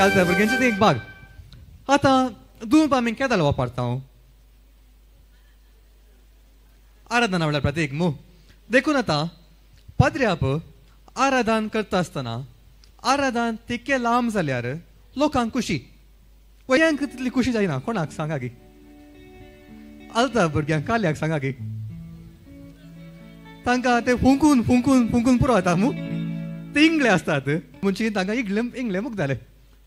आलता भुरग्यांचे एक भाग आतां धूप आमी केदां वापरता आराधना म्हणल्यार प्रत्येक मू देखून आतां पदऱ्याप आराधन करता आसतना आराधन तितके लांब जाल्यार लोकांक खुशी वयांक तितली खुशी जायना कोणाक सांगा गी आलता भुरग्यांक काल्याक सांगा गी तांकां ते फुंकून फुंकून फुंकून पुरो जाता मू ते इंगळे असतात मुंची तांकां इंगळे मुख जाले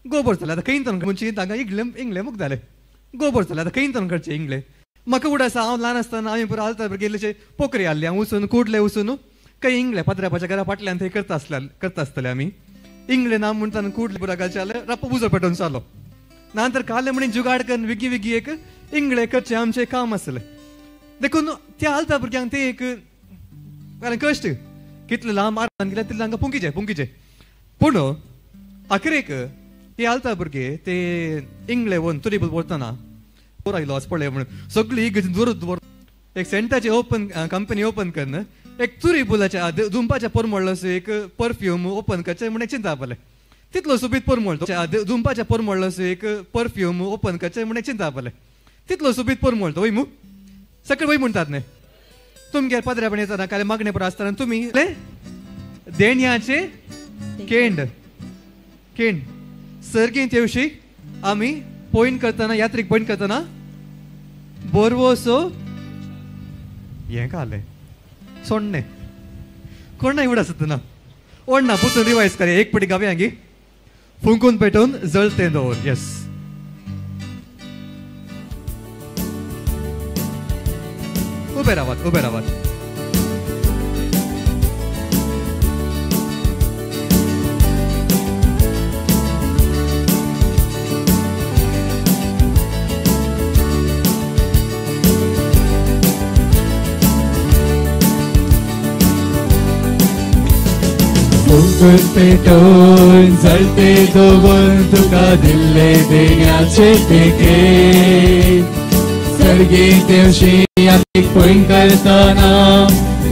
गोबर जाले आतां खंय तन मुंची तांकां इंगळे मुख जाले गोबर जाले आतां खंय तन करचे इंगळे म्हाका उड आसा हांव ल्हान आसतना आमी पुरो आलता भुरगे पोखरी हाडले हांव उसून कुडले उसून काही इंगळे पत्र्यापाच्या घरा फाटल्यान थंय करता आसतले आमी इंगळे ना म्हणटान कुडले बुरागाचे जाले रप्प उजो पेटोवन चालो नंतर काले म्हणी जुगाड करून विगी विगी एक इंगळे करचे आमचे काम आसले देखून त्या आलता भुरग्यांक ते एक कश्ट कितले लांब आराधन केल्या तितले तांकां पुंकीचे पूण आखरेक हे आलता भुरगे ते इंगळे व्हरून तुरी व्हरतना पोर आयलो आज पळय म्हणून सगळी दूर एक सेंटाची कंपनी ओपन करून एक तुरी बुलाच्या धुंपाच्या पोरमोडलो एक परफ्यूम ओपन करचे म्हणून चिंता पडले तितलो सुबीत पोरमोडलो धुंपाच्या पोरमोडलो एक परफ्यूम ओपन करचे म्हणून चिंता पडले तितलो सुबीत पोरमोडतो वय मू सकळ वय म्हणटात न्ही तुमगे पदऱ्यापण येतना काय मागणे पुरो आसतना तुमी देण्याचे केंड सर्गींत येवशी आमी पॉइंट करतना यात्रेक पॉइंट करतना बोरवोसो हें काले सोडणे कोण ना एवढं असत ना ओढना पुसून रिवायज करे एक पटी गावी आगी फुंकून पेटून जळते दवर येस उबे रावात फुंकून पेटून जळते दवर तुका दिल्ले देण्याचे पेके सर्गीत येवशी आमी पॉइंट करतना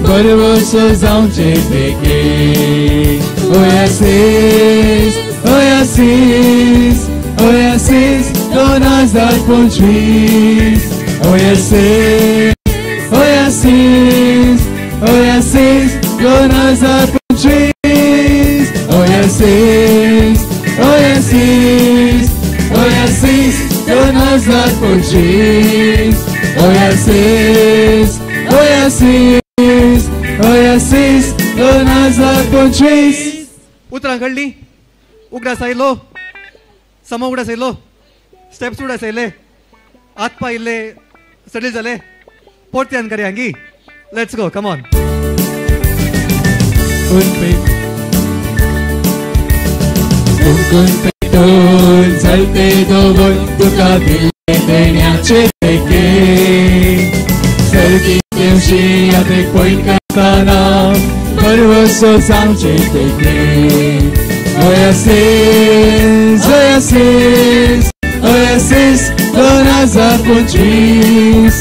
बरवसो जावचे पेके ओयासीस 2025 Oasis 2025 Oasis 2025 उतरां घडली उगडास आयलो सम उगडास आयलो स्टेप्स उगडास आयले हात पाय इल्ले सडील जाले पोरत्यान करे हांगी लेट्स गो कम ऑन फुंकून पेटून जळते दवर तुका दिल्ले देण्याचे पेके सर्गीत येवशी यात्रेक पॉइंट करतना बरवसो जावचे पेके Oasis 2025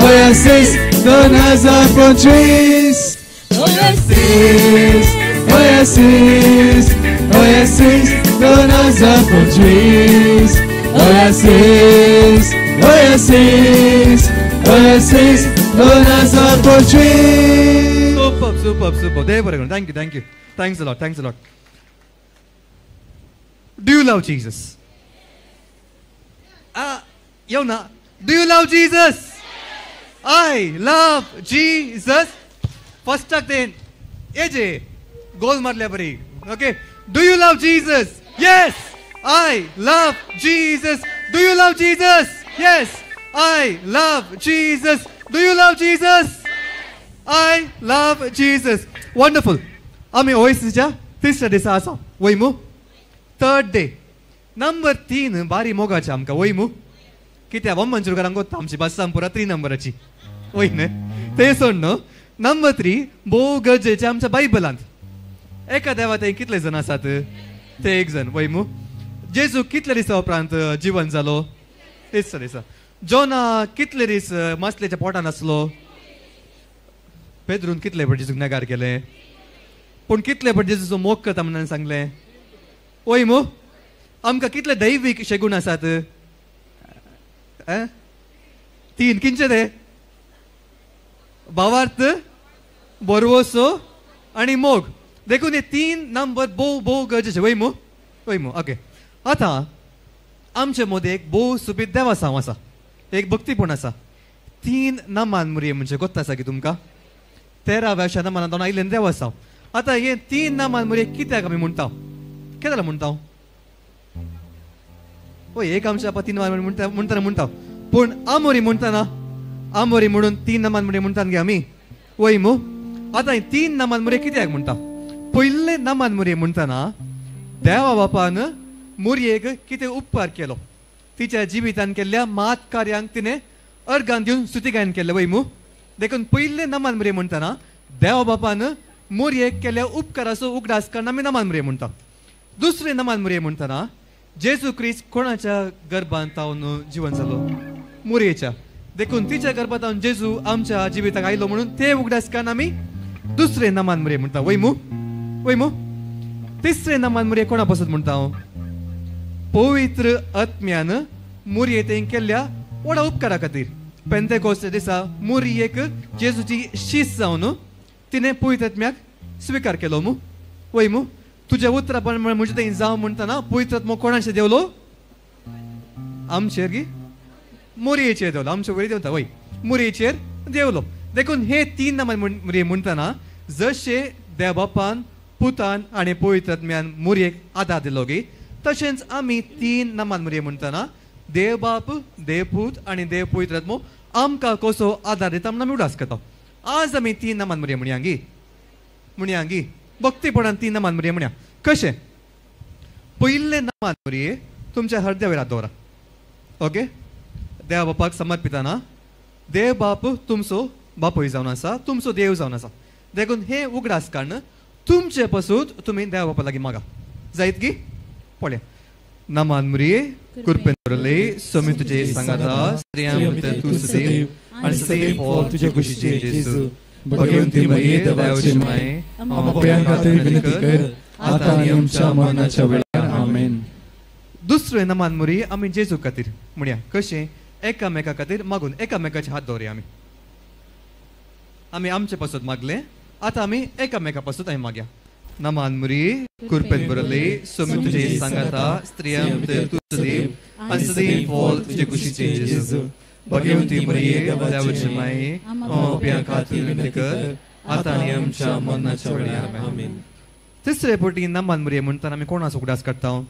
Oasis 2025 Oasis 2025 Oasis 2025 Super. There we go. Thank you. Thanks a lot. Do you love Jesus? Yona, do you love Jesus? I love Jesus. First talk then. AJ, goal marle bari. Okay. Do you love Jesus? Yes. I love Jesus. Do you love Jesus? Yes. I love Jesus. Do you love Jesus? I love Jesus. Wonderful. आम्ही ओएसिसच्या तिसऱ्या दिसा आसा वयमू third day number 3 बारी मोगाचे आमकां वयमू कित्याक मंजूरकारांक गोत्ता आमची बस पुरा 3 नंबराची वय न्ही ते सोड न्हू नंबर 3 भोव गरजेचे आमच्या बायबलांत एका देवा थंय कितले जण आसात ते एक जण वयमू जेजू कितले दिसा उपरांत जीवन जालो तिसऱ्या दिसा जोना कितले दीस मासलेच्या पोटान आसलो पेद्रून कितले जेजूक नगार केले पूण कितले पण जेजूचो मोग करता म्हणून सांगले वय मो आमकां कितले दैवीक शेगूण आसात 3 किंचे ते भावार्थ बरवोसो आणि मोग देखून हे 3 नंबर भोव गरजेचे वय मो ओके आतां आमचे मदीं एक भोव सुबीत देवासांव आसा एक भक्तीपूण आसा 3 नामान मुरये म्हणजे गोत्ता आसा की तुमकां 13व्या वर्षा नामाना दोन आयिल्ले देवासांव आतां हे 3 नामान मुरये कित्याक आमी म्हणटा केदाला म्हणटा हो एक आमच्या 3 नामान म्हणटा पूण आमोरी म्हणटाना आमोरी म्हणून 3 नामान मुरये म्हणटात गे आमी वय मो आतां 3 नामान मुरये कित्याक म्हणटा पयले नामान मुरये म्हणटाना देवा बापान मुरयेक कितें उपकार केलो तिच्या जिवितान केल्ल्या मात कार्यांक तिने अर्गान दिवन स्तुतिगायन केलें वय मू देखून पयले नमान मुरये म्हणटाना देवा बापान मुरयेक केल्ल्या उपकाराचो उगडास कारण आमी नमान मुरये म्हणटा दुसरे नमान मुरये म्हणटाना जेजू क्रिस्त कोणाच्या गर्भांत तावन जिवन जालो मुरयेच्या देखून तिच्या गर्भांत तावन जेजू आमच्या जिविताक आयलो म्हणून ते उगडास कारण आमी दुसरे नमान मुरये म्हणटा वय मू तिसरे नमान मुरये कोणा पासून म्हणटा हांव पवित्र आत्म्यान मुरयेन केल्ल्या व्हडा उपकारा खातीर पेंतेकोस्त दिसा मुरयेक जेजूची शीस जावन तिने पवित्र आत्म्याक स्विकार केलो मू वय मू तुज्या उतरा प्रमाणे म्हणजे थंय जावं म्हणटाना पवित्र आत्मो कोणाचेर देवलो आमचेर गी मुरयेचेर देवलो आमचे वयर देवता वय मुरयेचेर देवलो देखून हे 3 नमान मुरये म्हणटाना जशे देव बापान पुतान आणि पवित्र आत्म्यान मुरयेक आदार दिलो गे तशेंच आमी 3 नमान मुरये म्हणटाना देव बाप देव पूत आणि देव पवित्र आत्मो आमकां कसो आदार दिता म्हणून आमी उडास करता आज आमी 3 नमान मुरये म्हणया गी भक्तीपणान 3 नमान मुरये म्हणया कशें पयले नमान मुरये तुमच्या हृदया वयर दवरा ओके देव बापाक समर्पिताना देव बाप तुमचो बापूय जावन आसा तुमचो देव जावन आसा देखून हे उगडास कारण तुमचे पासून तुम्ही देव बापा लागीं मागा जायत गी पळया नमान मुरये कृपेन बरले समी तुजे सांगाता स्त्रियां भितर तूं सदैव आनी सदैव फळ तुजे कुशीचे जेजू भगवंती मरिये देवाची माय आमच्या पापयां खातीर विनंती कर आतां आनी आमच्या मरणाच्या वेळार आमेन दुसरे नमान मुरये आमी जेजू खातीर म्हणया कशें एकामेका खातीर मागून एकामेकाचे हात दवरया आमी आमचे पासून मागले आतां आमी एकामेका पासून आमी मागया नमान मुरये कृपेन बरले समी तुजे सांगाता स्त्रियां भितर तूं सदैव आनी सदैव फळ तुजे कुशीचे जेजू भगवंती मरिये देवाची माय आमच्या पापयां खातीर विनंती कर आतां आनी आमच्या मरणाच्या वेळार आमेन तिसरे फावटी नमान मुरये म्हणटाना आमी कोणाचो उगडास करता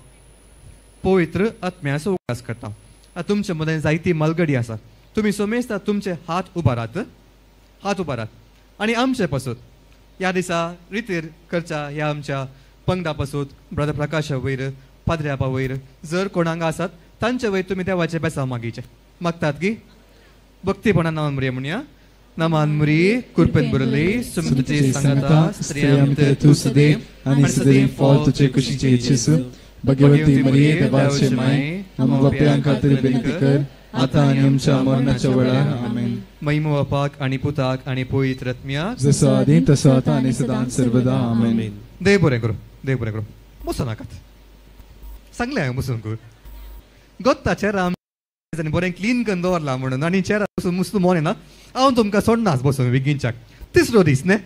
पवित्र आत्म्याचो उगडास करता तुमचे मदें जायती मलगडी आसा तुमी सोमेस्ता तुमचे हात उबारात आनी आमचे पासून ह्या दिसा रितीर करच्या ह्या आमच्या पंगडा पासून ब्रदर प्रकाशा वयर पाद्र्यापा वयर जर कोणाक आसात तांचे वयर तुमी देवाचे बेसांव मागीचे मागतात की भक्तीपणान नमान मुरये म्हणया नमान मुरये कृपेन बरले समी तुजे सांगाता स्त्रियां भितर तूं सदैव आनी सदैव फळ तुजे कुशीचे जेजू भगवंती मरिये देवाची माय आमच्या पापयां खातीर विनंती कर आतां आनी आमच्या मरणाच्या वेळार आमेन महिमा बापाक आनी पुताक आनी पवित्र आत्म्याक जसो आदी तसो आतां आनी सदांच सर्वदा आमेन देव बरें करूं बसो नाकात सांगलें हांवें बसून कर गोत्ता चेरा बरें क्लीन करून दवरला म्हणून आनी चेरा बसून मुस्त मोन येना हांव तुमकां सोडनाच बसून बेगिनच्याक तिसरो दीस न्ही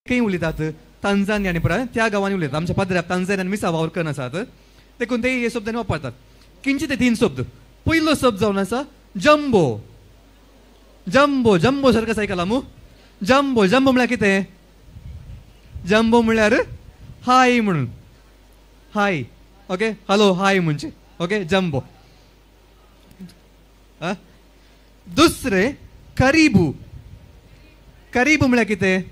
खंय उलयतात तांजानिया आनी पळय त्या गांवांनी उलयतात आमच्या पाद्र्याक तांजानिया आनी मिसा वावर करून आसात देखून ते हे शब्दांनी वापरतात. किंचित ते 3 शब्द. पहिलो शब्द जावन आसा जम्बो. जम्बो जम्बो सारखं आयकलां मू. जम्बो जम्बो म्हळ्यार कितें? जम्बो म्हळ्यार हाय म्हणून. हाय. ओके हॅलो हाय म्हणजे. Okay jumbo. दुसरे करीबू. करीबू म्हळ्यार कितें?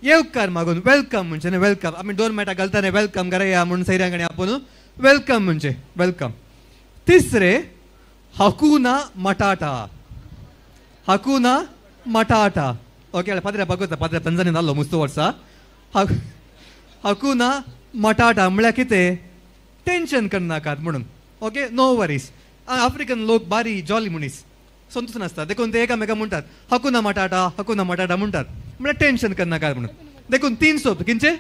येवकार मागून. वेलकम म्हणजे वेलकम. आमी डोरमॅटा घालताना वेलकम कराया म्हणून सैऱ्यांकडे आपण वेलकम म्हणजे वेलकम. तिसरे हकुना मटाटा. हकुना मटाटा. ओके पाद्र्या बघता पाद्र्या तंजानी जाल्लो मुस्तो वर्सा. हकुना मटाटा म्हळ्यार कितें? टेन्शन करनाकात म्हणून. Okay no worries. आफ्रिकन लोक बारी जॉली मनीस संतोषून असतात. देखून ते एकामेका म्हणटात हकुना मटाटा म्हणटात. म्हळ्यार टेन्शन करनाकात म्हणून. देखून 3 शब्द किंचे?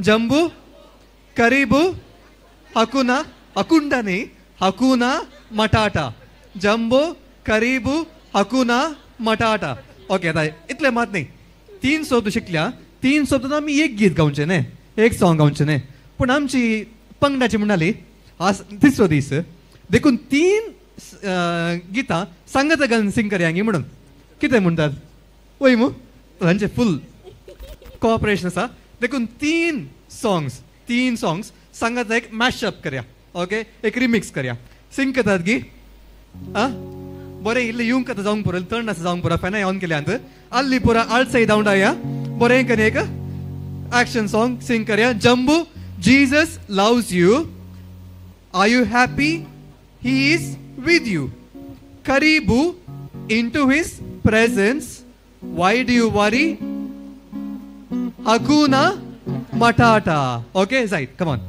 जम्बू, करीबू, हकुना. हकुंडा न्ही, हकुना मटाटा. जम्बो, करीबू, हकुना मटाटा. ओके आता इतले मात नाही. 3 शब्द शिकल्या. 3 शब्द आम्ही एक गीत गावचे न्ही, एक सॉंग गावचे न्ही. पण आमची पंगडाची म्हणली आज 3रो दीस देखून 3 गितां सांगत घालून सिंग करयांगी म्हणून. कितें म्हणटात वय मू तांचे फुल कोऑपरेशन आसा. देखून 3 सॉंग्स सांगत एक मॅशअप करया. ओके एक रिमिक्स करया. सिंग करतात गी बरें इल्लें येवंक आतां जावंक पुरो. थंड आसा जावंक पुरो. फॅनाय ऑन केल्यात अल्ली पुरा आळसाय धांवडा या. बरें करून एक एक्शन सॉंग सिंग करया. जम्बू Jesus loves you. Are you happy? He is with you. Karibu into his presence. Why do you worry? Hakuna Matata. Okay, Zaid, come on.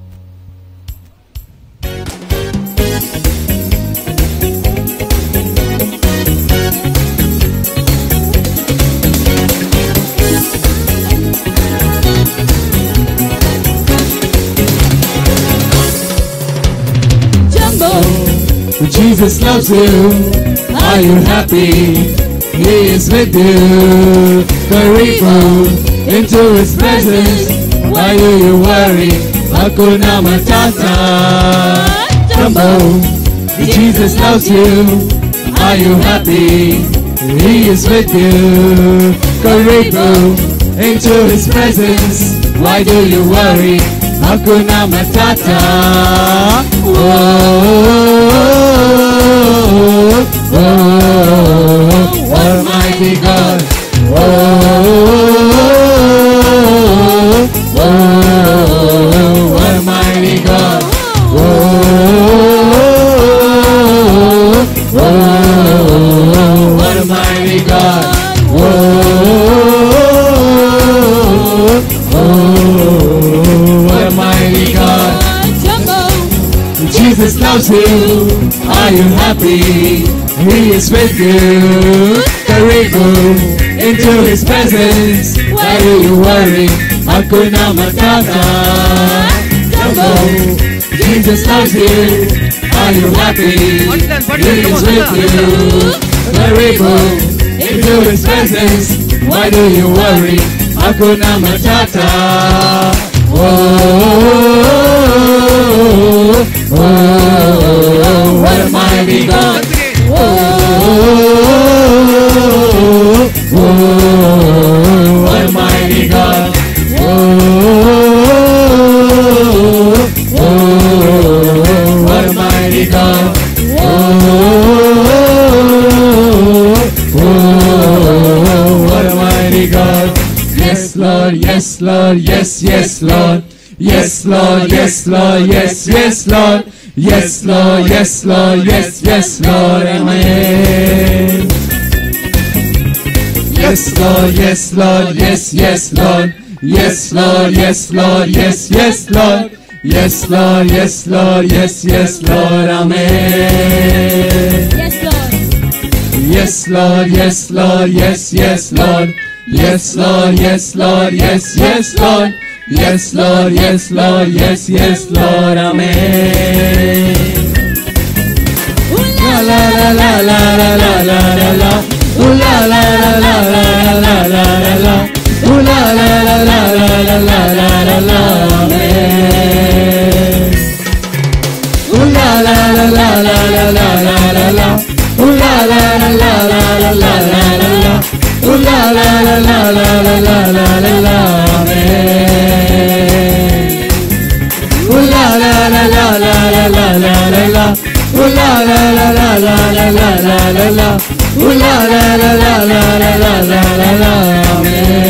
Jesus loves you. Are you happy? He is with you. Karibu into his presence. Why do you worry? Hakuna Matata. Jumbo. Jesus loves you. Are you happy? He is with you. Karibu into his presence. Why do you worry? Hakuna Matata. Almighty God. Almighty God. Almighty God. Almighty God. Jesus loves you. Are you happy? He is with you. Karibu into his presence. Why do you worry? Hakuna Matata. Jumbo. Jesus loves you. Are you happy? He is with you. Karibu into his presence. Why do you worry? Hakuna Matata. Almighty God. Almighty God. Almighty God. Almighty God. Yes, Lord. Yes, Lord. Yes, yes, Lord. Yes, Lord. Yes, Lord. Yes, yes, Lord. Yes, Lord. Yes, Lord. Yes, yes, Lord. Amen. Yes, Lord. Yes, Lord. Yes, yes, Lord. Yes, Lord. Yes, Lord. Yes, yes, Lord. Yes, Lord. Yes, Lord. Yes, yes, Lord. Amen. Yes, Lord. Yes, Lord. Yes, Lord. Yes, yes, Lord. Yes, Lord. Yes, Lord. Yes, yes, Lord. Yes, Lord. Yes, Lord. Yes, yes, Lord. Amen. La la la la la la la la la la. Ooh la la la la la la la la la. Ooh la la la la la la la la la. Amen. Ooh la la la la la la la la la la. Amen. Ooh la la la la la la la la la la. Ooh la la la la la la la la la la. Ooh la la la la la la la la la la. Amen.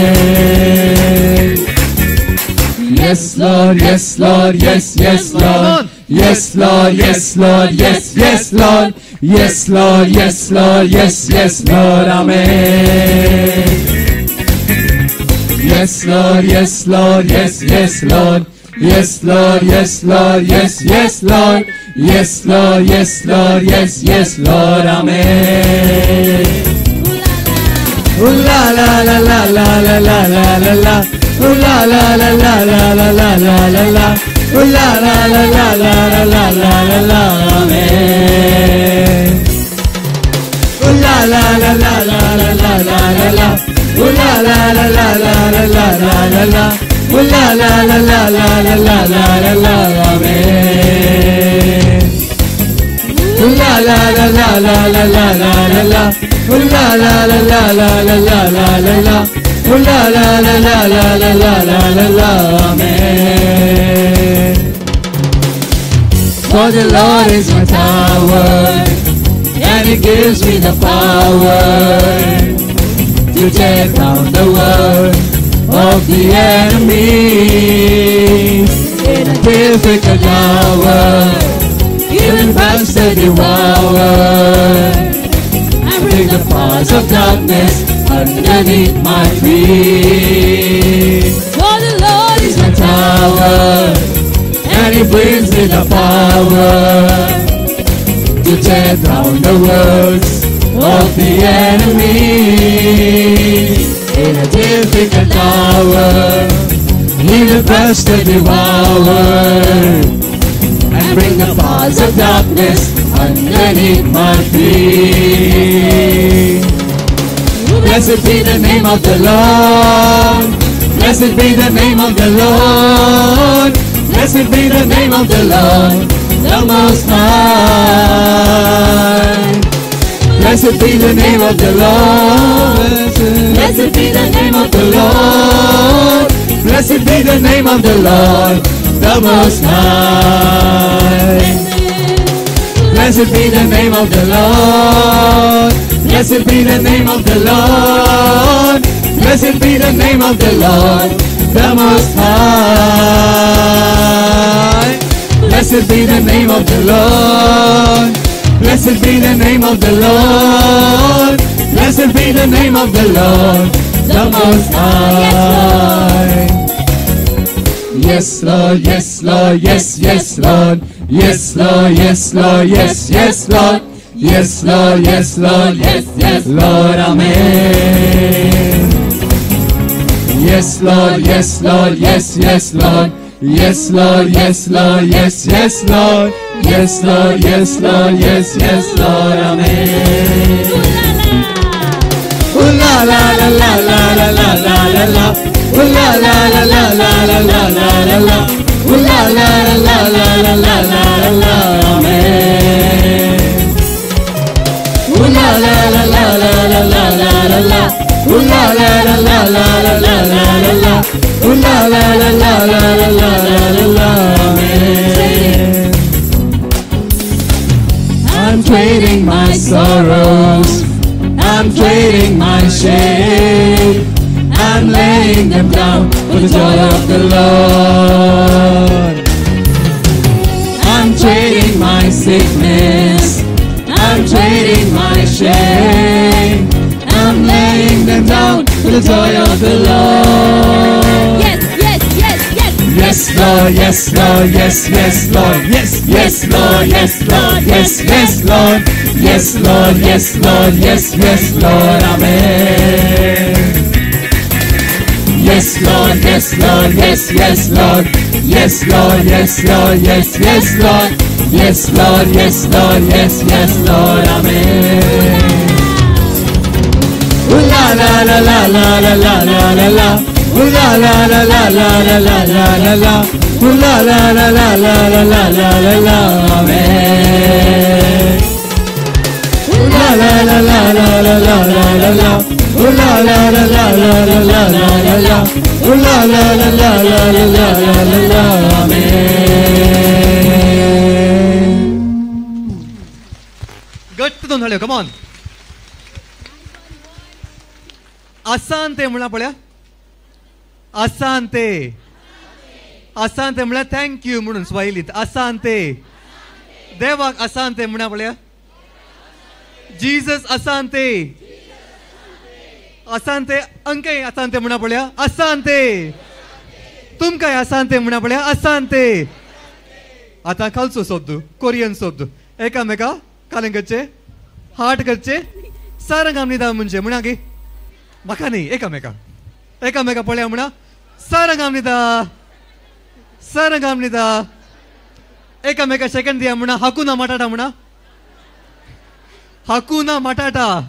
Yes Lord, yes Lord, yes, yes Lord. Yes Lord, yes Lord, yes, yes Lord. Yes Lord, yes Lord, yes, yes Lord. Amen. Yes Lord, yes Lord, yes, yes Lord. Yes Lord, yes Lord, yes, yes Lord. Yes Lord, yes Lord, yes, yes Lord. Amen. Ooh la la la la la la la la la la. Ooh la la la la la la la la la la. Ooh la la la la la la la la la la. Amen. Ooh la la la la la la la la la la. Ooh la la la la la la la la la la. Ooh la la la la la la la la la la. Amen. Ooh la la la la la la la la la la. Ooh la la la la la la la la la la. Ooh la la la la la la la la la la. Amen. For the Lord is my tower, and He gives me the power to tear down the world of the enemy. In a difficult hour, even past the devourer, I bring the powers of darkness underneath my feet. For the Lord is my tower, and He brings me the power to tear down the works of the enemy. In a difficult hour, even past the devourer, and bring the powers of darkness underneath my feet. Blessed be the name of the Lord. Blessed be the name of the Lord. Blessed be the name of the Lord, the Most High. Blessed be the name of the Lord. Blessed be the name of the Lord. Blessed be the name of the Lord, the Most High. Blessed be the name of the Lord. Blessed be the name of the Lord. Blessed be the name of the Lord, the Most High. Blessed be the name of the Lord. Blessed be the name of the Lord. Blessed be the name of the Lord, the Most High. Yes, Lord, yes, Lord, yes, yes, Lord. Yes, Lord, yes, Lord, yes, yes, Lord. Yes, Lord, yes, Lord, yes, yes, Lord, Amen. Yes, Lord, yes, Lord, yes, yes, Lord. Yes, Lord, yes, Lord, yes, yes, Lord. Yes, Lord, yes, Lord, yes, yes, Lord, Amen. Ooh la la la la la la la la la la. Ooh la la la la la la la la la la. Ooh la la la la la la la la la. Amen. Ooh la la la la la la la la la. Ooh la la la la la la la la la. Ooh la la la la la la la la la. Amen. I'm trading my sorrows, I'm trading my shame, I'm laying them down for the joy of the Lord. I'm trading my sickness, I'm trading my shame, I'm laying them down for the joy of the Lord. Yes, yes, yes, yes. Yes, Lord, yes, Lord, yes, yes, Lord. Yes, yes, Lord, yes, Lord, yes, yes, Lord. Yes, Lord, yes, Lord, yes, yes, Lord, Amen. Yes, Lord, yes, Lord, yes, yes, Lord. Yes, Lord, yes, Lord, yes, yes, Lord. Yes, Lord, yes, Lord, yes, yes, Lord, Amen. Ooh la la la la la la la la la la. Ooh la la la la la la la la la la. Ooh la la la la la la la la la la. Amen. Ooh la la la la la la la la la la. Ooh Ooh la la la la la la la la la la. Ooh la la la la la la la la la la. Amen. घट्ट दोन थाळ्यो come on. असांते म्हणा पळया. असांते. असांते म्हळ्यार thank you म्हणून स्वाहिलीत. असांते. देवाक असांते म्हणा पळया. Jesus असांते. असांते अंके असांते म्हणा पळया. असांते. तुमकां असांते म्हणा पळया. असांते. आता खालचो शब्द कोरियन शब्द एकामेका कालें करचे हार्ट करचे सारंग आमनिदा म्हणजे म्हणा गे म्हाका न्ही एकामेका एकामेका पळया म्हणा सारंग आमनिदा सारंग आमनिदा एकामेका सेकंड दिया म्हणा हाकुना मटाटा म्हणा हाकुना मटाटा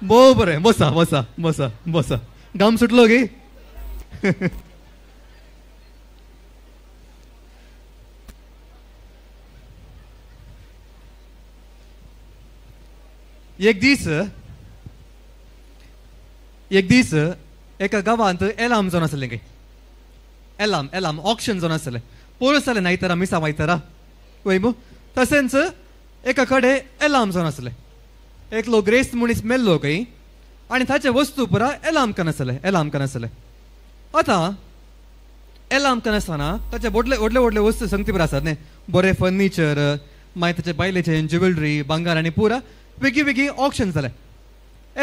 बो बरें बसा बसा बसा बसा घाम सुटलो गे एक दीस एका गावांत एलाम जावन आसलें गे एलाम ऑक्शन जावन आसलें पोरस जालें आयतारा मिसा आयतारा वय मू तशेंच एका कडेन एलाम जावन आसलें एकलो ग्रेस मनीस मेल्लो खंय आनी ताचे वस्तू पुरा एलाम कनासले आतां एलाम कनासतना ताचे व्हडले व्हडले व्हडले वस्तू संगती पुरो आसात न्ही बरें फर्निचर मागीर ताचे बायलेचें ज्युवेलरी भांगार आनी पुरा वेगळी वेगळी ऑक्शन जाले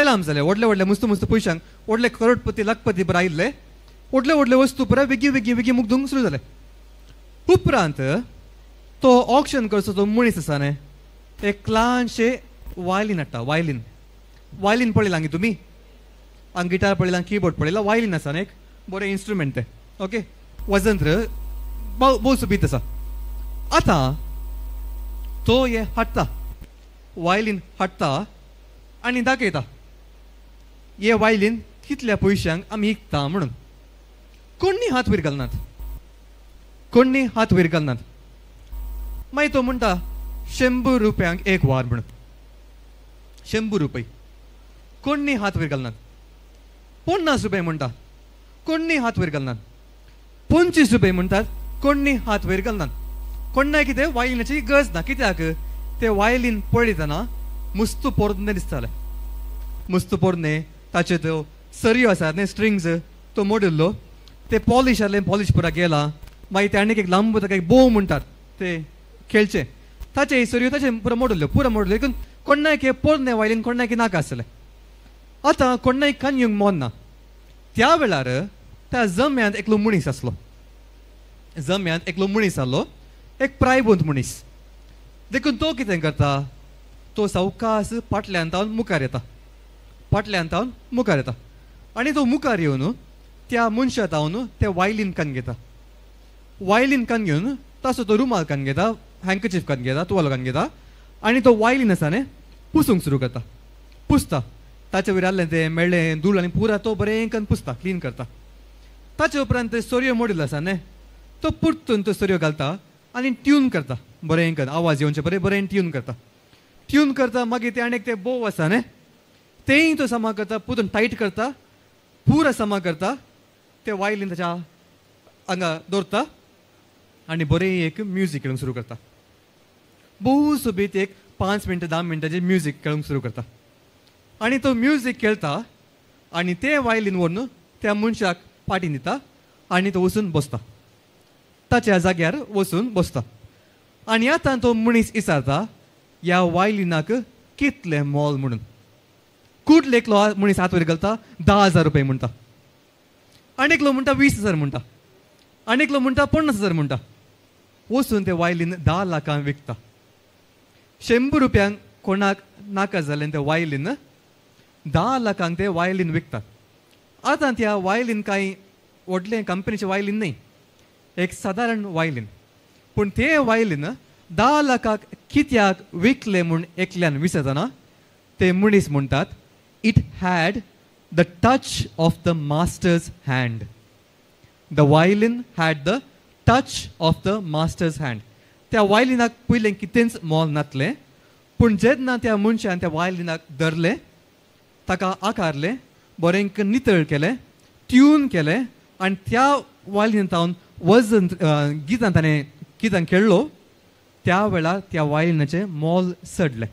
एलाम जाले व्हडले व्हडले मस्त पयशांक व्हडले करोडपती लाखपती पुरो आयिल्ले व्हडले व्हडले वस्तू पुरो वेगळी मुग्धूंक सुरू जाले उपरांत तो ऑक्शन करचो तो मनीस आसा न्ही एक ल्हानशें वायलीन हाडटा वायलीन पळयलां हांगी तुमी हांगा गिटार पळयलां कीबोर्ड पळयला वायलीन आसा न्ही एक बरें इन्स्ट्रुमेंट तें ओके वजंत्र भोव सुबीत आसा आतां तो हे हाडटा वायलीन हाडटा आनी दाखयता हे वायलीन कितल्या पयशांक आमी विकता म्हणून कोणी हात वयर घालनात मागीर तो म्हणटा 100 रुपयांक एक वार म्हणून 100 रुपये कोणी हात वयर घालनात 50 रुपये म्हणटा कोणी हात वयर घालनात 25 रुपये म्हणटात कोणी हात वयर घालनात कोणाय कितें वायलिनाची गरज ना कित्याक ते वायलीन पळयतना मुस्त पोरने दिसताले मुस्त पोरने ताचे तो सरयो आसात न्ही स्ट्रिंग्स तो मोडिल्लो ते पॉलिश आहले पॉलिश पुरा गेला मागीर ते आनीक एक लांब ताका एक बोव म्हणटात ते खेळचे ताचे सरयो ताचे पुरो मोडिल्ल्यो देखून कोणाय की पोरने वायलीन कोणाय की नाका आसले आतां कोणाय कान येवंक मोन ना त्या वेळार त्या जम्यांत एकलो मनीस आसलो एक प्रायबंद मनीस देखून तो कितें करता तो सावकास फाटल्यान तावन मुखार येता आनी तो मुखार येवन त्या मनशा तावन ते वायलीन कान घेता घेवन ताचो तो रुमाल कान घेता हँकचीफ कान घेता तुवालो कान घेता आनी तो वायलीन आसा न्ही पुसूंक सुरू करता पुसता ताचे वयर आहलें तें मेळ्ळें धूळ आनी पुरा तो बरें करून पुसता क्लीन करता ताचे उपरांत ते सरयो मोडिल्लो आसा न्ही तो पुरतून तो सरयो घालता आनी ट्यून करता बरें करून आवाज येवचे बरें ट्यून करता मागीर ते आनीक ते बोव आसा न्ही तेंय तो समा करता पुतून टायट करता पुरा समा करता ते वायलीन ताच्या हांगा दवरता आनी बरें एक म्युजीक खेळूंक सुरू करता भोव सोबीत एक 5 मिनटां 10 मिनटांचें म्युजीक खेळूंक सुरू करता आनी तो म्युजीक खेळता आनी ते वायलीन व्हरून त्या मनशाक पाटीन दिता आनी तो वचून बसता ताच्या जाग्यार वचून बसता आनी आतां तो मनीस विचारता ह्या वायलिनाक कितलें मोल म्हणून कुठले एकलो मनीस हात वयर घालता 10,000 रुपये म्हणटा आनीकलो म्हणटा 20,000 म्हणटा आनीकलो म्हणटा 50,000 म्हणटा वचून ते वायलीन 10 लाखांक विकता 100 रुपयांक कोणाक नाका जालें तें वायलीन 10 लाखांक ते वायलीन विकतात आतां त्या वायलीन कांय व्हडले कंपनीचे वायलीन न्ही एक सादारण वायलीन पूण ते वायलीन 10 लाखाक कित्याक विकले म्हूण एकल्यान विचारतना ते मनीस म्हणटात it had the touch of the master's hand the violin had the touch of the master's hand त्या वायलिनाक पयलें कितेंच मोल नासलें पूण जेन्ना त्या मनशान त्या वायलिनाक धरलें ताका आकारले बरें नितळ केले ट्यून केले आनी त्या वायलिन तावन वजन गितान ताणें गितान खेळलो त्या वेळार त्या वायलिनाचें मोल चडलें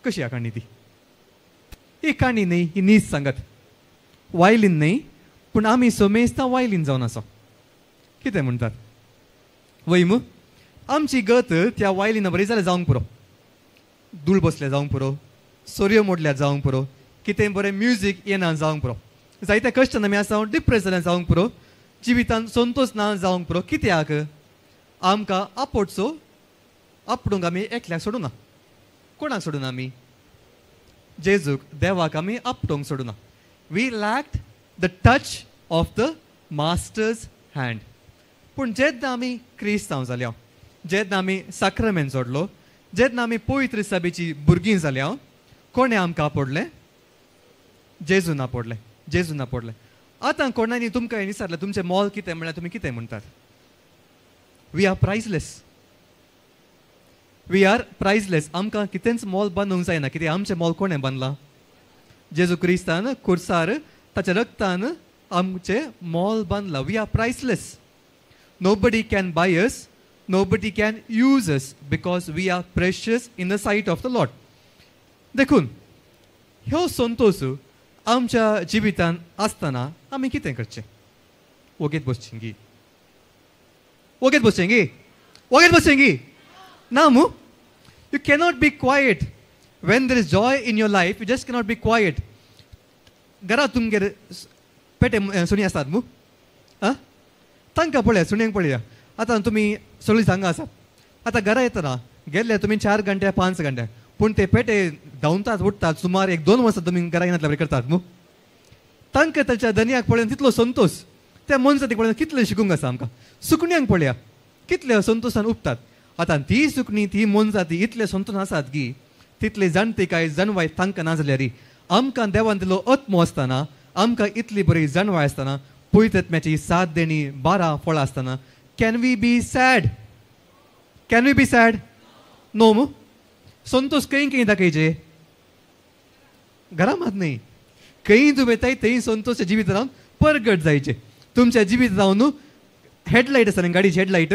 कशी आहा काणी ती ही काणी न्ही ही नीज सांगत वायलिन न्ही पूण आमी सोमेस्तां वायलिन जावन आसा कितें म्हणटात वैम आमची गत त्या वायलिना बरी जाल्यार जावंक पुरो धूळ बसल्या जावंक पुरो सोरयो मोडल्या जावंक पुरो कितें बरें म्युजीक येना जावंक पुरो जायते कश्टान आमी आसा डिप्रेस जाल्यार जावंक पुरो जिवितान संतोश ना जावंक पुरो कित्याक आमकां आपोटचो आपणूक आमी एकल्याक सोडूना कोणाक सोडूना आमी जेजूक देवाक आमी आपटोंक सोडूना we lacked the touch of the master's hand पूण जेन्ना आमी क्रिस्तांव जाल्या जेन्ना आमी साक्रामेंट जोडलो जेन्ना आमी पवित्र सभेची भुरगीं जाल्या कोणें आमकां आपडलें जेजून आपडलें जेजून आपडलें आतां कोणांनी तुमकां हें विचारलें तुमचें मोल कितें म्हळ्यार तुमी कितें म्हणटात वी आर प्रायजलेस वी आर प्रायजलेस आमकां कितेंच मोल बांदूंक जायना कितें आमचें मोल कोणें बांदलां जेजू क्रिस्तान खुर्सार ताच्या रक्तान आमचें मोल बांदलां we are priceless nobody can buy us nobody can use us because we are precious in the sight of the Lord देखून ह्यो संतोश आमच्या जिवितान आसतना आमी कितें करचें वगेत बसचें गी वगेत बसचें गी वगेत बसचें गी ना मू you cannot be quiet when there is joy in your life you just cannot be quiet घरा तुमगेर पेटे सुणी आसतात मू आं तांकां पळया सुण्यांक पळया आतां तुमी सगळीं सांगा आसात आतां घरा येतना गेल्ले तुमी 4 घंटे 5 घंटे पूण ते पेटे धांवतात उठतात सुमार 1-2 वर्सां तुमी घरा येनातले बरें करतात मू तांकां ताच्या धनयाक पळोवन तितलो संतोश त्या मनशाक पळोवन कितलें शिकूंक आसा आमकां सुकण्यांक पळया कितले संतोशान उपतात आतां ती सुकणी ती मनशां ती इतले संतोश आसात की तितले जाणटे काय जणवाय तांकां ना जाल्यार आमकां देवान दिलो आत्मो आसतना आमकां इतली बरी जणवाय आसतना पवित्र आत्म्याची 7 देणी 12 फळां आसतना can we be sad can we be sad no मू संतोष खंय दाखयचे घरा मात न्ही खंय तुमी येताय थंय संतोष जिवीत रावन परगट जायचे तुमच्या जिवीत रावन हेडलायट आसा न्ही गाडीची हेडलायट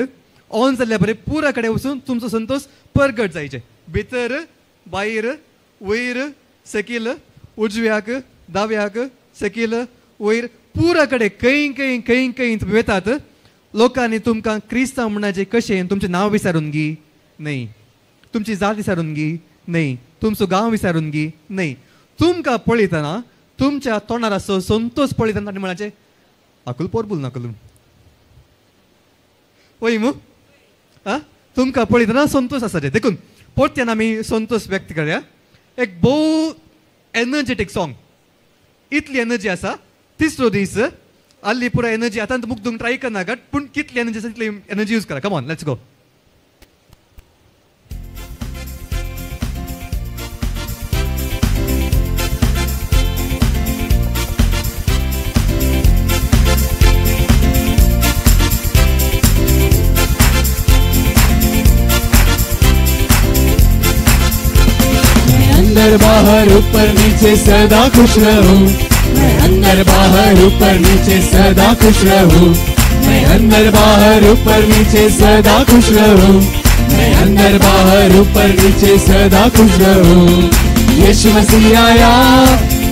ऑन जाल्ल्या बरें पुरा कडेन वचून तुमचो संतोष परगट जायचे भितर भायर वयर सकयल उजव्याक दाव्याक सकयल वयर पुरा कडेन खंय तुमी वेतात लोकांनी तुमकां क्रिस्तांव म्हणचे कशें तुमचें नांव विचारून गी न्ही तुमची जात विचारून गी न्ही तुमचो गांव विचारून गी न्ही तुमकां पळयतना तुमच्या तोंडार असो संतोष पळयतना ताणें म्हणाचे आकुल पोरबूल नाकुल वय मू आं तुमकां पळयतना संतोष आसा रे देखून परत्यान आमी संतोष व्यक्त करया एक भोव एनर्जेटीक सॉंग इतली एनर्जी आसा तिसरो दीस आल्ली पुरा एनर्जी आतां मुक्दूंक ट्राय करनाकात पूण कितली एनर्जी आसा तितली एनर्जी यूज करा कम ऑन लेट्स गो अंदर बाहर ऊपर नीचे सदा खुश रहूं मैं अंदर बाहर ऊपर नीचे सदा खुश रहूं मैं अंदर बाहर ऊपर नीचे सदा खुश रहूं मैं अंदर बाहर ऊपर नीचे सदा खुश रहूं यीशु मसीह आया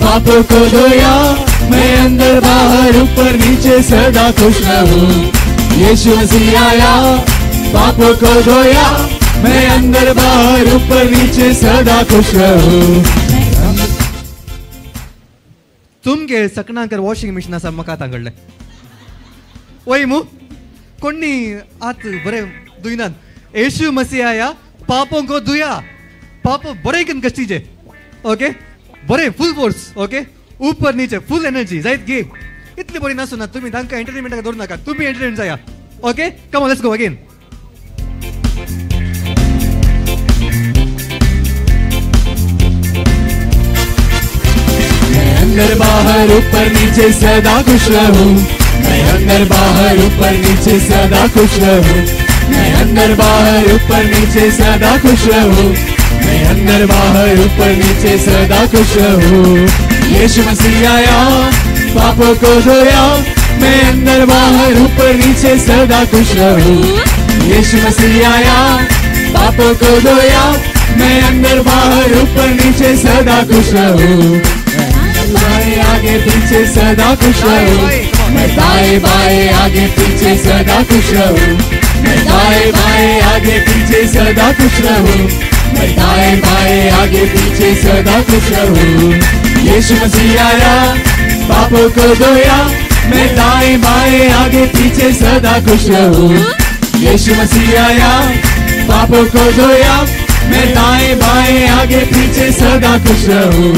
पापों को धोया मैं अंदर बाहर ऊपर नीचे सदा खुश रहूं यीशु मसीह आया पापों को धोया मैं अंदर बाहर ऊपर नीचे सदा खुश रहूं तुमगे सकणांकर वॉशिंग मशीन आसा म्हाका तांगडलें वय मू कोणी आत बरें धुयनात येशू मसीह आया पापों को धुया पाप बरें करून कश्टीचे ओके बरें फुल फोर्स ओके ऊपर नीचे फुल एनर्जी जायत गे इतली बरी नासूं ना तुमी तांकां एंटरटेनमेंटाक दवरूं नाका तुमी एंटरटेन जाया okay come on let's go again अंदर बाहर ऊपर नीचे सदा खुश रहूं मैं अंदर बाहर ऊपर नीचे सदा खुश रहूं मैं अंदर बाहर ऊपर नीचे सदा खुश रहूं मैं अंदर बाहर ऊपर नीचे सदा खुश रहूं। यीशु मसीह आया, पापों को धोया, मैं अंदर बाहर ऊपर नीचे सदा खुश रहूं। यीशु मसीह आया, पापों को धोया, मैं अंदर बाहर ऊपर नीचे सदा खुश रहूं। मैं आगे पीछे सदा खुश रहूं। मैं दाएं बाएं आगे पीछे सदा खुश रहूं। मैं दाएं बाएं आगे पीछे सदा खुश रहूं। मैं दाएं बाएं आगे पीछे सदा खुश रहूं। यीशु मसीह आया, पापों को धोया, मैं दाएं बाएं आगे पीछे सदा खुश रहूं। यीशु मसीह आया, पापों को धोया, मैं दाएं बाएं आगे पीछे सदा खुश रहूं।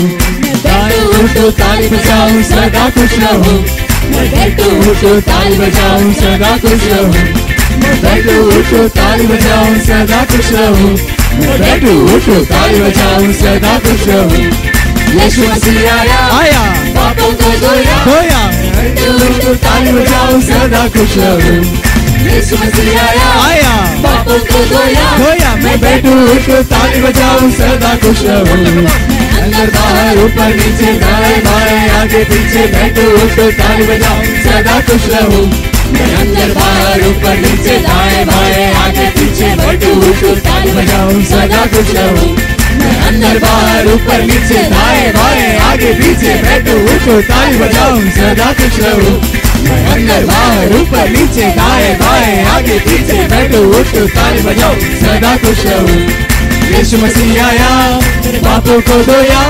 दाएं उठो ताली बजाऊं सदा खुश रहूं। मैं बैठो उठो ताली बजाऊं सदा खुश रहूं। मैं बैठो उठो ताली बजाऊं सदा खुश रहूं। मैं बैठो उठो ताली बजाऊं सदा खुश रहूं। यीशु मसीह आया, पापों को धोया, बैठो उठो ताली बजाऊं सदा खुश रहूं। यीशु मसीह आया, पापों को धोया, मैं बैठो उठो ताली बजाऊं सदा खुश रहूं। अंदर बाहर ऊपर नीचे दाएं बाएं आगे पीछे बैठो उठो ताली बजाऊं सदा खुश रहूं। मैं अंदर बाहर ऊपर नीचे दाएं बाएं आगे पीछे बैठो उठो ताली बजाऊं सदा खुश रहूं। मैं अंदर बाहर ऊपर नीचे दाएं बाएं आगे पीछे बैठो उठो ताली बजाऊं सदा खुश रहूं। मैं अंदर बाहर ऊपर नीचे दाएं बाएं आगे पीछे बैठो उठो ताली बजाऊं सदा खुश रहूं। यीशु मसीह आया, पापों को धोया,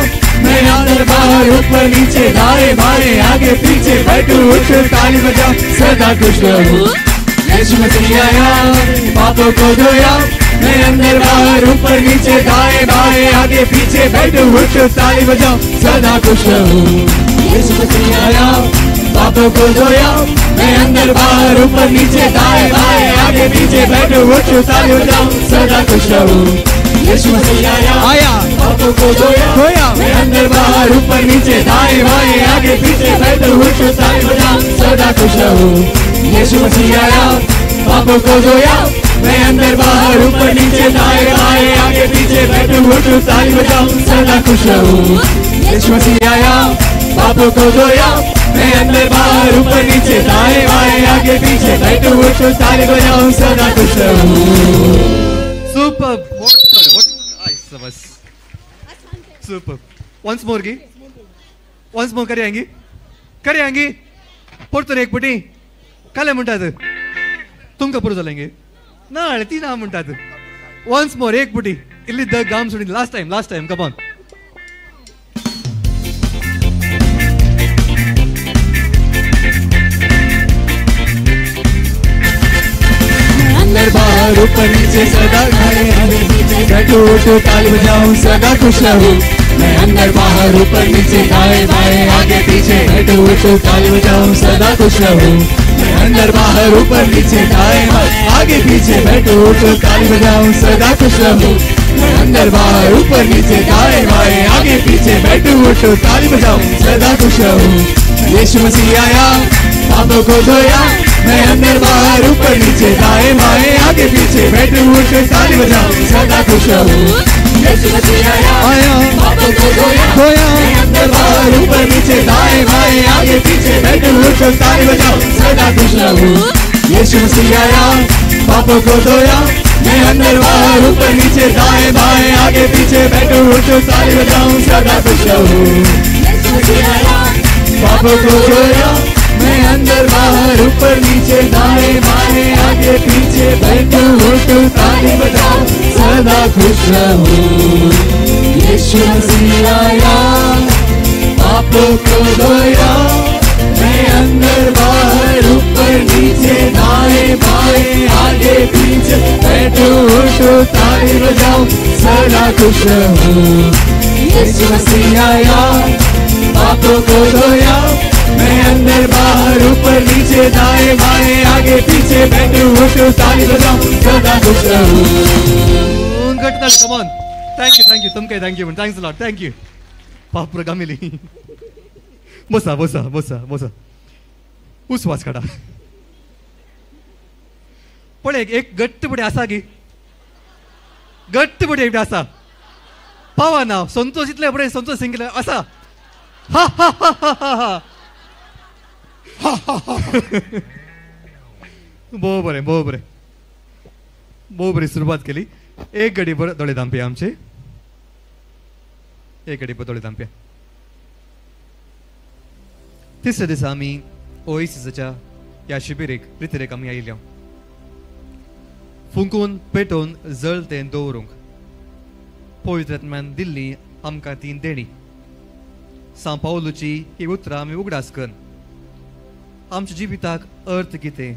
मैं अंदर बाहर ऊपर नीचे दाएं बाएं आगे पीछे बैठो उठो ताली बजाऊं सदा खुश रहूं। यीशु मसीह आया, पापों को धोया, मैं अंदर बाहर ऊपर नीचे दाएं बाएं आगे पीछे बैठो उठो ताली बजाऊं सदा खुश रहूं। यीशु मसीह आया, पापों को धोया, मैं अंदर बाहर ऊपर नीचे दाएं बाएं आगे पीछे बैठो उठो ताली बजाऊं सदा खुश रहूं। यीशु मसीह आया, पापों को धोया, मैं अंदर बाहर ऊपर नीचे दाएं बाएं आगे पीछे बैठो उठो ताली बजाऊं सदा खुश रहूं। यीशु मसीह आया, पापों को धोया, मैं अंदर बाहर ऊपर नीचे दाएं बाएं आगे पीछे बैठो उठो ताली बजाऊं सदा खुश रहूं। यीशु मसीह आया, पापों को धोया, मैं अंदर बाहर ऊपर नीचे दाएं बाएं आगे पीछे बैठो उठो ताली बजाऊं सदा खुश रहूं। Superb. What? Superb. Once more गी. Once more करे आएंगी. पोर्तुन एक पुटी. काले मुंटात. तुमका पुरुष लेंगे. ना अळती ना मुंटात. Once more एक पुटी. इल्ली द गाम सुनी. Last time. Come on. अंदर बाहर ऊपर नीचे सदा दाएं आगे पीछे बैठो उठो ताली बजाऊं सदा खुश रहूं। मैं अंदर बाहर ऊपर नीचे दाएं बाएं आगे पीछे बैठो उठो ताली बजाऊं सदा खुश रहूं। मैं अंदर बाहर ऊपर नीचे दाएं बाएं आगे पीछे बैठो उठो ताली बजाऊं सदा खुश रहूं। मैं अंदर बाहर ऊपर नीचे दाएं बाएं आगे पीछे बैठो उठो ताली बजाऊं सदा खुश रहूं। यीशु मसीह आया, पापों को धोया, मैं अंदर बाहर ऊपर नीचे दाएं बाएं आगे पीछे बैठो उठो ताली बजाऊं सदा खुश रहूं। यीशु मसीह आया, पापों को धोया, मैं अंदर बाहर ऊपर नीचे दाएं बाएं आगे पीछे बैठो उठो ताली बजाऊं सदा खुश रहूं। यीशु मसीह आया, पापों को धोया, मैं अंदर बाहर ऊपर नीचे दाएं बाएं आगे पीछे बैठो उठो ताली बजाऊं सदा खुश रहूं। यीशु मसीह आया, पापों को धोया, मैं अंदर बाहर ऊपर नीचे दाएं बाएं आगे पीछे बैठो उठो ताली बजाऊं सदा खुश रहूं। यीशु मसीह आया, पापों को धोया, मैं अंदर बाहर ऊपर नीचे दाएं बाएं आगे पीछे बैठो उठो ताली बजाऊं सदा खुश रहूं। यीशु मसीह आया, पापों को धोया, मैं अंदर बाहर ऊपर नीचे दाएं बाएं आगे पीछे बैठो उठो ताली बजाऊं सदा खुश रहूं। Come on. Thank you. Tumke thank you. Thanks a lot. Thank you. पापुर गामिली. बोसा. उस वाच काढा. पण एक गट्ट पुढे असा की गट्ट पुढे असा पावा ना संतोष इतले बरें संतोष सिंगले आसा हा हा हा हा हा भोव बरी सुरवात केली. एक घडी बरं दोळे धांपे आमचे, एक घडी दोळे धांपे. तिसऱ्या दिसा आमी ओएसिसच्या ह्या शिबिरेक रितीरेक आमी आयल्या. फुंकून पेटोवन जळ तें दवरूंक पवित्रात्म्यान दिल्ली आमकां ती देणी. सांव पावलोची ही उतरां आमी उगडास करून आमच्या जिविताक अर्थ कितें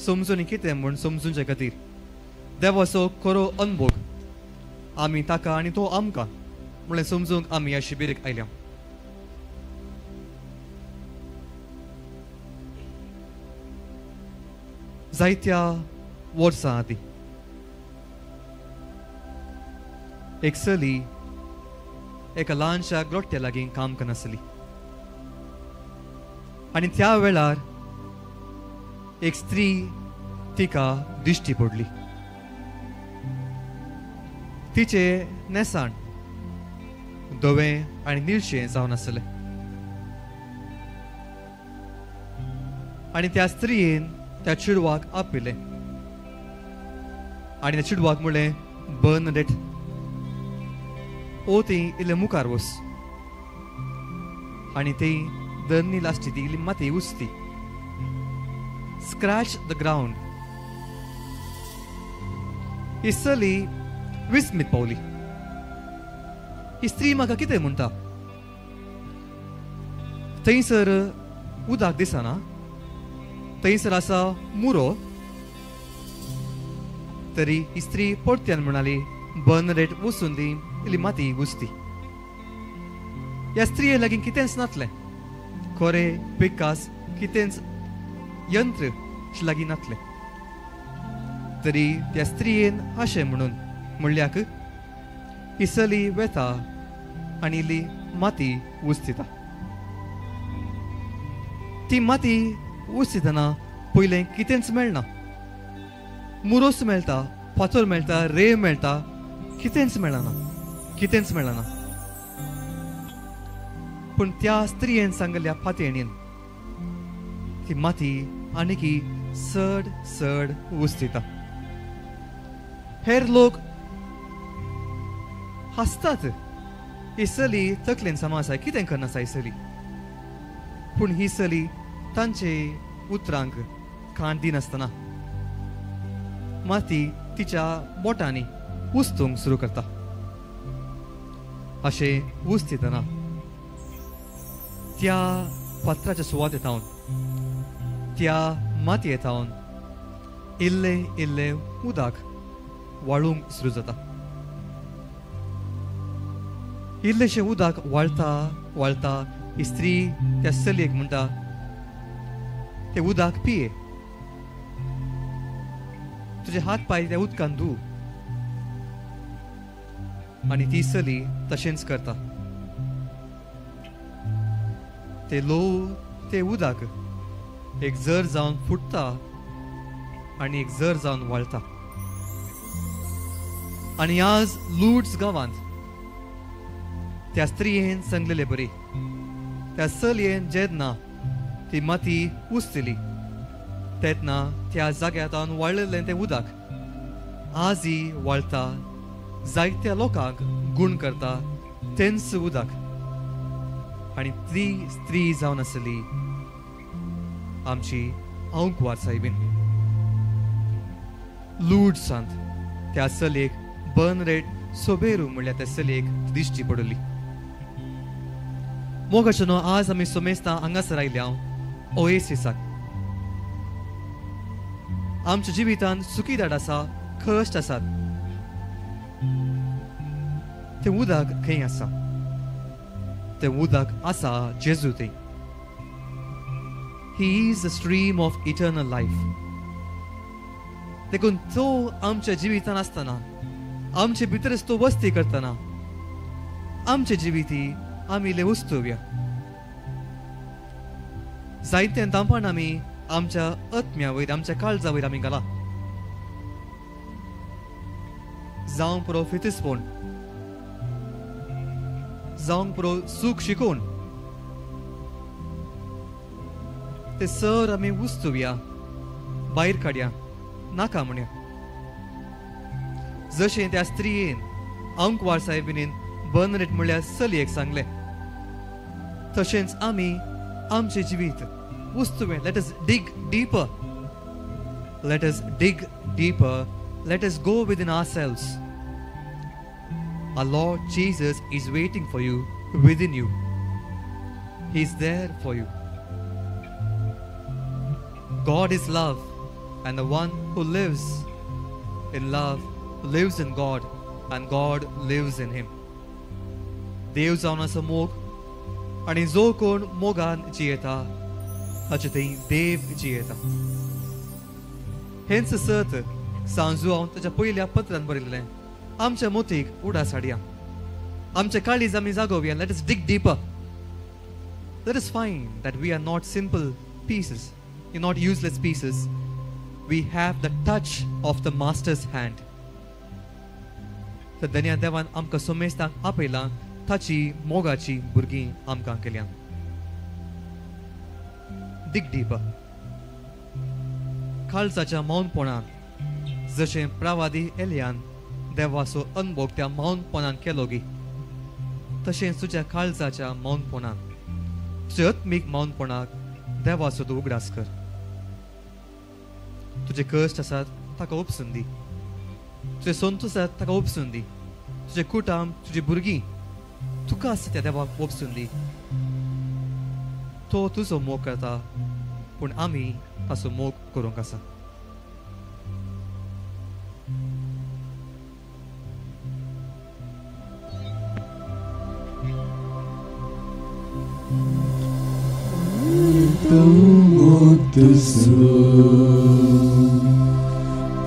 समजून कितें म्हूण समजूंचे खातीर देवाचो खरो अनुभव आमी ताका आनी तो आमकां म्हळें समजूंक आमी ह्या शिबिरेक आयल्या. जायत्या वर्सां आदीं एक चली एका ल्हानशा ग्लोट्ट्या लागीं काम करनासली आनी त्या वेळार एक स्त्री तिका दिश्टी पडली. तिचे नेसाण धवें आनी निळशें जावन आसलें आनी त्या स्त्रियेन त्या चेडवाक आपयलें आनी त्या चेडवाक म्हणलें बर्नडेट ओ ती इल्लें मुखार वच. आनी ती दरनी लास्टी ती इल्ली माती उस्ती स्क्रॅच द ग्राउंड. ही चली विस्मीत पावली. ही स्त्री म्हाका कितें म्हणटा. थंयसर उदक दिसना, थंयसर आसा मुरो. तरी ही स्त्री परत्यान म्हणाली बर्नडेट वचून दी इल्ली माती उस्ती. ह्या स्त्रिये लागीं कितेंच नासलें, खरें पिकास कितेंच यंत्र लागीं नासलें. तरी त्या स्त्रियेन अशें म्हणून म्हणल्याक ही चली वेता आनी इल्ली माती उस्तिता. ती माती उस्तितना पयलें कितेंच मेळना. मुरोस मेळटा, फातर मेळटा, रेंव मेळटा, कितेंच मेळना. पूण त्या स्त्रियेन सांगल्या फातेणेन ती माती आनीकी चड चड उस्तिता. हेर लोक हसतात. ही चली तकलेन समासा कितें करनासा ही चली. पूण ही चली तांचे उतरांक कान दिनासतना माती तिच्या बोटांनी उस्तूंक सुरू करता. अशें उस्तितना त्या फातराच्या सुवात येतावन त्या मातये येतावन इल्लें इल्लें उदक वाळूंक सुरू जाता. इल्लेशें उदक वाळटा वाळटा ही स्त्री त्या चलयेक म्हणटा तें उदक पिये, तुजे हात पाय त्या उदकान धू. आनी ती चली तशेंच करता. तें उदक एक जर जावन फुटता आनी एक जर जावन वाळटा. आनी आज लूड्स गांवांत त्या स्त्रियेन सांगलेले बरी. त्या चलयेन जेन्ना ती माती उस्तली तेन्ना त्या जाग्यार वाळलेलें तें उदक आजय वाळटा. जायत्या लोकांक गूण करता तेंच उदक. आनी ती स्त्री जावन आसली आमची आंकवार सायबीन. लूड्सांत त्या चलयेक बर्नडेट सोबेरू म्हणल्यार त्या चलयेक दिश्टी पडली. मोगाचें न्हू, आज आमी सोमेस्ता हांगासर आयल्या ओएसिसाक. आमच्या जिवितांत सुखीदाड आसा, कश्ट आसात. तें उदक खंय आसा. तें उदक आसा जेजू थंय. He is the stream of eternal life. देखून तो आमच्या जिवितांत आसतना, आमचे भितरच तो वस्ती करतना आमचे जिविती आमी इल्ले उस्तुव्या. जायत्या दांपान आमी आमच्या आत्म्या वयर, आमच्या काळजा वयर आमी घाला. जावं पुरो फितिसपण, जावंक पुरो सूख शिकोवन ते सर आमी उस्तुया भायर काडया नाका म्हणया. जशें त्या स्त्रियेन अंकवार साहेबिनीन बर्नरेट म्हणल्यार चलयेक सांगलें, तशेंच आमी आमचें जिवीत उस्तुवें. Let us dig deeper, let us dig deeper, let us go within ourselves. Our Lord Jesus is waiting for you within you. He is there for you. God is love, and the one who lives in love lives in God, and God lives in him. देव जावन आसा मोग, आनी जो कोण मोगान जियेता हाचे थंय देव जियेता. हेंच सत सांजू हांव ताच्या पयल्या पत्रान बरयल्लें. आमच्या मोतीक उडास हाडया, आमचे काळीज आमी जागोवया. Let us dig deeper. Let us find that we are not simple pieces, we're not useless pieces. We have the touch of the master's hand. सद्या देवान आमकां सोमेस्तांक आपयलां, ताची मोगाची भुरगीं आमकां केल्या. डिग डीपर. काळजाच्या मौनपणान जशें प्रवादी एलियान देवाचो अनुभव त्या मौनपणान केलो गी, तशेंच तुज्या काळजाच्या मौनपणान, तुज्या आत्मीक मौनपणाक देवाचो तूं उगडास कर. तुजे कश्ट आसात ताका उपसून दी, तुजे संत आसात ताका उपसून दी, तुजे कुटुंब, तुजी भुरगीं तुका आसा त्या देवाक उपसून दी. तो तुजो मोग करता, पूण आमी ताचो मोग करूंक आसा.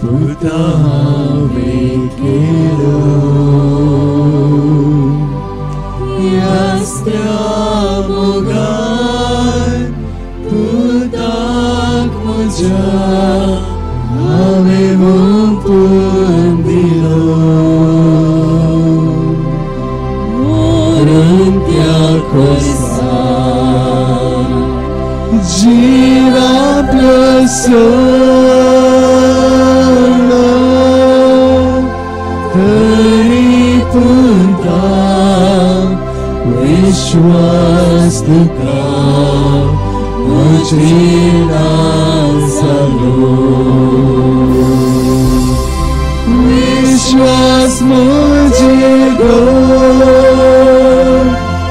Puta vekelo yastiamo gan putak moja avevo pundilo orantya kosa jiva plaso विश्वास का मुझे ना सलो, विश्वास मुझे दो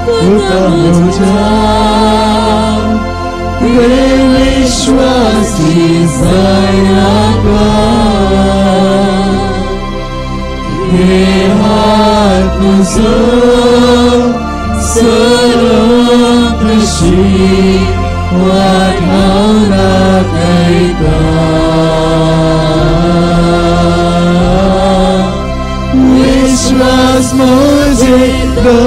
पुता मुझा वे विश्वासी जाया का ये हाथ मुझो Sarvashri Vatmana Kaita Vishwas Mujhe Do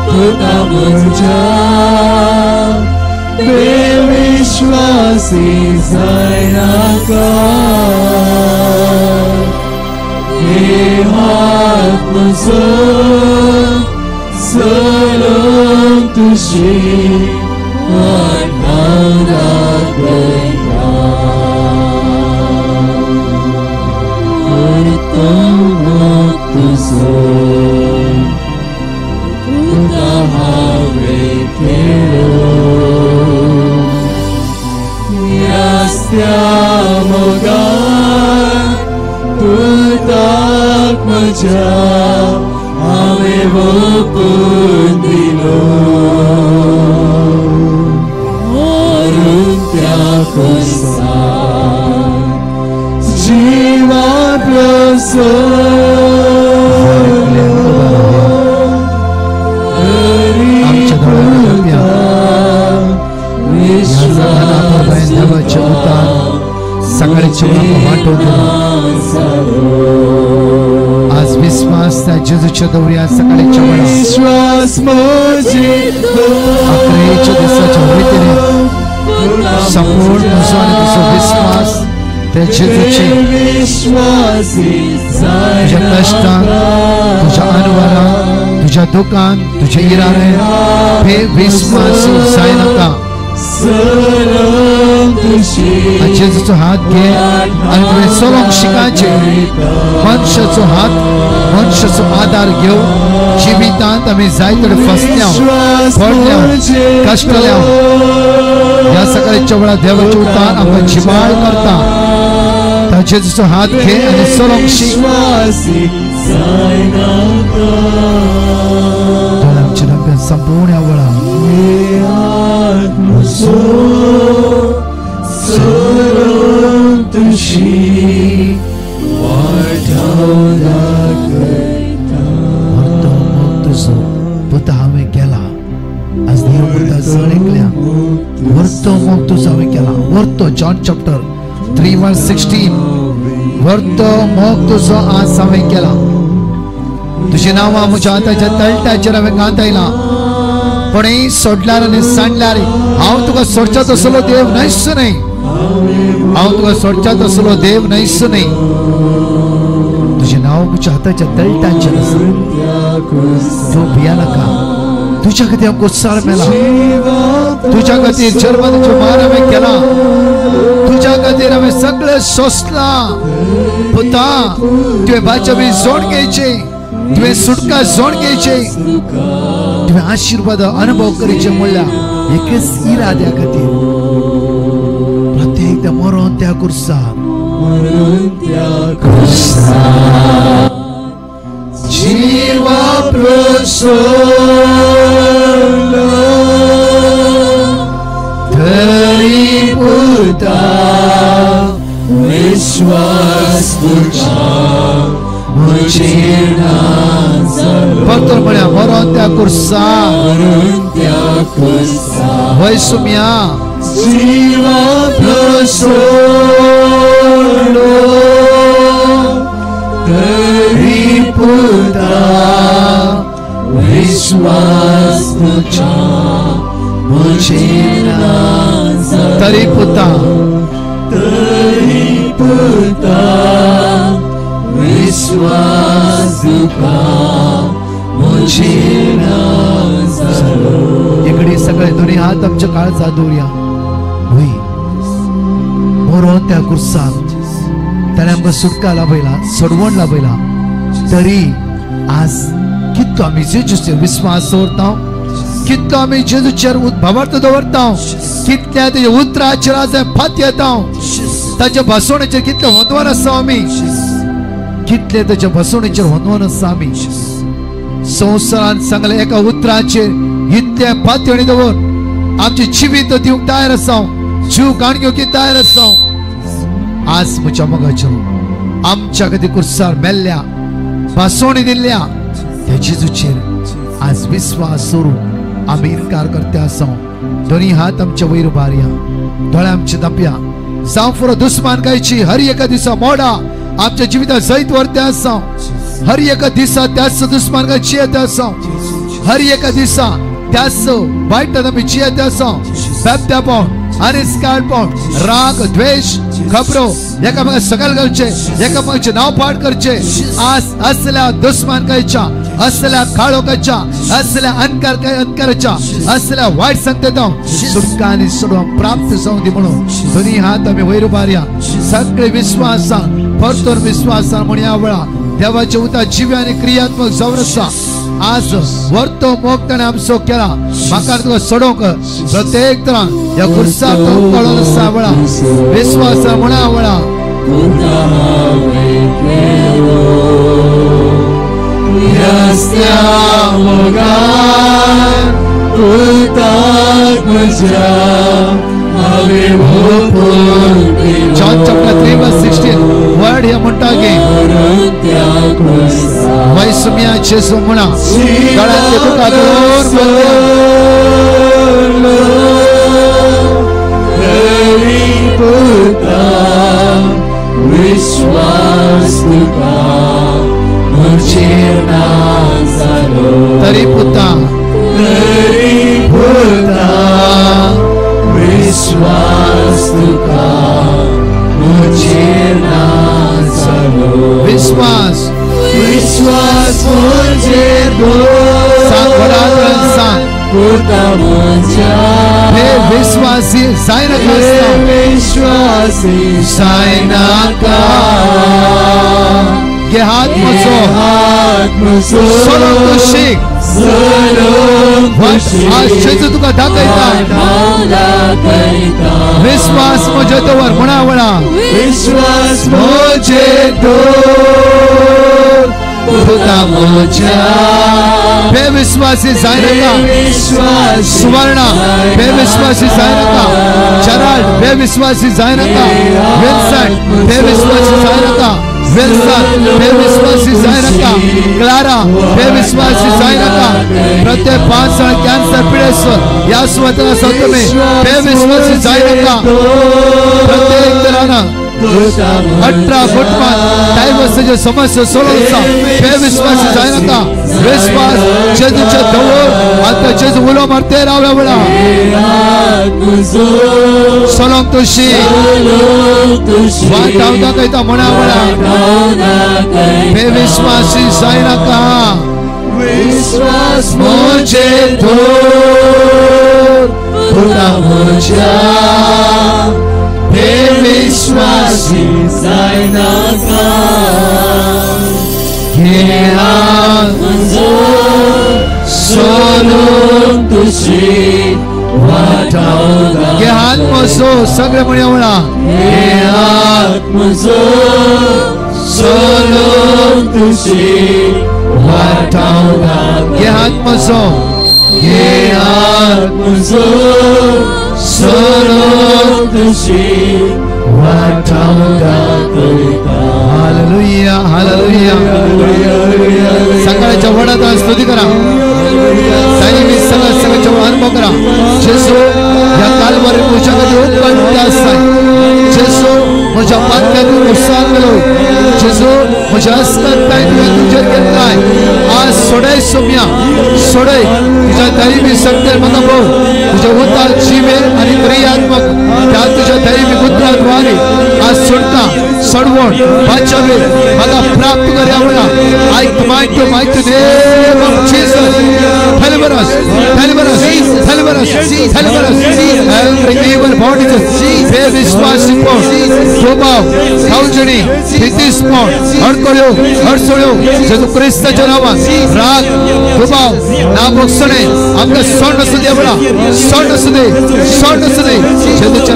Puta Mujha Vishwasi Zaina Ka Ye Hat Muzo Salam Tushi Vatmana Kaita Vartam Vaktuso Utahave Kelo Yastyamo Gan Putak Maja avevo pundilo oruntya kosa jiva plaso सकाळची आज विश्वास त्या जेजूच्या दौऱ्या सकाळच्या विश्वास अकराच्या दिवसाच्या रीतीने संपूर्ण विश्वास त्या जेजूचे तुझ्या कष्टात तुझ्या अनवरात तुझ्या दुकान तुझे इरादे बेविश्वासी जाय नाका जेजूचो हात घे आनी तुवें चलोवंक शिकायचे मनशाचो हात मनशाचो आधार घेवन जिवितांत आमी जायते फसल्या पडल्या कश्टल्या ह्या सकाळच्या वेळार देवाचे उतार आमकां जिबाळ करता त्या जेजूचो हात घे आनी चलोवंक शीक आमच्या रंगान संपूर्ण ह्या वेळार पुता हांवें केला आज देव पुता सळिकल्या वर्तो मोग तुजो हांवें केला वर्तो जॉन चॅप्टर 3:16 वर्तो मोग तुजो आज हांवें केला तुझे नांव म्हज्या हाताच्या तळट्याचेर हांवें गांथयला पण सोडल्यार आनी सांडल्यार हांव तुका सोडचा तसलो देव न्हयच न्हय हांव तुका सोडचा तसलो देव न्हयच न्हय तुझे नांव म्हज्या हाताच्या तळट्याचेर आसा तूं भिया नाका तुझ्या खातीर हांव कुसार मेला तुझ्या खातीर जर्मनाचो मार हांवें केला तुझ्या खातीर हांवें सगळें सोंसलां पुता तुवें भाज्या बी जोड घेवची तुवें सुटका जोड घेवची तुवें आशीर्वाद अनुभव करचे म्हणल्यार एकच इराद्या खातीर प्रत्येकदा मरोन त्या कुर्सार जीवा प्रसोलो तरी पुता विश्वास तुझा भक्तर म्हणया मरोन त्या कुर्सार वय सुम्या जीवा प्रसोलो तरी पुता विश्वास तुझा तरी पुता विश्वास इकडे सगळे दोन्ही हात आमच्या काळजात दवरया मरोन त्या कुर्सार त्याने आमकां सुटका लाभयला सोडवण लाभयला तरी आज कितलो आमी जेजूचेर विश्वास दवरता कितलो आमी जेजूचेर भावार्थ दवरता कितल्या तेच्या उतराचेर आज फात येता ताच्या भासोणेचेर कितले होंदवण आसा आमी कितले ताच्या भासोणेचेर होंदवण आसा आमी संवसारान सांगले एका उतराचेर इतले फातयणी दवर आमचे जिवीत दिवंक तयार आसा जीव घाण घेवंक तयार आसा आज म्हज्या मोगाच्यो आमच्या खातीर कुर्सार मेल्ल्या भासोणी दिल्ल्या त्या जेजूचेर आज विश्वास दवरून आमी इन्कार करते आसा दोन्ही हात आमच्या वयर उबारया दोळे आमचे धांपया जावं फुरो दुस्मानकायेची हर एका दिसा मोडा आमच्या जिवितांत जैत व्हरते आसा हर एका दिसा त्याच दुस्मानकाय जियेते आसा हर एका दिसा त्याच वायटांत आमी जियेते आसा बेबद्यापण अनिस्काळपण राग द्वेष खबरो एकामेका सकल घालचे एकामेकाचे नाव पाठ करचे आज असल्या दुस्मानकायेच्या असल्या काळोखाच्या असल्या अंधकाराच्या असल्या वाईट संगतींतून सुटका आनी सोडवण प्राप्त जावं दी म्हणून दोन्ही हात आमी वयर उबारया सगळे विश्वासान परतून विश्वासान म्हण ह्या वेळा देवाचे उतार जिवी आनी क्रियात्मक जावन आसा आज वर्तो मोग ताणें आमचो केला म्हाका तुका सोडोवंक प्रत्येक तरान ह्या कुर्सार कळोन आसा वेळा विश्वासान म्हणा वेळा John chapter 3:16 word here म्हणटा की वैसम्या जेजू म्हणा गळ्यांतले तुका दोन विश्वास तुका तरी पुता विश्वास तुका विश्वास विश्वास मुझे दो पुता म्हज्या बेविश्वासी जायनाका विश्वासी जायनाका घे हात म्हजो सोलोंग तूं शीक आज जेजू तुका दाखयता विश्वास म्हजे दवर म्हणा विश्वास म्हजे दवर पुता म्हज्या बेविश्वासी जायनाका सुवर्णा बेविश्वासी जायनाका चराल बेविश्वासी जायनाका विल्सन बेविश्वासी जायनाका विल्सन बेविश्वासी जायनाका क्लारा बेविश्वासी जायनाका प्रत्येक 5 जण कॅन्सर पिडेसर या स्वतःला सत्तमे बेविश्वासी जायनाका प्रत्येक जणांना 18 फुटमान डायव्हर्सचे समस्या सोडवता बेविश्वासी जायनाका विश्वास जेजूचे दवर आता जेजू उलो मारते रावला बळा सोलोंग तुशी वाटावता कयता म्हणा बळा बेविश्वासी जायनाका विश्वास म्हजे दवर पुता म्हज्या बेविश्वासी जायनाका घे हात म्हजो सोलोंग तुशी वाटावता घे हात म्हजो सगळे म्हणया म्हणा घे हात म्हजो सोलोंग तुशी वाटावता घे हात म्हजो घे हात म्हजो सोलोंग तुशी वाटावता हालेलुया हालेलुया सकाळच्या वडात स्तुती करा दैवी सगळ्याच्या अनुभव करा जेसू या कालवारी तुझ्याकडे उत्पन्न असताय जेसू म्हज्या पात्यातून उत्साह केलो जेसू म्हज्या हस्तांताय तुझ्या घेतलाय आज सोडय सोम्या सोडय तुझ्या दैवी सत्य म्हाका भाऊ तुझ्या उतार जिवे आणि क्रियात्मक त्या तुझ्या दैवी पुत्राद्वारे आज सोडता सडवण वाचवे म्हाका प्राप्त करया म्हणा I command you mighty name of Jesus deliver us every evil body be विश्वासी कोण स्वभाव कावजणी भीतीस्पण अडकळ्यो अडसळ्यो जेजू ख्रिस्ताच्या नावात राग स्वभाव नाबोक्षणे आमका सोड नसू दे बळा सोड नसू दे जेजूच्या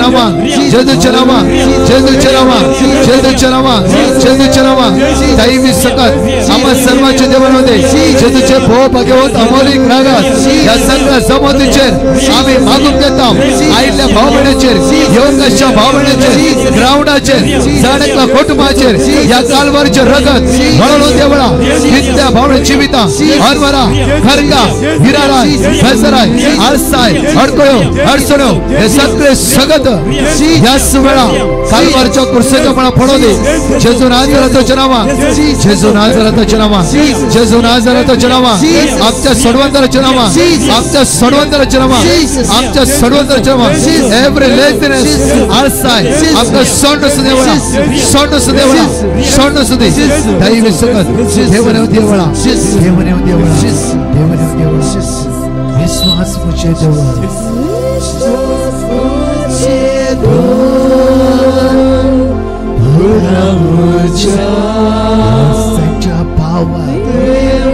नावात दैवी सकत आम्हा सर्वांचे देवांमध्ये जेजूचे भोव भगवत अमोलिक रागात या सगळ्या जमातीचेर आम्ही मागून घेता आईल्या भाव बहिणीचेर योगाच्या भाव बहिणीचेर ग्राउंडाचेर जाणकला कुटुंबाचेर या कालवारीचे रगत वळवून देवळा नित्य भावने जीविता हरभरा खरगा हिराराय फसराय आळसाय अडकळ्यो अडचण्यो हे सगळे सगत याच वेळा कालवारच्या कुर्सीच्या मला पडो दे जेजू नाझरेथच्या नावात जेजू नाझरेथच्या नावात जेजू नाझरेथच्या नावात आमच्या सर्वांच्या नावात आमच्या सर्वांच्या नावात आमच्या सर्वांच्या नावात एव्हरी लेझीनेस आळसाय आमका सोंड सुदेवळा दैवी सकत देवने देवळा विश्वास मुझे देवळा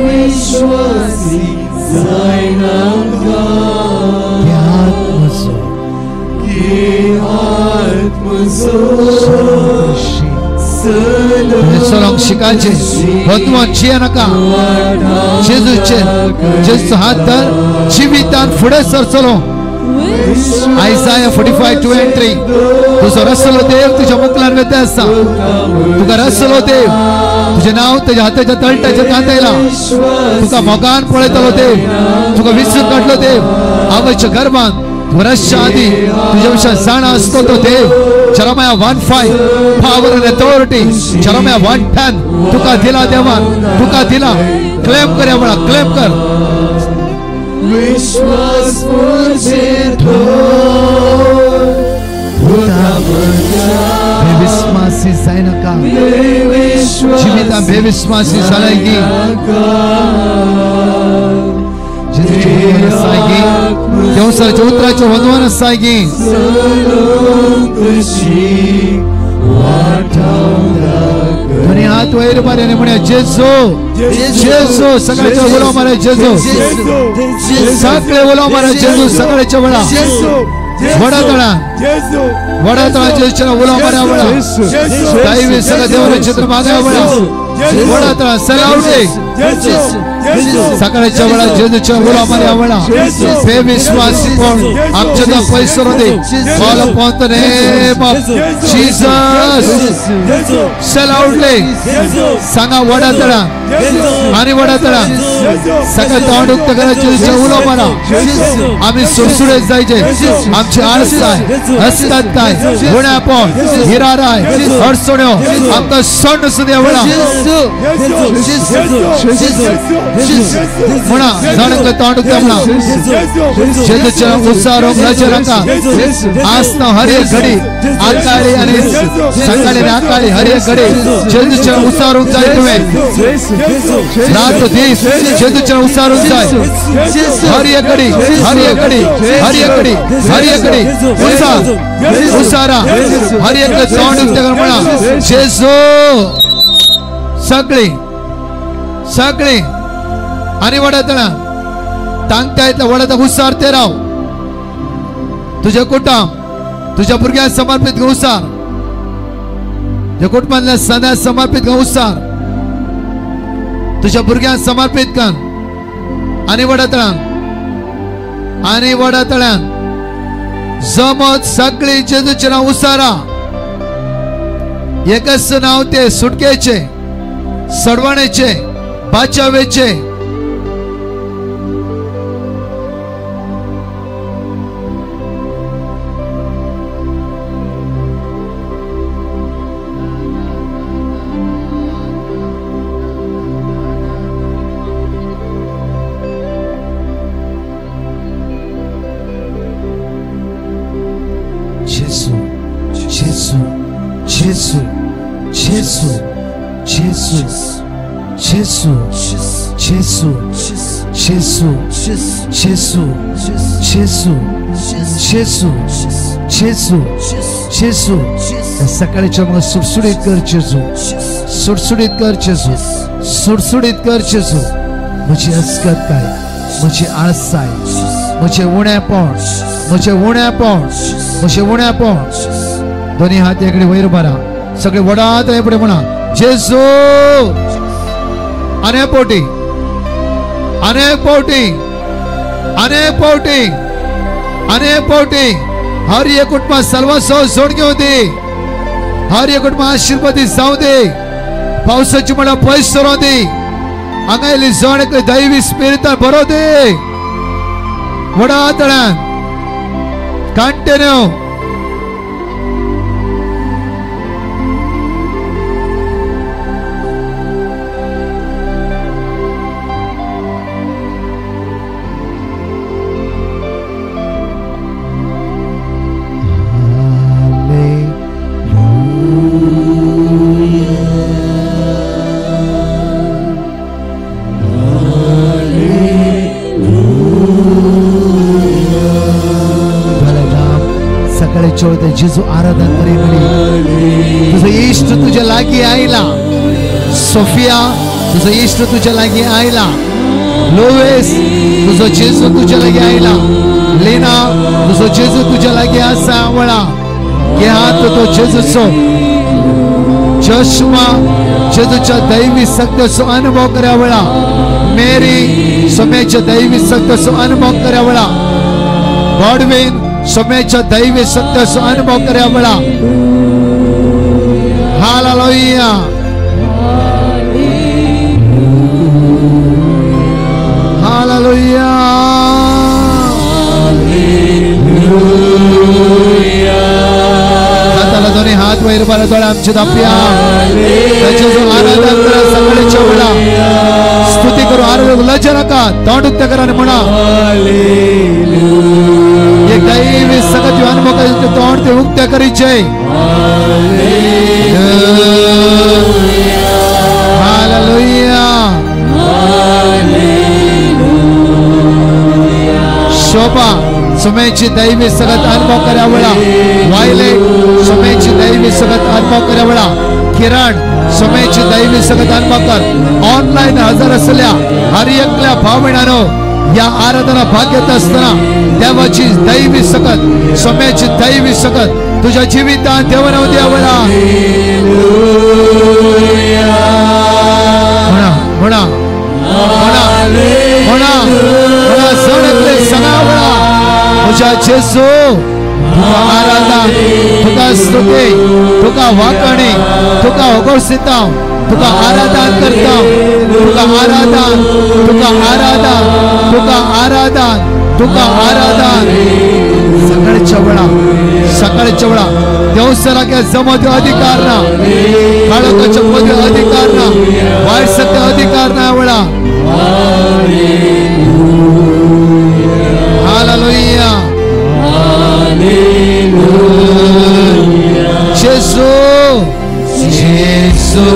विश्वासी जायनाका सोलोंग शिकायचे भगवान जिया नका जेजूचे जेजूचा हात धर जिवितान फुडें सरचलो Isaiah 45:2-3 तुझो रसलो देव तुझ्या मुखलान वेते आसा तुका रसलो देव तुझे नाव तुझ्या हाताच्या तळट्याच्या कांतेला तुका मोगान पळयतलो देव तुका विसरून काडलो देव आवयच्या गर्भान वर्षा आधी तुझ्या विषयी जाणा असतो तो देव Jeremiah 1:5 power and authority Jeremiah 1:10 तुका दिला देवान तुका दिला क्लेम कर यावळा क्लेम कर विश्वास मुझे बेविश्वासी जायनाका जीविता बेविश्वासी जालायकी जेजूचे वंदन आसागी देवसाच्या उतराचे वंदन आसागी दोन्ही हात वयर मारले म्हणा जेजू जेजू सगळ्याच्या बोलाव मारा जेजू सगळे बोलाव मारा जेजू सगळ्याच्या बोला वडातळा जेजूच्या बोलाव मारा वडा दैवी सगळं देवाचे चित्र मागा वडा वडातळा सलावडे सकाळच्या वेळा जेजूच्या बोलाव मारा वडा हे विश्वास कोण आमच्या पैसे दे call upon the name of Jesus सलावडे सांगा वडातळा आणि वडातळा सगळं तोंड उक्त करा जेजूच्या बोलाव मारा आम्ही सुरसुडे जायचे आमची आळस काय हसतात काय होण्या पण हिरा राय अडचण्यो आमका सण सुद्या वडा म्हणा झाडक तोंड उक्त म्हणा जेजूच्या उत्साह रका आसना हर एक घडी आकाळी आणि सकाळी आकाळी हर एक घडी जेजूच्या उत्साह रूप जाय तुम्ही रात दिस जेजूच्या उत्साह रूप जाय हर एक घडी हर एक घडी हर एक घडी हर एक घडी उत्साह हर एक तोंड उक्त कर म्हणा जेजू सगळे सगळे आणि वडातळा तांगता येतला वडाचा उत्साह ते राव तुझ्या कुटुंब तुझ्या भुरग्यांक समर्पित कर उत्साह तुझ्या कुटुंबातल्या सदां समर्पित कर उत्साह तुझ्या भुरग्यांक समर्पित कर आणि वडातळ्यान जमत सगळी जेजूचे नाव उसारा एकच नाव ते सुटकेचे सडवणेचे बाचावेचे सकाळच्या मग सुटसुडीत कर जेजू सुटसुडीत कर जेजू सुटसुडीत कर जेजू म्हजी अस्कत काय म्हजी आळसाय म्हजे उणेपण म्हजे उणेपण म्हजे उणेपण दोन्ही हात एकडे वयर मारा सगळे वडात पुढे म्हणा जेजू अनेक पोटी अनेक पोटी अनेक पोटी अनेक पोटी हर एक कुटुंब सर्वस्व सोडगे होते हर एक कुटुंब आशीर्वादी जाऊ दे पावसाची मला पैस सरो दे अंगायली जण दैवी स्पिरिट बरो दे वडा तळ्यान कंटिन्यू जेजू आराधना करी तुझा इष्ट तुझ्या लागी आईला सोफिया तुझा इष्ट तुझ्या लागी आईला लोवेस तुझा जेजू तुझ्या लागी आईला लेना तुझा जेजू तुझ्या लागी असा आवळा घे हात तो जेजूचो जोशुआ जेजूच्या दैवी शक्तीचो अनुभव करावळा मेरी सोम्याच्या दैवी शक्तीचो अनुभव करावळा गॉडविन सोम्याच्या दैवी शक्तीचो अनुभव करावळा हालेलुया हालेलुया हाताला दोन्ही हात वैर बाला डोळे आमचे दापिया त्याच्या आराधना करा सगळ्याच्या वेळा स्तुती करू आराधना लज्जा नका तोंड उक्त करा आणि म्हणा एक दैवी सगळं अनुभव करायचं तोंड ते उक्त करीचे हालेलुया कृपा सुमेची दैवी सगत अनुभव करावळा वायलेट सुमेची दैवी सगत अनुभव करावळा किरण सुमेची दैवी सगत अनुभव कर ऑनलाईन हजर असल्या हर एकल्या भावनानो या आराधना भाग्यात असताना देवाची दैवी सकत सुमेची दैवी सकत तुझ्या जीवितात देवाला द्यावळा म्हणा म्हणा म्हणा म्हणा म्हणा सडकले सणावळा तुझ्या जेसू तुका आराधन तुका स्तुती तुका वाकणी तुका होगोसिता तुका आराधन करता तुका आराधन तुका आराधन तुका आराधन तुका आराधन सकाळच्या वेळा देवसराच्या जमद अधिकार ना काळोखाच्या मध्ये अधिकार ना वाईट सत्य अधिकार ना वेळा हालेलुया जेसू जेसू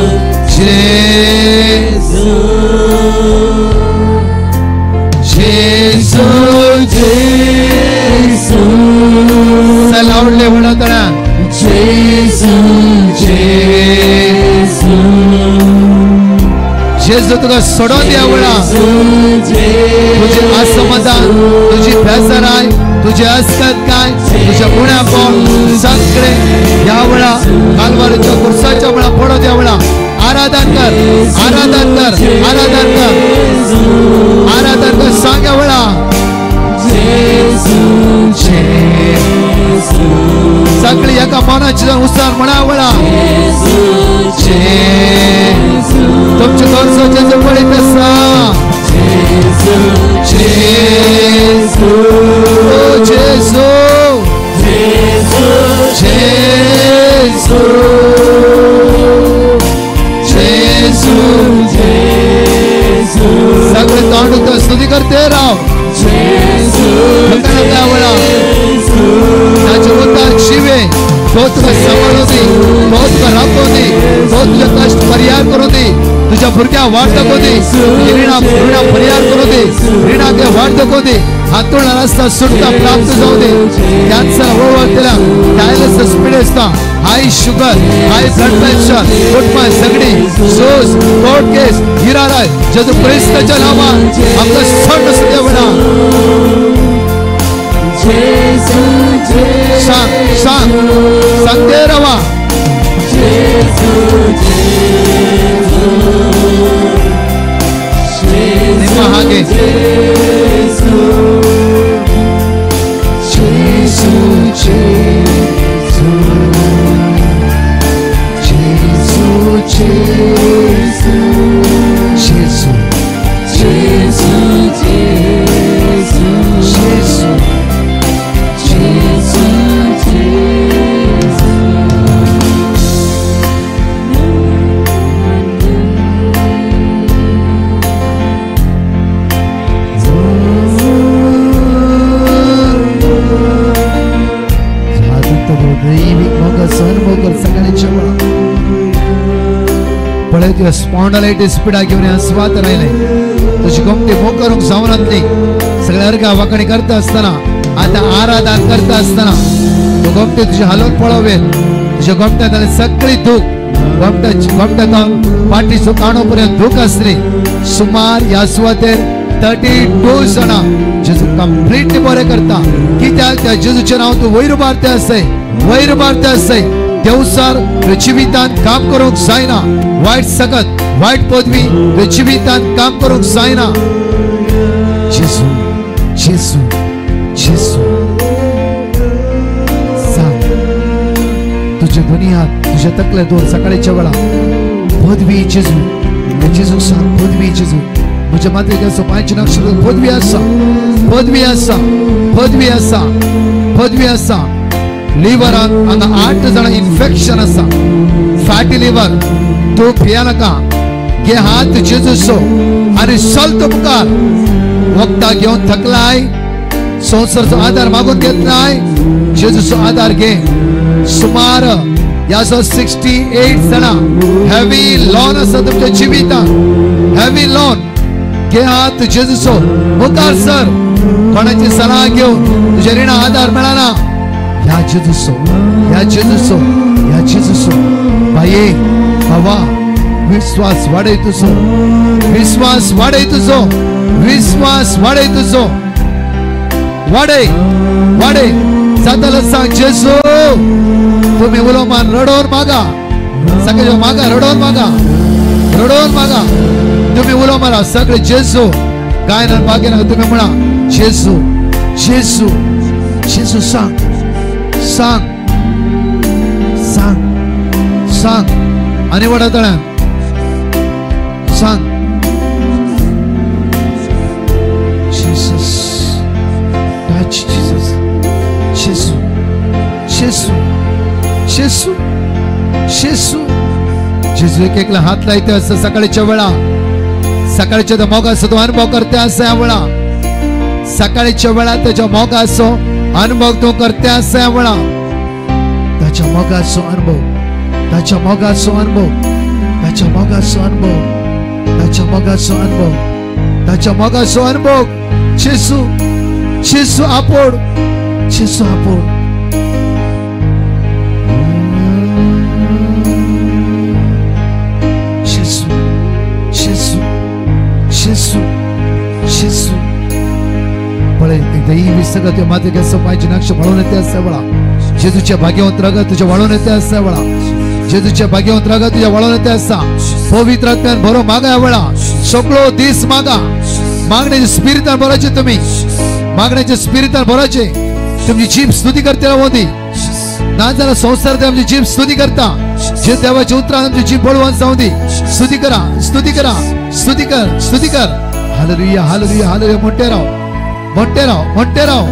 जेसू जेसू जेसू चला आवडले म्हणताना जेसू जेसू जेसू तुका सोडून द्यावळा तुझे असमाधान तुझी बेजाराय तुझे अस्कत काय तुझ्या गुण्यापण सगळे यावळा कालवारीच्या कुर्साच्या वेळा पडो द्यावळा आराधन कर आराधन कर आराधन कर आराधन कर सांग यावळा सगळी एका मनाची उत्साह म्हणावळा तुमच्या दोन जवळीत असा जेसू जेसू जेसू जेसू जेसू सगळे तोंड स्तुती करते राव शिवे तो तुला सांभाळू दे तो तुला राखू दे तो तुझे कष्ट परिहार करू दे तुझ्या भुरग्या वाट दाखवू दे ऋणा परिहार करू दे ऋणाचे वाट दाखवू दे हातून रस्ता सुटका प्राप्त जाऊ दे कॅन्सर ओळखला डायलिसिस पिढेस्ता हाय शुगर हाय ब्लड प्रेशर पोटमा सगळी सोस कोर्ट केस हिराराय जदू ख्रिस्ताच्या नावात आपलं सण सध्या बना सांग सांग सांगते रवा ನಿಮ್ಮ ಹಾಗೆ ಜೇಸು ಜೇಸು ಜೇಸು ಜೇಸು ಜೇಸು ಜೇಸು ಜೇಸು ಜೇಸು ಜೇಸು स्पॉन्डालायटिस पिडा घेऊन अस्वात राहिले तुझी गोमटी मोकरूंक जावनातली सगळ्या अर्गा वाकणी करता असताना आता आराधन करता असताना तू गोमटी तुझी हालवून पळवेल तुझ्या गोमट्यात सगळी दूख गोमट्यात पाठीचो काणोपर्यंत दूख असली सुमार या सुवातेर 32 जाणां जेजू कंप्लीटली बरें करता कित्याक त्या जेजूचें नांव तूं वयर मारता आसय देवसार जिवितांत काम करूंक जायना वायट सकत वायट पदवी जिवितांत काम करूंक जायना जेजू जेजू जेजू सांग तुझे दुनियात तुझे तकले दोर सकाळच्या वेळा पदवी जेजू सांग पदवी जेजू मुझे मात्र सोपायचे नक्षत्र पदवी आसा पदवी आसा पदवी आसा पदवी आसा लिवरान हांगा 8 जाणां इन्फेक्शन आसा फॅटी लिवर तूं पियानाका घे हात जेजूचो आनी चल तो मुखार वखदां घेवन थकलाय संवसारचो आधार मागून घेतलाय जेजूचो आधार घे सुमार या 68 जाणां हेवी लॉन आसा तुमच्या जिवितांत हेवी लॉन घे हात जेजूचो मुखार सर कोणाची सलाह घेऊन तुझ्या ऋण आधार मिळाला ह्या जेजूसो ह्या जेजूसो ह्या जेजूसो बाये बाबा विश्वास वाढे तुझो विश्वास वाढे तुझो विश्वास वाढे तुझो वाढे वाढे जाताला सांग जेजू तुम्ही उलोमान रडोन मागा सगळे मागा रडोन मागा तुम्ही उलो मारा सगळे जेजू गायन मागे तुम्ही म्हणा जेजू जेजू जेजू सांग सांग सांग सांग आणि वडा सांग Jesus touch Jesus जेजू जेजू जेजू जेजू जेजू एक एकला हात लायते असं सकाळच्या वेळा सकाळच्या मोगा असो तो अनुभव करते असं या वेळा सकाळच्या वेळा त्याच्या मोगा असो अनुभव तो करते असं या वेळा त्याच्या मोगा असो अनुभव त्याच्या मोगा असो अनुभव त्याच्या मोगा असो अनुभव त्याच्या मोगा असो अनुभव त्याच्या मोगा असो अनुभव जेजू जेजू आपोड जेजू आपोड जेजू जेजू पळे दैवी सगळं ते माते कसं पाहिजे नक्ष वळून येते असं वळा जेजूच्या भाग्यवंत रागा तुझ्या वळून येते असं वळा जेजूच्या भाग्यवंत रागा तुझ्या वळून येते असा पवित्र आत्म्यान भरो मागा वळा सगळो दिस मागा मागण्याचे स्पिरिटान भरायचे तुम्ही मागण्याचे स्पिरिटान भरायचे तुमची जीभ स्तुती करते राहून ना जरा संसार ते आमची जीभ स्तुती करता जे देवाचे उत्तर आमची जीभ बोलवून जाऊ दे स्तुती करा स्तुती करा स्तुती कर स्तुती कर हालेलुया हालेलुया हालेलुया मोठे राव मोठे राव मोठे राव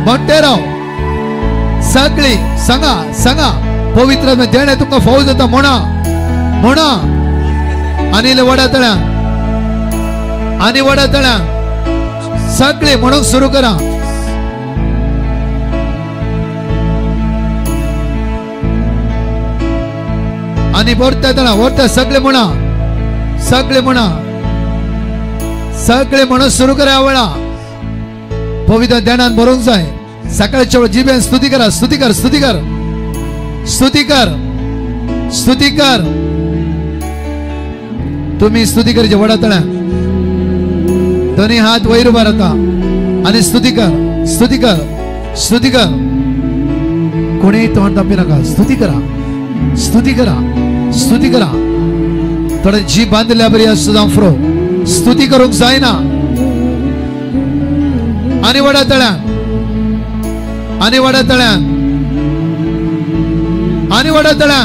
मोठे राव सगळी सांगा सांगा पवित्र देणे तुमका फौज येता म्हणा म्हणा आणि वडा तळ्या आणि वडा तळ्या सगळे म्हणून सुरू करा आणि वरता सगळे म्हणा सगळे म्हणा सगळे म्हणून सुरू करा वेळा पवित्र ध्यानात भरून जाय सकाळच्या वेळ जिभेन स्तुती करा स्तुती कर स्तुती कर स्तुती कर स्तुती कर तुम्ही स्तुती करचे वडा तळ्या दोन्ही हात वैर उभा राहता आणि स्तुती कर स्तुती कर स्तुती कर कोणी तोंड दाबी नका स्तुती करा स्तुती करा स्तुती करा थोडे जीभ बांधल्या बरी असतो फ्रो स्तुती करूक जायना आणि वडा तळ्या आणि वडा तळ्या आणि वडा तळ्या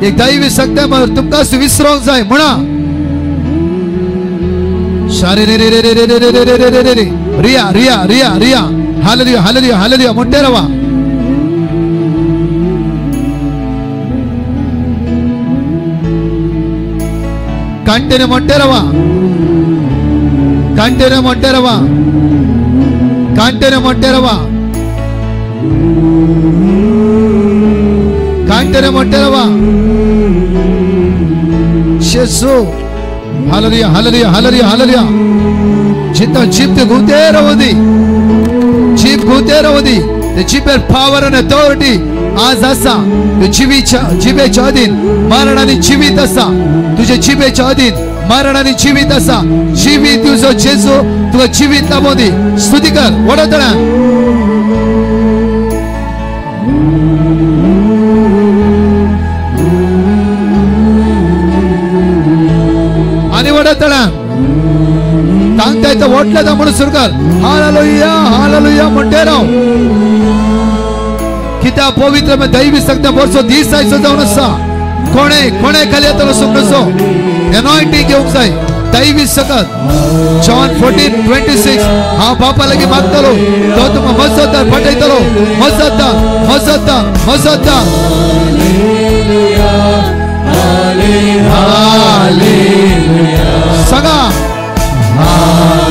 एक दैवी सत्य तुमका विसरूंक जाय म्हणा शारे रे रे रे रे रे रे रे रे रे रे रिया रिया रिया रिया हालेलुया हालेलुया हालेलुया मोठे रवा कांटेने मोठे रवा कांटेने मोठे रवा कांटेने मोठे रवा कांटेने मोठे रवा जेजू हालेलुया हालेलुया हालेलुया हालेलुया जितना जीभ ते घुते रवदी जीभ घुते रवदी the जीभेर power and authority आज असा जिभेच्या अधीन मरण आणि जीवित असा तुझ्या जिभेच्या अधीन मरण आणि जीवित असा जीवित तुझं जेजू तुझं जीवित लाभोदी स्तुती कर वडा तळ्या आणि वडा तळ्या सांगता येतं वोटला म्हणून सुरू कर हालेलुया हालेलुया मोठे राव किता पवित्र में दैवी सकता वर्षो 10 सायसो जाऊन असा कोणे कोणे खाली येतलो सुकसो एनॉइंटिंग घेऊन जाय दैवी सकत जॉन 14:26 हा बापा लगे मागतलो तो तुम मसदा पटयतलो मसदा मसदा मसदा हालेलुया हालेलुया सगा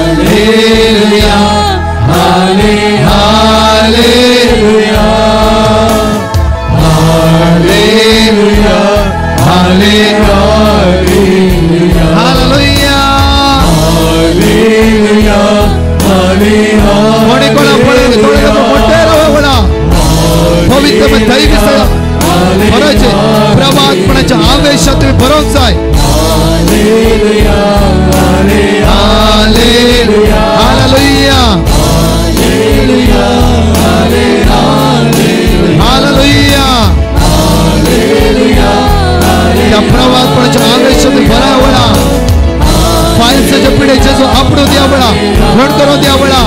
hallelujah hallelujah Hallelujah, hallelujah, hallelujah, hallelujah. आवेशात तुम्ही भरोवंक जाय. हालेलुया हालेलुया हालेलुया हालेलुया. त्या प्रवाहाच्या आवेशात भरा वळा. फायल्सच्या पिढेचे जो आपडो द्या वळा, घड करो द्या वळा.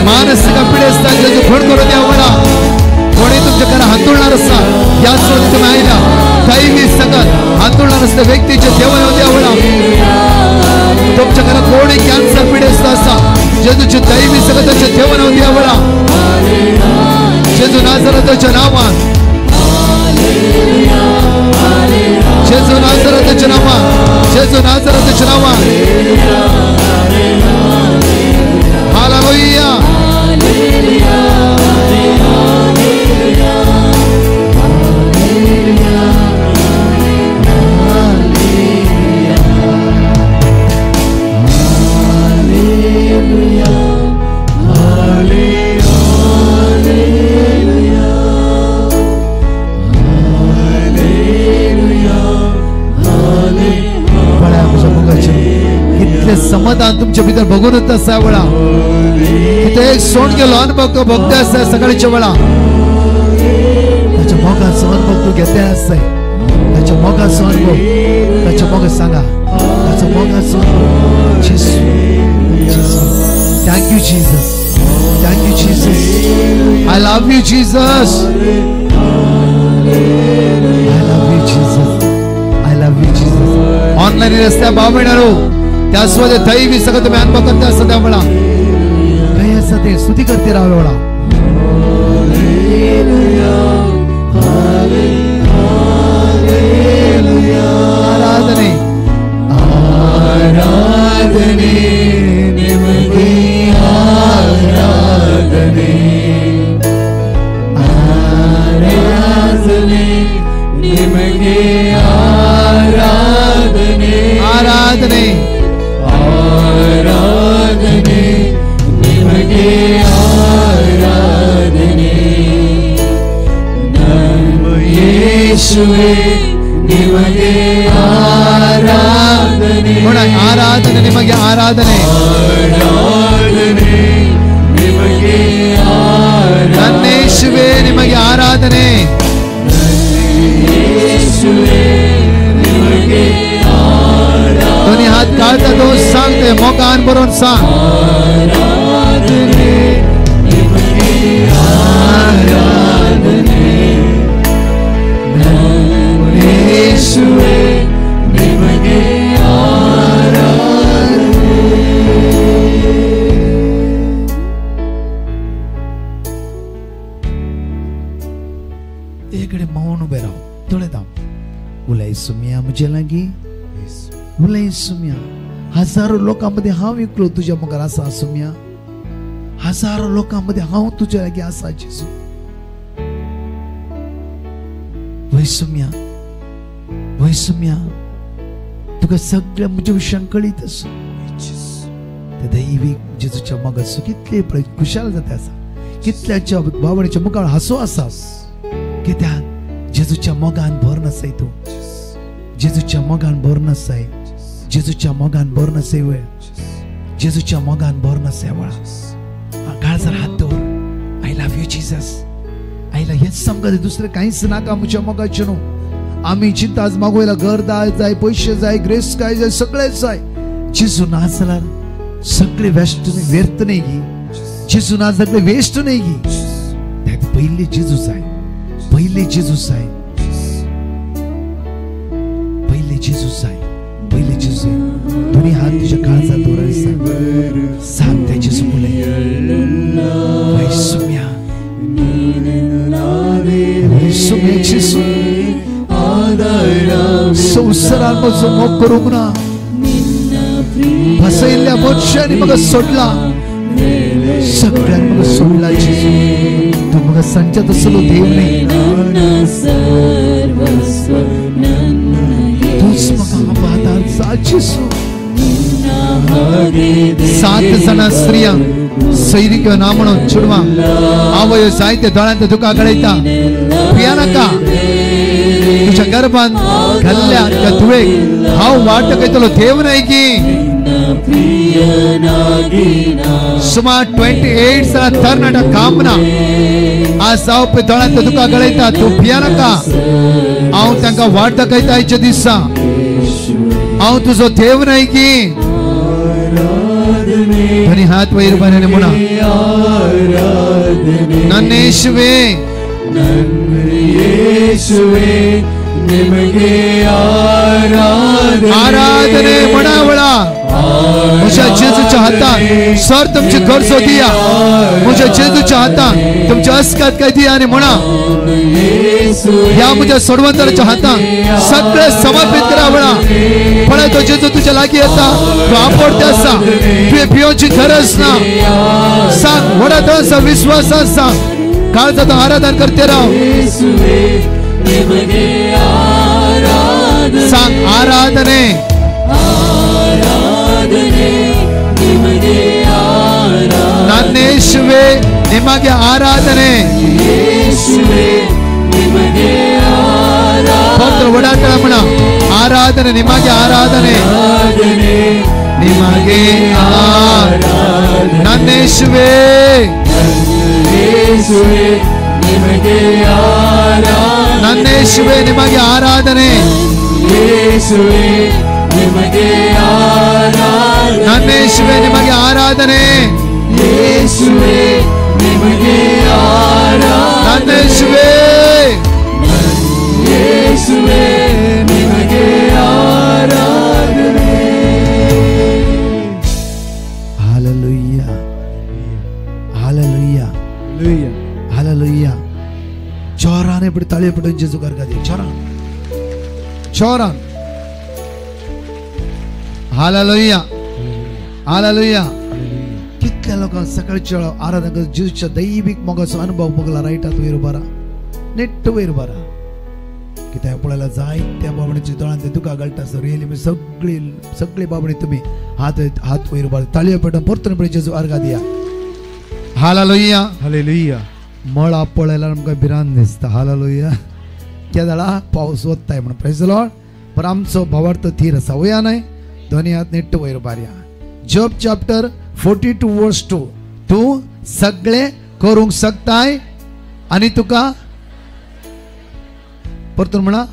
मानसिक पिढे असतात जो घड करो द्या वळा. कोणी तुमच्या घरा हातोळणार असता याच तुम्ही आयला दैवी संगत हातोळणार असता व्यक्तीच्या देवाला द्या वळा. तुमच्या घरात कोणी कॅन्सर पिढे असता जेजूच्या दैवी संगताच्या देवाला द्या वळा. जेजू नाझरेथच्या नावात, जेजू नाझरेथच्या नावात, जेजू नाझरेथच्या नावात. हालेलुया. समाधान तुमच्या भितर बघूनच असा वेळा तिथे एक सोड गेलो अनुभव बघते असताय. सकाळीच्या वेळा त्याच्या मोगाचा अनुभव तू घेते असताय. त्याच्या मोगाचा अनुभव, त्याच्या मोगा सांगा त्याचा मोगाचा अनुभव. Thank you Jesus, thank you Jesus. I love you Jesus, I love you Jesus, I love you Jesus. Online रस्त्या भावणारो त्यामध्ये दैवी सगळं तुम्ही अनुभव करते असं त्यामुळं काही असं ते स्तुती करते राहावे वेळा. आराधने आराधने निमगे आराधने आराधने निमगे आराधने आराधने आराधने निमगे आराधने नम येशुवे निमगे आराधने. आराधने निमगे आराधने आराधने निमगे आराधने येशुवे निमगे आराधने येशुवे निमगे दोन्ही हात काढता तो सांगते मोकान बरोबर सांग. आराधने निमगे आराधने येशुवे निमगे आराधने. इकडे मौन उभे राहू थोडे दाम. उलाई सुमिया मुझे लगी उलाई सुमिया. हजारो लोकांमध्ये हा विकलो तुझ्या मगर असा सुमिया. हजारो लोकांमध्ये हा तुझ्या लागी असा जेजू. वै सुमिया, वै सुमिया तुका सगळ्या म्हणजे विषयां कळीत असो. त्या दैवी जेजूच्या मग असो कितले खुशाल जाते असा. कितल्याच्या बावणीच्या मुखावर हसो असास की त्या जेजूच्या मोगान भर नसाय. तू जेजूच्या मोगान भर नसाय. जेजूच्या मोगान भर नसे वेळ. जेजूच्या मोगान भर नसे वळा. काळजार हात दवर. I love you Jesus. आईला हेच समजा दुसरे काहीच नाका आमच्या मोगाचे नो. आम्ही चिंता आज मागवायला घर जाय पैसे जाय ग्रेस काय जाय सगळेच जाय. जेजू नाचला सगळे व्यर्थ नाही गी. जेजू नाच सगळे वेस्ट नाही गी. त्यात पहिले जेजूच आहे. पहिले जेजूच आहे. पहिले जेजूच आहे. पहिले जेजू आहे. दोन्ही हात तुझ्या काळजात ओरायचा. सांग त्या जेजू मुले वैसुम्या वैसुम्या जेजू संसारांपासून मोग करूंक ना. फसयल्ल्या मोक्षाने मग सोडला. सगळ्यांना मग सोडला जेजू. तू मग संचत असलो देव नाही. तूच मग आधारचा जेजू. 7 जण स्त्रिया सैरी किंवा ना म्हणून चुडवा आवय जायते दोळ्यांत तुका गळयता पियानाका तुझ्या गर्भान घाल्ल्या त्या तुवेक हांव वाट दाखयतलो देव न्हय की सुमार 28 साला तरणाटा कामना आज हांव पळय दोळ्यांत तुका गळयता तूं पियानाका हांव तांकां वाट दाखयता आयच्या दिसा हांव तुजो देव न्हय की धनी हात वयर बने म्हणा ನನ್ನ ಯೇಸುವೆ ನಿಮಗೆ आराधने म्हणावळा मुझे जेजूच्या हातात सर तुमची गरजो दिया मुझे जेजूच्या हातात तुमच्या अस्कात काय दिया आणि म्हणा या मुझ्या सोडवंताच्या हातात सगळे समर्पित करावळा पण तो जेजू तुझ्या लागी येता तो आपडते असा तुझे पियोची गरज ना सांग वडा असा विश्वास सांग काळजात आराधन करते राव सांग आराधने ನನ್ನ ಯೇಸುವೆ ನಿಮಗೆ ಆರಾಧನೆ ಪವಿತ್ರ ಒಡಾಟಳ ಮಣ ಆರಾಧನೆ ನಿಮಗೆ ಆರಾಧನೆ ನಿಮಗೆ ನನ್ನ ಯೇಸುವೆ ನನ್ನ ಯೇಸುವೆ ನಿಮಗೆ ಆರಾಧನೆ ನನ್ನ ಯೇಸುವೆ ನಿಮಗೆ ಆರಾಧನೆ ನನ್ನ ಯೇಸುವೆ Hallelujah. Hallelujah. Hallelujah. जोराने पड़ ताली पड़ जेजू कर दे जोरान जोरान Hallelujah. Hallelujah. कितल्या लोकांक सकाळच्या आराधना करता जेजूच्या दैविक मोगाचो अनुभव बगला रायटात वयर बरा नेट्ट वयर बरा कित्याक पळयला जायत्या बाबणीची दोळ्यांत तुका गळटा सर रियली सगळी बाबणी तुम्ही हात वयर बरा ताळयो पडून परतून पळय जेजू अर्घा दिया Hallelujah. Hallelujah. मळा पळयला आमकां भिरांत दिसता Hallelujah. केदळा पावस वताय म्हणून प्रेज द लॉर्ड पण आमचो भावार्थ थीर आसा वया न्हय दोनी हात नेट्ट वयर बारया जॉब चॅप्टर 42 वर्स 2 तू सगळे करूंक शकताय आणि तुका परतून म्हणा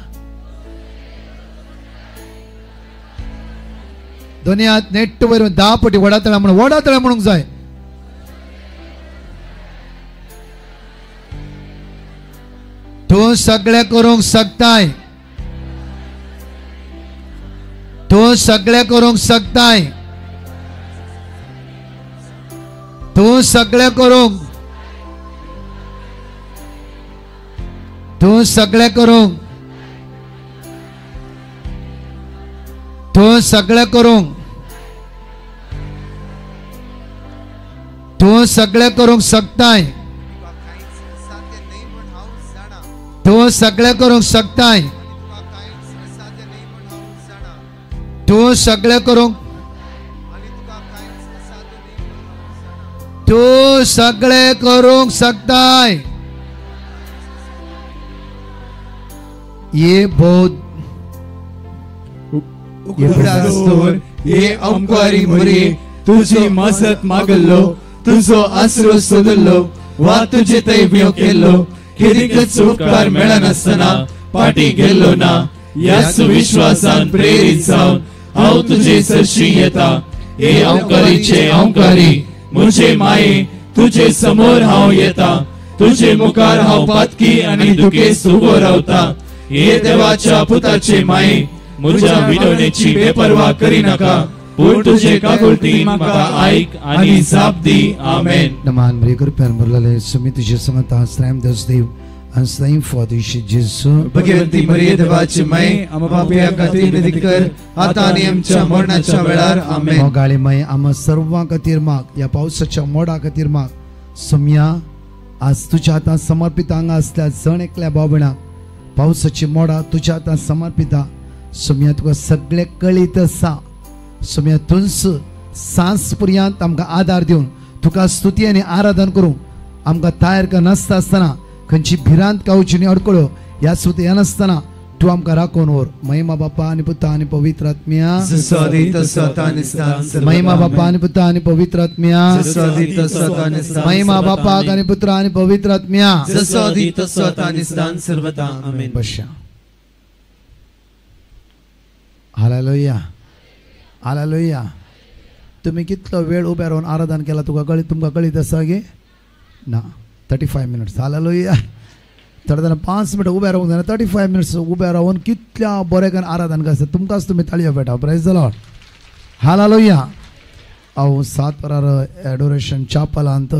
दोनी हात नेट्ट वयर 10 पटी वडातळा म्हणूंक जाय तू सगळे करूंक शकताय तू सगळे करूंक शकताय तू सगळे करूंक तू सगळे करूंक तू सगळे करूंक तू सगळे करूंक शकताय तू सगळे करूंक शकताय तू सगळे करूंक तू सगळे करूंक शकताय ये बहुत उगडास्तोर ये औंकारी मरे तुझी मजत मागल्लो तुझो आसरो सोदल्लो वा तुझे तैव्यो केल्लो किरिकच उपकार मेळनासतना पाटी गेल्लो ना याच विश्वासान प्रेरित जावन हांव तुजे सरशी येता हे औंकारीचे औंकारी मुझे माये तुझे समोर हांव येता तुझे मुखार हांव पातकी आनी दुखेस उबो रावता हे देवाच्या पुताचे माये म्हज्या विडवणेची बेपरवा करी नाका पूण तुझे काकुळटी म्हाका आयक आनी जाप दी आमेन नमान मरे कृपेन भरलेले सुमी तुझे संगत आश्रय देव देव Thank for this Jesus. Bhagwanti मरिये देवाची माय आम पापिया खातीर विनंती कर आता आनी आमच्या मरणाच्या वेळार आमेन. मोगाळी माय आम सर्वां खातीर माग या पावसाच्या मोडा खातीर माग सुम्या आज तुझ्या हातांत समर्पित हांगा असल्या जण एकल्या बाबणाक पावसाची मोडा तुझ्या हातांत समर्पिता सुम्या तुका सगळे कळीत आसा सुम्या तुंस सांस पर्यंत आमकां आदार दिवन तुका स्तुती आनी आराधन करूं आमकां तयार का नासता आसतना खंयची भिरांत कावची नी अडकळ्यो ह्या स्तुती ह्या नासतना तू आमकां राखून व्हर महिमा बापा आनी पुता आनी पवित्र आत्म्या महिमा बापा आनी पुता आनी पवित्र आत्म्या महिमा बापाक आनी पुत्र आनी पवित्र आत्म्या बशा हालेलुया हालेलुया तुम्ही कितलो वेळ उबे रावन आराधन केला तुमकां कळीत आसा गे ना 35 मिनिट्स हालेलुया थोडे जाणां 5 मिनटां उबे रावूंक जायना 35 मिनिट्स उबे रावन कितल्या बरें आराधन करता तुमकांच तुमी ताळयो PETA praise the Lord hallelujah हांव 7 वरार एडोरेशन चापलांत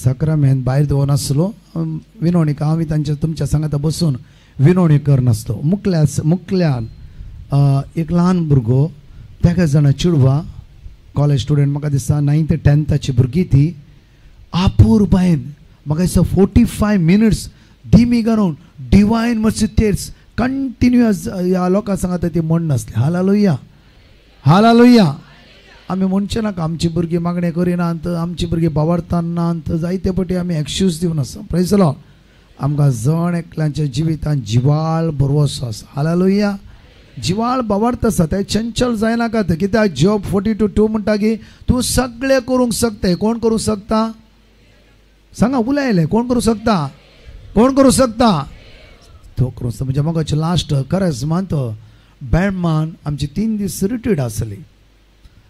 सक्रामेंत भायर दवरून आसलो विनवणीक हांव तांच्या तुमच्या सांगाता बसून विनवणी करनासलो मुखल्यान एक ल्हान भुरगो तेका जाणा चेडवा कॉलेज स्टुडंट म्हाका दिसता 9th 10th भुरगीं ती आपुरबायेन म्हाका दिसता 45 मिनिट्स धीमी घालून डिवायन मर्सिटेर्स कंटिन्युअस ह्या लोकांक सांगता ती म्हण नासली हालेलुया हालेलुया आमी म्हणचे नाका आमची भुरगीं मागणें करिनात आमची भुरगीं बावरतानात जायते फावटी आमी एक्सक्यूज दिवन आसा प्रेज द लॉर्ड आमकां जण एकल्याच्या जिवितांत जिवाळ बरोवसो आसा हालेलुया जिवाळ बावरता आसा ते चंचल जायनाकात कित्याक जॉब 42:2 म्हणटा की तूं सगळें करूंक शकता कोण करूंक शकता सांगा उलयले कोण करूंक शकता कोण करूंक शकता तो करूंक शकता म्हणजे म्हाका लास्ट खरेंच मानतो बॅडमान आमची 3 दीस रिट्रीट आसली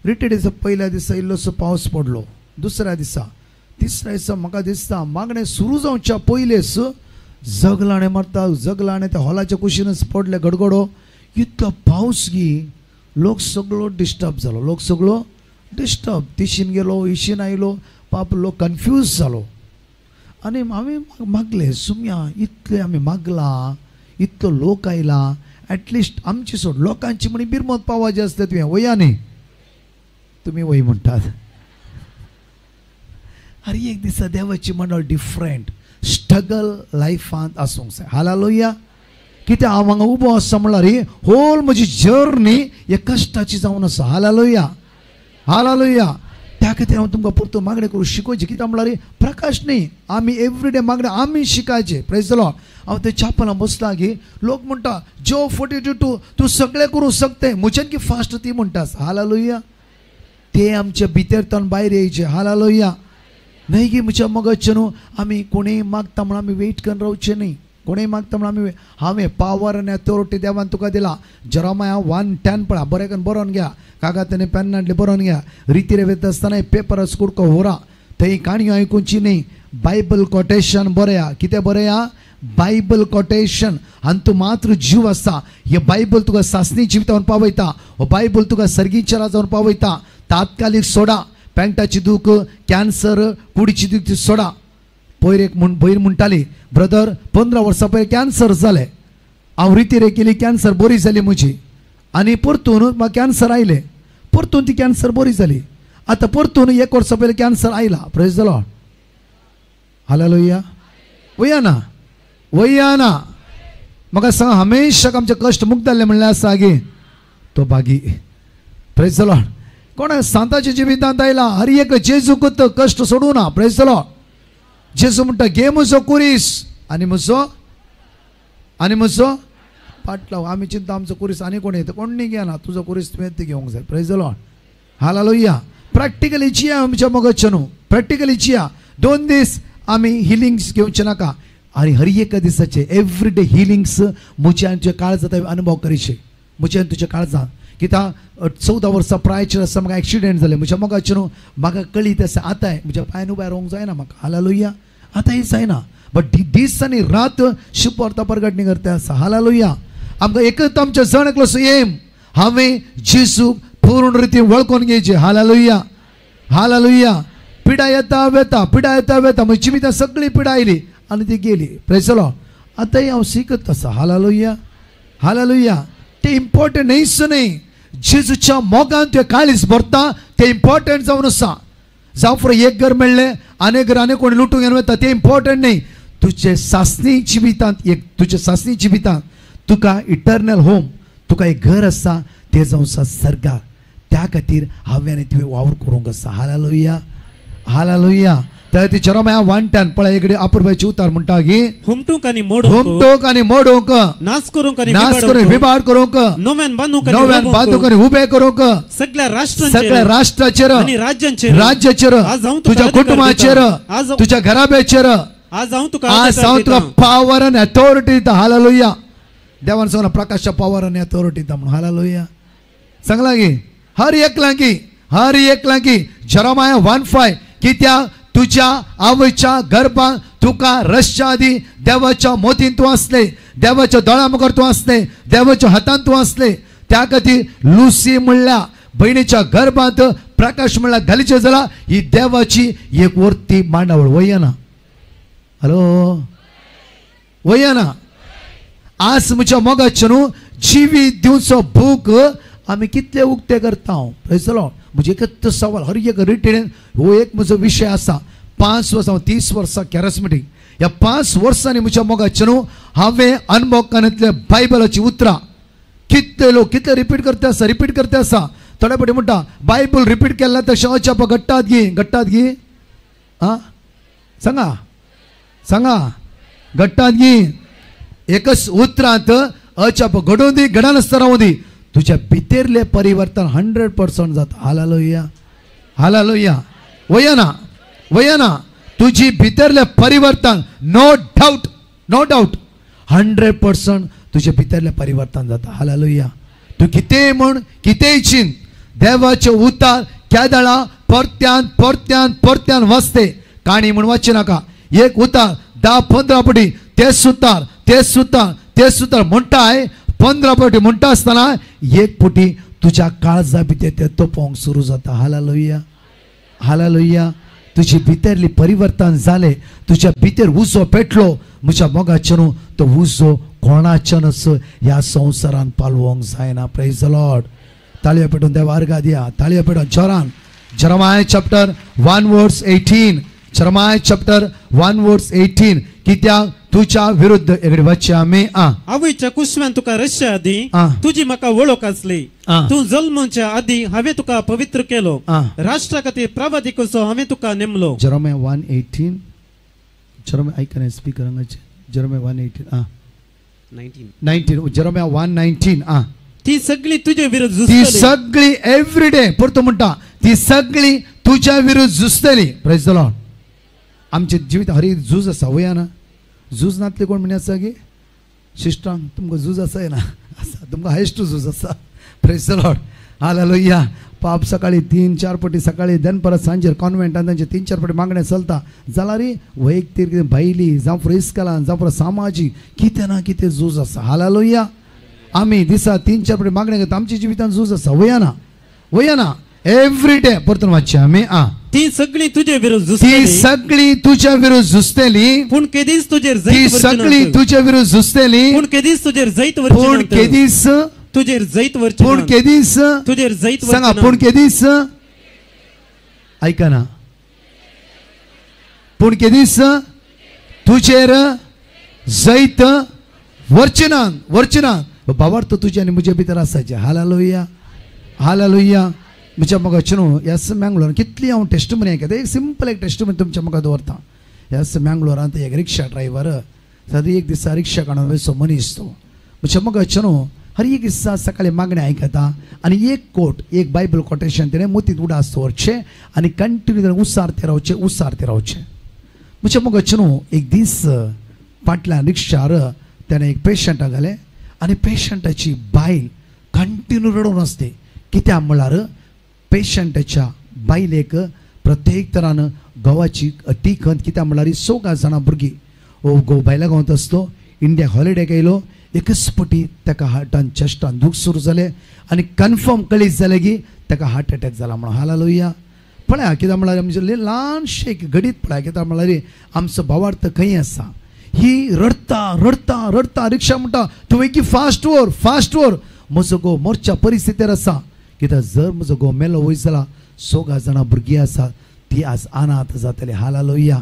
रिट्रीट दिसा पयल्या दिसा इल्लोसो पावस पडलो दुसऱ्या दिसा तिसऱ्या दिसा म्हाका दिसता मागणें सुरू जावच्या पयलेच जगलाणे मारता जगलाणे त्या हॉलाच्या कुशीनच पडले गडगडो इतलो पावस गी लोक सगळो डिस्टर्ब जालो लोक सगळो डिस्टर्ब तिशीन गेलो इशीन आयलो पाप लोक कन्फ्यूज जालो आनी आमी मागले सुम्या इतले आमी मागला इतलो लोक आयला एटलिस्ट आमची सोड लोकांची म्हणी बिरमत पावपाची आसता तुवें वया न्ही तुमी वय म्हणटात अरे एक दिसा देवाची मंडळ डिफरंट स्ट्रगल लायफांत आसूंक जाय हालेलुया कित्याक हांव हांगा उबो आसा म्हणल्यार होल म्हजी जर्नी हे कश्टाची जावन आसा हालेलुया हालेलुया त्या खातीर हांव तुमकां परतो मागणें करूं शिकोवचें कित्याक म्हणल्यार प्रकाश न्ही आमी एवरीडे मागणें आमी शिकायचे प्रेज द लॉर्ड हांव ते चापलां बसला की लोक म्हणटा जो 42:2 तूं सगळें करूंक शकता म्हज्यान की फास्ट ती म्हणटास हालेलुया ते आमच्या भितरतल्यान भायर येयचे हालेलुया न्हय की म्हज्या मगजचे न्हू आमी कोणेंय मागता म्हण आमी वेट करून रावचें न्ही कोणेंय मागता म्हण आमी हांवें पावर आनी अथॉरिटी देवान तुका दिला जेरोमाया 1:10 पळय बरें करून बरोवन घ्या कागातांनी पेन हाडली बरोवन घ्या रिती वयता आसतना पेपरस कुडको व्हरा थंय काणयो आयकुची न्ही बायबल कोटेशन बरया कितें बरया बायबल कोटेशन आनी तूं मात्र जीव आसा हे बायबल तुका सासणी जिवितान पावयता हो बायबल तुका सर्गीचेरा जावन पावयता तात्कालीक सोडा पेंटाची दूख कॅन्सर कुडीची दूख सोडा पयर एक भयर म्हणटाली ब्रदर 15 वर्सां पयलीं कॅन्सर जालें हांव रिती रे केली कॅन्सर बरी जाली म्हजी आनी परतून म्हाका कॅन्सर आयले परतून ती कॅन्सर बरी जाली आतां परतून 1 वर्सा पयलीं कॅन्सर आयला प्रेज द लॉर्ड हालेलुया वया ना म्हाका सांग हमेशाक आमचे कश्ट मुक्त जाल्ले म्हणल्यार आसा गे तो बागी प्रेज द लॉर्ड कोण सांताच्या जिवितांत आयला हर एक जेजूकूच कश्ट सोडूं ना प्रेज द लॉर्ड जेजू म्हणटा घे म्हजो कुरीस आनी म्हजो पाटलाव आमी चिंता आमचो कुरीस आनी कोण येता कोण न्ही घेना तुजो कुरीस तुवें ती घेवंक जाय praise the Lord hallelujah practically chia आमच्या मगजचे न्हू प्रॅक्टिकली चिया 2 दीस आमी हिलिंग्स घेवचे नाका आनी हर एक दिसाचे एवरीडे हिलिंग्स म्हज्या आनी तुज्या काळजांत अनुभव करीचे म्हज्या आनी तुज्या काळजांत कित्याक 14 वर्सां प्रायचेर आसा म्हाका एक्सिडेंट जालें म्हज्या मोगाचें न्हू म्हाका कळीत आसा आतांय म्हज्या पांयान उबें रावंक जायना म्हाका हालेलुया आतांय जायना बट दीस आनी रात शिपर्ता परगटणी करता आसा हालेलुया आमकां एकच आमच्या जण एकलो एम हांवें जेजूक पूर्ण रितीन वळखून घेवचें हालेलुया हालेलुया पिडा येता वेता म्हजी जिवितांत सगळी पिडा आयली आनी ती गेली प्रेज द लॉर्ड आतांय हांव शिकत आसा हालेलुया हालेलुया ते इम्पॉर्टंट न्ही जेजूच्या मोगान तुवें काळीज भरता ते इम्पॉर्टंट जावन आसा जावं फॉर एक घर मेळ्ळें आनी घर आनी कोणी लुटून घेवन वता ते इम्पॉर्टंट न्ही तुजे सासणी जिवितांत तुका इटर्नल होम तुका एक घर आसा तें जावन आसा सर्गार त्या खातीर हांवें आनी तुवें वावर करूंक आसा हालेलुया हालेलुया तर ती जरमाया 1:10 पळय इकडे अपूर्वाची उतार म्हणटा की हुमटूक आणि मोडूक हुमटूक आणि मोडूक नाश करूंक आणि विभाड करूंक नव्यान बांदूक आणि उभे करूंक सगळ्या राष्ट्राचेर आणि राज्याचेर तुझ्या कुटुंबाचेर तुझ्या घराब्याचेर आज हांव तुका पॉवर अँड अथॉरिटी दिता हालेलुया देवान सांगला प्रकाशच्या पॉवर अँड अथॉरिटी दिता म्हणून हालेलुया सांगला की हर एकला की जरमाया 1:5 की त्या तुझ्या आवयच्या गर्भात तुका रसच्या आधी देवाच्या मोतीन तू असले देवाच्या दोळ्यामुखार तू असले देवाच्या हातान तू असले त्या खातीर लुसी म्हणल्या बहिणीच्या गर्भात प्रकाश म्हणल्या घालीचे जाला ही देवाची एक वर्ती मांडावळ वयना हॅलो वयना आज म्हज्या मोगाचे न्हू जिवी दिवचो भूक आम्ही कितले उक्ते करता प्रेज द लॉर्ड म्हणजे एकच सवाल हर एक रिटेन हो एक म्हजो विषय असा 5 वर्सां 30 वर्सां कॅरिस्मेटीक ह्या 5 वर्सांनी म्हज्या मोगाचे न्हू हांवें अनुभव कानांतले बायबलाची उतरां कितले लोक कितले रिपीट करता आसा थोडे फावटी म्हणटा बायबल रिपीट केला तशें अचाप गट्टात घे आं सांगा गट्टात घे एकच उतरांत अचाप घडोवन दी घडनासतना रावूं दी तुझ्या भितरले परिवर्तन 100% जाता हालेलुया वयना तुझी भितरले परिवर्तन नो डाउट 100% तुझे भितरले परिवर्तन जाता हालेलुया तू कितेंय म्हण कितेंय चिंत देवाचे उतार केदळा परत्यान वाचते काणी म्हण वाचची नाका एक उतार 10-15 फावटी तेच सुतार म्हणटाय 15 फावटी म्हणटा आसतना एक फावटी तुझ्या काळजा भितर ते तोपोवंक सुरू जाता हालेलुया तुझी भितरली परिवर्तन जाले तुझ्या भितर उजो पेटलो म्हज्या मोगाचे न्हू तो उजो कोणाच्यानच ह्या संवसारान पालवोंक जायना प्रेज द लॉर्ड ताळयो पेटोवन देवा अर्घा दिया ताळयो पेटोवन जोरान जरमाया चॅप्टर 1:18 जरमाया चॅप्टर 1:18 कित्याक तुझ्या विरुद्ध एकडे वच्चे आमी आवयच्या कुशव्यान तुका रश्या आधी तुझी म्हाका वळख आसली तू जल्माच्या आधी हांवें तुका पवित्र केलो राष्ट्रा खातीर प्रवादी कसो हांवें तुका नेमलो जरमाया 1:18 जरमाया आयकना स्पीकरांगाचे जरमाया 1:18 19 जरमाया 1:19 ती सगळी तुझे विरुद्ध ती सगळी एव्हरीडे परतो म्हणटा ती सगळी तुझ्या विरुद्ध झुजतली प्रेज द लॉर्ड आमचे जिवीत हर एक झूज आसा वया ना झूज नातले कोण म्हणे आसा की शिश्टांक तुमकां झूज आसा ना आसा तुमकां हायस्ट झूज आसा प्रेज द लॉर्ड हालेलुया पाप सकाळी 3-4 फावटी सकाळी देन परत सांजेर कॉन्व्हेंटान तांचे 3-4 फावटी मागणे चलता जाल्यार वैयक्तीक कितें भायली जावं फुडें इस्कलान जावं फुडें सामाजीक कितें ना कितें झूज आसा हालेलुया आमी दिसा 3-4 फावटी मागणे घेता आमच्या जिवितान झूज आसा वया ना एव्हरीडे परतून वाचचे आमी ती सगळी तुझे विरुद्ध ती सगळी तुझ्या विरुद्ध झुजतली पूण केदीस तुजेर ती सगळी तुझ्या विरुद्ध झुजतली पूण केदीस तुजेर जैत पूण केदीस तुजेर जैत वरची पूण केदीस तुजेर जैत सांगा पूण केदीस ऐका ना पूण केदीस तुजेर जैत वरचना भावार्थ तुझे आनी म्हजे भितर आसाचे हालेलुया म्हज्या मोगाचे न्हू ह्याच मँगलोरान कितली हांव टेस्टमनी आयकता एक सिंपल एक टेस्टमनी तुमच्या म्हाका दवरता ह्याच मँगलोरांत एक रिक्षा ड्रायव्हर सदी एक दिसा रिक्षा काडून वयचो मनीस तो म्हज्या मोगाचे न्हू हर एक दिसा सकाळी मागणे आयकता आनी एक बायबल कोटेशन तेणें मोतीत उडास दवरचें आनी कंटिन्यू उसारते रावचें म्हज्या मोगाचे न्हू एक दीस फाटल्यान रिक्षार तेणें एक पेशंटाक घालें आनी पेशंटाची बायल कंटिन्यू रडून आसली कित्याक म्हळ्यार पेशंटाच्या बायलेक प्रत्येक तरान गंवाची टिकंत कित्याक म्हळ्यार 16 जाणां भुरगीं बायला गांवांत आसतो इंडिया हॉलिडेक येयलो एकच फावटी ताका हार्टान चेस्टान दूख सुरू जालें आनी कन्फर्म कळीत जालें की ताका हार्ट अटॅक जाला म्हणून हालेलुया पळया कित्याक म्हळ्यार आमचे ल्हानशें एक घडीत पळया कित्याक म्हळ्यार आमचो भावार्थ खंय आसा ही रडता रिक्षा म्हणटा तूं वेगी फास्ट व्हर म्हजो घोव मरच्या परिस्थितीर आसा कित्याक जर म्हजो घोव मेलो वयत जाल्यार 16 जाणां भुरगीं आसात ती आज अनाथ जातली हालेलुया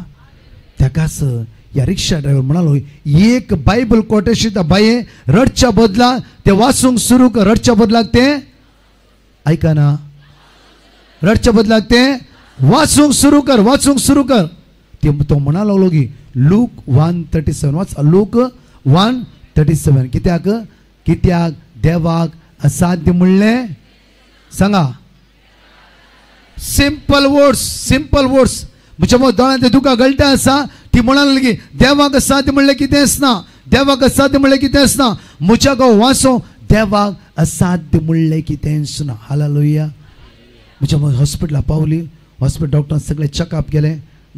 ताकाच ह्या रिक्षा ड्रायव्हर म्हणालो एक बायबल कोटेशन बाये रडच्या बदला ते वाचूंक सुरू कर रडच्या बदलाक ते ऐका ना रडच्या बदलाक ते वाचूंक सुरू कर तो म्हणा लागलो की लूक 1:37 वाच लूक 1:37 कित्याक देवाक असाध्य म्हणलें सांगा सिंपल वर्ड्स म्हज्या दोळ्यांत ते तुका गळटा आसा ती म्हणाली की देवाक असाध्य म्हणलें कितेंच ना देवाक असाध्य म्हणलें कितेंच ना म्हज्या गो वाचो देवाक असाध्य म्हणलें कितेंच ना हालेलुया म्हज्या हॉस्पिटलाक पावली हॉस्पिटल डॉक्टर सगळे चेकअप केले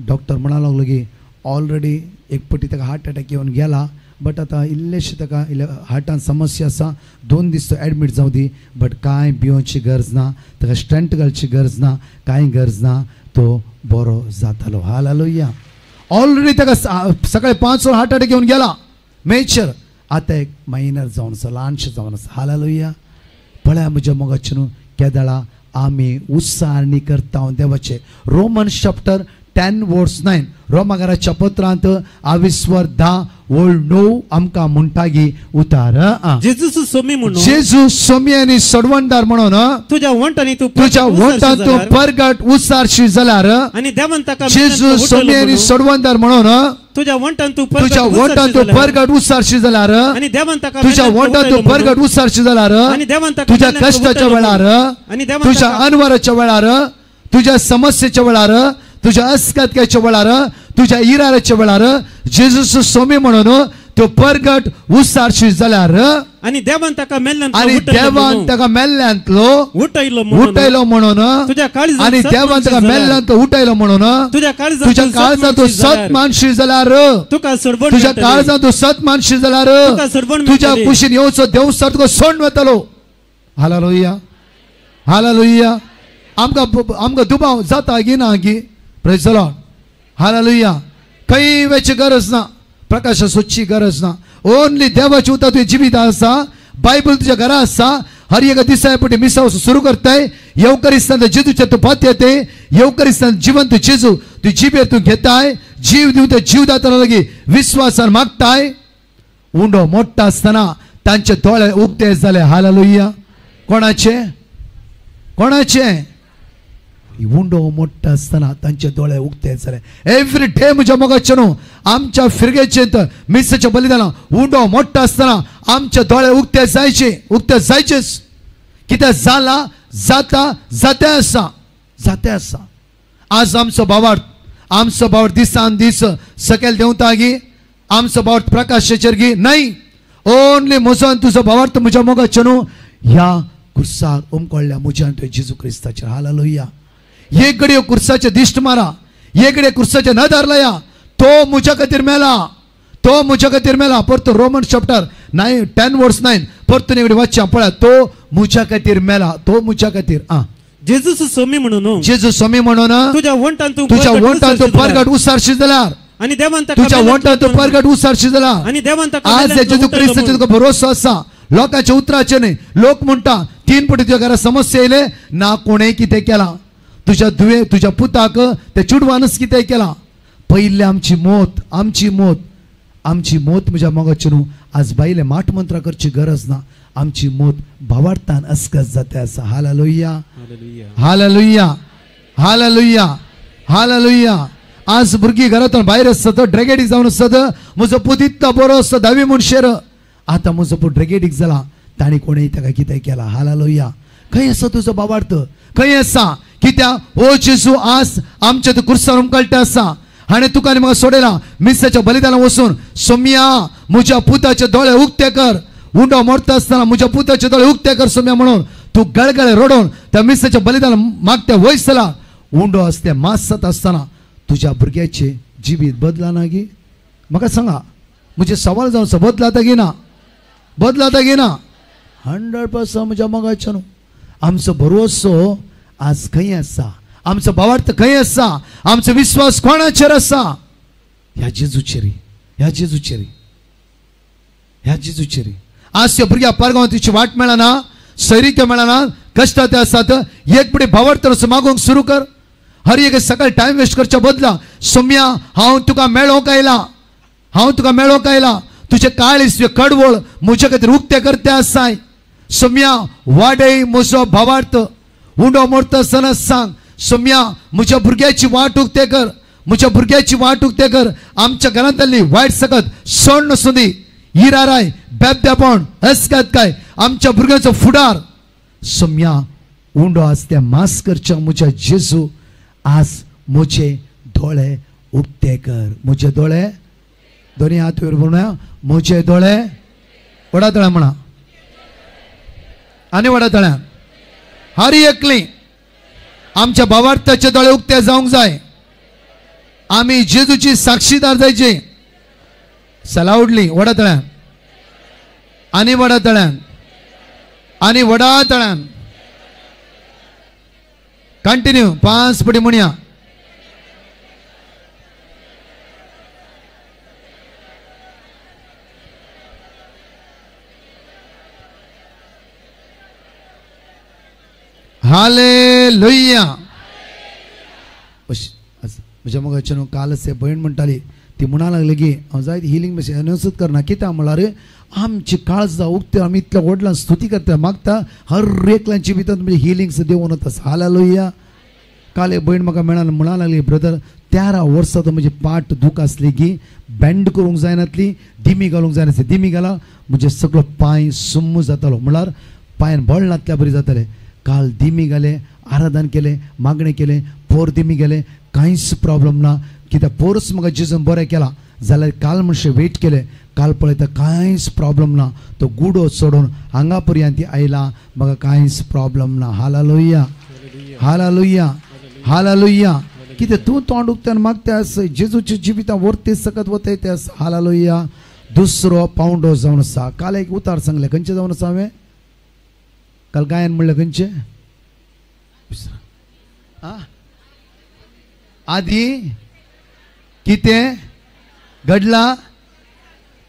डॉक्टर म्हणा लागलो की ऑलरेडी एक पटी ताका हार्ट अटॅक येवन गेला बट आतां इल्लेशें ताका हार्टान समस्या आसा 2 दीस एडमीट जावं दी बट कांय भिवची गरज ना ताका स्टंट घालची गरज ना कांय गरज ना तो बरो जातालो हालेलुया ऑलरेडी ताका सकाळी 5 हार्ट अटॅक येवन गेला मेजर आतां एक मायनर जावन आसा ल्हानशें जावन आसा हालेलुया पळया म्हज्या मोगाचे न्हू केदळा आमी उत्साहणी करता देवाचे रोमन चॅप्टर 10:9 रोमाकाराच्या पत्रांत 22:10 आमकां म्हणटागी उतार जेजू सोमी आनी सडवणदार म्हणून तुझ्या वंटांनी तूं परगट उसारशी जाल्यार आनी देवान ताका जेजू सोमी आनी सडवणदार म्हणून तुझ्या वंटान तूं परगट उसारशी जाल्यार आनी देवान ताका तुझ्या वंटान तूं परगट उसारशी जाल्यार आनी देवान ताका तुझ्या कश्टाच्या वेळार आनी देवान तुझ्या अनवराच्या वेळार तुझ्या समस्येच्या वेळार तुझ्या अस्कातक्याच्या वेळार तुझ्या इराराच्या वेळार जेजू सोमी म्हणून तो परगट उसारशी जाल्यार आनी देवान ताका मेल्ल्यांतलो उठयलो म्हणून आनी देवान ताका मेल्ल्यांतलो उठयलो म्हणून तुझ्या काळजांत तूं सत मानशी जाल्यार तुझ्या काळजांत तूं सत मानशी जाल्यार तुझ्या कुशीन येवचो देवसार तुका सोडून वतलो हालेलुया हालेलुया आमकां दुबाव जाता गी ना गी प्रेज द लॉर्ड हालेलुया खंय वेची गरज ना प्रकाश सोदची गरज ना ओनली देवाची उतर तुझे जिवीत आसा बायबल तुझ्या घरा आसा हर एक दिसायपटी मिसाव सुरू करताय येवकरिस्तान जेजूच्या तू पात येते येवकरिस्तान जिवंत जेजू तू जिबेर तू घेताय जीव दिवन ते जीव दाताना लागी विश्वासान मागताय उंडो मोठा आसतना तांचे दोळे उगते जाले हालेलुया कोणाचे उंडो मोठा आसतना तांचे दोळे उगते जाले एवरी डे म्हज्या मोगाचे न्हू आमच्या फिरगेचे मिसाच्या बलिदाना उंडो मोठा आसतना आमचे दोळे उगते जायचेच कितें जाला जाता जाते आसा आज आमचो बावार्थ दिसान दीस सकयल देंवता गी आमचो बावार्थ प्रकाशाचेर गी नाही ओनली म्हजो आनी तुजो बावार्थ म्हज्या मोगाचे न्हू ह्या कुर्सार उमकळ्ळ्या म्हज्या आनी जेजू क्रिस्ताचेर हालेलुया एक घडी कुर्साचे दिश्ट मारा एक घडी कुर्साचे नदार लया तो म्हज्या खातीर मेला परतो रोमन चॅप्टर 10:9 परतो एक वाचच्या पळया तो म्हज्या खातीर मेला तो म्हज्या खातीर जेजू सोमी म्हणून तुझ्या वंटान तूं परगट उसारशी जाल्यार आनी देवान तुझ्या वंटान तूं परगट उसारशी जाल्यार आनी देवान आज जेजू क्रिस्ताचेर तुका भरोसो आसा लोकांच्या उतराचे न्ही लोक म्हणटा 3 पटी तुज्या घरा समस्या येयले ना कोणें कितें केला तुझ्या पुताक ते चुडवानच कितें केला पयले आमची मोत म्हज्या मोगाचे न्हू आज बायले माठ मंत्र करची गरज ना आमची मोत भावार्थान अस्कस जाता आसा हालेलुया हालेलुया हालेलुया हालेलुया आज भुरगीं घरांतून भायर आसत ड्रॅगेडीक जावन आसत म्हजो पूत इतलो बरो आसता 10वी म्हणशेर आतां म्हजो पूत ड्रॅगेडीक जाला ताणी कोणेंय ताका कितें केला हालेलुया खंय आसा तुजो भावार्थ खंय आसा कित्याक ओ जेजू आज आमच्या तू कुर्सार उमकळटा आसा हाणे तुका आनी म्हाका सोडयला मिसाच्या बलिदानाक वचून सोम्या म्हज्या पुताचे दोळे उक्ते कर उंडो मोडटा आसतना म्हज्या पुताचे दोळे उक्ते कर सोम्या म्हणून तूं गळगळे रडोवन त्या मिसाच्या बलिदान मागते वयसला उंडो आसते मास जाता आसतना तुज्या भुरग्याचे जिवीत बदलाना गी म्हाका सांगा म्हजे सवाल जावन आसा बदलाता गी ना 100% म्हज्या मोगाचे न्हू आमचो भरोसो आज खंय आसा आमचो भावार्थ खंय आसा आमचो विश्वास कोणाचेर आसा ह्या जेजूचेर आज त्या भुरग्या पारगांव तिची वाट मेळना सैरिके मेळना कश्ट ते आसात एक पुढे भावार्थ मागोवंक सुरू कर हर एक सकाळी टाइम वेस्ट करच्या बदला सोम्या हांव तुका मेळोंक आयला तुझे काळीस कडवळ म्हजे खातीर उक्ते करते आसाय सोम्या वाडय म्हजो भावार्थ उंडो मोडटा आसतना सांग सोम्या म्हज्या भुरग्याची वाट उक्ते कर, म्हज्या भुरग्याची वाट उक्ते कर. आमच्या घरांतली वायट सकत सोड नसूं दी. हिराराय बेबदेपण अस्कात काय आमच्या भुरग्याचो फुडार सोम्या उंडो आसते मास करच्या म्हज्या जेजू. आज म्हजे दोळे उक्ते कर. म्हजे दोळे दोन्ही हात वयर म्हणूया. म्हजे दोळे वडा तळ्या म्हणा आनी वडा तळ्या हर एकली आमच्या भावार्थाचे दोळे उक्ते जावंक जाय. आमी जेजूची साक्षीदार जायचे. सलावडली वडा तळ्यान आनी वडा तळ्यान आनी वडा तळ्यान कंटिन्यू 5 पटी म्हणया. हालेलुया. म्हज्या मगाच्यान कालच भयण म्हणटाली ती म्हणा लागली की हांव जायत हिलींग मातशें अनवसत करना कित्याक म्हळ्यार आमची काळजां उक्ते आमी इतल्या व्हडल्यान स्तुती करता मागता हर एकल्यांची भितर म्हणजे हिलींग्स देवून वता. हालेलुया. काल एक भयण म्हाका मेळान म्हणा लागली ब्रदर 13 वर्सां तो म्हजी पाट दूख आसली की बँड करूंक जायनातली दिमी घालूंक जायनासली. दिमी घाला म्हणजे सगळो पांय सुम्म जातालो म्हळ्यार पांयान बळ नातल्या बरी जातालें. काल दिमी घाले आराधन केले मागणे केले पोर दिमी गेले कांयच प्रॉब्लेम ना. कित्याक पोरस म्हाका जेजून बरें केला जाल्यार काल म्हणशें वेट केले काल पळयता कांयच प्रॉब्लेम ना. तो गुडो सोडून हांगा पर्यंत आयला म्हाका कांयच प्रॉब्लेम ना. हालेलुया हालेलुया हालेलुया. कितें तूं तोंड उक्त्यान मागतास जेजूच्या जिवितां वर्ती सकत वतयतास. हालेलुया. दुसरो पावंडो जावन आसा. काल एक उतार सांगले खंयचे जावन आसा हांवें काल गायन म्हणलें खंयचे आदी कितें घडला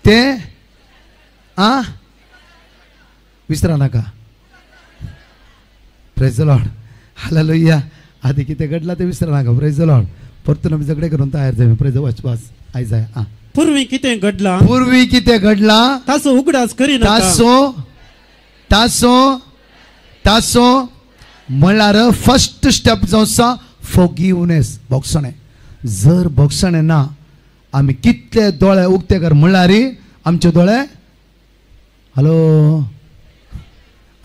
ते विसरा नाका. Praise the Lord. हालेलुया. आदी कितें घडला ते विसरा नाका. Praise the Lord. परतून आमी झगडे करून तयार जाय. प्रेज वाच आयज जाय. पूर्वी कितें घडला पूर्वी कितें घडला ताचो उगडास करिना. तासो म्हळ्यार फर्स्ट स्टेप जो आसा फॉरगिवनेस बोगसणे. जर बोगसणे ना आमी कितले दोळे उक्ते कर म्हळ्यार आमचे दोळे हॅलो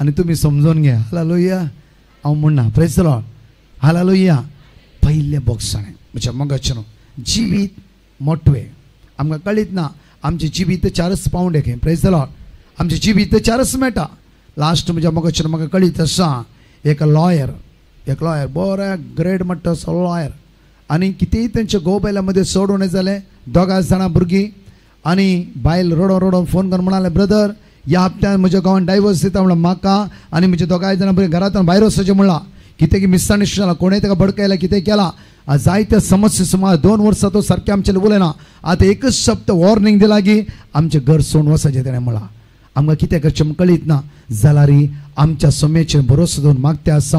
आनी तुमी समजून घे. हालेलुया. हांव म्हणना प्रेज द लॉर्ड. हालेलुया. पयले बोगसणे म्हज्या मोगाचें जिवीत मोटवे आमकां कळीत ना. आमचे जिवीत 4 पावंड एक. Praise the Lord. आमचे जिवीत 4 मेळटा. लास्ट म्हज्या मोगाचें म्हाका कळीत आसा एक लॉयर बरो ग्रेड म्हणटा असो लॉयर आनी कितेंय तेंचे घोव बायल्या मदें सोडून जालें. 2 जाणां भुरगीं आनी बायल रडोन फोन करून म्हणाले ब्रदर ह्या हप्त्यान म्हज्या गांवांत डायवोर्स दिता म्हणून म्हाका आनी म्हजे 2 जाणां भुरगीं घरांतल्यान भायर वचचें म्हणलां. कितें की मिसअंडरस्टँडिंग जाला कोणें ताका भडकयला कितें केला जायत्या समस्या सुमार 2 वर्सां तो सारकें आमचे उलयना. आतां एकच शब्द वॉर्निंग दिला की आमचें घर सोडून वचचें तेणें म्हणलां. आमकां कितें करचें कळीत ना जाल्यार आमच्या सोम्याचेर भरोसो दवरून मागते आसा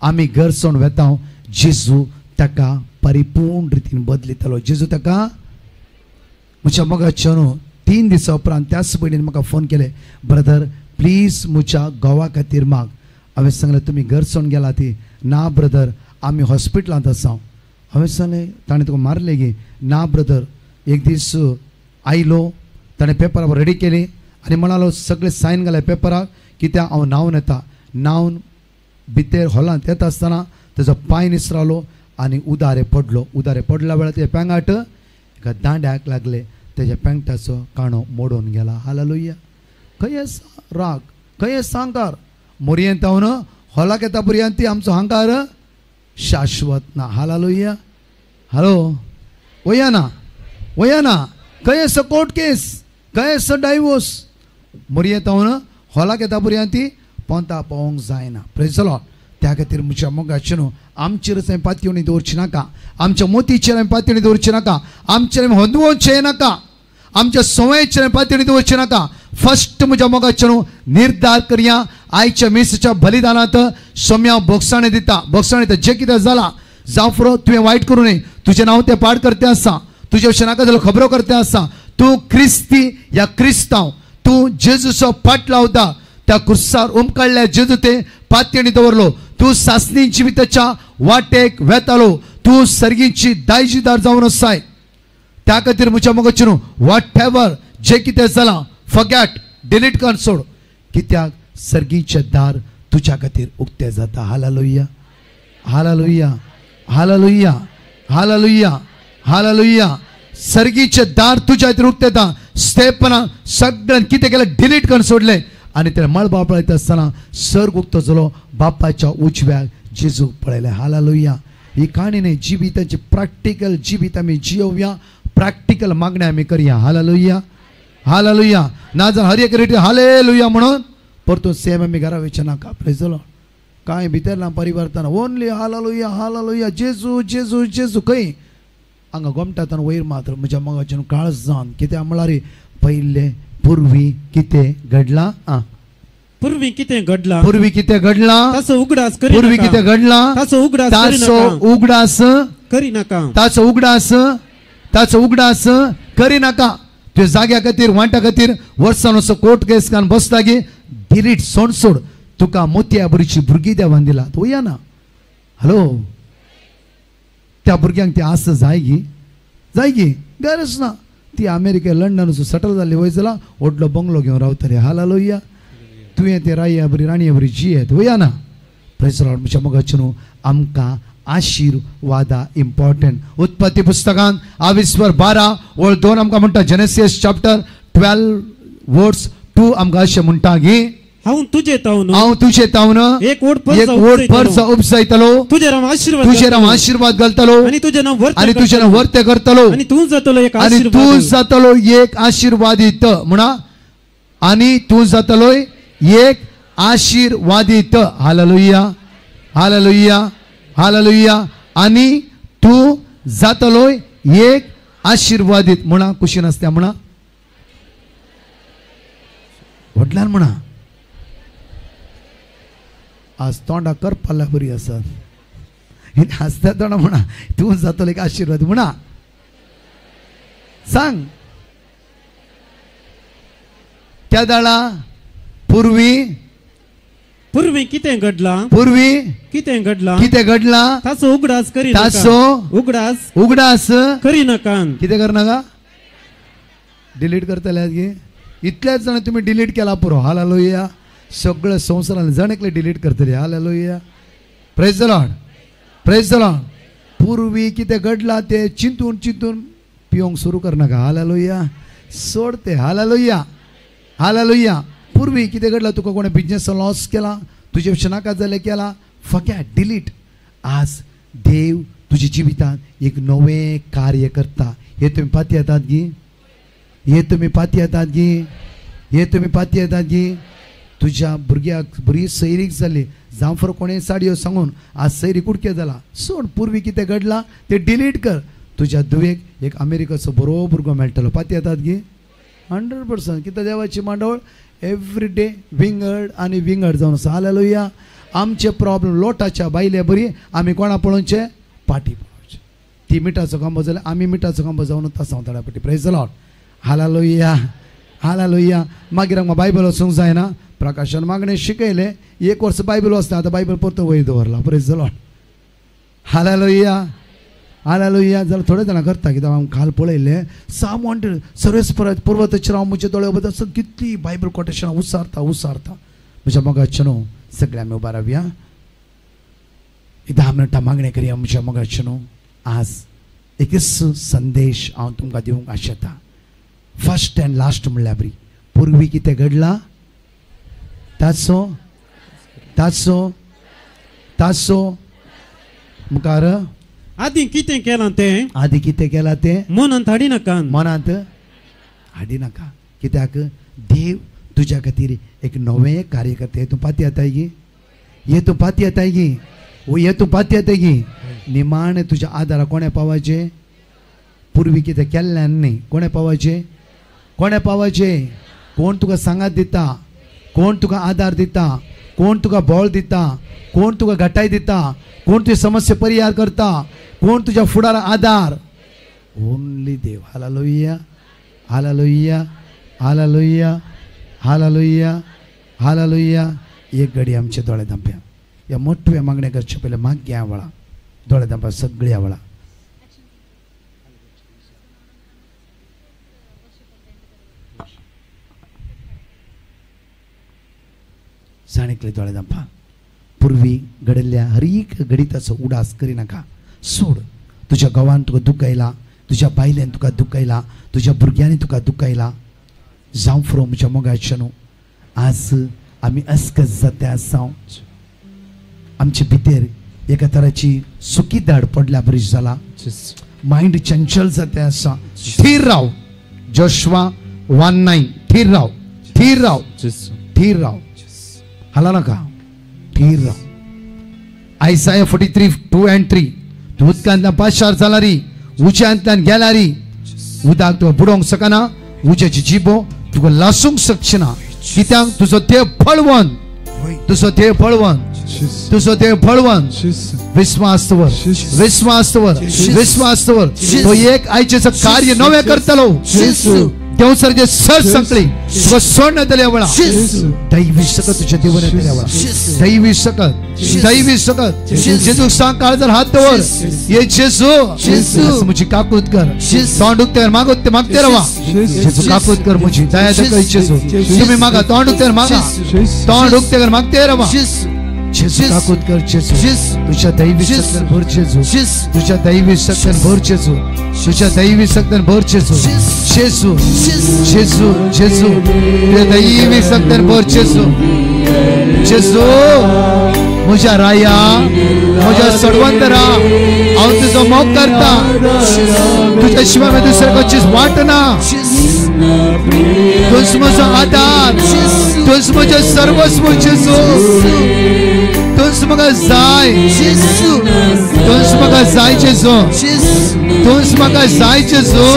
आमी घर सोडून वेता. जेजू ताका परिपूर्ण रितीन बदलितलो. जेजू ताका म्हज्या मोगाचें 3 दिसां उपरांत त्याच भयणीन म्हाका फोन केले ब्रदर प्लीज म्हज्या घोवा खातीर माग. हांवें सांगलें तुमी घर सोडून गेला ती ना ब्रदर आमी हॉस्पिटलांत आसा. हांवें सांगलें ताणें तुका मारलें गे ना ब्रदर. एक दीस आयलो ताणें पेपरार रेडी केली आनी म्हणालो सगळे सायन घाले पेपराक कित्याक हांव न्हांवन येता. न्हांवन भितर हॉलांत येता आसतना तेजो पांय निसरालो आनी उदारे पडल्या वेळार तेजे पेंगाट एका दांड्याक लागले. तेज्या पेंगटाचो काणो मोडून गेला. हालेलुया. खंय आसा राग खंय आसा हांकार मोरयेंत हांव हॉलाक येता पर्यंत आमचो हांकार शाश्वत ना. हालेलुया. हॅलो वया ना खंय आसा कोर्ट केस खंय आसा डायवोर्स मोरयेंत हांव हॉलाक येता पर्यंत पोंता पावोंक जायना. Praise the Lord. त्या खातीर म्हज्या मोगाचें आमचेर पातयेवणी दवरची नाका. आमच्या मोतीचेर पातयेवणी दवरची नाका. आमचेर होंदवोवचें नाका. आमच्या संवयेचेर पातयेवणी दवरची नाका. फर्स्ट म्हज्या मोगाचें निर्धार करया आयच्या मेसाच्या बलिदानांत सोम्या बोगसाणें दिता. बोगसाणें जें कितें जालां जावं फुरो तुवें वायट करूं नये. तुजें नांव तें पाड करतें आसा. तुजे विशीं नाका जाल्यार खबरो करतें आसा. तूं क्रिस्ती या क्रिस्तांव तूं जेजूचो पाट लावता. त्या क्रुसार उमकाडल्या जेजू ते पातयेवणी दवरलो. तू सासणी जिविताच्या वाटेक वेतालो तू सर्गीची दायजीदार जावन आसाय त्या खातीर म्हज्या मोगाचेर वॉट एवर जे कितें जालां फॉरगेट डिलीट कर सोड कित्याक सर्गीचे दार तुज्या खातीर उक्ते जाता हालेलुया हालेलुया हालेलुया हालेलुया हालेलुया सर्गीचे दार तुज्या खातीर उक्ते जाता स्टेपना सगळ्यान कितें केलें डिलीट करून सोडलें आनी ते मळबा पळयता आसतना सर्ग उक्तो जालो बापाच्या उजव्याक जेजूक पळयलें हालेलुया ही काणी न्ही जिविताची प्रॅक्टिकल जिवीत आमी जियोवया प्रॅक्टिकल मागणी आमी करया हालेलुया हालेलुया नाजाल्यार हर एक रेटी हालेलुया म्हणून परतून सेम आमी घरा वयचे नाका प्रेज द लॉर्ड कांय भितर ना परिवर्तन ओन्ली हालेलुया हालेलुया जेजू जेजू जेजू खंय हांगा गोमटात वयर मात्र म्हज्या मोगाच्यान काळज जावन कित्याक म्हळ्यार पयले पूर्वी कितें घडलां पूर्वी कितें घडलां पूर्वी कितें घडलां ताचो उगडास करी पूर्वी नाका. कितें घडलां ताचो उगडास करी ताचो नाका. उगडास करी नाका ताचो उगडास करी नाका तुझ्या जाग्या खातीर वांट्या खातीर वर्सान असो कोर्ट केस कान बसता गे डिलीट सोड सोड तुका मोतया बरीची भुरगीं देवान दिला तो या ना हॅलो त्या भुरग्यांक ती आस जाय गी गरज ना ती अमेरिके लंडन सटल जाल्ली वय जाल्यार व्हडलो बंगलो घेवन रावतले हालेलुया तुवें ते राया बरी राणये बरी जियेत वया ना प्रेज द लॉर्ड म्हज्या मोगाचें न्हू आमकां आशीर्वादा इम्पॉर्टंट उत्पत्ती पुस्तकान 22:12 वळ 2 आमकां म्हणटा जेनेसिस चॅप्टर 12 वर्स 2 आमकां अशें म्हणटा गी हांव तुजे तावन हांव तुजे तावन एक वोट परस उपसायतलो तुजे नांव आशीर्वाद घालतलो आनी तुजे नांव वर्ते करतलो आनी तूं जातलो एक आनी तूं जातलो एक आशीर्वादीत म्हणा आनी तूं जातलो एक आशीर्वादीत हालेलुया हालेलुया हालेलुया आनी तूं जातलो एक आशीर्वादीत म्हणा कुशीन आसता म्हणा व्हडल्यान म्हणा आज तोंडा कर पल्ला बरी आसात हसता तोंडा म्हणा तूं जातलो एक आशीर्वाद म्हणा सांग त्या दाळा पूर्वी कितें घडलां कितें घडलां ताचो उगडास करी नाका उगडास करी नाका कितें करनाका डिलीट करतले गे इतलेच जाण तुम्ही डिलीट केला पुरो हालेलुया सगळे संवसारान जण एकले डिलीट करतले हालेलुया प्रेज द लॉर्ड पूर्वी कितें घडलां ते चिंतून पिवंक सुरू करनाका हालेलुया सोड ते हालेलुया पूर्वी कितें घडलां तुका कोणे बिजनेस लॉस केला तुजे विशीं नाका जालें केला फगेट डिलीट आज देव तुज्या जिवितांत एक नवें कार्य करता हे तुमी पाती येतात गी तुझ्या भुरग्याक बरी सैरीक जाली जावं फर कोणें साडयो सांगून आज सैरीक उडके जाला सोड पूर्वी कितें घडलां ते डिलीट कर तुज्या दुवेक एक अमेरिकाचो बरो भुरगो मेळटलो पाती येतात गी 100% कितें देवाची मांडवळ एवरी डे विंगड जावन आसा हालेलुया आमचे प्रॉब्लेम लोटाच्या बायले बरी आमी कोणा पळोवचे पाटी पळोवचे ती मिठाचो खांबो जाल्यार आमी मिठाचो खांबो जावन तासांव थोड्या पटी प्रेज द लॉर्ड हालेलुया मागीर आमकां बायबल वचूंक जायना प्रकाशन मागणे शिकयले 1 वर्स बायबल वचता आतां बायबल परतो वयर दवरला प्रेज द लॉर्ड हालेलुया जाल्यार थोडे जाणां करता कित्याक हांव काल पळयलें 600 सर्वेस पर्वताचेर हांव म्हजे दोळे उबे आसा कितली बायबल कोटेशनां उसारता म्हज्या मोगाचें न्हू सगळे आमी उबा रावया 10 मिनटां मागणें करया म्हज्या मोगाचें न्हू आज एकच संदेश हांव तुमकां दिवंक आशेता फर्स्ट एंड लास्ट म्हणल्यार बरी पूर्वी कितें घडलां ताचो मुखार आदी कितें केलां तें मनांत हाडी नाका कित्याक देव तुज्या खातीर एक नवें कार्य करता हे तूं पाती येताय गी निमाणे तुज्या आदारा कोणे पावचे पूर्वी कितें केल्ल्यान न्ही कोणे पावचे कोण तुका सांगात दिता कोण तुका आदार दिता कोण तुका बळ दिता कोण तुका घटाय दिता कोण तुझी समस्या परिहार करता कोण तुझ्या फुडार आधार ओनली देव हालेलुया एक घडी आमचे दोळे धांप्या या मोठ्या मागण्या करचे पहिले मागे आवळा दोळे दांपा सगळी आवळा जाणीकले दोळे दांपा पूर्वी घडल्या हर एक घडीताचो उडास करी नाका सोड तुझ्या गावान तुका दुखायला तुझ्या बायल्यान तुका दुखायला तुझ्या भुरग्यांनी तुका दुखायला जावं फ्रो म्हज्या मोगाच्या न्हू आज आमी अस्कस जाते आसा आमचे भितर एका तराची सुकी दाड पडल्या बरी जाला माइंड चंचल जाते आसा थीर राव जोशवा 1:9 थीर राव थीर राव थीर राव हाला नाका थीर राव आयसाया 43:2-3 तू उदकांतल्यान पाशार जाला री उज्यांतल्यान गेला री उदक तुका बुडोवंक शकना उज्याची जिबो तुका लासूंक शकना कित्याक तुजो देव फळवण तुजो देव फळवण तुजो देव फळवण विश्वास दवर विश्वास दवर विश्वास दवर तो एक आयचेच कार्य नवे करतलो देव सारखे सर संकळी तुका सोडना जाल्या वेळा दैवी सकत तुझ्या देवाने जाल्या वेळा दैवी सकत जेजू सांग काळजार हात दवर ये जेजू मुझी काकूत कर तोंड उक्ते मागोत ते मागते रवा जेजू काकूत कर मुझी दया दया जेजू तुम्ही मागा तोंड उक्ते मागा तोंड उक्ते मागते रवा जेजू काकूत कर जेजू तुझ्या दैवी शक्तीन भर जेजू तुझ्या दैवी शक्तीन भर जेजू तुझ्या दैवी शक्तीन भर जेजू जेजू जेजू जेजू तुझ्या दैवी शक्तीन भर जेजू जेजू मुझ्या राया मुझ्या सडवंतरा हांव तुजो मोग करता तुझ्या शिवाय म्हाका दुसरें खंयचीच वाट ना तूंच म्हजो आदार तूंच म्हजें सर्वस्व जेजू तूंच म्हाका जाय तूंच म्हाका जाय जेजू तूंच म्हाका जाय जेजू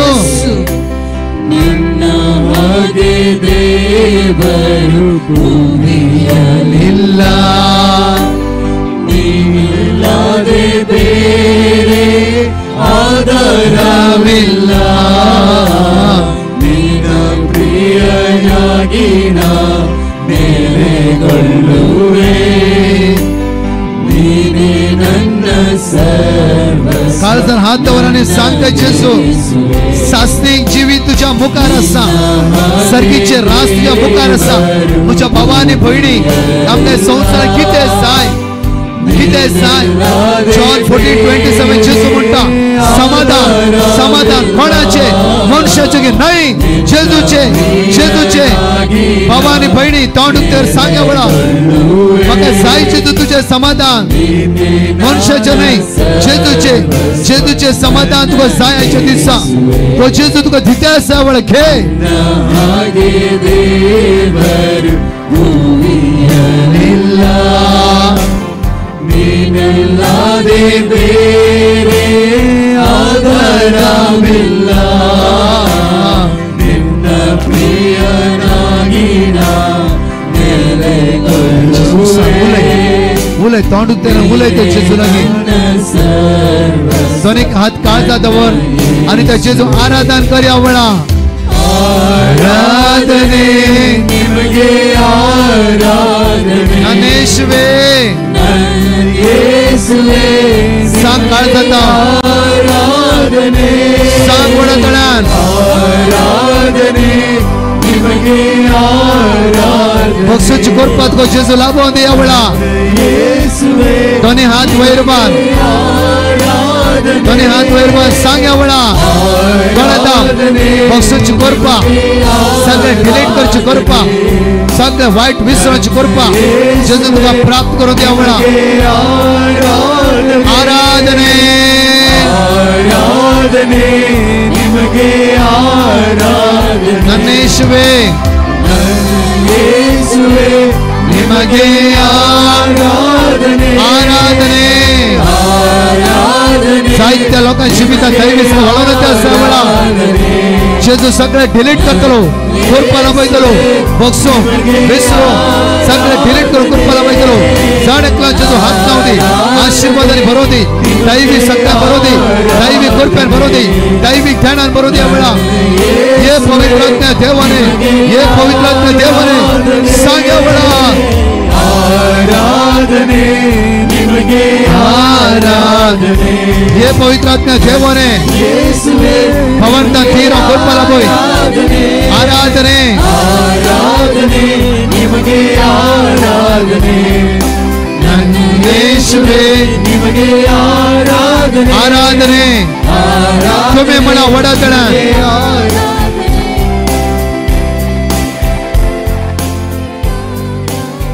ಆದರವಿಲ್ಲ ನಿನ್ನ ಪ್ರಿಯನಾಗಿ ನಾ ನೆಲೆಗೊಳ್ಳುವೆ ನೀನೇ ನನ್ನ ಸರ್ವಸ್ವ काळजार हात दवराने सांगता जेजू सासनिक जिवी तुझ्या मुखार आसा सर्गीचे रास तुझ्या मुखार आसा तुझ्या भावानी भयणी आमच्या संसार कितें जाय जॉन 14:27 जेजू म्हणटा समाधान समाधान कोणाचे मनुष्याचे की नाही जेजूचे जेजूचे भावानी भयणी तोंड उक्तेर सांगे वळा म्हाका जाय जेजू तुझे समाधान मनुष्याचे नाही जेजूचे जेजूचे समाधान तुका जाय आयच्या दिसा तो जेजू तुका दिते आसा वळ घे ನೀನಿಲ್ಲದೆ ಬೇರೆ ಆಧಾರವಿಲ್ಲ ನಿನ್ನ ಪ್ರಿಯನಾಗಿ ನಾ ನೆಲೆಗೊಳ್ಳುವೆ उलय तोंड उक्तेर उलय ते जेजू लागी दोनीक हात काळजादवर आणि त्या जेजू आराधन करया वळा आराधने निमगे आराधने ननेश्वे येसुवे सांग काळजाता आराधने सांग वळतळ्यान आराधने निमगे आराधने बक्षुची कोरपात को जेजू लाभो दे आवळा येसुवे दोनी हात वयर बांद दोनी हात वयर बांद सांग आवळा गळता बक्षुची कोरपा सगळे डिलीट करची कोरपा सगळे वाईट विसराची कोरपा जेजू तुका प्राप्त करू दे आवळा आराधने आराधने निमगे आराधने नन्नेश्वे येसुवे निमगे आराधने आराधने आराधने साहित्य लोकांची जिविता दैवी हळवण्याच्या सवळा जेजू सगळे डिलीट करतलो कोरपाला बैतलो बक्षो विसरो सगळे डिलीट करून कोरपाला बैतलो जाणेकला जेजू हात लावदी आशीर्वादाने भरोदी दैवी सत्ता भरोदी दैवी कोरप्यान भरोदी दैवी ज्ञानान भरोदी आवळा ये पवित्रात्म्या देवाने ये पवित्रात्म्या देवाने सांग आवळा आराधने ಆರಾಧನೆ ನಿಮಗೆ ಆರಾಧನೆ ये पवित्र आत्मा देवोने ಯೇಸುವೇ पवन दा तीरो गोपला बोय आराधने ಆರಾಧನೆ ನಿಮಗೆ ಆರಾಧನೆ ನನ್ನ ಯೇಸುವೇ ನಿಮಗೆ ಆರಾಧನೆ आराधने तुम्हें मना वडातण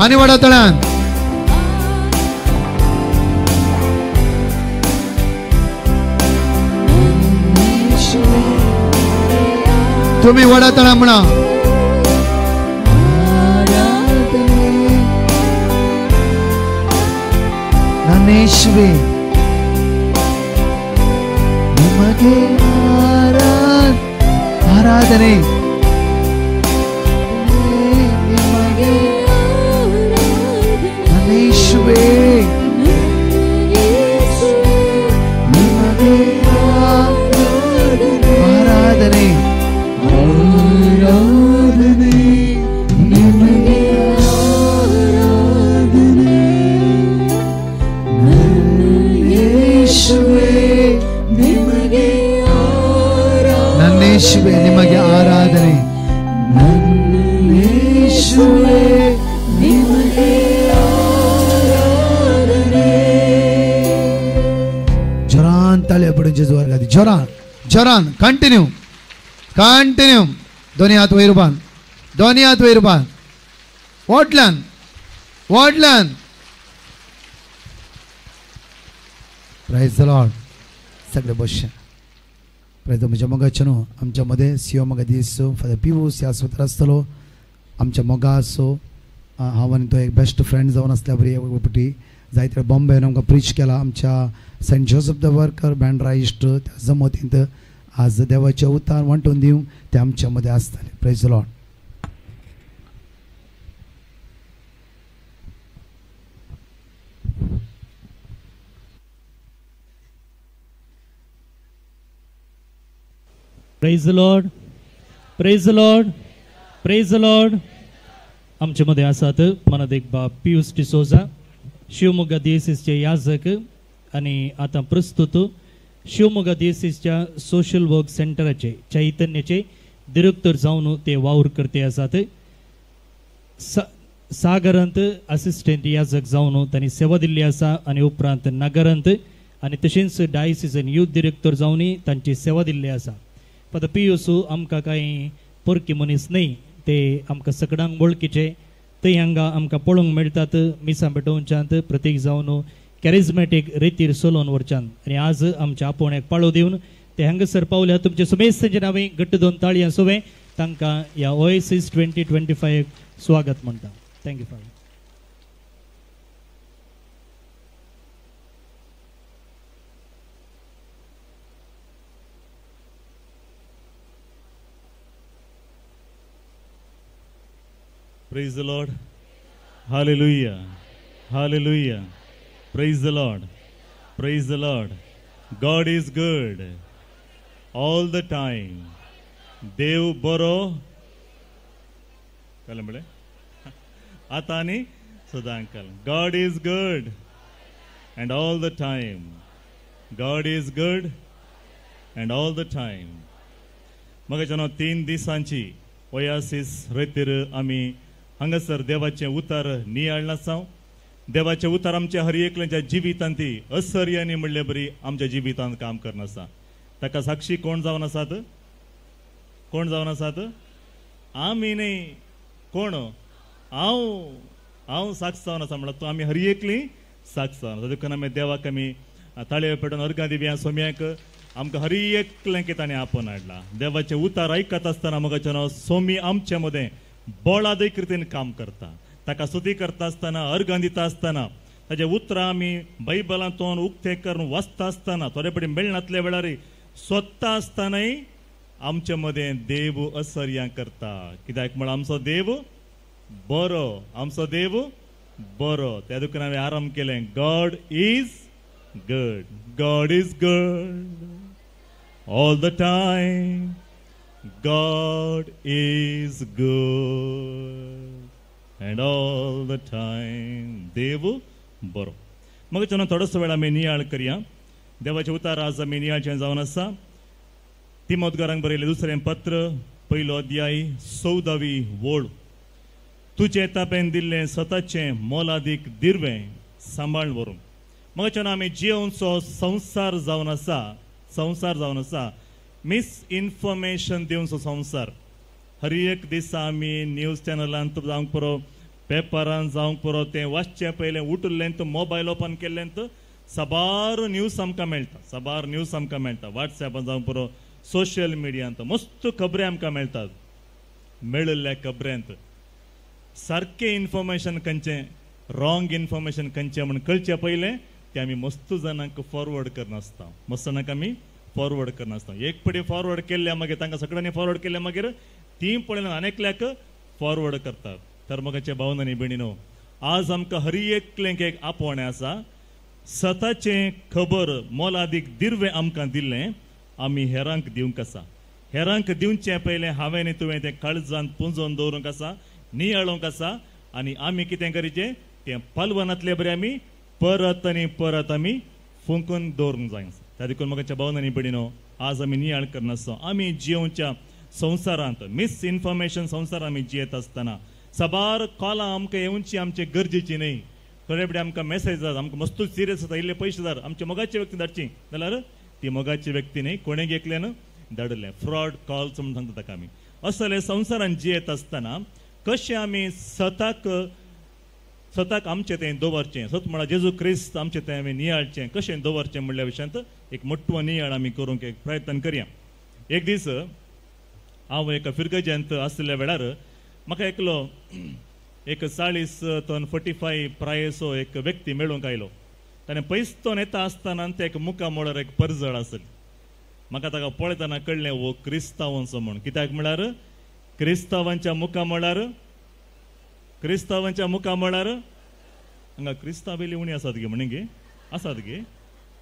आणि वडातण तुम्ही वडातण म्हणा ननेश्वे ನಿಮಗೆ ಆರಾಧನೆ ನಿಮಗೆ ನನೇಶ್ವೇ ನಿಮಗೆ ಆರಾಧನೆ ಆರಾಧನೆ ನಿಮಗೆ ಆರಾಧನೆ ಯೇಸುವೇ ನಿಮಗೆ ನನ್ನೇಶ್ವೇ ನಿಮಗೆ ಆರಾಧನೆ ಯೇಸುವೇ ನಿಮಗೆ ಆರಾಧನೆ जोरान ताळ्या पडून जेजू वर्गादी जोरान जोरान कंटिन्यू दोन्ही हात वैरबान वॉटलन प्राइज द लॉर्ड सगळे बसचे प्राइज म्हज्या मोगाच्यानो आमच्या मध्ये सीओ मोगा दीस फादर पिवूस ह्या स्वतर आसतलो आमच्या मोगा आसो हांव आनी तो एक बेस्ट फ्रेंड जावन आसल्या बरी एकपटी जायते बॉम्बेन आमकां प्रीच केला आमच्या Saint Joseph the worker Bandra East त्या जमतींत आज देवाचे उतार वांटून दिवंक ते आमच्या मध्ये आसतले praise the Lord praise the Lord praise the Lord praise the Lord आमच्या मध्ये आसात मनादेक बाब पियुष डिसोजा शिवमोगा दिएसीसचे याजक आणि आता प्रस्तुत शिवमोगा दिएसीसच्या सोशल वर्क सेंटराचे चैतन्याचे डिरेक्टर जावन ते वावर करते आसात सागरांत असिस्टंट याजक जावन तांणी सेवा दिल्ली आसा आणि उपरांत नगरांत आणि तशेंच डायसिजन यूथ डिरेक्टर जावन तांची सेवा दिल्ली आसा फादर पियुष आमकां कांय परकी मनीस न्ही ते आमकां सगळ्यांक वळखीचे थंय हांगा आमकां पळोवंक मेळटात मिसां पेटोवच्यान प्रत्येक जावन कॅरिझमॅटीक रितीर चलोवन वरच्यान आनी आज आमच्या आपोवण्याक पाळो दिवन ते हांगासर पावल्या तुमचे सुमेस्तांच्या नांवे घट्ट दोन ताळयां सोवे तांकां ह्या ओएसीस 2025 स्वागत म्हणटा thank you father Praise the Lord. Hallelujah. Hallelujah. Praise the Lord. Praise the Lord. God is good all the time. Dev boro kalambale atani sudankal. God is good and all the time. God is good and all the time. मगेचनो 3 दिसांची Oasis रेतीर आमी हांगासर देवाचे उतार नियाळ आसा देवाचे उतार आमच्या हर एकल्याच्या जिवितांत असर्यानी म्हणले बरी आमच्या जिवितांत काम करना आसा ताका साक्षी कोण जावन आसात आमी न्ही कोण हांव साक्ष जावन आसा म्हणल्यार तूं आमी हर एकली साक्ष जावन आसा देखून आमी देवाक आमी ताळयो पेटोवन अर्गां दिवया सोम्याक आमकां हर एकल्यांक ताणें आपण हाडला देवाचे उतार आयकत आसतना मगाच्यान सोमी आमचे मदें बोळादीक रितीन काम करता ताका स्तुती करता आसतना अर्गां दिता आसतना ताजे उतरां आमी बायबलांतून उक्तें करून वाचता आसतना थोडे पटी मेळनातले वेळार स्वता आसतनाय आमचे मदें देव असर्यां करता कित्याक म्हळ्यार आमचो देव बरो त्या देखून हांवें आराम केलें God is good all the time. God is good and all the time. देव बरो मग चलो थोडोसो वेळ आमी नियाळ करया. देवाचे उतार आज आमी नियाळचें जावन आसा. तिमोथेकारांक बरयलें दुसरें पत्र 1 अध्याय 14वी ओळ. तुजें तापेन दिल्लें स्वताचें मोलादीक दिर्वें सांबाळ व्हरून. मग चलो आमी जियोंचो संसार जावन आसा मिसइन्फॉर्मेशन दिवचो संसार. हर एक दिसा आमी न्यूज चॅनलांत जावंक पुरो पेपरान जावंक पुरो तें वाचचें पयलें उठलेंत मोबायल ओपन केल्लेंत सबार न्यूज आमकां मेळटा. व्हॉट्सॅपान जावंक पुरो सोशल मिडियांत मस्त खबरे आमकां मेळटात. मेळिल्ल्या खबऱ्यांत सारकें इन्फॉर्मेशन खंयचें रॉंग इन्फॉर्मेशन खंयचें म्हण कळचें पयलें तें आमी मस्त जाणांक फॉरवर्ड करनासता. मस्त जाणांक आमी फॉरवर्ड करनासता. एक पटी फॉरवर्ड केल्ल्या मागीर तांकां सगळ्यांनी फॉरवर्ड केल्ल्या मागीर ती पळयन आनेकल्याक फॉरवर्ड करतात. तर मगाचे भावनांनी भयणीनो आज आमकां हर एकल्यांक एक आपोवणें आसा. स्वताचें खबर मोलादीक दिर्वें आमकां दिल्लें आमी हेरांक दिवंक आसा. हेरांक दिवचे पयलें हांवें आनी तुवें तें काळजांत पुंजोवन दवरूंक आसा, नियाळोवंक आसा आनी आमी कितें करचें तें पालवनांतले बरें आमी परत आनी परत आमी फुंकून दवरूंक जाय. त्या देखून मगाच्या भावनांनी भयणीनो आज आमी नियाळ करनासतो. आमी जियोवच्या संवसारांत मिसइन्फॉर्मेशन संवसार आमी जियेत आसतना सबार कॉलां आमकां येवची आमचे गरजेची न्हय. थोडे फुडें आमकां मेसेज जाता आमकां मस्त सिरियस आसा इल्ले पयशे धाड आमच्या मोगाची व्यक्ती धाडची जाल्यार ती मोगाची व्यक्ती न्हय कोणें घेतलें धाडलें. फ्रॉड कॉल्स म्हणून सांगता ताका आमी. असले संवसारांत जियेत आसतना कशें आमी स्वताक आमचें तें दवरचें. सत म्हळ्यार जेजू क्रिस्त आमचें तें आमी नियाळचें कशें दवरचें म्हणल्या विशयांत एक मोठो नियाळ आमी करूंक एक प्रयत्न करया. एक दीस हांव एका फिरगज्यांत आसलेल्या वेळार म्हाका एकलो एक 40 to 45 प्रायेचो एक व्यक्ती मेळूंक आयलो. ताणें पयसतोन येता आसतना ते एक मुखा मोळार एक परजळ आसली. म्हाका ताका पळयतना कळ्ळें वो क्रिस्तांवांचो म्हूण. कित्याक म्हळ्यार क्रिस्तांवांच्या मुखा मोळार हांगा क्रिस्तांवेली उणी आसात गे म्हणे गे आसात गे.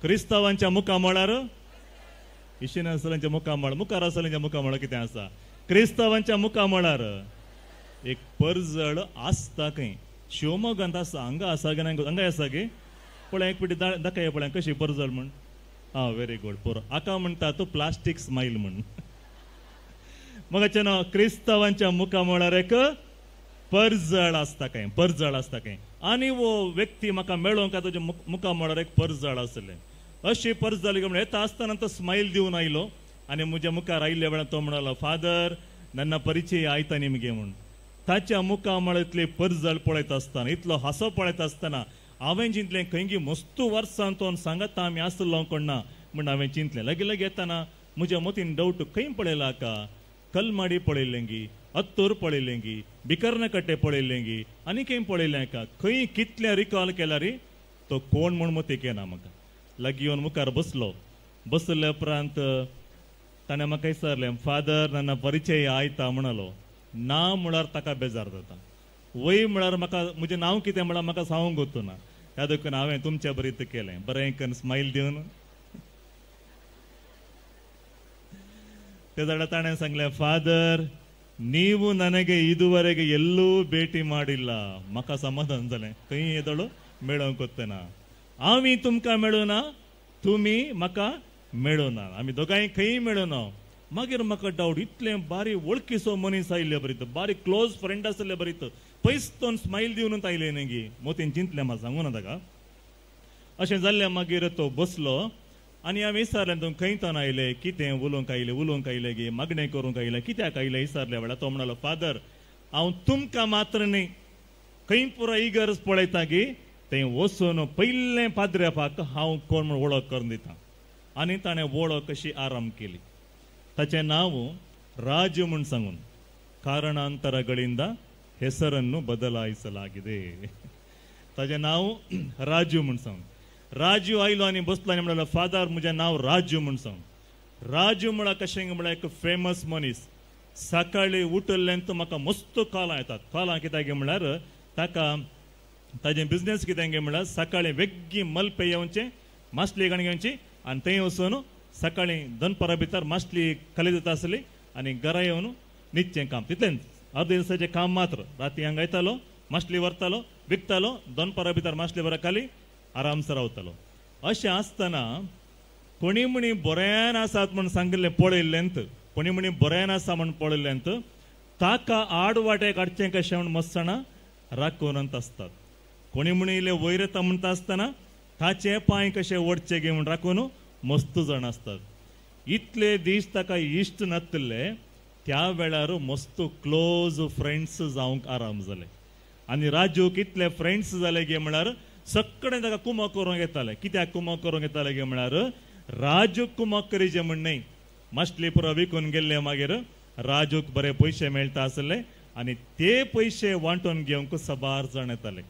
क्रिस्तांवांच्या मुखा मोळार इशेनासलांच्या मुखा मोळ मुखार आसलेंच्या मुखा मोळार कितें आसा. क्रिस्तांवांच्या मुखा मोळार एक परजळ आसता खंय. शिवमोगांत आसा हांगा आसा गे हांगा आसा गे. पळय एक पिटी दाखय पळय कशी परजळ म्हण. Very good. पुरो हाका म्हणटा तो प्लास्टीक स्माईल म्हण. मगाच्या क्रिस्तांवांच्या मुखा मोळार एक परजळ आसता खंय. आनी वो व्यक्ती म्हाका मेळोंक तुज्या मुखा मोळार एक परजळ आसलें. अशी परजळ म्हणून येता आसतना तो स्माईल दिवन आयलो आनी म्हज्या मुखार आयिल्ल्या वेळार तो म्हणलो फादर ನನ್ನ ಪರಿಚಯ ಆಯ್ತಾ ನಿಮಗೆ म्हणून. ताच्या मुखा मोळांतली परजळ पळयत आसतना इतलो हांसो पळयत आसतना हांवें चिंतलें खंयची मस्त वर्सां तो सांगता आमी आसलो कोणा म्हण हांवें चिंतलें. लगे लगे येताना म्हज्या मतीन डावट खंय पळयला का. कलमाडी पळयलें गी, अत्तूर पळयलें गी, बिकर्णकट्टे पळयलें गी आनी खंय पळयलें का. खंय कितलें रिकॉल केला रे तो कोण म्हूण मतीक येना म्हाका. लागीं येवन मुखार बसले उपरांत ताणें म्हाका विचारलें फादर ನನ್ನ परिचय आयता म्हणलो. ना म्हळ्यार ताका बेजार जाता. वय म्हळ्यार म्हाका म्हजें नांव कितें म्हळ्यार म्हाका सांगूंक गोतूना. त्या देखून हांवें तुमच्या बरीत केलें. बरें करून स्माईल दिवन ते जाल्यार ताणें सांगलें फादर ನೀವು ನನಗೆ ಇದುವರೆಗೆ ಎಲ್ಲೂ ಭೇಟಿ ಮಾಡಿಲ್ಲ. म्हाका समाधान जालें. खंय येदलो मेळोंक वतना. आमी तुमकां मेळूना तुमी म्हाका मेळूना. आमी दोगांय खंय मेळूना. मागीर म्हाका डावट इतलें बारी वळखीचो मनीस आयिल्ले बरीत बारी क्लोज फ्रेंड आसले बरीत पयसतोन स्माईल दिवनूच आयले न्ही गे. मोतीन चिंतलें म्हाका सांगूना ताका. अशें जाल्लें मागीर तो बसलो आनी हांवें विचारलें तूं खंयतोन आयले कितें उलोवंक आयले गे मागणें करूंक आयले कित्याक आयले विचारल्या वेळार तो म्हणलो फादर हांव तुमकां मात्र न्ही खंय पुरो इगर्ज पळयता गे थंय वचून पयलें पाद्र्यापाक हांव कोण म्हूण वळख करून दितां. आनी ताणें वळख कशी आराम केली. ताचें नांव ರಾಜು म्हूण सांगून ಕಾರಣಾಂತರಗಳಿಂದ ಹೆಸರನ್ನು ಬದಲಾಯಿಸಲಾಗಿದೆ. ताचें नांव राजू म्हूण सांगून. राजू आयलो आनी बसलो आनी म्हणलो फादर म्हजें नांव राजू म्हूण सांगून. राजू म्हळ्यार कशें म्हळ्यार एक फेमस मनीस. सकाळीं उठलें म्हाका मस्त कॉलां येतात. कॉलां कित्याक म्हळ्यार ताका ताजें बिझनेस कितें गे म्हळ्यार सकाळीं वेग्गी मल्पे येवचें मासली गाणी घेवची आनी थंय वचून सकाळीं दनपरा भितर मासली खाली जाता आसली आनी घरा येवन न्हिदचें काम. तितलेंच अर्दे दिसाचें काम मात्र. राती हांगा येतालो मासली व्हरतालो विकतालो दोनपरा भितर मासले बरा खाली आरामसर रावतालो अशें आसतना कोणी म्हणी बऱ्यान आसात म्हण सांगिल्लें पळयल्लेंत कोणी म्हणी बऱ्यान आसा म्हण पळयल्लेंत ताका आडवाटेक हाडचें कशें म्हण मस्ताना राखून आसतात कोणी म्हणी इल्लें वयर येता म्हणटा आसतना ताचे पांय कशे ओडचे गे म्हण राखून मस्त जाण आसतात इतले दीस ताका इश्ट नासले त्या वेळार मस्त क्लोज फ्रेंड्स जावंक आराम जाले आनी राजूक इतले फ्रेंड्स जाले गे म्हळ्यार सगळें ताका कुमक करूंक येताले कित्याक कुमक करूंक येताले गे म्हळ्यार राजूक कुमक करी जे म्हण न्हय मासली पुरो विकून गेल्ले मागीर राजूक बरे पयशे मेळटा आसले आनी ते पयशे वांटून घेवंक साबार जाण येताले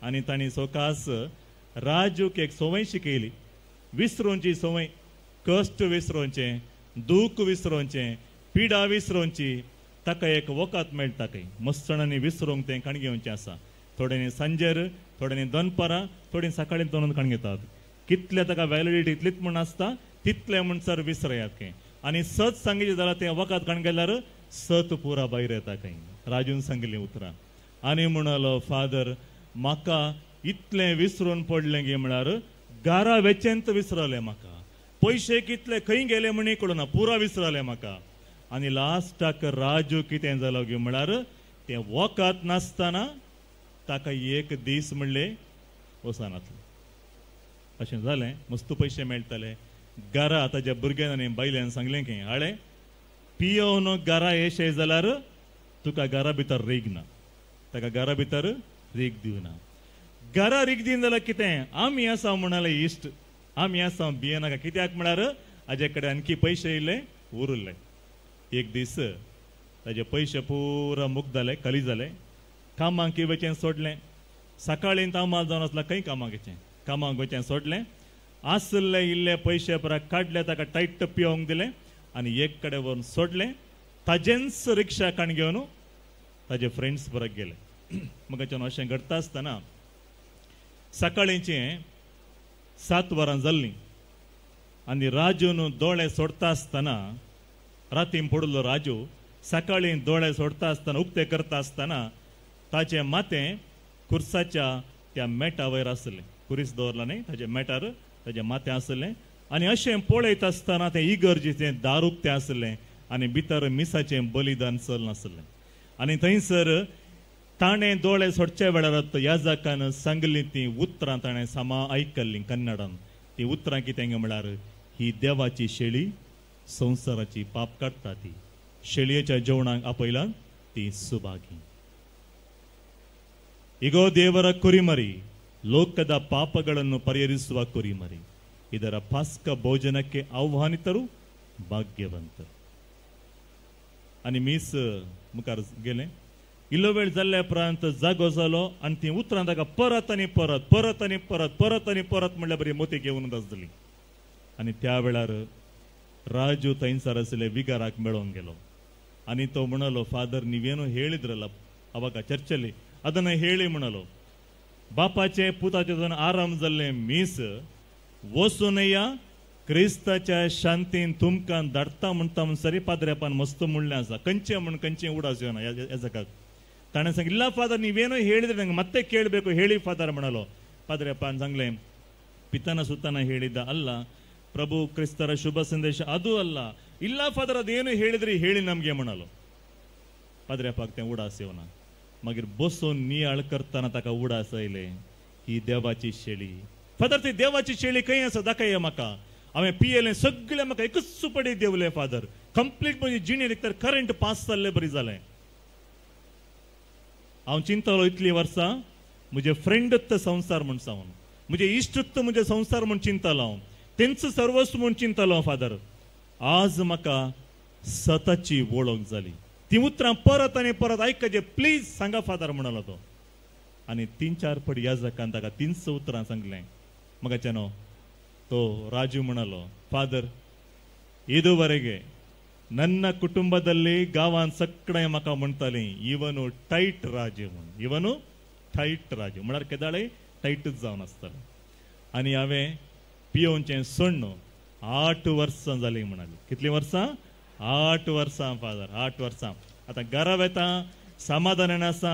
आनी तांणी सोकास राजूक एक संवय शिकयली विसरोवची संवय कश्ट विसरोवचें दूख विसरोवचें पिडा विसरोवची ताका एक वखद मेळटा खंय मस्तणांनी विसरोवंक तें कणगेवचें आसा थोड्यांनी सांजेर थोड्यांनी दनपारां थोडीं सकाळीं दोन कणगेतात कितले ताका वॅलिडिटी इतलीच म्हण आसता तितले म्हणसर विसरयात खंय आनी सत सांगितलें जाल्यार तें वखद कणगेल्यार सत पुरा भायर येता खंय राजून सांगिल्लीं उतरां आनी म्हणलो फादर म्हाका इतलें विसरून पडलें गे म्हळ्यार गारा वेचेंत विसरलें म्हाका पयशे कितले खंय गेले म्हणी कळना पुरा विसरलें म्हाका आनी लास्टाक राजू कितें जालो गे म्हळ्यार तें वखद नासतना ताका एक दीस म्हणले वचनातलें अशें जालें मस्त पयशे मेळटाले घरा ताज्या भुरग्यान आनी बायल्यान सांगलें की आळे पियोवन घरा येशे जाल्यार तुका घरा भितर रीग ना ताका घरा भितर रीग दिवना घरा रीग दिवन जाल्यार कितें आमी आसा म्हणाले इश्ट आमी आसा भियेनाका कित्याक म्हळ्यार हाजे कडेन आणखी पयशे येयले उरले एक दीस ताजे पयशे पुरा मुक्त जाले खाली जाले कामाक वचें सोडलें सकाळीं कामाक जावन आसला खंय कामाक वचें कामाक वचें सोडलें आसले इल्ले पयशे परा काडले ताका टायट पियोंक दिले आनी एक कडेन व्हरून सोडलें ताजेंच रिक्षा काण घेवन ताजे फ्रेंड्स बरोबर गेले म्हाका अशें घडटा आसतना सकाळींचें 7 वरां जाल्लीं आनी राजून दोळे सोडता आसतना रातीं पडलो राजू सकाळीं दोळे सोडता आसतना उक्ते करता आसतना ताचें माथें खुर्साच्या त्या मॅटा वयर आसलें खुरीस दवरला न्ही ताच्या मॅटार ताजें माथें आसलें आनी अशें पळयत आसतना तें इगर्जेचें दार उक्तें आसलें आनी भितर मिसाचें बलिदान चल नासलें आनी थंयसर ताणें दोळे सोडचे वेळार याजकान सांगलीं तीं उतरां ताणें सामा आयकल्लीं कन्नडान ती उतरां कितें म्हळ्यार ही देवाची शेळी संवसाराची पाप काडटा ती शेळयेच्या जेवणाक आपयला ती सुभागी ಇಗೋ ದೇವರ ಕುರಿಮರಿ ಲೋಕದ ಪಾಪಗಳನ್ನು ಪರಿಹರಿಸುವ ಕುರಿಮರಿ ಇದರ ಪಾಸ್ಕ ಭೋಜನಕ್ಕೆ ಆಹ್ವಾನಿತರು ಭಾಗ್ಯವಂತರು आणि मीस मुखार गेले इल्लो वेळ जाल्ल्या उपरांत जागो जालो आनी ती उतरां ताका परत आनी परत परत आनी परत परत आनी परत म्हणल्यार बरी मोती घेवन आसली आनी त्या वेळार राजू थंयसर आसले विगाराक मेळोंक गेलो आनी तो म्हणलो फादर ನೀವೇನೋ ಹೇಳಿದ್ರಲ್ಲ ಅವಾಗ ಚರ್ಚಲ್ಲಿ ಅದನ್ನ ಹೇಳಿ म्हणलो बापाचे पुताचे दोन आराम जाल्ले मीस वसूनय क्रिस्ताच्या शांतीन तुमकां धाडटा म्हणटा म्हण सरी पाद्रेपान मस्त म्हणलें आसा कंचे म्हण कंचे उडास येवना ह्या जगाक ताणें सांगलें ಇಲ್ಲ ಫಾದರ್ ನೀವೇನೋ ಹೇಳಿದ್ರೆ ನಂಗೆ ಮತ್ತೆ ಕೇಳಬೇಕು ಹೇಳಿ ಫಾದರ್ म्हणलो ಪಾದ್ರೆಪಾನ್ सांगलें ಪಿತನ ಸುತನ ಹೇಳಿದ್ದ ಅಲ್ಲ ಪ್ರಭು ಕ್ರಿಸ್ತರ ಶುಭ ಸಂದೇಶ ಅದು ಅಲ್ಲ ಇಲ್ಲ ಫಾದರ್ ಅದೇನು ಹೇಳಿದ್ರಿ ಹೇಳಿ ನಮಗೆ म्हणलो पाद्रेपाक तें उडास येवना मागीर बसून नियाळ करतना ताका उडास आयले ही देवाची शेळी फादर ती देवाची शेळी खंय आसा दाखय म्हाका हांवें पियेलें सगळें म्हाका एकच सुपडी देवलें फादर कंप्लीट म्हजी जिणेर एक तर करंट पास जाल्लें बरी जालें हांव चिंतलो इतलीं वर्सां म्हजे फ्रेंडच संवसार म्हूण सावन म्हजे इश्टच म्हजे संवसार म्हूण चिंतलो हांव तेंच सर्वस्व म्हूण चिंतलो फादर आज म्हाका सताची वळख जाली ती उतरां परत आनी परत आयकचे प्लीज सांगा फादर म्हणलो तो आनी 3-4 पडी याजकान ताका 300 उतरां सांगलें मगाच्यानो तो ರಾಜು म्हणलो ಫಾದರ್ ಇದುವರೆಗೆ ನನ್ನ ಕುಟುಂಬದಲ್ಲಿ ಗಾವಾನ್ ಸಕ್ಕಡೆ म्हाका म्हणटाली ಇವನು ಟೈಟ್ ರಾಜು म्हणून ಇವನು ಟೈಟ್ ರಾಜು म्हळ्यार केदाळे टायटच जावन आसताले आनी हांवें पियोवचें सोडून 8 वर्सां जालीं म्हणाली कितलीं वर्सां 8 वर्सां फादर 8 वर्सां आतां घरा वेता समाधानान आसा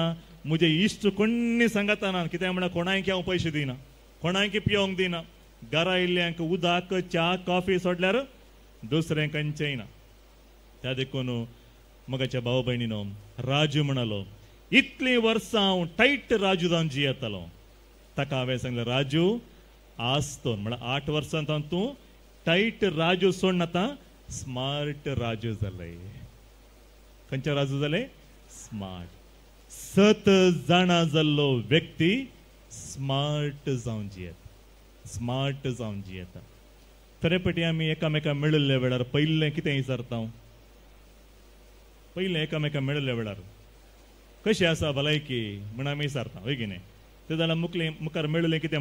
मुझे इश्ट कोणी सांगता ना कित्याक म्हणल्यार कोणाक हांव पयशे दिना कोणाक पियोंक दिना घरा येयल्ल्यांक उदक च्या कॉफी सोडल्यार दुसरें खंयचेंय ना त्या देखून मगाच्या भाव भयणीनो राजू म्हणलो इतलीं वर्सां हांव टायट राजू जावन जियेतालो ताका हांवें सांगलें राजू आसतो म्हळ्यार 8 वर्सां तूं टायट राजू सोडून आतां स्मार्ट राजू जाले खंयचे राजू जाले स्मार्ट 7 जाणां जाल्लो व्यक्ती स्मार्ट जावन जियेता तरेपटी आमी एकामेका मेळिल्ल्या वेळार पयलें कितें विचारता पयलें एकामेका मेळिल्ल्या वेळार कशी आसा भलायकी म्हण आमी विचारता वय की न्ही ते जाल्यार मुखार मेळिल्लें कितें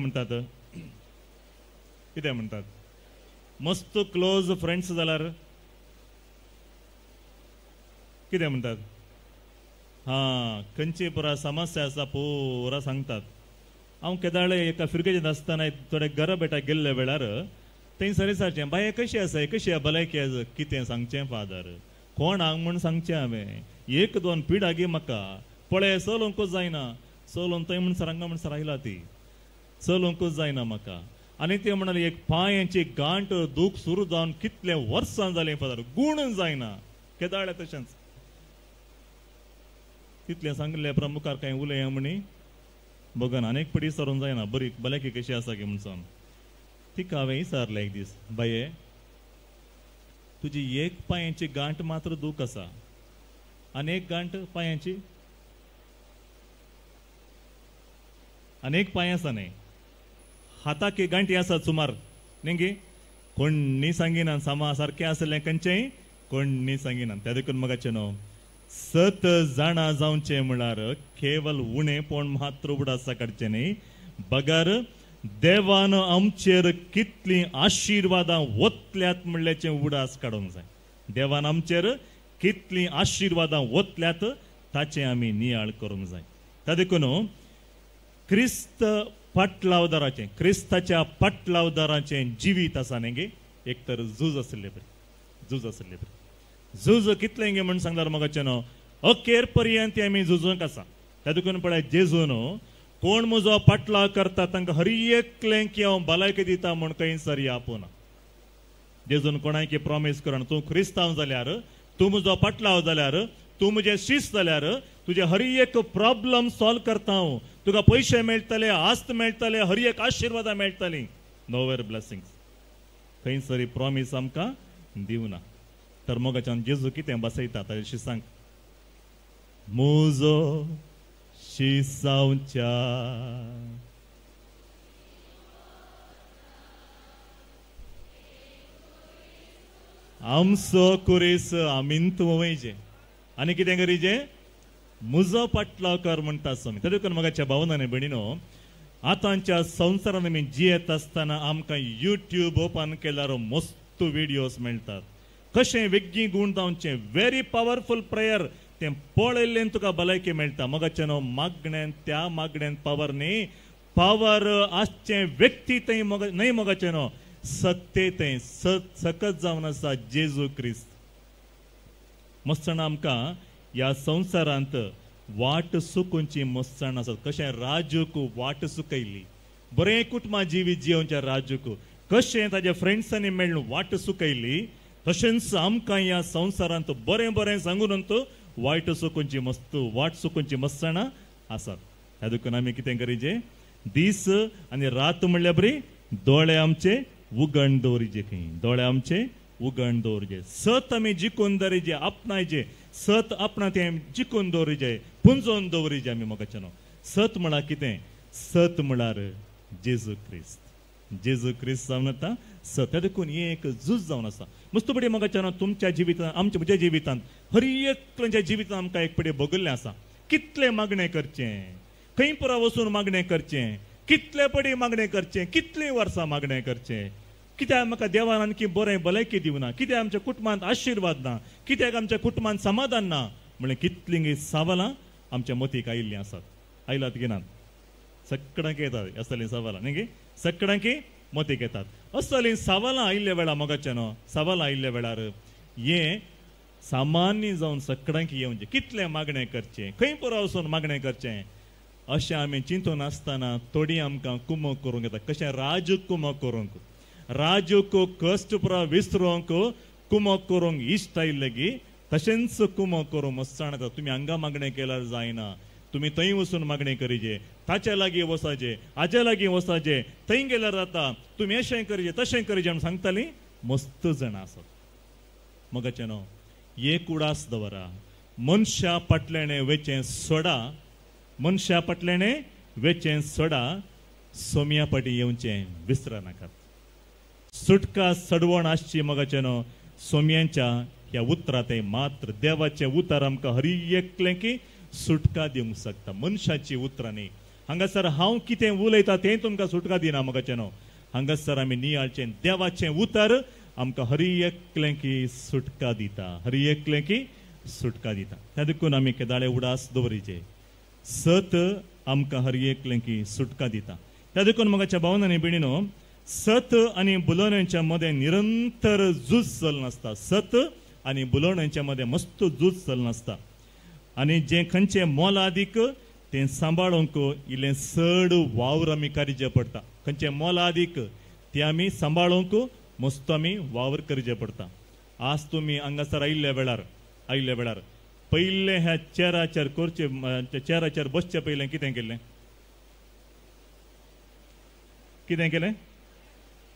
म्हणटात मस्त क्लोज फ्रेंड्स जाल्यार कितें म्हणटात खंयची पुरा समस्या आसा पुरा सांगतात हांव केदाळे एका फिरकेचेर आसतना थोडे घरा बेटा गेल्ल्या वेळार थंयसर विचारचें बाये कशी आसा कशी भलायकी आसा कितें सांगचें फादर कोण हांग म्हूण सांगचें हांवें 1-2 पिडा गे म्हाका पळय चलोवंकूच जायना चलोवन थंय म्हणसर हांगा म्हणसर आयला ती चलोवंकूच जायना म्हाका आनी ते म्हणाले एक पांयांची गांठ दूख सुरू जावन कितले वर्सां जालीं फादर गुण जायना केदाळे तशेंच तितलें सांगलें प्रमुखार कांय उलया म्हणी बघन अनेक पिढी सरून जायना बरी भलायकी कशी आसा गे म्हणून तिका हांवें विचारलें एक दीस बाये तुजी एक पांयांची गांठ मात्र दूख आसा अनेक गांठ पांयांची अनेक पांय आसा न्ही हाताक गांठी आसात सुमार न्ही गे कोणी सांगिना सामा सारकें आसलें खंयचेंय कोणी सांगिना त्या देखून मगाचें न्हू 7 जाणां जावचें म्हळ्यार केवल उणेपण मात्र उडास काडचें न्ही बगर देवान आमचेर कितलीं आशिर्वादां ओतल्यात म्हणल्याचें उडास काडूंक जाय देवान आमचेर कितलीं आशिर्वादां ओतल्यात ताचें आमी नियाळ करूंक जाय त्या देखून क्रिस्त पाटलावदाराचें क्रिस्ताच्या पाटलावदाराचें जिवीत आसा न्ही गे एक तर झूज आसलें बरें झूज कितलें गे म्हण सांगल्यार मगाचें न्हू अखेर पर्यंत आमी झुजूंक आसा त्या देखून पळय जेजून कोण म्हजो पाटलाव करता तांकां हर एकलें की हांव भलायकी दिता म्हूण खंयसर आपोवना जेजून कोणाक प्रॉमीस करून तूं क्रिस्तांव जाल्यार तूं म्हजो पाटलाव जाल्यार तूं म्हजें शिश्य जाल्यार तुजे हर एक प्रॉब्लम सॉल्व करता हांव तुका पयशे मेळटले आस्त मेळटले हर एक आशिर्वादां मेळटलीं नोवेर ब्लेसिंग्स खंयसरी प्रॉमीस आमकां दिवना तर मोगाच्यान जेजू कितें बसयता ताचे सांग म्हजो शिसांवच्या आमचो कुरेस आमींत वयचे आनी कितें करीचे म्हजो पाटलाव कर म्हणटा स्वामी त्या देखून मगाच्या भावनांनी भयणीनो आतांच्या संवसारान आमी जियेत आसतना आमकां यूट्यूब ओपन केल्यार मस्त व्हिडिओज मेळटात कशें वेगळी गुण जावचें व्हेरी पावरफुल प्रेयर तें पळयल्लें तुका भलायकी मेळटा मगाचें न्हू मागण्यांत त्या मागण्यांत पावर न्ही पावर आसचें व्यक्ती थंय न्हय मोगाचें न्हू सत्ते थंय सकत जावन आसा जेजू क्रिस्त मस्ताण आमकां ह्या संवसारांत वाट सुखोवची मस्ताण आसात कशें राजूक वाट सुकयली बरें कुटुंबां जिवीत जियोवच्या राजूक कशें ताज्या फ्रेंड्सांनी मेळून वाट सुकयली तशेंच आमकां ह्या संवसारांत बरें बरें सांगून वायट सुखोवची वाट सुखोवची मस्ताणां आसात ह्या देखून आमी कितें करीचे दीस आनी रात म्हणल्यार बरी दोळे आमचे उगंड दवरिचे खंय दोळे आमचे उगंड दवरचे सत आमी जिखून दवरिचे आपणायचे सत आपणा तें जिखून दवरिचे पुंजोवन दवरिचे आमी मोगाचें न्हू सत म्हळ्यार कितें सत म्हळ्यार जेजू क्रिस्त जावन आतां सत देखून हें एक झूज जावन आसा मस्त बडी मोगाचें न्हू तुमच्या जिवितांत आमच्या म्हज्या जिवितांत हर एकल्याच्या जिवितांत आमकां एक पडी भोगल्लें आसा कितलें मागणें करचें खंय पुरा वचून मागणें करचें कितले पडी मागणें करचें कितलीं वर्सां मागणें करचें कित्याक म्हाका देवान आनकी बरें भलायकी दिवना कित्याक आमच्या कुटुंबांत आशिर्वाद ना कित्याक आमच्या कुटुंबांत समाधान ना म्हळ्यार कितलीं सवालां आमच्या मतीक आयिल्लीं आसात आयलात की नात सगळ्यांक येतात असलीं सवालां न्ही गे सगळ्यांक मतीक येतात असलीं सवालां आयिल्ल्या वेळार मोगाचें न्हू सवालां आयिल्ल्या वेळार हें सामान्य जावन सगळ्यांक येवचें कितलें मागणें करचें खंय पुरो वचून मागणें करचें अशें आमी चिंतून आसतना थोडी आमकां कुमक करूंक येता कशें राज कुमक करूंक राजूक कश्ट पुरो विसरूंक कुमक करूंक इश्ट आयिल्ले गी तशेंच कुमक करूंक मस्ताणता तुमी हांगा मागणें केल्यार जायना तुमी थंय वचून मागणें करीचे ताचे लागीं वसाचे हाचे लागीं वसाचे थंय गेल्यार जाता तुमी अशें करीचे तशें करीचे म्हण सांगतालीं मस्त जाणां आसात मगाचे न्हू एक उडास दवरा मनशा फाटल्यान वेचें सोडा मनशा फाटल्यान वेचें सोडा सोम्या फाटी येवचें विसरा नाकात सुटका सडवण आसची मगाचे न्हू सोम्यांच्या ह्या उतरांत मात्र देवाचें उतर आमकां हर एकलें की सुटका दिवंक शकता मनशाची उतरां न्ही हांगासर हांव कितें उलयता तें तुमकां सुटका दिना मगाचे न्हू हांगासर आमी नियाळचें देवाचें उतर आमकां हर एकलें की सुटका दिता हर एकलें की सुटका दिता त्या देखून आमी केदाळे उडास दवरीचे सत आमकां हर एकलें की सुटका दिता त्या देखून मगाच्या भावनांनी बिणीनो सत आनी बुलोवण्यांच्या मदें निरंतर झूज चलना आसता सत आनी बुलोवण्यांच्या मदें मस्त झूज चलना आसता आनी जें खंयचें मोलादीक तें सांबाळूंक इल्लें चड वावर आमी करचें पडटा खंयचें मोलादीक तें आमी सांबाळूंक मस्त आमी वावर करचें पडटा आज तुमी हांगासर आयिल्ल्या वेळार पयलें ह्या चेराचेर चेराचेर बसचे पयलें कितें केलें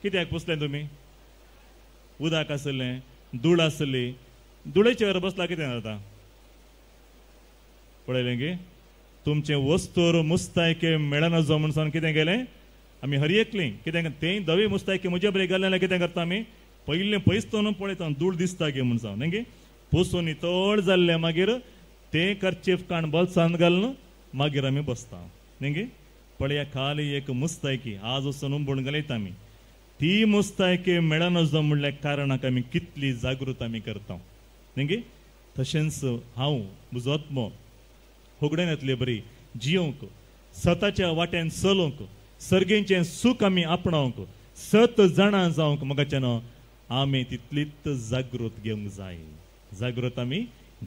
कित्याक बसलें तुमी उदक आसलें धूळ आसली धुळेचेर बसला कितें जाता पळयलें गे तुमचें वस्तूर मुस्तायके मेळना जो म्हूण सांगून कितें केलें आमी हर एकलीं कितें तें धवे मुस्तायके म्हजे बरें गेलें जाल्यार कितें करता आमी पयलें पयसतून पळयता धूळ दिसता गे म्हूण सांग न्ही पुसून नितळ जाल्लें मागीर तें कर्चीफ काण बोल्सान घालून मागीर आमी बसता न्ही पळया खाली एक मुस्तायकी आज वचून उंबून घालयता आमी ती मुस्तायकी मेळना जो म्हणल्या कारणाक आमी कितली जागृत आमी करता न्ही तशेंच हांव म्हजो आत्मो होगड्यान येतले बरी जियोंक सताच्या वाट्यान चलोवंक सर्गेचें सूख आमी आपणावंक सत जाणां जावंक मगाच्या न्हू आमी तितलीच जागृत घेवंक जाय जागृत आमी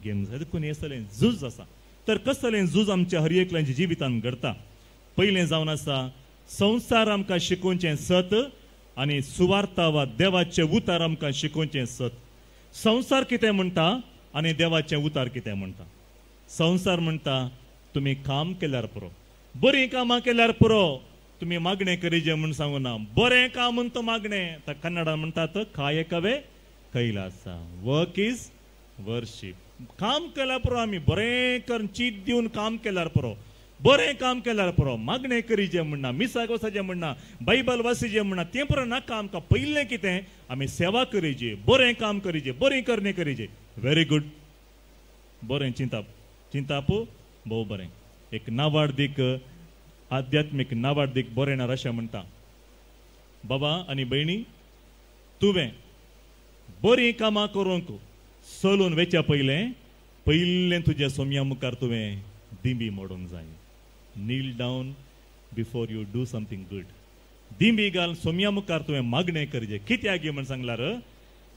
घेवंक जाय देखून हे सगळें झूज आसा तर कसलें झूज आमच्या हर एकल्याच्या जिवितान घडटा पयलें जावन आसा संवसार आमकां शिकोवचें सत आनी सुवार्ता वा देवाचें उतार आमकां शिकोवचें सत संवसार कितें म्हणटा आनी देवाचें उतार कितें म्हणटा संवसार म्हणटा तुमी काम केल्यार पुरो बरीं कामां केल्यार पुरो तुमी मागणें करीजे म्हूण सांगू ना बरें काम म्हणून तो मागणें कन्नडान म्हणटात कायकवे कैलास वर्क इज वर्शीप काम केल्यार पुरो आमी बरें करून चीत दिवन काम केल्यार पुरो बरें काम केल्यार पुरो मागणें करीजे म्हणना मिसाक वसाचें म्हणना बायबल वाचीचें म्हणना तें पुरो नाका आमकां पयलें कितें आमी सेवा करीची बरें काम करीचें बरीं करणी करीचें व्हेरी गूड बरें चिंताप भोव बरें एक नावार्दीक आध्यात्मीक नावार्दीक बरें अशें म्हणटा बाबा आनी भयणी तुवें बरीं कामां करूंक चलून वेच्या पयलें तुज्या सोम्या मुखार तुवें दिंबी मोडूंक जाय kneel down before you do something good दिंबी घाल सोम्या मुखार तुवें मागणें करचें कित्याक म्हण सांगल्यार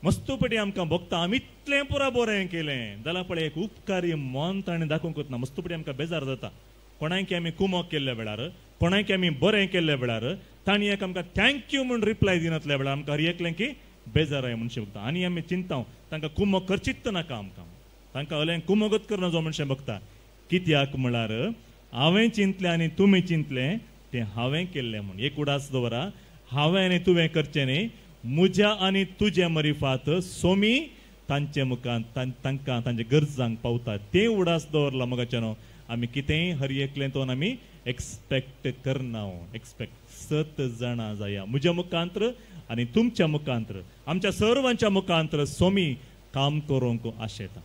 मस्तुपटी आमकां भोगता आमी इतलें पुरो बरें केलें जाल्यार पळय एक उपकारी मोन ताणें दाखोवंक वतना मस्तुपटी आमकां बेजार जाता कोणाक आमी कुमक केल्ल्या वेळार कोणाक आमी बरें केल्ल्या वेळार तांणी एक आमकां थँक्यू म्हूण रिप्लाय दिनातल्या वेळार आमकां हर एकलें की बेजार आय म्हणचें बघता आनी आमी चिंता तांकां कुमक करचीच नाका आमकां तांकां हलें कुमकच करना जो म्हणचें बघता कित्याक म्हळ्यार हांवें चिंतलें आनी तुमी चिंतलें तें हांवें केल्लें म्हूण एक उडास दवरा हांवें आनी तुवें करचें न्ही म्हज्या आनी तुजे मरिफात सोमी तांचे मुखार तांकां तांच्या गरजांक पावता तें उडास दवरला मगाच्या न्हू आमी कितेंय हर एकलें तो आमी एक्सपेक्ट करना एक्सपेक्ट सत जाणां जाया म्हज्या मुखांत्र आनी तुमच्या मुखांत्र आमच्या सर्वांच्या मुखांत्र सोमी काम करूंक आशेता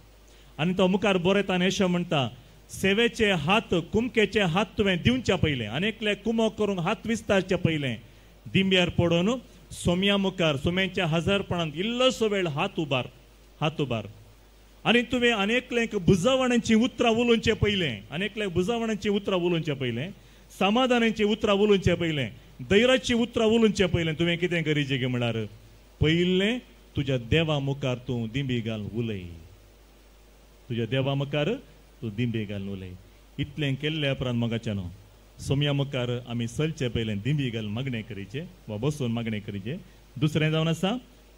आनी तो मुखार बरयताना अशें म्हणटा सेवेचे हात कुमकेचे हात तुवें दिवच्या पयलें आनेकले कुमक करूंक हात विस्तारचे पयलें दिंब्यार पडून सोम्या मुखार सोम्याच्या हजरपणांत इल्लोसो वेळ हात उबार आनी तुवें अनेकल्यांक बुजावणांची उतरां उलोवचे पयलें अनेकल्यांक बुजावणांची उतरां उलोवचे पयलें समाधानाची उतरां उलोवचे पयलें धैर्याची उतरां उलोवचे पयलें तुवें कितें करीचें गे म्हळ्यार पयलें तुज्या देवा मुखार तूं दिंबी घाल उलय तुज्या देवा मुखार तूं दिंबी घाल उलय इतलें केल्ल्या उपरांत मगाच्या न्हू सोमया मुखार आमी चलचे पयलें दिंबी घाल मागणें करीचे वा बसून मागणें करीचे. दुसरें जावन आसा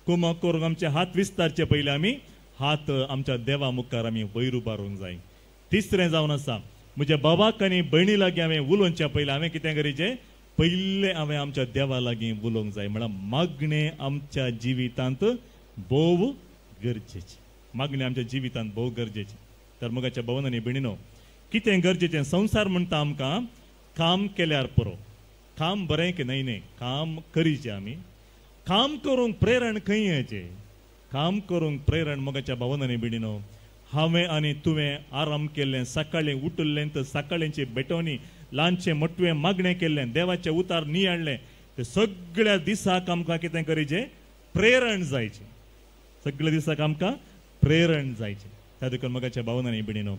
कुमक करून आमचे हात विस्तारचे पयलीं आमी हात आमच्या देवा मुखार आमी वयर उबारूंक जाय. तिसरें जावन आसा म्हज्या बाबाक आनी भयणी लागीं हांवें उलोवच्या पयलीं हांवें कितें करीचें पयलें हांवें आमच्या देवा लागीं उलोवंक जाय. म्हळ्यार मागणें आमच्या जिवितांत भोव गरजेची. मागणें आमच्या जिवितांत भोव गरजेची. तर मोगाच्या भवनांनी भयणीनो कितें गरजेचें संवसार म्हणटा आमकां काम केल्यार पुरो. काम बरें की न्हय काम करीचें आमी. काम करूंक प्रेरण खंय येचें. काम करूंक प्रेरण मोगाच्या भवनांनी भयणीनो हांवें आनी तुवें आराम केल्लें सकाळीं उठिल्लें तर सकाळींची बेटोनी ल्हानशें मोठवें मागणें केल्लें देवाचें उतार न्ही हाडलें ते सगळ्या दिसाक आमकां कितें करीचें प्रेरण जायचें. सगळ्या दिसाक आमकां प्रेरण जायचें. त्या देखून मोगाच्या भवनांनी भयणीनो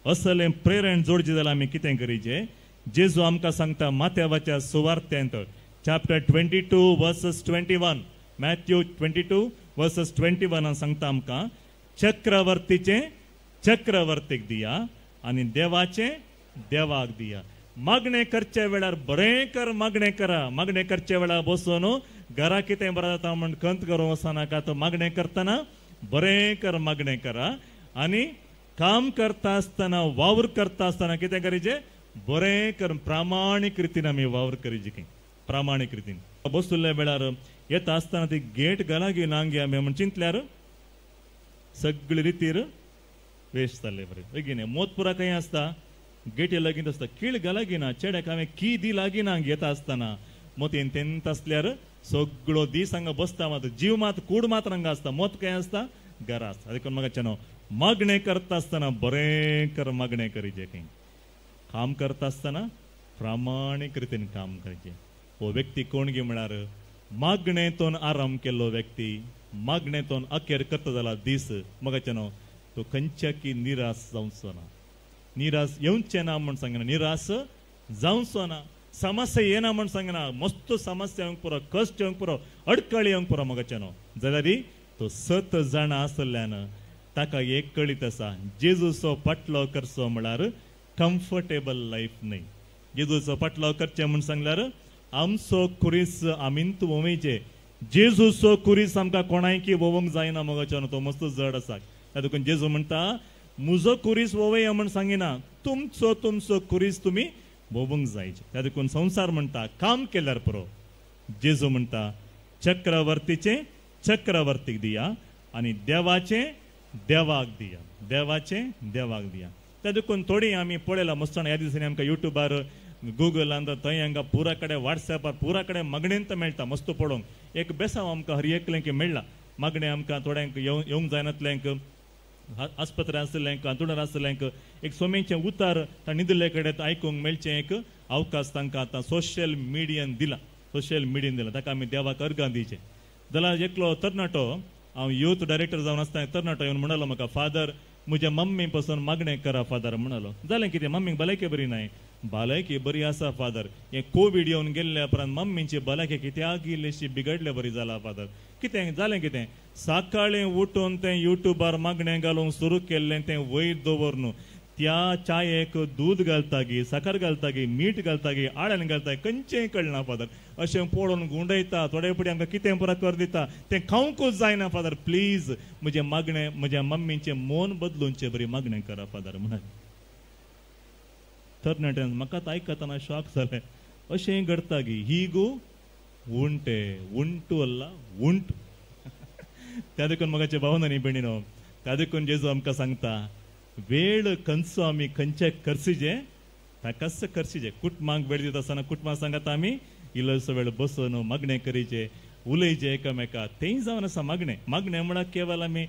असलें प्रेरण जोडचें जाल्यार आमी कितें करीचें. जेजू आमकां सांगता माथेवाच्या सुवार्तेंत चॅप्टर 22 वर्सेस 21 मॅथ्यू 22 वर्सेस 21 सांगता आमकां चक्रवर्तीचें चक्रवर्तीक दिया आनी देवाचें देवाक दिया. मागणें करचे वेळार बरें कर मागणें करा. मागणें करचे वेळार बसून घरा कितें बरें जाता म्हण खंत करूं वचनाका. तो मागणें करतना बरें कर मागणें करा आनी काम करता आसतना वावर करता आसतना कितें करीचें बरें कर प्रामाणीक रितीन आमी वावर करीचें. प्रामाणीक रितीन बसुल्ल्या वेळार येता आसतना ती गेट घालागी नांगी आमी म्हण चिंतल्यार सगळे रितीर वेस्ट जाल्ले बरें बेगीन. मोतपुरा खंय आसता गेटी लागीं आसता कीळ घालागी ना. चेड्याक हांवें की दी लागीं ना येता आसतना मोतीन तेंत आसल्यार सगळो दीस हांगा बसता मात जीव मात कूड मात हांगा आसता. मोत खंय आसता घरा आसता. देखून म्हाका न्हू मागणें करता आसतना बरें कर मागणें करीचें. खंय काम करता आसतना प्रामाणीक रितीन काम करचें. हो व्यक्ती कोण गे म्हळ्यार मागणेतून आराम केल्लो व्यक्ती. मागणेतून अखेर करता जाल्यार दीस मोगाचें न्हू तो खंयच्याकी निराश जावचो ना. निराश येवचें ना म्हण सांगना. निराश जावचो ना. समस्या येना म्हण सांगना. मस्त समस्या येवंक पुरो कश्ट येवंक पुरो अडकळी येवंक पुरो मोगाचें न्हू जाल्यार तो 7 जाणां आसल्यान ताका एक कळीत आसा जेजूचो पाटलो करचो म्हळ्यार कम्फर्टेबल लायफ न्हय. जेजूचो पाटलो करचें म्हण सांगल्यार आमचो कुरीस आमींत वोवयचे. जेजूचो कुरीस आमकां कोणायकी वोवंक जायना मोगाचें न्हू तो मस्त जड आसा. त्या देखून जेजू म्हणटा म्हजो कुरीस वोवया म्हण सांगिना तुमचो कुरीस तुमी वोवंक जायचे. त्या देखून संवसार म्हणटा काम केल्यार पुरो. जेजू म्हणटा चक्रवर्तीचें चक्रवर्तीक दिया आनी देवाचें देवाक दिया. देवाचें देवाक दिया. त्या देखून थोडी आमी पळयलां मस्ताना ह्या दिसांनी आमकां युट्यूबार गुगलांत थंय हांगा पुरा कडेन वॉट्सॅपार पुरा कडेन मागणेंत मेळटा मस्त पळोवंक. एक बेसांव आमकां हर एकल्यांक मेळ्ळा. मागणें आमकां थोड्यांक येवंक जायनातल्यांक आस्पत्रे आसलेल्यांक अंतुडार आसलेल्यांक एक सोमेचें उतार न्हिदिल्ले कडेन आयकूंक मेळचें एक अवकाश तांकां आतां सोशल मिडियान दिला. सोशल मिडियान दिला ताका आमी देवाक अर्गां दिवचें. जाल्यार एकलो तरणाटो हांव युथ डायरेक्टर जावन आसतना तरणाटो येवन म्हणलो म्हाका फादर म्हज्या मम्मी पासून मागणें करा फादर म्हणलो. जालें कितें मम्मीक भलायकी बरी नाय. भलायकी बरी आसा फादर. हें कोविड येवन गेल्ल्या उपरांत मम्मीची भलायकी कित्याक इल्लीशी बिगडले बरी जाला फादर. कितें जालें कितें सकाळीं उठून तें युट्यूबार मागणें घालूंक सुरू केल्लें तें वयर दवर न्हू. त्या चायेक दूद घालता गी साखर घालता गी मीठ घालता गी आळ्यान घालता खंयचेंय कळना फादर. अशें पळोवन गुंडयता थोडे फुडें आमकां कितें पुरा कर दिता तें खावंकूच जायना फादर. प्लीज म्हजें मागणें म्हज्या मम्मीचें मन बदलूनचें बरी मागणें करा फादर म्हणून. तरणाट्यान म्हाका आयकतना शॉक जालें. अशें घडटा गी ही गो उंटे उंटू अल्ला उंट. त्या देखून मोगाच्या भावनांनी भयणीनो त्या देखून जेजू आमकां सांगता वेळ खंयचो आमी खंयचे करसिजे ताकाच करसिजे. कुटुंबांक वेळ दिता आसतना कुटुंबाक सांगता आमी इल्लोसो वेळ बसून मागणें करीचे उलयचे एकामेका. तेंय जावन आसा मागणें. मागणें म्हळ्यार केवळ आमी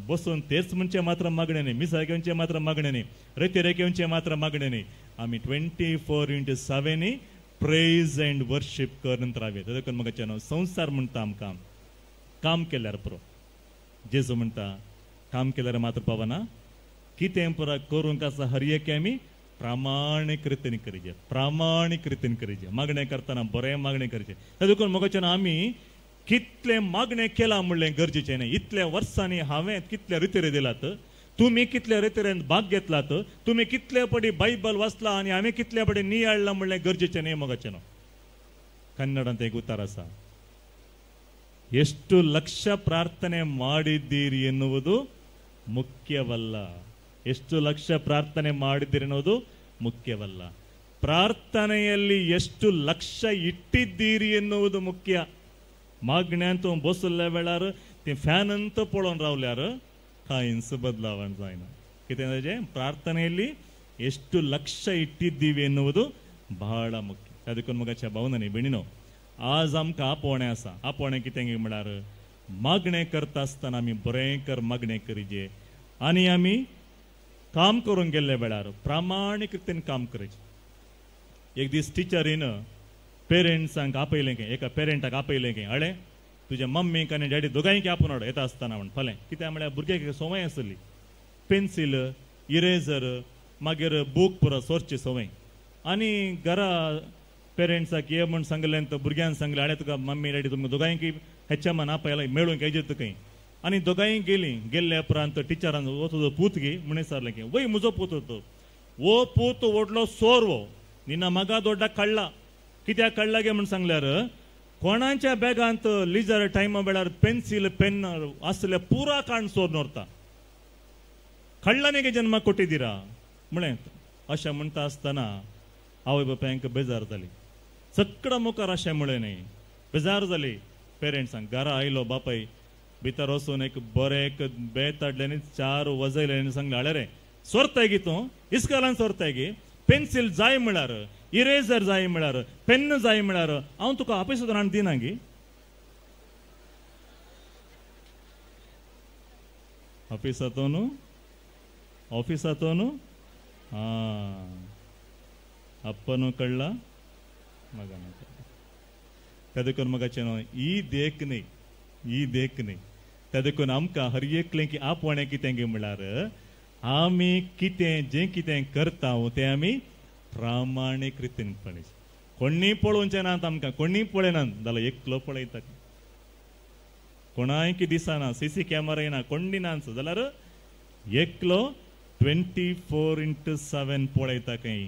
बसून तेच म्हणचे मात्र मागणें न्ही. मिसाळ घेवचे मात्र मागणें न्ही. रेती घेवचे मात्र मागणें न्ही. आमी 24/7 प्रेज अँड वर्शीप करत रावया. देखून म्हाका न्हू संवसार म्हणटा आमकां काम केल्यार पुरो. जेजू म्हणटा काम केल्यार मात्र पावना. कितें पुरा करूंक आसा हर एक आमी प्रामाणीक रितीन करीचे. प्रामाणीक रितीन करीचे. मागणें करतना बरें मागणें करचें. त्या देखून म्हाका आमी कितलें मागणें केलां म्हणलें गरजेचें न्ही. इतल्या वर्सांनी हांवें कितले रितीर दिलात तुम्ही कितल्या रितीन भाग घेतलात, तुम्ही कितले पडी बायबल वाचला आणि आम्ही कितल्या पडी नियाळला म्हणले गरजेचे न्ही मोगाचे न्हू. ಕನ್ನಡಂತ ಈಗ ಉತ್ತರ ಸಹ ಎಷ್ಟು ಲಕ್ಷ ಪ್ರಾರ್ಥನೆ ಮಾಡಿದ್ದೀರಿ ಎನ್ನುವುದು ಮುಖ್ಯವಲ್ಲ. ಎಷ್ಟು ಲಕ್ಷ ಪ್ರಾರ್ಥನೆ ಮಾಡಿದ್ದೀರಿ ಎನ್ನುವುದು ಮುಖ್ಯವಲ್ಲ. ಪ್ರಾರ್ಥನೆಯಲ್ಲಿ ಎಷ್ಟು ಲಕ್ಷ ಇಟ್ಟಿದ್ದೀರಿ ಎನ್ನುವುದು ಮುಖ್ಯ. ಮಾಗ್ಣೆ ಅಂತ ಬಸ್ಸಲ್ಲೇ ಬೆಳಾರು ಫ್ಯಾನ್ ಅಂತ ಪೋಳೋನ್ ರಾವ್ಲ್ಯಾರು ಕಾಯಿನ್ಸ್ ಬದಲಾವಣೆ ಜಾಯ್ನ ಕಿತೆ ಪ್ರಾರ್ಥನೆಯಲ್ಲಿ ಎಷ್ಟು ಲಕ್ಷ ಇಟ್ಟಿದ್ದೀವಿ ಎನ್ನುವುದು ಬಹಳ ಮುಖ್ಯ. ಅದಕ್ಕೆ मगाच्या भावनांनी बेणीनो आज आमकां आपोवणें आसा. आपोवणें कितें म्हळ्यार मागणें करता आसतना आमी बरेंकर मागणें करीचे आनी आमी काम करून गेल्ले वेळार प्रामाणीक रितीन काम करचें. एक दीस टिचरीन पेरेंट्सांक आपयलें की एका पेरेंटाक आपयलें की अळे तुज्या मम्मीक आनी डॅडी दोगांयक आपून हाड येता आसतना म्हण फाल्यां कित्याक म्हळ्यार भुरग्याक संवय आसली पेन्सील इरेजर मागीर बूक पुरो सोरची संवय आनी घरा पेरेंट्साक ये म्हण सांगलें तो भुरग्यांक सांगलें आडे तुका मम्मी डॅडी तुमकां दोगांयकी हेच्या मन आपयला मेळूंक हेजेर तुकाय आनी दोगांय गेल्ले उपरांत टिचरान वो तुजो पूत गे म्हणून सांगलें की वय म्हजो पूत तो वो पूत व्हडलो सोरवो निना मगा दोड्डा काडला कित्याक काडला गे म्हण सांगल्यार कोणाच्या बॅगांत लिजर टायमा वेळार पेन्सील पेन आसले पुरा काण सोर नोरता काडला न्ही गे जन्माक कोटिदिरा म्हळें अशें म्हणटा आसतना आवय बापायक बेजार जाली. सगळं मुखार अशें म्हळें न्ही बेजार जाली. पेरेंट्सांक घरा आयलो बापाय भितर वचून एक बरें एक बेत हाडलें आनी 4 वजयले आनी सांगलें आळे रे सोरताय गे तूं इस्कॉलान सोरताय गे पेन्सील जाय म्हळ्यार इरेजर जाय म्हळ्यार पेन जाय म्हळ्यार हांव तुका ऑफिसांतून हाडून दिना गे. ऑफिसांतून ಅಪ್ಪನೂ ಕಳ್ಳ ಮಗನೂ ಕಳ್ಳ. तेदकून मगाचे न्हू ही देखणी तेदकून आमकां हर एकलें की आपणें कितें गे म्हळ्यार आमी जें कितें करता तें आमी प्रामाणीक रितीन पळयचें. कोणीय पळोवचें नात आमकां कोणीय पळयनात जाल्यार एकलो पळयता कोणाय की दिसना सीसी कॅमेरा येना कोण दिनाच जाल्यार एकलो 24/7 पळयता खंय.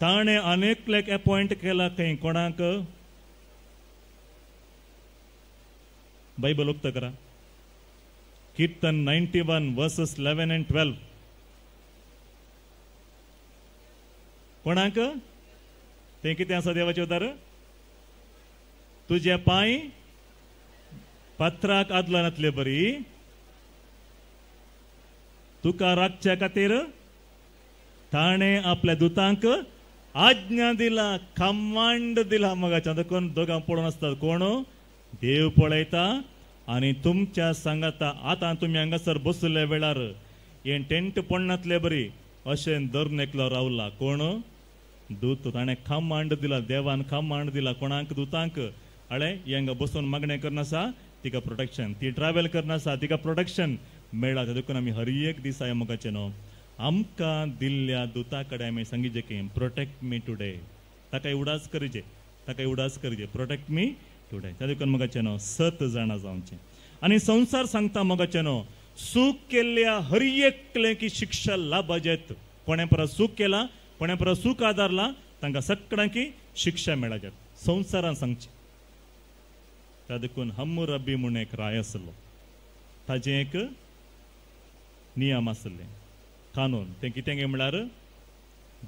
ताणें अनेकलेक अपॉइंट केला खंय कोणाक बायबल उक्ता करा कीर्तन 91 वर्सेस 11 and 12 कोणाक तें कितें आसा देवाचें उतार तुजे पांय पत्राक आदलो नातले बरी तुका राखच्या खातीर ताणें आपल्या दुतांक आज्ञा दिला कमांड दिला. मगाच्या कोण दोगां पळोवन आसतात कोण देव पळयता आनी तुमच्या सांगाता. आतां तुमी हांगासर बसले वेळार हे टेंट पडनातले बरी अशें धरून एकलो रावला कोण दूत ताणें कमांड दिला. देवान कमांड दिला कोणाक दुतांक अळे हांगा बसून मागणें करनासा तिका प्रोटेक्शन ती ट्रॅव्हल करनासा तिका प्रोटेक्शन मेळ्ळा. देखून आमी हर एक दिसा मगाचे न्हू आमकां दिल्ल्या दुता कडेन आमी सांगिचे की प्रोटेक्ट मी टुडे ताका उडास करचे प्रोटेक्ट मी टुडे. त्या देखून मगाचे न्हू 7 जाणां जावचें आनी संवसार सांगता मगाचे न्हू सूख केल्ल्या हर एकले की शिक्षा लाभजेत. कोणे परस सूख केला कोणे परस सूख आदारला तांकां सगळ्यांकी शिक्षा मेळाजेत संवसारान सांगचें. त्या देखून हम्मुरब्बी म्हूण एक राय आसलो ताजें एक नियम आसले कानून तें कितें गे म्हळ्यार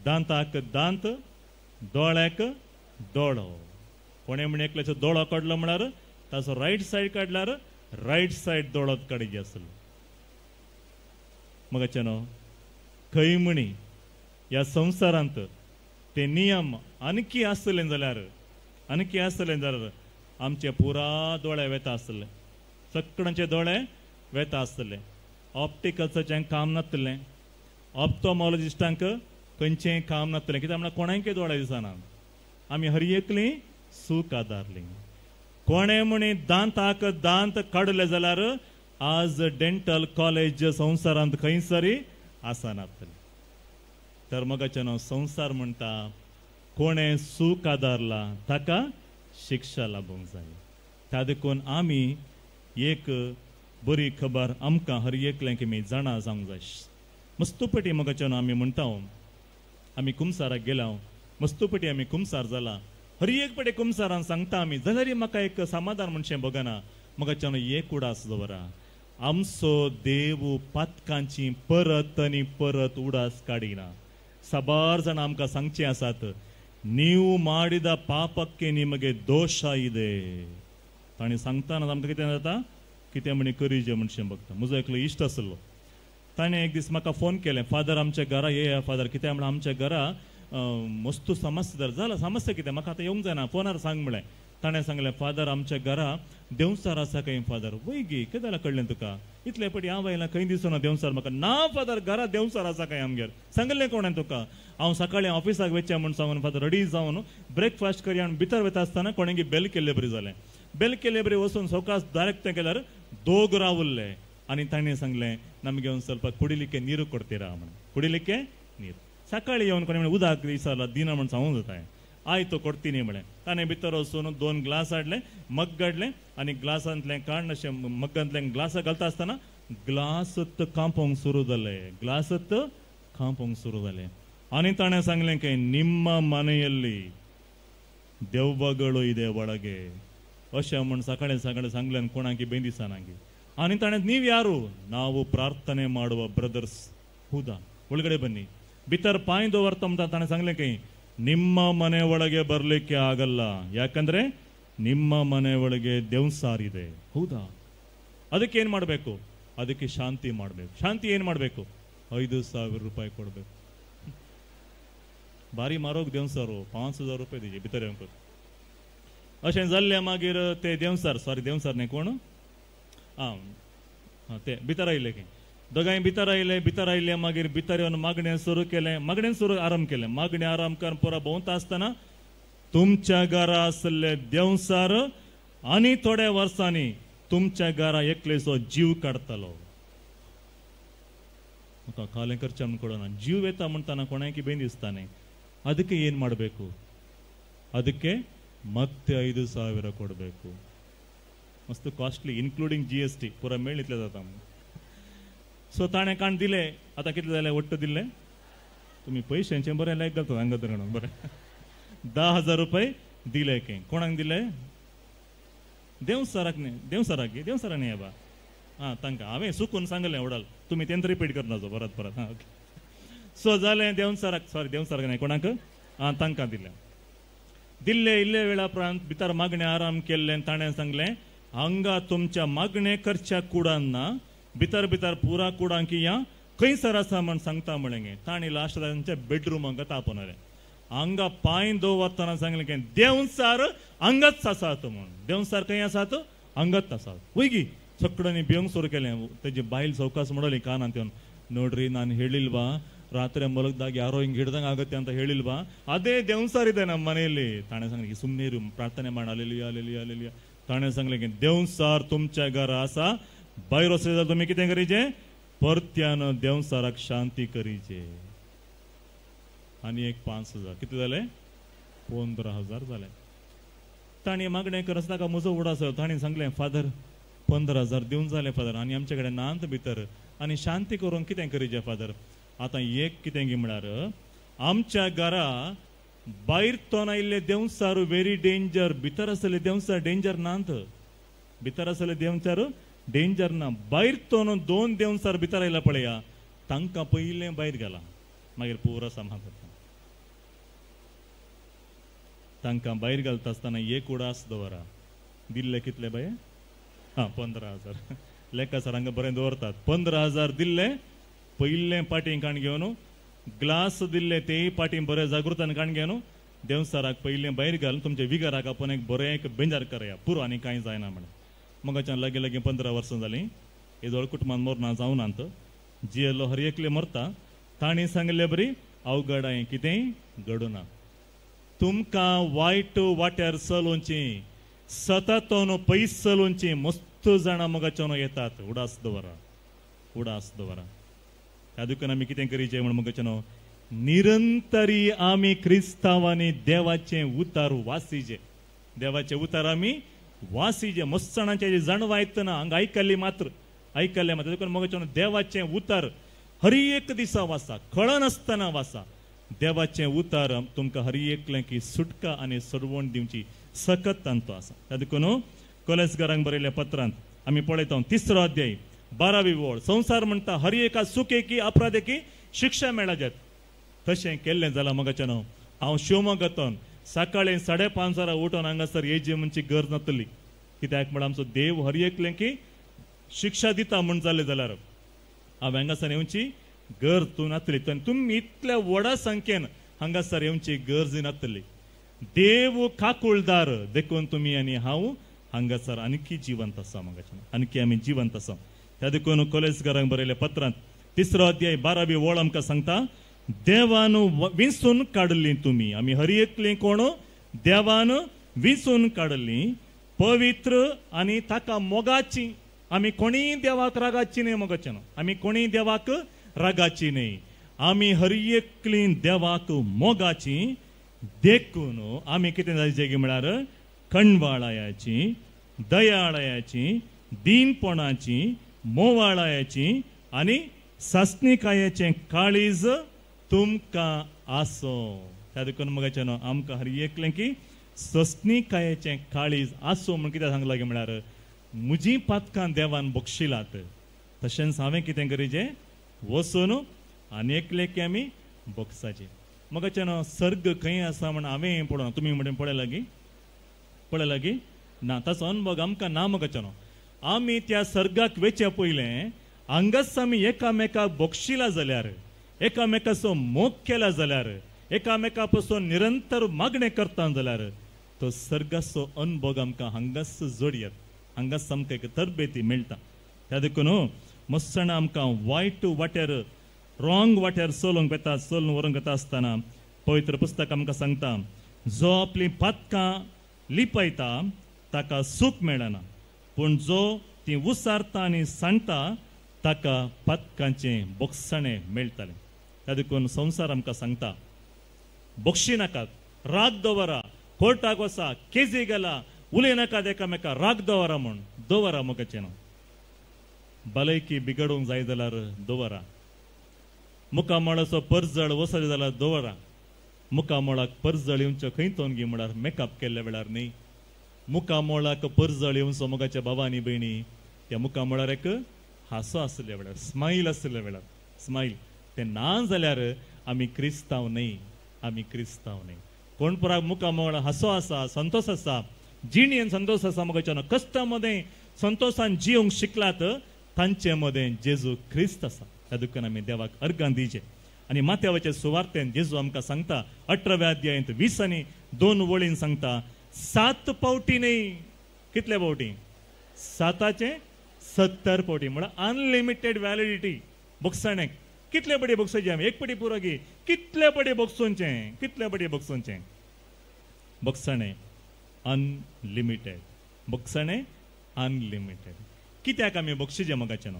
दांताक दांत दोळ्याक दोळो. कोणे म्हण एकल्याचो दोळो काडलो म्हळ्यार ताचो रायट सायड काडल्यार रायट सायड दोळो काडचे आसलो. मगाचे न्हू खंय म्हणी ह्या संवसारांत ते नियम आणखी आसले जाल्यार आमचे पुरा दोळे वेता आसले सगळ्यांचे दोळे वेता आसले. ऑप्टिकल्साचें काम नासलें ऑप्थोमॉलॉजिस्टांक खंयचेंय काम नासलें कित्याक म्हळ्यार कोणायकय दोळे दिसना. आमी हर एकलीं सूख आदारलीं. कोणे म्हणी दांताक दांत काडले जाल्यार आज डेंटल कॉलेज संवसारांत खंयसरी आसनातलें. तर मगाचे न्हू संवसार म्हणटा कोणे सूख आदारला ताका शिक्षा लाभूंक जाय. त्या देखून आमी एक बरी खबर आमकां हर एकल्याक आमी जाणा जावंक जाय. मस्तुपटी मगाच्यान आमी म्हणटा आमी कुमसाराक गेला मस्तुपटी आमी कुमसार जाला हर एक पटे कुमसारान सांगता आमी जाल्यार म्हाका एक समाधान म्हणचें बगना मगाच्यान एक उडास दवरा आमचो देव पातकांची परत आनी परत उडास काडिना. साबार जाण आमकां सांगचे आसात ನೀವು ಮಾಡಿದ ಪಾಪಕ್ಕೆ ನಿಮಗೆ ದೋಷ ಇದೆ ताणी सांगताना आमकां कितें जाता कितें म्हणी करीजे म्हणचें बघता. म्हजो एकलो इश्ट आसलो ताणें एक दीस म्हाका फोन केलें फादर आमच्या घरा येया फादर कितें म्हणून आमच्या घरा मस्तू समस्या जाला समस्या कितें म्हाका आतां येवंक जायना फोनार सांग म्हळें. ताणें सांगलें फादर आमच्या घरा देवसार आसा खंय फादर वय गे कितें जालां कळ्ळें तुका इतले पटी हांव आयलां खंय दिसना देवसार म्हाका ना फादर घरा देवसार आसा खंय आमगेर सांगलें कोणें तुका हांव सकाळीं ऑफिसाक वयचें म्हूण सांगून फादर रेडी जावन ब्रेकफास्ट करी आनी भितर वता आसतना कोणेंगी बेल केल्ले बरी जालें. बेल केल्ले बरी वचून सवकास डायरेक्ट तें केल्यार दोग रावल्ले आनी ताणें सांगलें नमगे ಒಂದು ಸ್ವಲ್ಪ ಕುಡಿಲಿಕ್ಕೆ ನೀರು ಕೊಡ್ತೀರಾ म्हणून ಕುಡಿಲಿಕ್ಕೆ ನೀರು सकाळी येवन कोणी म्हणे उदक दिसाला दिना म्हणून सांगून जाता आयतो ಕೊಡ್ತೀನಿ म्हळें. ताणें भितर वचून 2 ग्लास हाडले मग काडले आनी ग्लासांतलें काडून अशें मग्गांतलें ग्लास घालता आसतना ग्लासत कांपोवंक सुरू जाले ग्लासत कांपोवंक सुरू जाले आनी ताणें सांगलें की ನಿಮ್ಮ ಮನೆಯಲ್ಲಿ ದೆವ್ವಗಳು ಇದೆ ಒಳಗೆ अशें म्हूण सकाळी सकाळी सांगलें कोणाकी बेंदिसानांगी आनी ताणें ನೀವ್ ಯಾರು ನಾವು ಪ್ರಾರ್ಥನೆ ಮಾಡುವ ಬ್ರದರ್ಸ್ ಹೌದಾ ಒಳಗಡೆ ಬನ್ನಿ ಭಿತರ ಪಾಯ್ ದೋವರ್ತ ಅಂತ ತಾಣೆ सांगलें की ನಿಮ್ಮ ಮನೆ ಒಳಗೆ ಬರಲಿಕ್ಕೆ ಆಗಲ್ಲ ಯಾಕಂದ್ರೆ ನಿಮ್ಮ ಮನೆ ಒಳಗೆ ದೇವಸಾರ್ ಇದೆ ಹೌದಾ ಅದಕ್ಕೆ ಏನು ಮಾಡಬೇಕು ಅದಕ್ಕೆ ಶಾಂತಿ ಮಾಡಬೇಕು ಶಾಂತಿ ಏನು ಮಾಡಬೇಕು 5000 ರೂಪಾಯಿ ಕೊಡಬೇಕು बारी मारोग देवसारो 5000 रुपये दिजे भितर येवंक अशें जाल्लें मागीर ते देवसार सॉरी देवसार न्ही कोण ते भितर आयले की दोगांय भितर आयले मागीर भितर येवन मागणें सुरू केलें मागणें सुरू आराम केलें मागणें आराम करून पुरो भोंवता आसतना तुमच्या घरा आसले देवसार आनी थोड्या वर्सांनी तुमच्या घरा एकलेसो जीव काडटलो म्हाका कालें करचें म्हूण कळना जीव येता म्हणटाना कोणाकी बेन दिसता न्ही ಅದಕ್ಕೆ ಏನು ಮಾಡಬೇಕು ಅದಕ್ಕೆ ಮತ್ತೆ 5000 ಕೊಡಬೇಕು मस्त कॉस्टली इन्क्लूडिंग GST पुरा मेळ इतले जाता सो ताणें काण दिले आतां कितले जाले वट्ट दिले तुमी पयशांचें बरें लायक घालता हांगा तर बरें 10000 रुपये दिले की कोणाक दिले देवसाराक न्ही देवसाराक न्ही बा हां तांकां हांवें सुकून सांगलें उडाल तुमी तेंच रिपीट करनाजो परत परत हां ओके सो जालें देवसाराक सॉरी देवसाराक न्ही कोणाक हां तांकां दिल्ले इल्ले वेळा उपरांत भितर मागणें आराम केल्लें ताणें सांगलें हांगा तुमच्या मागणें करच्या कुडान ना भितर भितर पुरा कुडांक या खंयसर आसा म्हण सांगता म्हळें गे ताणें लास्ट तांच्या बेडरुमाक तापोनले हांगा पांय दवरतना सांगलें की देवसार हांगाच आसात म्हूण देवसार खंय आसात हांगाच आसात वयगी सगळ्यांनी भिवंक सुरू केलें तेजी बायल सवकास म्हणली कानांत येवन ನೋಡ್ರಿ ನಾನು ಹೇಳಿಲ್ವಾ ರಾತ್ರಿ ಮಲಗಿದಾಗ ಯಾರೋ ಹಿಂಗೆ ಹಿಡ್ದಂಗೆ ಆಗುತ್ತೆ ಅಂತ ಹೇಳಿಲ್ವಾ ಅದೇ ದೇವಸಾರ್ ಇದೆ ನಮ್ಮ ಮನೆಯಲ್ಲಿ ತಾಣೆ ಸಂಗಲಿಗೆ ಸುಮ್ಮನೆ ಇರು ಪ್ರಾರ್ಥನೆ ಮಾಡಿ ಅಲೆಲಿಯಾ ಅಲೆಲಿಯಾ ಅಲೆಲಿಯಾ ताणें सांगलें की देवसार तुमच्या घरा आसा भायर वचले जाल्यार तुमी कितें करीचे परत्यान देवसाराक शांती करीचे आनी एक 5000 कितले जाले 15000 जाले ताणें मागणें करता ताका म्हजो उडास ताणें सांगलें फादर 15000 दिवन जालें फादर आनी आमचे कडेन नांत भितर आनी शांती करूंक कितें करीचे फादर आतां एक कितें गी म्हळ्यार आमच्या घरा भायर तोन आयिल्ले देवसार व्हेरी डेंजर भितर आसले देवसार डेंजर नांत भितर आसले देवसार डेंजर ना भायर तोन 2 देवसार भितर आयला पळया तांकां पयलें भायर गेला मागीर पुरो समाज जाता तांकां भायर घालता आसतना एक उडास दवरा दिल्ले कितले बाये 15000 लेखासर हांगा बरें दवरतात 15000 दिल्ले पयलें पाटी काण घेवन ग्लास दिल्ले तेय पाटी बरें जागृतान काण घेवन देवसाराक पयलें भायर घालून तुमच्या विगाराक आपण एक बरें एक बेंजार करया पुरो आनी कांय जायना म्हण मगाच्यान लागीं लागीं 15 वर्सां जालीं हेजोळ कुटुंबान मरना जावनांत जियेलो हर एकले मरता ताणी सांगले बरी अवघडाय कितेंय घडूना तुमकां वायट वाट्यार चलोवची सतत पयस चलोवची मस्त जाणां मगाच्यान येतात उडास दवरा ह्या दुकान आमी कितें करीचें म्हण मगाच्यान निरंतरी आमी क्रिस्तांवांनी देवाचें उतार वासीचे देवाचें उतार आमी वासीचे मस्त जाणांचे जाणवा आयतना हांगा आयकल्ली मात्र ऐकले मात देखून मग देवाचें उतर हर एक दिसा वाचा कळनासतना वाचा देवाचें उतर तुमकां हर एकलें की सुटका आनी सोडवण दिवची सकत तांतो आसा त्या देखून कोलेस्करांक बरयल्या पत्रांत आमी पळयता 3रो अध्याय 12वी ओळ संसार म्हणटा हर एका सुखेकी अपराधेकी शिक्षा मेळात तशें केल्लें जाल्यार मगाच्यान हांव शिवमोगातून सकाळी 5:30 उठून हांगासर येवची म्हणची गरज नासतली कित्याक म्हळ्यार आमचो देव हर एकलें की शिक्षा दिता म्हण जालें जाल्यार हांव हांगासर येवची गरज तूं नासतली तुमी इतल्या व्हडा संख्येन हांगासर येवची गरज नासतली देव काकुळदार देखून तुमी आनी हांव हांगासर आणखी जिवंत आसा मगाच्यान आणखी आमी जिवंत आसा त्या देखून कोलेस्करांक बरयल्या पत्रांत 3रो अध्याय 12वी ओळ आमकां सांगता देवान विंचून काडली तुमी आमी हर एकली कोण देवान विंचून काडली पवित्र आनी ताका मोगाची आमी कोणीय देवाक रागाची न्ही मोगाच्यान आमी कोणीय देवाक रागाची न्ही आमी हर एकली देवाक मोगाची देखून आमी कितें जायचें म्हळ्यार कणवाळायाची दयाळायाची दीनपणाची मोवाळायाची आनी सासणीकायेचें काळीज तुमकां आसो त्या देखून मगाच्यान आमकां हर एकलें की सस्नीकायेचें काळीज आसो म्हण कितें सांगलां गे म्हळ्यार म्हजीं पातकां देवान बक्षिलात तशेंच हांवें कितें करीचें वचून आनी एकले की आमी बक्षाचे मगाच्यान सर्ग खंय आसा म्हण हांवें पळोवना तुमी म्हणून पळयला गी ना ताचो अनुभव आमकां ना मगाच्यान आमी त्या सर्गाक वेचे पयलें हांगाच आमी एकामेकाक बक्षिला जाल्यार एकामेकाचो मोग केला जाल्यार एकामेका पासून निरंतर मागणें करता जाल्यार तो सर्गाचो अनुभव आमकां हांगाच जोडयात हांगाच आमकां एक तरबेती मेळटा त्या देखून मस्सण आमकां वायट वाट्यार रॉंग वाट्यार चलोवंक येता चलून व्हरूंक येता आसतना पवित्र पुस्तक आमकां सांगता जो आपली पातकां लिपयता ताका सूख मेळना पूण जो ती उसारता आनी सांडटा ताका पातकांचें बोगसणें मेळटलें त्या देखून संवसार आमकां सांगता बोगशी नाकात राग दवरा कोर्टाक वचा केजी गेला उलयनाका एकामेका राग दवरा म्हण दवरा मोगाचें भलायकी बिगडूंक जाय जाल्यार दवरा मुखामळाचो परजळ वसले जाल्यार दवरा मुखामळाक परजळ येवच्यो खंय तोंगी म्हळ्यार मेकअप केल्ल्या वेळार न्ही मुखामळाक परजळ येवचो मोगाच्या भावानी भयणी त्या मुखामळार एक हांसो आसल्या वेळार स्माईल आसल्या वेळार स्माईल ते ना जाल्यार आमी क्रिस्तांव न्ही आमी क्रिस्तांव न्ही कोण पराक मुखामळ हांसो आसा संतोष आसा जिणेन संतोष आसा मोगाच्यान कश्टा मदें संतोषान जिवंक शिकलात तांचे मदें जेजू क्रिस्त आसा त्या दुकान आमी देवाक अर्गां दिवचें आनी माथ्यावाच्या सुवार्तेन जेजू आमकां सांगता 18व्या अध्यायांत 20 आनी 2 वळीन सांगता 7 पावटी न्ही कितले पावटी 7चे 70 पावटी म्हळ्यार अनलिमिटेड वॅलिडिटी बोगसणेक कितले बडे बोगसाचे आमी एक पटी पुरो गी कितले बडे बोगसोवचें बोगसणें अनलिमिटेड बोगसणें अनलिमिटेड कित्याक आमी बक्षिजे मोगाचें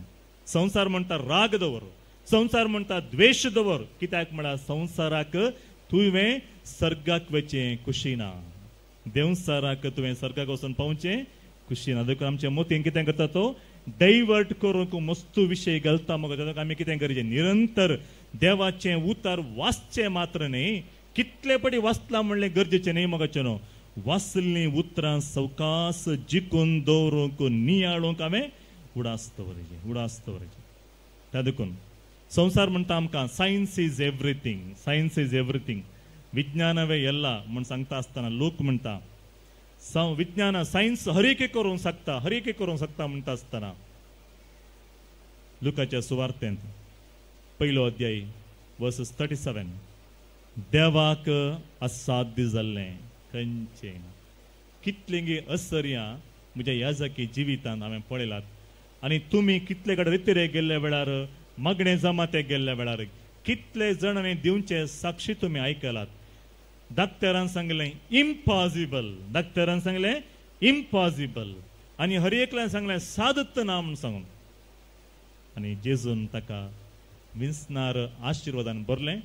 संवसार म्हणटा राग दवर संवसार म्हणटा द्वेष दवर कित्याक म्हळ्यार संवसाराक तुवें सर्गाक वचचें खुशी ना देवसाराक तुवें सर्गाक वचून पावचें खुशी ना देखून आमच्या मोतीन कितें करता तो डायवर्ट करूंक मस्तू विशय घालता मग आमी कितें करचें निरंतर देवाचें उतर वाचचें मात्र न्ही कितले पटी वाचलां म्हणलें गरजेचें न्ही मोगाचें न्हू वाचलीं उतरां सवकास जिखून दवरूंक नियाळूंक हांवें उडास दवरचें त्या देखून संवसार म्हणटा आमकां सायन्स इज एवरीथींग विज्ञानवे येल्ला म्हण सांगता आसतना लोक म्हणटा विज्ञान सायन्स हर एक करूंक शकता म्हणटा आसतना लुकाच्या सुवार्तेंत 1 अध्याय वर्सेस 37 देवाक असाध्य जाल्लें खंयचें ना कितलीं असर्यां म्हज्या याजकी जिवितांत हांवें पळयलात आनी तुमी कितले कडेन रितीरे गेल्ल्या वेळार मागणे जमाते गेल्ल्या वेळार कितले जाणांनी दिवचे साक्षी तुमी आयकलात डाक्टरान सांगलें इम्पॉसिबल आनी हर एकल्यान सांगलें सादत ना म्हूण सांगून आनी जेजून ताका विंचणार आशिर्वादान भरलें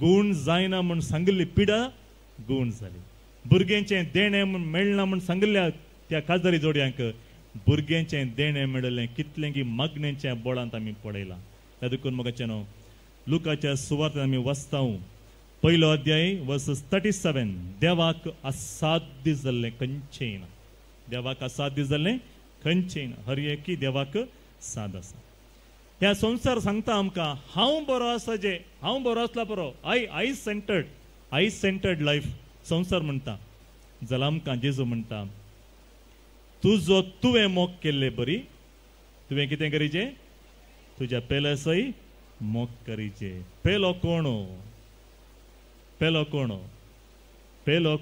गूण जायना म्हूण सांगिल्ली पिडा गूण जाली भुरग्यांचें देणें म्हूण मेळना म्हूण सांगिल्ल्या त्या काजारी जोडयांक भुरग्यांचें देणें मेळिल्लें कितलें की मग्नेच्या बोळांत आमी पळयलां. तातूंत मगाच्यानो लुकाच्या सुवार्तेंत आमी वाचता पयलो अध्याय वर्सेस 37. देवाक असाध्य जाल्लें खंयचेंय ना. देवाक असाध्य जाल्लें खंयचेंय ना. हर एकी देवाक साद आसा. ह्या संवसार सांगता आमकां हांव बरो आसा जे हांव बरो आसला बरो आय सेंटर्ड लायफ संवसार म्हणटा. जाल्यार आमकां जेजू म्हणटा तुजो तुवें मोग केल्ले बरी. तुवें कितें करीचें? तुज्या पेलेसय मोग करीचें. पेलो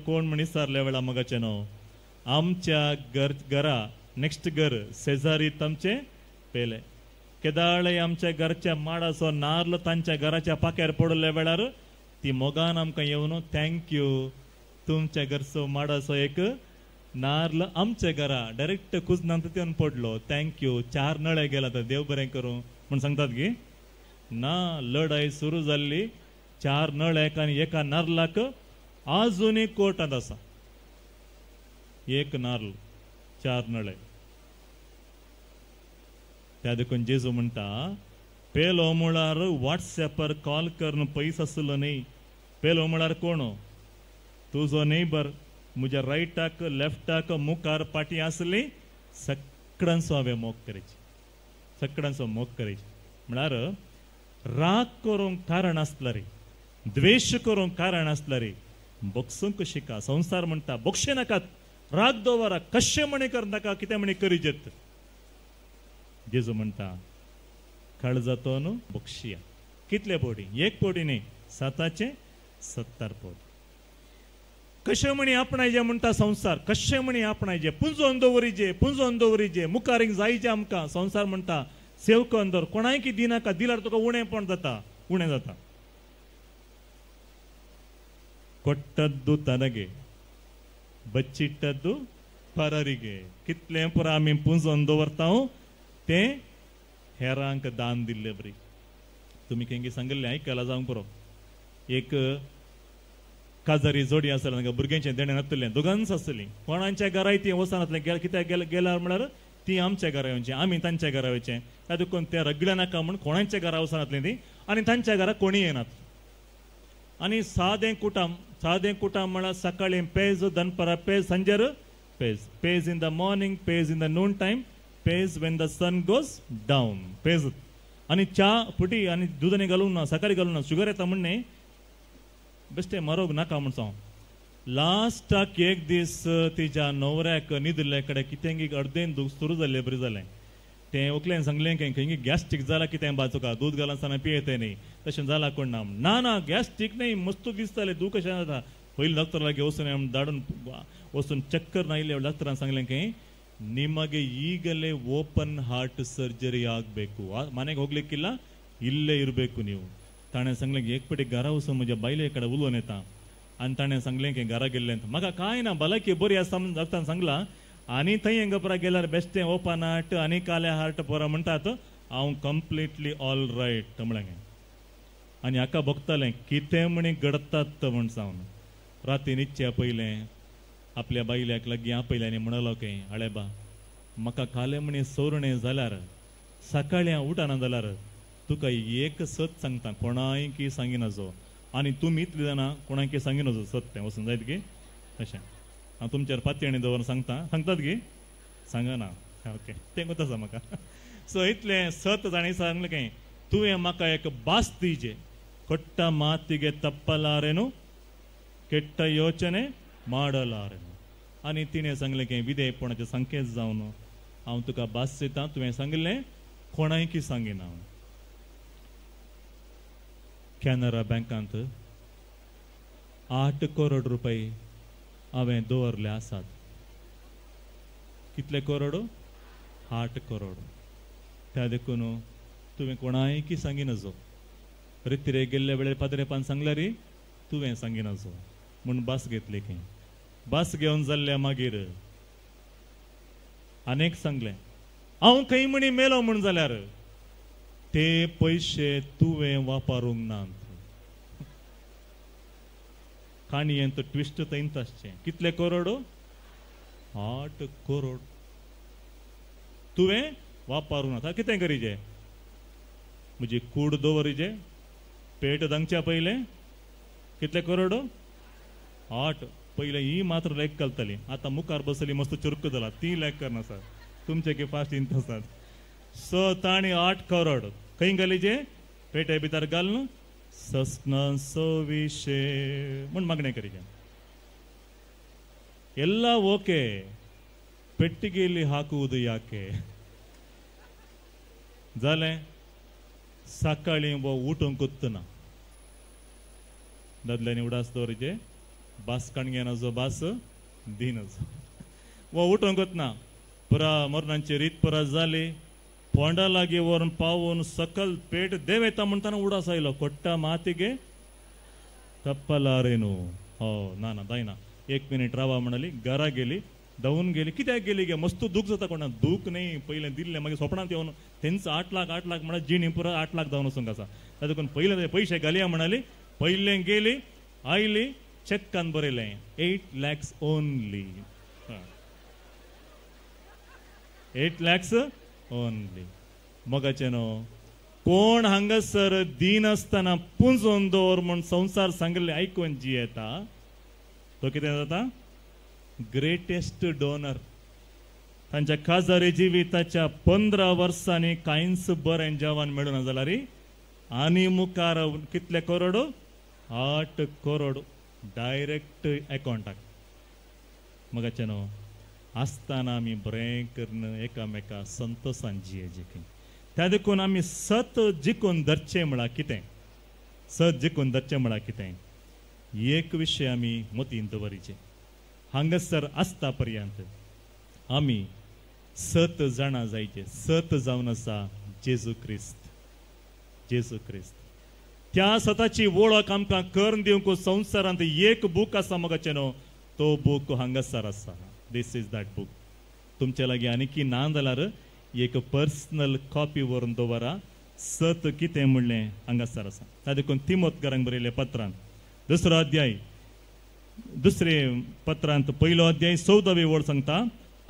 कोण म्हण विचारल्या वेळा मगाचे न्हू आमच्या घरा नेक्स्ट घर शेजारीत आमचे पेले. केदाळे आमच्या घरच्या माडाचो नारळ तांच्या घराच्या पाक्यार पडल्या वेळार ती मोगान आमकां येवन थँक्यू तुमच्या घरचो माडाचो एक नारळ आमच्या घरा डायरेक्ट कुजनांत येवन पडलो थँक्यू 4 नळे गेला तर देव बरें करूं म्हण सांगतात गे ना. लढाई सुरू जाल्ली 4 नळ्याक आनी एका नारळाक आजुनूय कोर्टांत आसा. एक नारळ 4 नळे. त्या देखून जेजू म्हणटा पेलो म्हळ्यार व्हॉट्सएपार कॉल करून पयस आसलो न्ही. पेलो म्हळ्यार कोण? तुजो नेबर म्हज्या रायटाक लेफ्टाक मुखार पाटी आसली सगळ्यांचो हांवें मोग करची. सगळ्यांचो मोग करची म्हळ्यार राग करूंक कारण आसला रे द्वेष करूंक कारण आसला रे बोगसूंक शिका. संवसार म्हणटा बोगशे नाकात राग दवरा कशें म्हणे करनाका कितें म्हणे करीजेत. जेजू म्हणटा काळजातो न्हू बोगशिया. कितले पोटी? 1 पोटी न्ही 7चे 70 पोटी. कशें म्हणी आपणायचे म्हणटा संवसार. कशें म्हणी आपणायचे पुंजोन दवरीचे मुखारीक जायचे आमकां. संवसार म्हणटा सेवक अंदर कोणाय की दिनाका दिल्यार तुका उणेंपण जाता उणें जाता. ಕೊಟ್ಟದ್ದು ತನಗೆ ಬಚ್ಚಿಟ್ಟದ್ದು ಪರರಿಗೆ. कितले पुरो आमी पुंजोन दवरतां तें हेरांक दान दिल्ले बरी. तुमी केंगे सांगिल्लें आयकलां जावंक पुरो. एक काजारी जोडी आसली तांकां भुरग्यांचें देणें नासलें दोगांच आसलीं. कोणाच्या घराय ती वचनातलें कित्याक गेल्यार म्हळ्यार ती आमच्या घरा येवचें आमी तांच्या घरा वयचें. तातूंत ते रगड्या नाका म्हूण कोणाच्या घरा वचनातलीं ती आनी तांच्या घरा कोणी येनात. आनी सादें कुटाम म्हळ्यार सकाळीं पेज दनपरां पेज सांजेर pez in the morning pez in the noon time pez when the sun goes down pez. आनी च्या फुटी आनी दुदांनी घालूंक ना सकाळीं घालूंक ना शुगर येता म्हणणे बेश्टे मरोग नाका म्हण सांग. लास्टाक एक दीस तिच्या न्हवऱ्याक न्हिदले कडेन कितें अर्देन दूख सुरू जाल्लें बरें जालें. तें उकलें सांगलें खंय गॅस्ट्रीक जाला कितें बाचुका दूद घालून आसतना पियेते न्ही तशें जाला कोण ना गॅस्ट्रीक न्ही मस्तू दिसतालें दूख कशें जाता. पयलीं डॉक्टर लागीं वचून धाडून वचून चक्कर नायिल्ले डॉक्टरान सांगलें खंय ನಿಮಗೆ ಈಗಲೇ ಓಪನ್ ಹಾರ್ಟ್ ಸರ್ಜರಿ ಆಗಬೇಕು. ಮನೆಗೆ ಹೋಗ್ಲಿಕ್ಕಿಲ್ಲ ಇಲ್ಲೇ ಇರಬೇಕು ನೀವು. ತಾणे सांगलें एक पेटी घरा वचून म्हज्या बायले कडेन उलोवन येता आनी ताणें सांगलें की घरा गेल्लें म्हाका कांय ना भलायकी बरी आसा म्हूण डॉक्टरान सांगलां. आनी थंय हेंगपरा गेल्यार बेश्टें ओपन हार्ट आनी काले हार्ट परा म्हणटात हांव कंप्लिटली ऑल रायट म्हळें. आनी हाका बगतालें कितें म्हणी घडतात म्हण सावन राती न्हिदच्या पयलें आपल्या बायल्याक लागीं आपयलें आनी म्हणलो खंय आळेबा म्हाका काले म्हणी सोरणे जाल्यार सकाळी हांव उठना जाल्यार तुका एक सत सांगता कोणाय की सांगिनाजो आनी तुमी इतली जाणां कोणाय की सांगिनाजो सत तें वचून जायत गे तशें हांव तुमचेर पातयणी दवरून सांगतात गे सांगना ओके तें कोत आसा म्हाका. सो इतलें सत जाणी सांगलें खंय तुवें म्हाका एक बास दिजे ಕೊಟ್ಟ ಮಾತಿಗೆ ತಪ್ಪಲಾರೆನು ಕೆಟ್ಟ ಯೋಚನೆ ಮಾಡಲಾರೆನು आनी तिणें सांगलें की विधेयपणाचे संकेत जावन हांव तुका भास दितां तुवें सांगिल्लें कोणाय की सांगिना. कॅनरा बँकांत 8 करोड रुपये हांवें दवरले आसात. कितले करोड? 8 करोड. त्या देखून तुवें कोणाय की सांगिनाजो. रितीरे गेल्ले वेळेर पाद्रेपान सांगल्यार तुवें सांगिनाजो म्हूण भास घेतली खंय. भास घेवन जाल्ल्या मागीर आनेक सांगलें हांव खंय म्हणी मेलो म्हूण जाल्यार ते पयशे तुवें वापरूंक नात. काणयेंत ट्विस्ट थंयच आसचें. कितले करोड? 8 करोड. तुवें वापरूं नाका कितें करीजे म्हजी कूड दवरीजे पेट दांगच्या पयलें कितले करोड 8 पहिले ही मात्र लेख घालतली आतां मुखार बसली मस्त चुरक जाला ती लेख करना सर तुमचे की फास्ट इंत आसात 7 आनी 8 करोड खंय घालीजे पेटे भितर घालून सस्न सविशे म्हण मागणें करीजे ಎಲ್ಲ ಓಕೆ ಪೆಟ್ಟಿಗೆಯಲ್ಲಿ ಹಾಕುವುದು ಯಾಕೆ जालें सकाळी वो उठून कुत्तना दादल्यांनी उडास दवरीचे बास कणग्यान जो बास दिनच वो उठून कुतना पुरा मरणांची रीत पुरा जाली पोंडा लागी व्हरून पावून सकल पेट देव येता म्हणटाना उडास आयलो कोट्टा मातीगे तप्पलारे न्हू हो ना ना दायना 1 मिनिट रावा म्हणाली घरा गेली धांवून गेली कित्याक गेली गे मस्त दूख जाता कोणा दूख नाही पयलें दिल्लें मागीर स्वप्नांत येवन तेंचं 8 लाख म्हणा जीण पुरो 8 लाख जावन वचूंक आसा तातूंत पयलें पयशे घालया म्हणाली पयलें गेली आयली चेक्कान बरयलें 8 lakhs ओनली 8 lakhs ओनली मोगाचें न्हू कोण हांगासर दीन आसतना पुंजोवन दवर म्हूण संवसार सांगले आयकून जी येता तो कितें जाता ग्रेटेस्ट डोनर तांच्या काजारी जिविताच्या 15 वर्सांनी कांयच बरें जेवण मेळूना जाल्यार आनी मुखार कितले करोड 8 करोड डायरेक्ट अकाउंटाक मगाचें न्हू आसतना आमी बरें करून एकामेका संतोशान जियेजे त्या देखून आमी सत जिखून धरचें म्हळ्यार कितें सत जिखून धरचें म्हळ्यार कितें एक विशय आमी मतीन दवरीचे हांगासर आसता पर्यंत आमी 7 जाणां जायचे 7 जावन आसा जेजू क्रिस्त त्या सताची वळख आमकां करून दिवंक संवसारांत एक बूक आसा मोगाचें न्हू तो बूक हांगासर आसा दिस इज दॅट बूक तुमचे लागीं आनीकी ना जाल्यार एक पर्सनल कॉपी व्हरून दवरा 7 कितें म्हणलें हांगासर आसा त्या देखून तिमोथेकारांक बरयलें पत्रांत 2रो अध्याय 2रे पत्रांत 1लो अध्याय 14वी वळ सांगता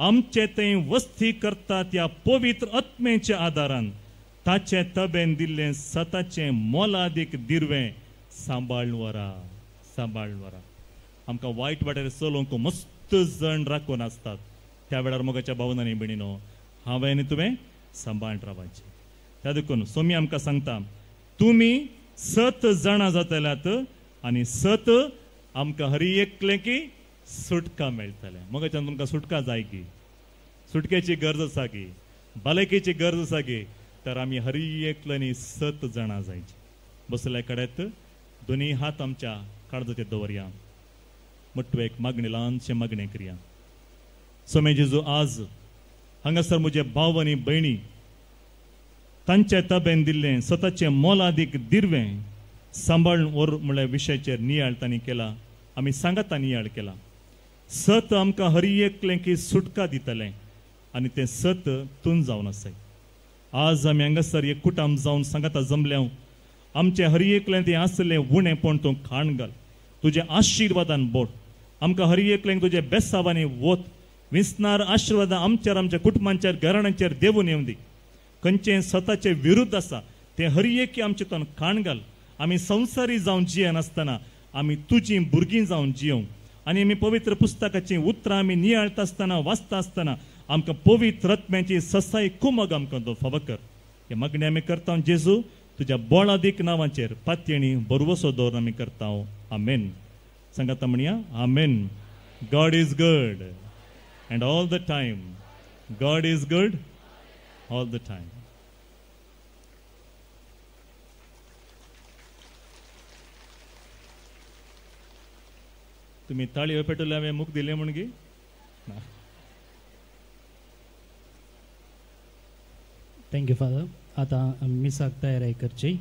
आमचे थंय वस्ती करता त्या पवित्र आत्मेच्या आदारान ताचे तबेन दिल्लें सताचें मोलादीक दिरवें सांबाळून व्हरा आमकां वायट वाटेर चलोवंक मस्त जण राखून आसतात त्या वेळार मोगाच्या भावनांनी भयणीनो हांवें आनी तुवें सांबाळून रावपाचें त्या देखून सोमी आमकां सांगता तुमी 7 जाणां जातल्यात आनी 7 आमकां हरी एकलें की सुटका मेळटलें मोगाच्यान तुमकां सुटका जाय की सुटकेची गरज आसा की भलायकेची गरज आसा की तर आमी हरी एकल्यांनी 7 जाणां जायची बसले कडेत दोनी हात आमच्या काळजाचेर दवरया म्हटवे एक मागणी ल्हानशें मागणें करया सोमे जेजू आज हांगासर म्हजे भाव आनी भयणी तांचे तबेन दिल्लें स्वताचें मोलादीक दिरवें सांबाळून व्हर म्हळ्यार विशयाचेर नियाळ तांणी केला आमी सांगाता नियाळ केला 7 आमकां हरी एकलें की सुटका दितलें आनी तें 7 तूं जावन आसाय आज आमी हांगासर एक कुटुंब जावन सांगाता जमल्या आमचें हरी एकलें तें आसलें उणेंपण तूं खाण घाल तुज्या आशिर्वादान बोट आमकां हरी एकलें तुजे बेसावांनी वत विस्नार आशिर्वाद आमच्या कुटुंबांचेर घराण्यांचेर देवून येवं दी खंयचें स्वताचे विरुद्ध आसा तें हरी एक आमचे तन खाण घाल आमी संवसारी जावन जिये नासतना आमी तुजीं भुरगीं जावन जियों आनी आमी पवित्र पुस्तकाचीं उतरां आमी नियाळटा आसतना वाचता आसतना आमकां पवित्र आत्म्याची ससाय कुमग आमकां तो फाव कर हे मागणी आमी करता जेजू तुज्या बोळादीक नांवाचेर पातयेणी बरवसो दवरून आमी करता आमेन सांगाता म्हणया आमेन God is good and all the time God is good all the time तुम्ही ताळी पेटवल्या हांवें मूक दिले म्हण गे थँक्यू फादर आतां मिसाक तयारी करची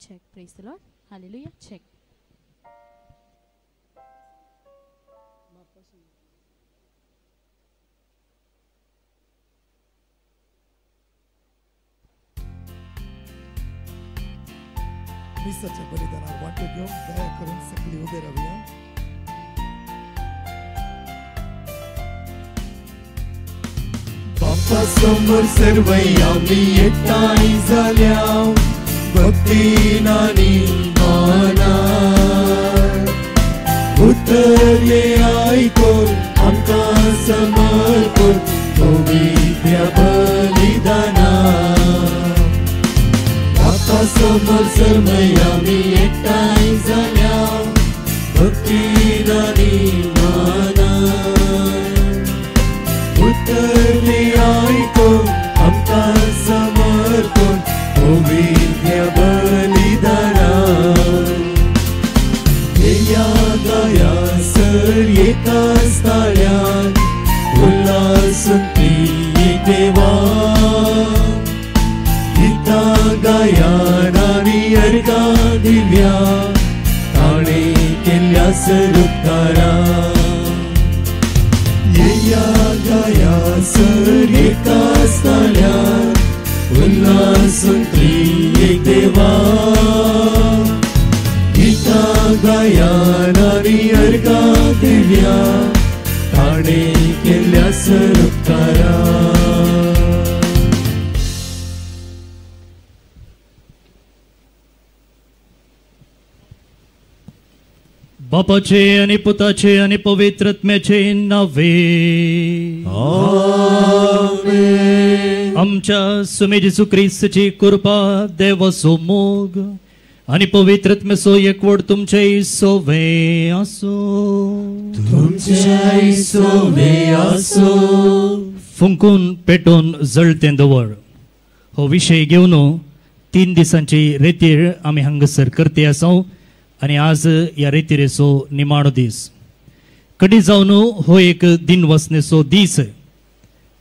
check. Praise the Lord. Hallelujah. Check. मिसाच्या बलिदानावर वाटो घेऊन दया करून सगळी उभे राहूया. बाप्पा समोर सर्वई आम्ही एकठांय झाल्या भक्तीन आणि मानान. उतरले आयकोन आमकां समर्पण पवित्र बलिदानान. बाप्पा समोर सर्वई आम्ही एकठांय झाल्या भक्तीन आणि मानान. उतरले आयकोन आमकां समर्पण पवित्र बलिदानान. या गाया सर एकाच ताळ्यान उल्हासून एक देवा. गीता गायान आणि अर्गा दिव्या ताणे केल्या सरुकारा. या गाया सर एकाच ताळ्यान उल्हासून एक देवा. गीता गायान आणि अर्गा दिव्या ताणे केल्या सरुकारा. बापाचे आणि पुताचे आणि पवित्रत्म्याचे नावे. आमेन. आमच्या सुमे जेसू ख्रिस्ताची कृपा देवाचो मोग आणि पवित्रत्म्याचो एकवट तुमचे सोवे आसो. तुमचे सोवे आसो. फुंकून पेटोवन जळतें दवर हो विशय घेवन 3 दिसांची रेतीर आमी हांगासर करते आसा. आणि आज या रेतीरेचो निमाणो दीस. कधी जावन हो एक दिनवसनेचो दीस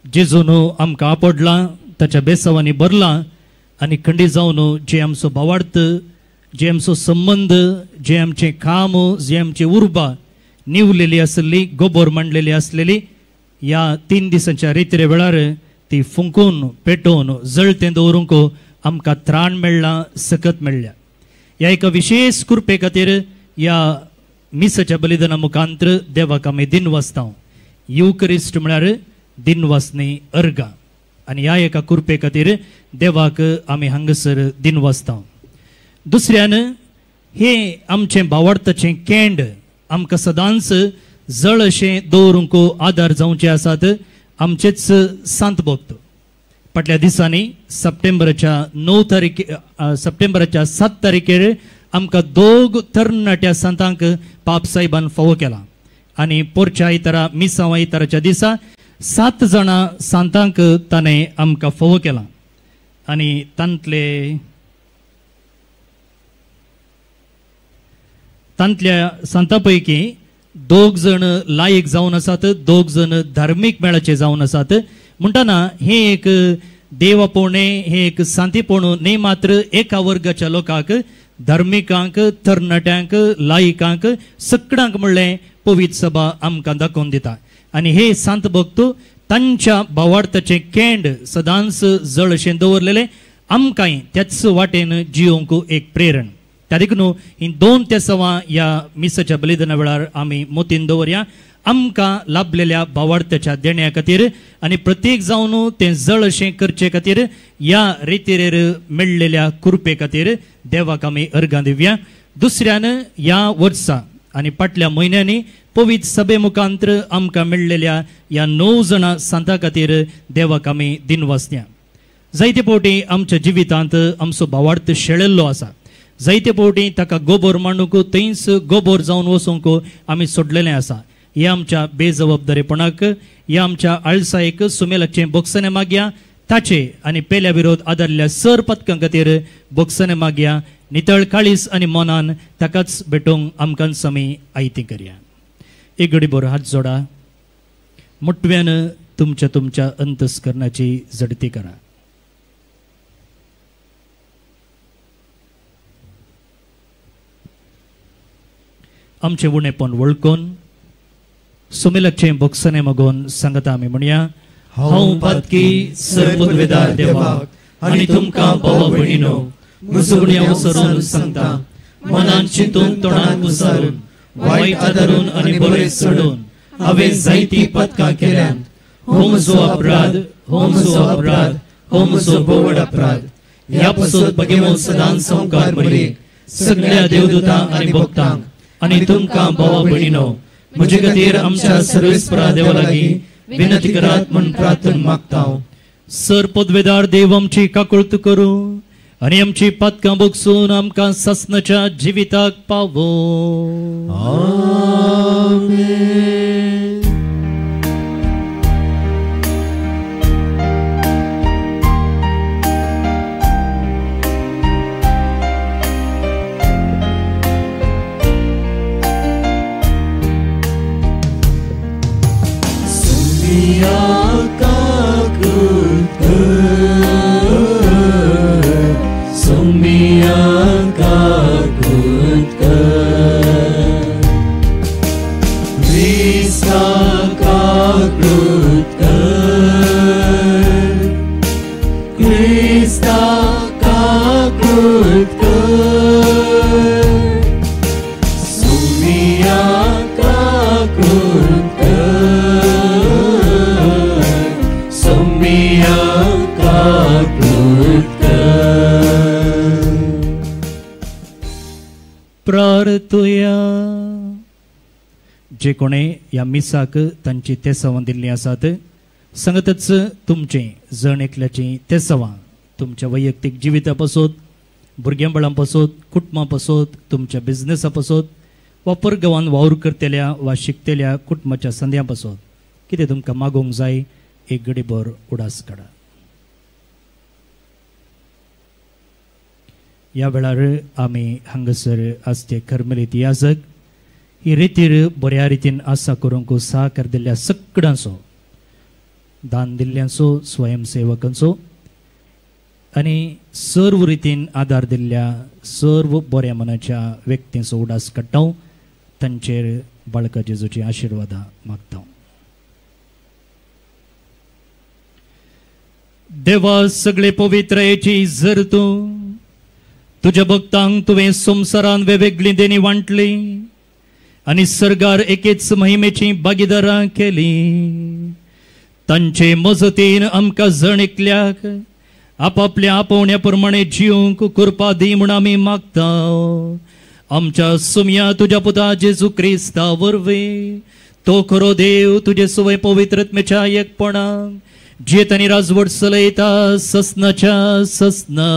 जेजून आमकां आपडला ताच्या बेसावांनी भरला. आणि खंडी जावन जे आमचो भावार्थ जे आमचो संबंध जे आमचे काम जे आमची उर्बा निवलेली आसली गोबोर मांडलेली आसलेली या 3 दिसांच्या रेतीरे वेळार ती फुंकून पेटोवन जळतें दवरूंक आमकां त्राण मेळ्ळा सकत मेळ्ळ्या. या एका विशेष कृपे खातीर या मिसाच्या बलिदाना मुखांतर देवाक आमी दिनवासता. युकरिस्ट म्हळ्यार दिनवासनी अर्गा. आणि ह्या एका कृपे खातीर देवाक आमी हांगासर दिनवासता. दुसऱ्यान हे आमचें भावार्थाचें केंड आमकां सदांच जळ अशें दवरूंक आदार जावचे आसात आमचेच सांत भक्त. फाटल्या दिसांनी सप्टेंबराच्या 7 तारखेर आमकां 2 तरणाट्या संतांक पाप साहेबान फावो केला. आणि पोरच्या इतरा मिसांवा इतराच्या दिसा 7 जाणां सांतांक ताणें आमकां फावो केला. आणि तांतल्या सांतां पैकी 2 जण लायक जावन आसात 2 जण धार्मीक मेळाचे जावन आसात. म्हणटना हे एक देवापोवणे हे एक सांतीपोवण न्ही मात्र एका वर्गाच्या लोकांक धार्मिकांक तरणाट्यांक लायकांक सगळ्यांक म्हणलें पवित्र सभा आमकां दाखोवन दिता. आणि हे सांत भक्त तांच्या भावार्थाचें केंड सदांच जळ अशें दवरलेलें आमकांय त्याच वाटेन जियोंक एक प्रेरण. त्या देखून ही 2 तेसावां या मिसाच्या बलिदाना वेळार आमी मोतीन दवरया आमकां लाभलेल्या भावार्थाच्या देण्या खातीर. आणि प्रत्येक जावन तें जळ अशें करचे खातीर या रितीरेर मेळ्ळेल्या कृपे खातीर देवाक आमी अर्गां दिवया. दुसऱ्यान या वर्सा आणि फाटल्या म्हयन्यांनी पवित्र सभे मुखांतर आमकां मेळ्ळेल्या या 9 जाणां सांतां खातीर देवाक आमी दिनवासया. जायते फावटी आमच्या जिवितांत आमचो भावार्थ शेळिल्लो आसा. जायते फावटी ताका गोबोर मांडूंक थंयच गोबोर जावन वचूंक आमी सोडलेलें आसा. हे आमच्या बेजबाबदारीपणाक हे आमच्या आळसायेक सुमेलाचें बोगसने मागया. ताचे आणि पेल्या विरोध आदारल्या सर पथकां खातीर बोगसने मागया. नितळ काळीस आणि मनान ताकाच भेटोवंक आमकां समी आयती करया. एक घडीभर हात जोडा. मुटव्यान तुमच्या अंतस्करणाची जडती करा. आमचे उणेपण वळखून सुमिलकचे भोगसने मागून सांगता आमी म्हणया हांव पातकी सर्वपदवेदार देवाक आनी तुमकां भावा भयणीनो म्हजो गुन्यांव सरून सांगता मनान चिंतून तोंडान विचारून वायट आदारून आनी बरें सोडून हांवें जायतीं पथकां केल्यात हो म्हजो अपराध हो म्हजो अपराध हो म्हजो बोवड अपराध ह्या पासून भगिमो सदांच संवकार मरीक सगळ्या देवदूतां आनी भक्तांक आनी तुमकां भावा भयणीनो म्हजे खातीर आमच्या सर्वेस्परा देवा लागीं विनंती करात म्हूण प्रार्थना मागता सर पदवेदार देव आमची काकुळट करूं आनी आमची पथकां भोगसून आमकां ससनाच्या जिविताक पावो प्रार्थुया जे कोणे या मिसाक तांची तेसावां दिल्लीं आसात सांगतच तुमचे जण एकल्याची तेसावां तुमच्या वैयक्तीक जिविता पासून भुरग्यांबळां पासून कुटुंबां पासून तुमच्या बिझनेसा पासून वा परगांवांत वावर करतल्या वा शिकतल्या कुटुंबाच्या संद्यां पासून कितें तुमकां मागोवंक जाय एक घडीभर उडास काडा ह्या वेळार आमी हांगासर आसचे कर्मेलीत याजक ही रितीर बऱ्या रितीन आसा करूंक सहकार दिल्ल्या सगळ्यांचो दान दिल्ल्यांचो स्वयंसेवकांचो आनी सर्व रितीन आदार दिल्ल्या सर्व बऱ्या मनाच्या व्यक्तींचो उडास काडटा तांचेर बाळका जेजूची आशिर्वादां मागता देवा सगळे पवित्रतेची जर तूं तुझ्या भक्तांक तुवें संवसारान वेगवेगळी देणी वांटली आनी सर्गार एकेच महिमेची भागीदारां केली तांचे मजतीन आमकां जण एकल्याक आपापल्या आपोवण्या प्रमाणे जिवंक कृपा दी म्हूण आमी मागता आमच्या सुमया तुज्या पुता जेजू क्रिस्ता वरवीं तो खरो देव तुजे सुवय पवित्रत्मेच्या एकपणाक जेत आनी राजवट चलयता ससनाच्या ससना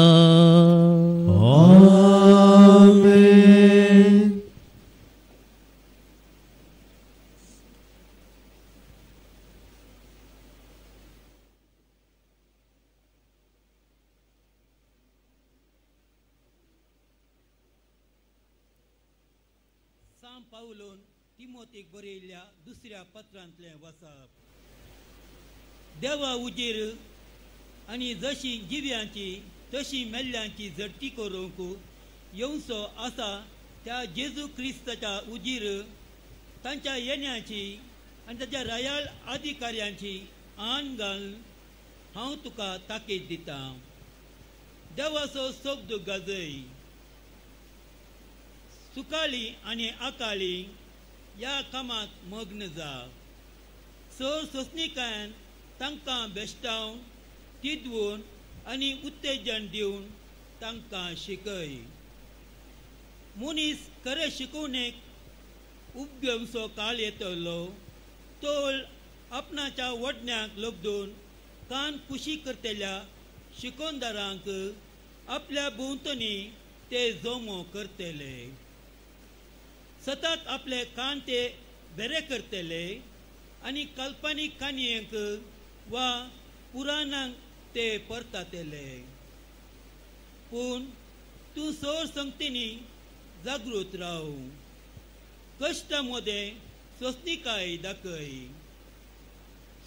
साम पावलोन तिमोथेक बरयल्ल्या दुसऱ्या पत्रांतलें वाचप देवा उजेर आनी जशी जिव्यांची तशी मेल्ल्यांची झडटी करूंक येवचो आसा त्या जेजू क्रिस्ताच्या उजीर तांच्या येण्याची आनी ताच्या रायाल अधिकाऱ्यांची आन घाल हांव तुका ताकीद दिता देवाचो शब्द गाजय सुकाळी आनी आकाळी ह्या कामात मग्न जा चड सोंसणीकायन तांकां बेश्टावन तिदवून आनी उत्तेजन दिवन तांकां शिकय मनीस खरे शिकवणेक उपगमचो काळ येतलो तोल आपणाच्या वडण्याक लबदून कान कुशी करतल्या शिकोनदारांक आपल्या भोंवतणी ते जोमो करतले सतत आपले कान ते बरे करतले आनी काल्पनीक काणयेक वा पुराणांक ते परतातले पूण तूं चड संगतींनी जागृत राव कश्टामध्ये सोंसणीकाय दाखय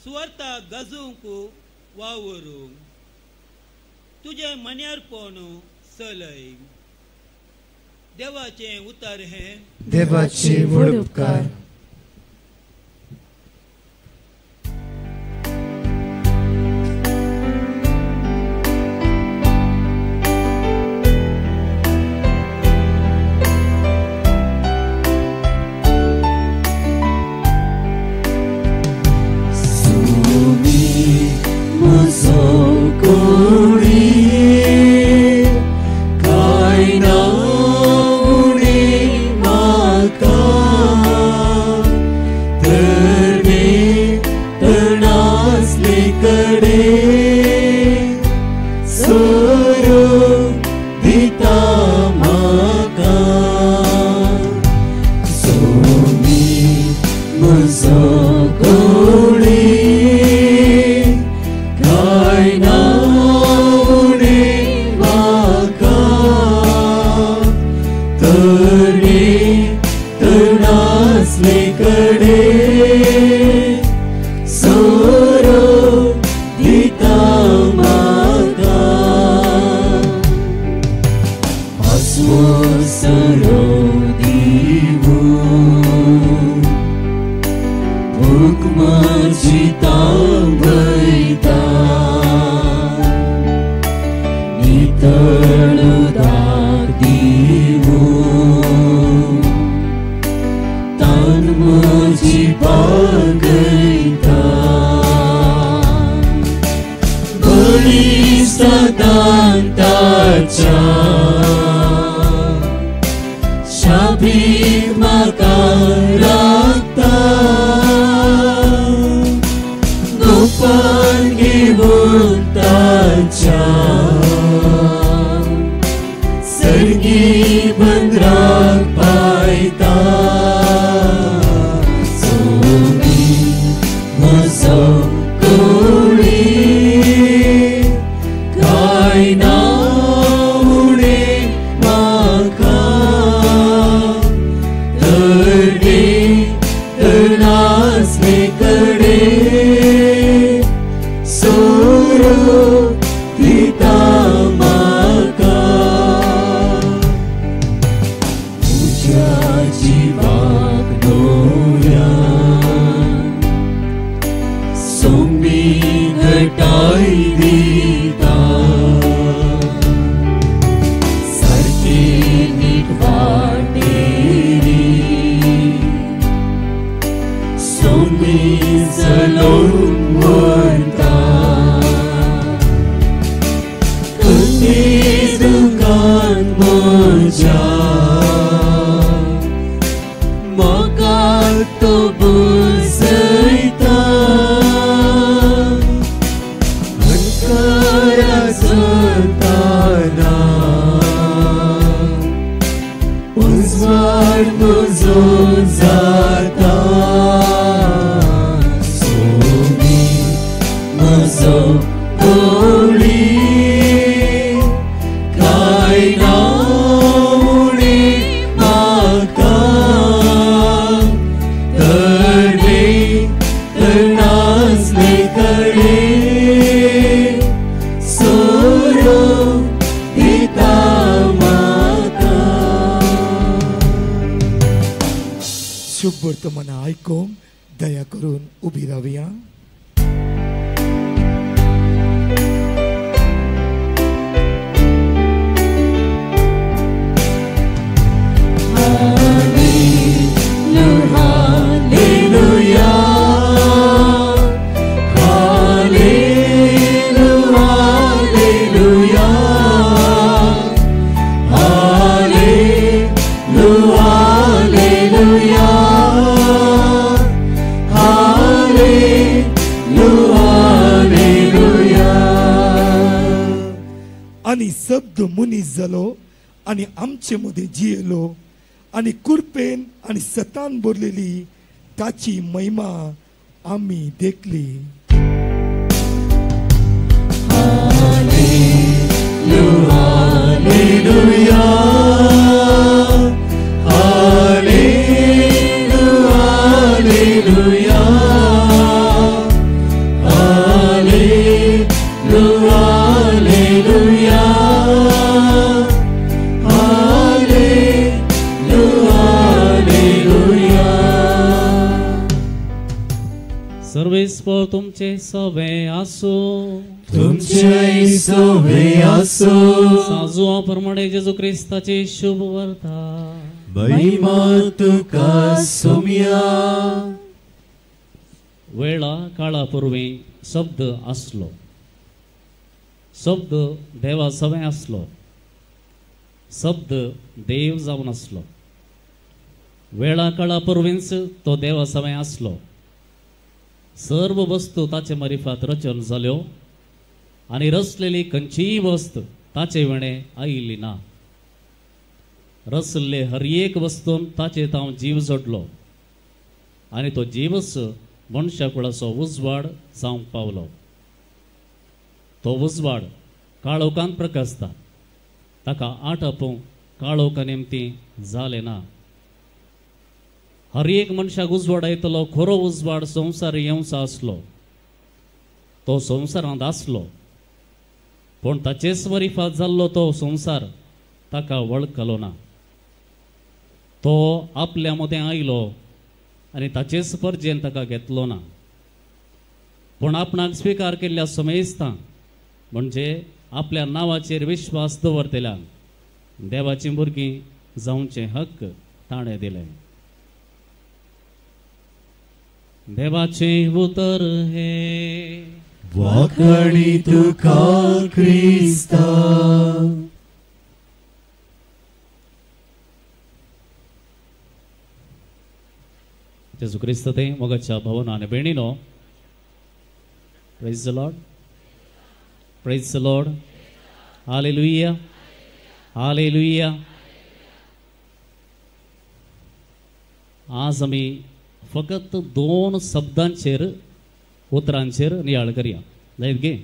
सुवार्ता गाजोवंक वावरूं तुजें मन्यारपण चलय देवाचे उतार हे देवाचे व्हड उपकार आणि आमचे मध्ये जियेलो आणि कुरपेन आणि सतान बोरलेली ताची महिमा आम्ही देखली. Hallelujah. दिसपळ तुमचे सवे आसो तुमचे सवे आसो साजुआ प्रमाणे जेजू क्रिस्ताची शुभ वार्ता महिमा तुका सोम्या वेळा काळापूर्वी शब्द असलो शब्द देवा सवे असलो शब्द देव जावन असलो वेळा काळापूर्वीच तो देवा सवे असलो सर्व वस्तू ताचे मारिफात रचन जाल्यो आणि रचलेली खंयचीय वस्त ताचे वेणे आयिल्ली ना रचल्ले हर एक वस्तून ताचे ताव जीव जोडलो आणि तो जीवच मनुष्या कुळाचो उजवाड जावंक पावलो तो उजवाड काळोखांत प्रकाशता ताका आठ आपूंक काळोखा नेमती जाले ना हर एक मनशाक उजवाड येतलो खरो उजवाड संवसार येवचो आसलो तो संवसारांत आसलो पण ताचेच वरिफात जाल्लो तो संवसार ताका वळखलो ना तो आपल्या मदें आयलो आनी ताचेच परजेन ताका घेतलो ना पण आपणाक स्विकार केल्ल्या समेस्तांक म्हणजे आपल्या नांवाचेर विश्वास दवरतल्यांक देवाची भुरगीं जावचे हक्क ताणें दिले देवाचे उतर हे वाकडी तुका क्रिस्ता जेजू क्रिस्त ते मोगाच्या भवनाने बेणीनो praise the Lord praise the Lord हालेलुया हालेलुया आज आमी फकत 2 शब्दांचेर उतरांचेर नियाळ करया जायत गे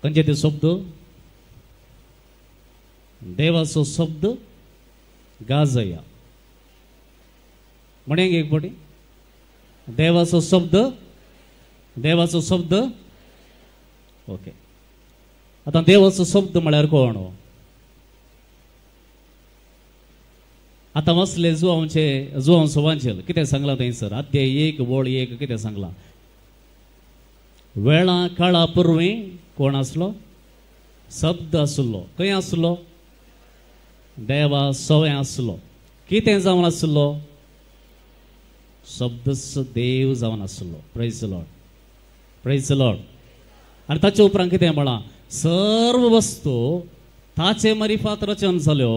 खंयचे ते शब्द देवाचो शब्द गाजया म्हणें एक पटी देवाचो शब्द ओके आता देवाचो शब्द म्हळ्यार कोण आता मसले जुवांचो वांचल कितें सांगला थंयसर अध्याय 1 वळ 1 कितें सांगला वेळा काळा पुर्वी कोण आसलो शब्द आसलो खंय आसलो देवा सवे आसलो कितें जावन आसलो शब्दच देव जावन आसलो प्रेज द लॉर्ड आनी ताचे उपरांत कितें म्हळां सर्व वस्तू ताचे मारिफात रचन जाल्यो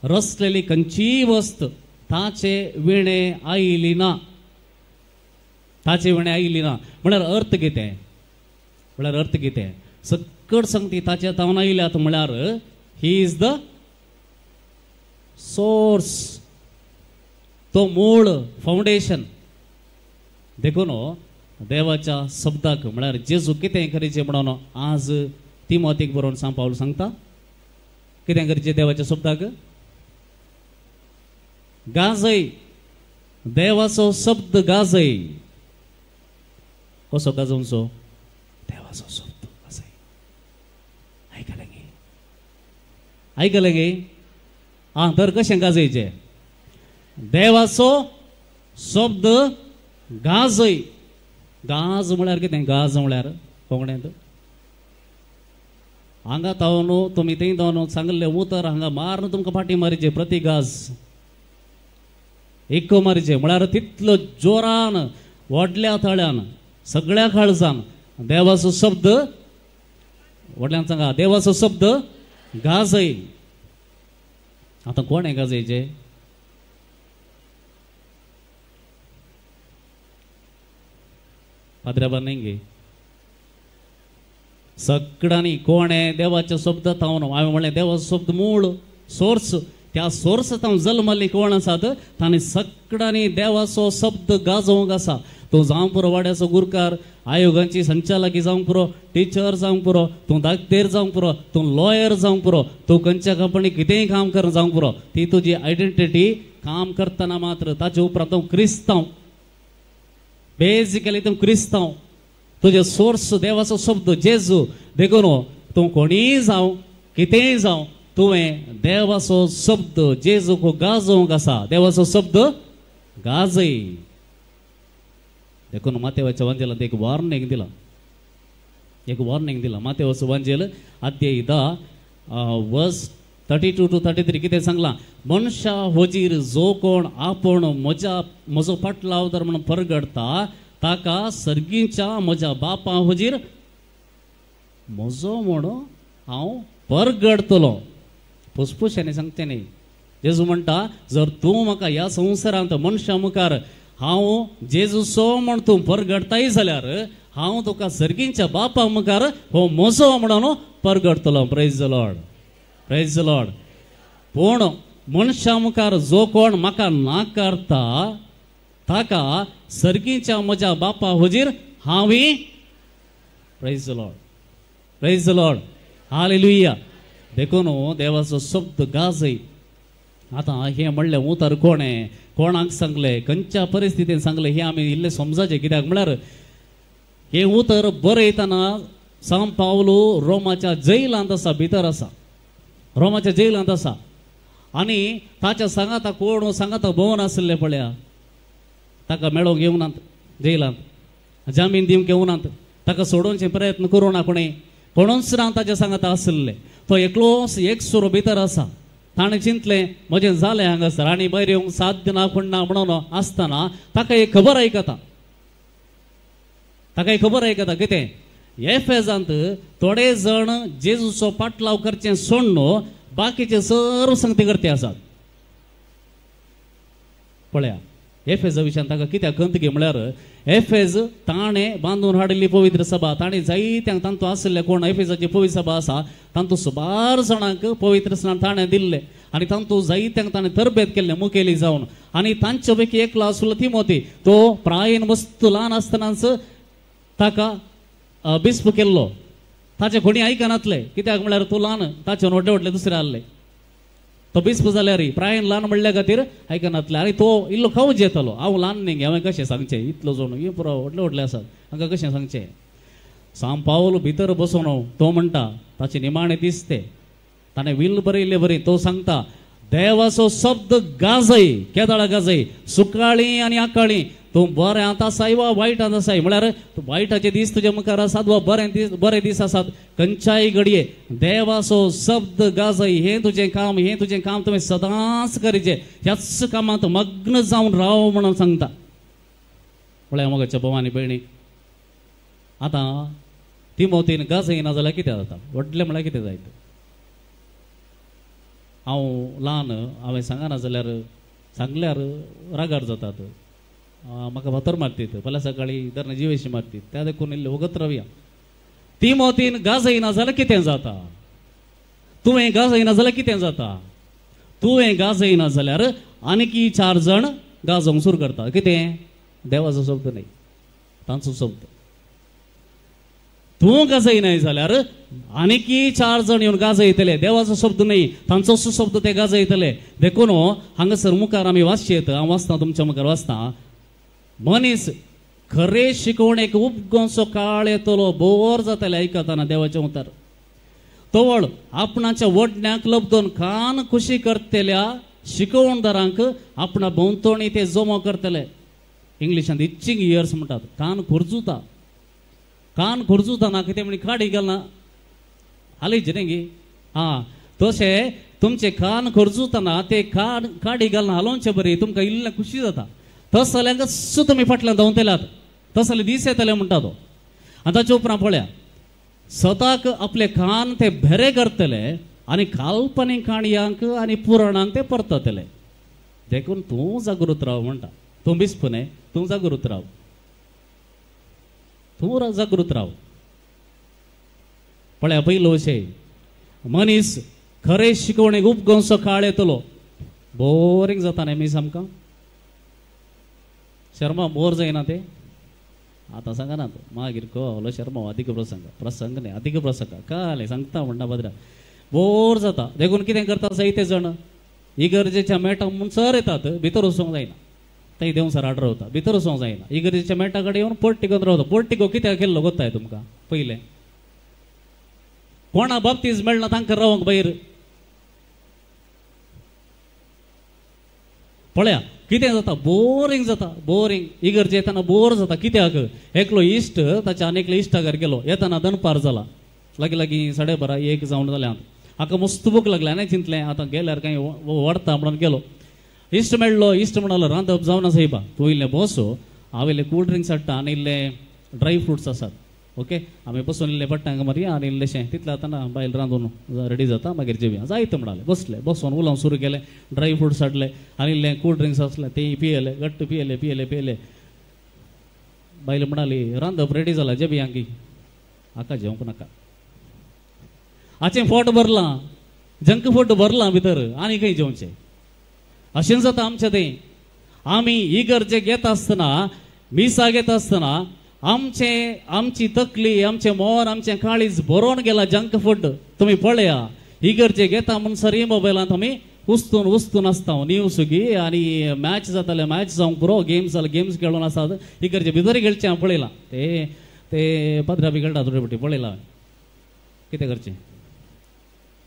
रचलेली खंयचीय वस्त ताचे विणे आयिल्ली ना म्हळ्यार अर्थ कितें सकट सांगती ताचे तावन आयल्यात म्हळ्यार ही इज द सोर्स तो मूळ फाउंडेशन देखून देवाच्या शब्दाक म्हळ्यार जेजू कितें करीचें म्हणून आज तिमोथेक बरोवन सांग पावल सांगता कितें करीचें देवाच्या शब्दाक गाजय देवाचो शब्द गाजय कसो गाजोवचो देवाचो शब्द गाजय आयकलें गे तर कशें गाजयचें देवाचो शब्द गाजय गाज म्हळ्यार कितें गाज म्हळ्यार कोंकणींत हांगा तावन तुमी थंय तावन सांगलें उतर हांगा मारून तुमकां फाटी मारीचें प्रति गाज एक्को मारीचें म्हळ्यार तितलो जोरान व्हडल्या तळ्यान सगळ्या काळजान देवाचो शब्द व्हडल्यान सांगा देवाचो शब्द गाजय आतां कोण हें गाजयचें पाद्र्या गे सगळ्यांनी कोणे देवाचे शब्द तावन हांवें म्हणलें देवाचो शब्द मूळ सोर्स त्या सोर्स तावन जल्मल्ली कोण आसात तांणी सगळ्यांनी देवाचो शब्द गाजोवंक आसा तूं जावं पुरो वाड्याचो गुरकार आयोगांची संचालकी जावंक पुरो टिचर जावंक पुरो तूं दागतेर जावंक पुरो तूं लॉयर जावंक पुरो तूं खंयच्या कंपनी कितेंय काम कर जावंक पुरो ती तुजी आयडेंटिटी काम करतना मात्र ताचे उपरांत तूं क्रिस्तांव बेसिकली तूं क्रिस्तांव तुजे सोर्स देवाचो शब्द जेजू देखून तूं कोणीय जावं कितेंय जावं तुवें देवाचो शब्द जेजूक गाजोवंक आसा देवाचो शब्द गाजय देखून मातेवाच्या वांजेलांत एक वॉर्निंग दिला मातेवाचो वांजेल अध्याय 10 वर्स 32 to 33 कितें सांगलां मनशा होजीर जो कोण आपण म्हजो पाटलावदार म्हणून परगडता ताका सर्गीच्या म्हज्या बापा होजीर म्हजो म्हणून हांव परगडतलो फुसफुशांनी सांगते न्ही जेजू म्हणटा जर तूं म्हाका ह्या संवसारांत मनशा मुखार हांव जेजूचो म्हण तूं परगडताय जाल्यार हांव तुका सर्गीच्या बापा मुखार हो म्हजो म्हणून परगडतलो प्रेज द लॉर्ड पूण मनशा मुखार जो कोण म्हाका नाकारता ताका सर्गीच्या म्हज्या बापा हुजीर हांवी प्रेज द लॉर्ड हालेलुया देखून देवाचो शब्द गाजय आता हे म्हणले उतर कोणाक सांगले खंयच्या परिस्थितीन सांगले हे आमी इल्ले समजाचे कित्याक म्हळ्यार हे उतर बरयतना सांत पावलो रोमाच्या जैलांत आसा भितर आसा रोमाच्या जैलांत आसा आनी ताच्या सांगाता कोण सांगाता भोवन आसले पळया ताका मेळोवंक येवनात जैलांत जामीन दिवंक येवनात ताका सोडोवचे प्रयत्न करूना कोणूच ना ताच्या सांगाता आसले तो एकलोच एक सुरो भितर आसा ताणें चिंतलें म्हजें जालें हांगासर आनी भायर येवंक साध्य ना ना म्हणून आसतना ताका एक खबर आयकता कितें एफेजांत थोडे जण जेजूचो पाटलाव करचें सोडून बाकीचे सर्व संगती करते आसात पळया एफेजा विशयान ताका कित्याक खंत गे म्हळ्यार एफेज ताणें बांदून हाडिल्ली पवित्र सभा ताणें जायत्यांक तांतू आसले कोण एफेजाची पवित्र सभा आसा तांतू सुमार जाणांक पवित्र स्नान ताणें दिल्लें आनी तांतू जायत्यांक ताणें तरबेत केल्लें मुखेली जावन आनी तांचे पैकी एकलो आसलो तिमोथी तो प्रायेन वस्तू ल्हान आसतनाच ताका बिस्प केल्लो ताचे कोणी आयकनातले कित्याक म्हळ्यार तूं ल्हान ताचे व्हडले व्हडले दुसरे आहले तो बिस्प जाल्यार प्रायेन ल्हान म्हणल्या खातीर आयकनातले आनी तो इल्लो खावूच येतलो हांव ल्हान न्ही हांवें कशें सांगचें इतलो जण हे पुरो व्हडले व्हडले आसात हांकां कशें सांगचें सांत पावलो भितर बसून तो म्हणटा ताचे निमाणे दिसते ताणें विल बरयल्ले बरी तो सांगता देवाचो शब्द गाजय केदाळा गाजय सुकाळी आनी आकाळी तूं बऱ्यांत आसाय वा वायटांत आसाय म्हळ्यार वायटाचे दीस तुज्या मुखार आसात वा बरे दीस आसात खंयच्याय घडये देवाचो शब्द गाजय हें तुजें काम तुवें सदांच करीचें ह्याच कामांत मग्न जावन राव म्हणून सांगता म्हळ्यार मोगाच्या भवानी भयणी आतां तिमोथीन गाजयना जाल्यार कितें जाता व्हडलें म्हळ्यार कितें जायत हांव ल्हान हांवें सांगना जाल्यार सांगल्यार रागार जातात म्हाका फातर मारतीत फाल्यां सकाळी इतर जिवेशी मारतीत त्या देखून इल्ले वगत रावया तिमोथीन गाजयना जाल्यार कितें जाता तुवें गाजयना जाल्यार कितें जाता तुवें गाजयना जाल्यार आनीकी 4 जण गाजोवंक सुरू करता कितें देवाचो शब्द न्ही तांचो शब्द तूं गाजयनाय जाल्यार आनीकी 4 जण येवन गाजयतले देवाचो शब्द न्ही तांचो शब्द ते गाजयतले देखून हांगासर मुखार आमी वाचचेत हांव वाचता तुमच्या मुखार वाचता मनीस खरे शिकवणेक उपगोंचो काळ येतलो बोर जातले आयकताना देवाचें उतर तवळ आपणाच्या वडण्यांक लबदोन कान खुशी करतल्या शिकवणदारांक आपणा भोंवतणी ते जमो करतले इंग्लिशांत इचिंग इयर्स म्हणटात कान खुरजुता ना कितें म्हणी काडी घालना हालींच न्ही गे तशें तुमचे कान खुरजुतना ते काडी घालना हालोवचे बरी तुमकां इल्लें खुशी जाता तस जाल्यार कस्सो तुमी फाटल्यान धांवतल्यात तस जाल्यार दीस येतले म्हणटा तो आनी ताचे उपरांत पळया स्वताक आपले कान ते भेरे करतले आनी काल्पनीक काणयांक आनी पुराणांक ते परततले देखून तूं जागृत राव म्हणटा तूं बिस्प न्ही तूं जागृत राव तूं जागृत राव पळया पयलो अशें मनीस खरे शिकवणेक उपगोंचो काळ येतलो बोरींग जाता न्ही मीस आमकां शर्मा बोर जायना ते आतां सांगनात मागीर कळलो शर्मा अधिक प्रसंग न्ही अधिक प्रसंग कळ्ळें सांगता म्हणटा बद्रा बोर जाता देखून कितें करता जायते जण इगर्जेच्या मेटाक म्हणसर येतात भितर वचूंक जायना थंय देंवसर आड रावता भितर वचूंक जायना इगर्जेच्या मेटा कडेन येवन पोर्टिकोन रावता पोर्टिको कित्याक केल्लो कोत्ताय तुमकां पयलें कोणा बाबतीज मेळना तांकां रावंक भायर पळया कितें जाता बोरिंग जाता बोरिंग इगर्जे येताना बोर जाता कित्याक एकलो इश्ट ताच्या आनीक इश्टागार गेलो येताना दनपार जाला लागीं 12:30 जावन जालें हाका मस्त भूक लागली हांवें चिंतलें आतां गेल्यार कांय व्हरता म्हणून गेलो इश्ट मेळ्ळो इश्ट म्हणलो रांदप जावना सायबा तूं इल्लें बसो हांव इल्लें कोल्ड ड्रिंक्स हाडटा आनी इल्लें ड्राय फ्रुट्स आसात ओके आमी बसून इल्लें पडटा मरी आनी इल्लेशें तितलें आतां बायल रांदून रेडी जाता मागीर जेवया जायत म्हणालें बसले बसून उलोवंक सुरू केलें ड्राय फ्रुट्स हाडले आनी इल्लें कोल्ड ड्रिंक्स आसलें तें पियेलें घट्ट पियेलें बायल म्हणाली रांदप रेडी जालां जेवया की हाका जेवंक नाका हाचें फोट भरलां जंक फूड भरलां भितर आनी खंय जेवचें अशें जाता आमचें तें आमी इगर्जेक येता आसतना मिसा घेता आसतना आमची तकली आमचें मोर आमचें काळीज बरोवन गेलां जंक फूड तुमी पळया इगर्जेक येता म्हणून सरी मोबायलांत आमी उस्तून आसता न्यूज गी आनी मॅच जाताले मॅच जावंक पुरो गेम्स जाले गेम्स खेळून आसात इगर्जे भितर खेळचें हांव पळयलां ते पदरा बी खेळटा थोडे फावटी पळयलां कितें करचें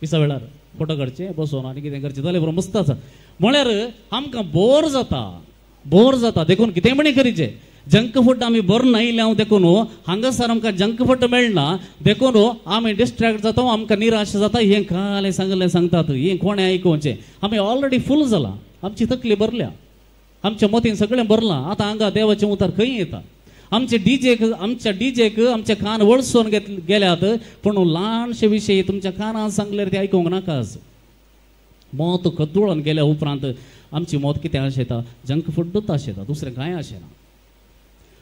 पिसा वेळार फोटो काडचे बसून आनी कितें करचें जाल्यार बरो मस्त आसा म्हळ्यार आमकां बोर जाता देखून कितें म्हणी करीचें जंक फूड आमी बरो आयले हांव देखून हांगासर आमकां जंक फूड मेळना देखून आमी डिस्ट्रॅक्ट जाता आमकां निराश जाता हें कालें सांगतात हें कोणें आयकुचें आमी ऑलरेडी फूल जाला आमची तकली भरल्या आमच्या मतीन सगळें भरलां आतां हांगा देवाचें उतार खंय येता आमच्या डीजेक आमचे कान वळसून गेल्यात पूण ल्हानशे विशयी तुमच्या कानान सांगल्यार ते आयकूंक नाकाच मोत कदुळून गेल्या उपरांत आमची मोत कितें आशेता जंक फूडूच आशेता दुसरें कांय आशेना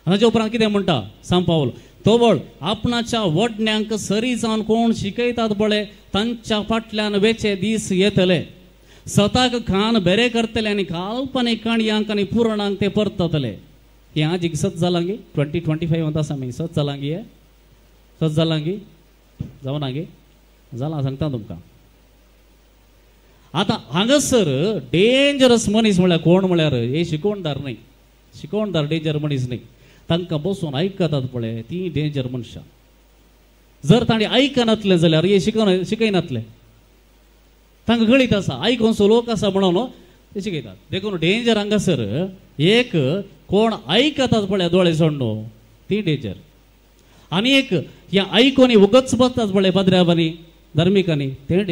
हाच्या उपरांत कितें म्हणटा सांग पावलो तोवळ आपणाच्या वडण्यांक सरी जावन कोण शिकयतात पळय तांच्या फाटल्यान वेचे दीस येतले स्वताक कान बरे करतले आनी काल्पनीक काणयांक आनी पुराणांक ते परततले की आजीक सत जालां गी 2025 म्हणटा आसा आमी सत जालां गी सत जालां गी जावना गी जालां सांगता तुमकां आतां हांगासर डेंजरस मनीस म्हळ्यार कोण म्हळ्यार हे शिकोवणदार डेंजर मनीस न्ही तांकां बसून आयकतात पळय ती डेंजर मनशां जर ताणें आयकनातले जाल्यार हे शिकयनातले तांकां गळीत आसा आयकून लोक आसा म्हणून ते शिकयतात देखून डेंजर हांगासर एक कोण आयकतात पळय दोळे सोडणो ती डेंजर आनी एक ह्या आयकोनी उगच बसतात पळय पदऱ्याबांनी धर्मिकांनी ते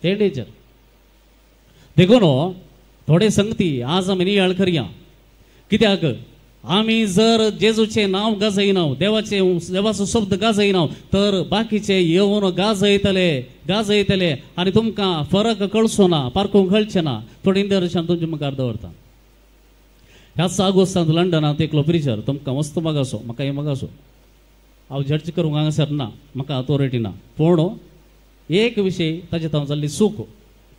डेंजर देखून थोडे संगती आज आमी नियाळ करया कित्याक आमी जर जेजूचें नांव गाजयना देवाचो शब्द गाजयना तर बाकीचे येवन गाजयतले आनी तुमकां फरक कळचो ना पारखूंक कळचें ना थोडी निदर्शन तुमच्या मुखार दवरता ह्या 6 ऑगस्टांत लंडनांत एकलो प्रिचर तुमकां मस्त मागासो म्हाकाय मागासो हांव जड्ज करूंक हांगासर ना म्हाका अथॉरिटी ना पूण एक विशय ताचे हांव जाल्ली चूक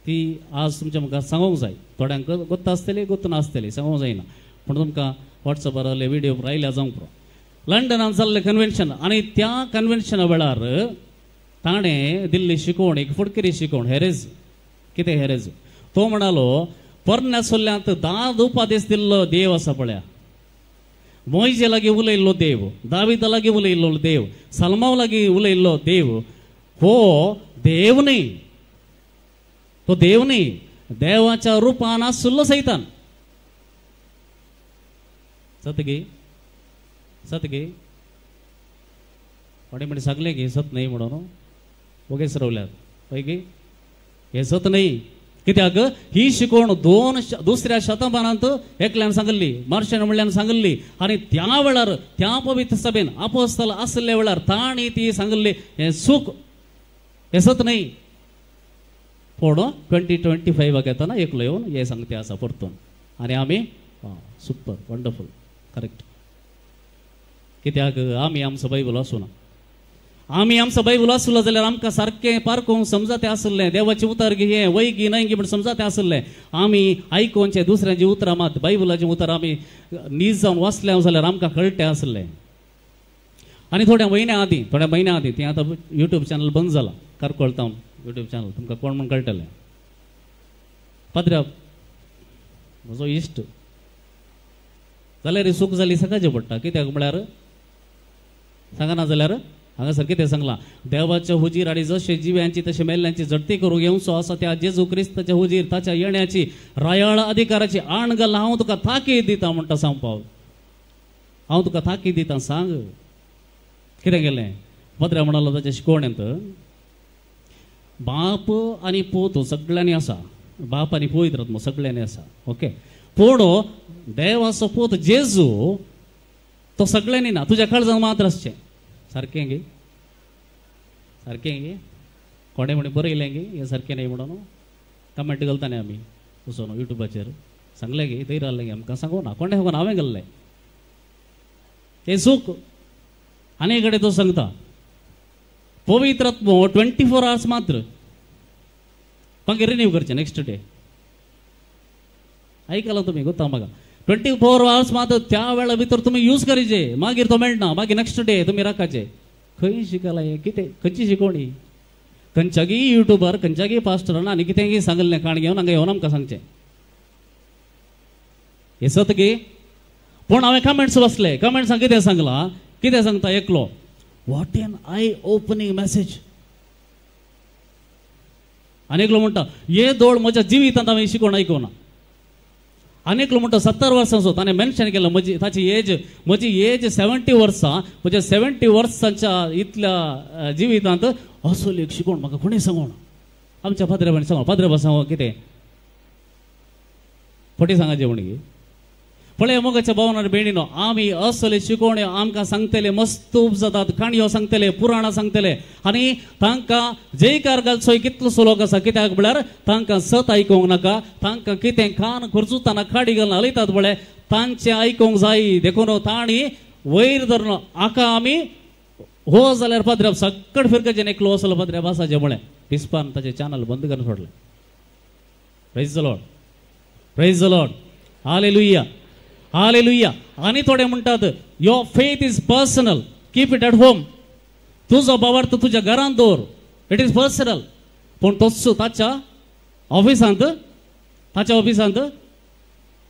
ती आज तुमच्या मुखार सांगूंक जाय थोड्यांक गोत्ता आसतली गोत्त नासतली सांगूंक जायना पूण तुमकां वॉट्सॅपार व्हिडिओ रायल्या जावंक पुरो लंडनांत जाल्लें कन्वेन्शन आनी त्या कन्वेन्शना वेळार ताणें दिल्ली शिकवण एक फुडकिरी शिकवण हेरेज कितें हेरेज तो म्हणालो परण्यासोल्ल्यांत 10 उपादेश दिल्लो देव आसा पळया मोइजे लागीं उलयल्लो देव दाविदा लागीं उलयल्लो देव सलमाव लागीं उलयल्लो देव हो देव न्ही तो देव न्ही देवाच्या रुपान आसुल्लो सैतान सतगे कोणी म्हणे सांगलें की सत न्ही म्हणून ओगेच रावल्यात पळय गे हे सत न्ही कित्याक ही शिकवण दुसऱ्या शतमानांत एकल्यान सांगल्ली मार्शन म्हणल्यान सांगल्ली आनी त्या वेळार त्या पवित्र सभेन आपोस्तल आसले वेळार ताणी ती सांगल्ली हे चूक हे सत न्ही पूण 2025 येताना एकलो येवन हे सांगते आसा परतून आनी आमी सुपर वंडरफूल करेक्ट कित्याक आमी आमचो बायबल आसूना आमी आमचो बायबल आसलो जाल्यार आमकां सारकें पारखूंक समजातें आसलें देवाचें उतर हे वय गी न्हय गी म्हण समजातें आसलें आमी आयकोनचें दुसऱ्यांचें उतरां मात बायबलाचें उतर आमी नीज जावन वाचलें जाल्यार आमकां कळटें आसलें आनी थोड्या म्हयन्या आदीं तें आतां यूट्यूब चॅनल बंद जालां कारकोळतां यूट्यूब चॅनल तुमकां कोण म्हण कळटलें पाद्र्या म्हजो इश्ट जाल्यार ही चूक जाली सांगचें पडटा कित्याक म्हळ्यार सांगना जाल्यार हांगासर कितें सांगलां देवाच्या हुजीर आनी जशे जिव्यांची तशे मेल्ल्यांची झडती करूंक येवचो आसा त्या जेजू क्रिस्ताच्या हुजीर ताच्या येण्याची रायाळ अधिकाराची आण घालून हांव तुका ताकीद दिता म्हणटा सांग पावल. हांव तुका ताकीद दिता सांग कितें गेलें पत्र्या म्हणलो ताच्या शिकवण्यांत बाप आनी पोत सगळ्यांनी आसा बाप आनी पवित्र आत्मा सगळ्यांनी आसा ओके पूण देव असो पोत जेजू तो सगळ्यांनी ना तुज्या काळजांत मात्र आसचें सारकें गे सारकें गे कोणें म्हणे बरयलें गे हें सारकें न्ही म्हणून कमेंट घालता न्ही आमी वचून युट्यूबाचेर सांगलें गे थंय रावलें गे आमकां सांगूं ना कोणें सांगून हांवें घाल्लें हें सूख आनी कडेन तो सांगता पवित्र आत्मो 24 hours मात्र मागीर रिन्यू करचें नेक्स्ट डे आयकलां तुमी गोत्ता म्हाका 24 hours मात्र त्या वेळा भितर तुमी यूज करीचे मागीर तो मेळना मागीर नेक्स्ट डे तुमी राखाचे खंय शिकला हें कितें खंयची शिकोवणी खंयच्यागी युट्यूबर खंयच्यागी पास्टरान आनी कितेंय सांगलें काण घेवन हांगा येवन आमकां सांगचें हे सत गे पूण हांवें कमेंट्स वाचले कमेंट्सां कितें सांगलां कितें सांगता एकलो what an eye opening message आनी एकलो म्हणटा हे दोड म्हज्या जिवितांत हांवें शिकोवन आयकूना आनी एकलो म्हणटा 70 वर्सांचो ताणें मेन्शन केलं म्हजी एज 70 वर्सां म्हज्या 70 वर्सांच्या इतल्या जिवितांत असो एक शिकोवन म्हाका कोणें सांगूना आमच्या पाद्रेबांनी सांगो पाद्रेबा सांगो कितें फटी सांगाचे म्हणगे पळय मोगाच्या भावनार बेणीनो आमी असले शिकोवण्यो आमकां सांगतले मस्तूप जातात काणयो सांगतले पुराणां सांगतले आनी तांकां जयकार घालचोय कितलोसो लोक आसा कित्याक म्हळ्यार तांकां सत आयकूंक नाका तांकां कितें कान खुरचुताना खाडी घालून हालयतात म्हळ्यार तांचें आयकूंक जाय देखून तांणी वयर धरून आका आमी हो जाल्यार पाद्र्याब सक्कड फिरकाचें एकलो असलो पाद्र्याब आसाचे म्हळें पिस्पान ताचें चॅनल बंद करून सोडलें praise the Lord praise the Lord हालेलुया हालेलुया आनी थोडे म्हणटात your faith is personal keep it at home तुजो भावार्थ तुज्या घरांत दवर इट इज पर्सनल पूण तोच ताच्या ऑफिसांत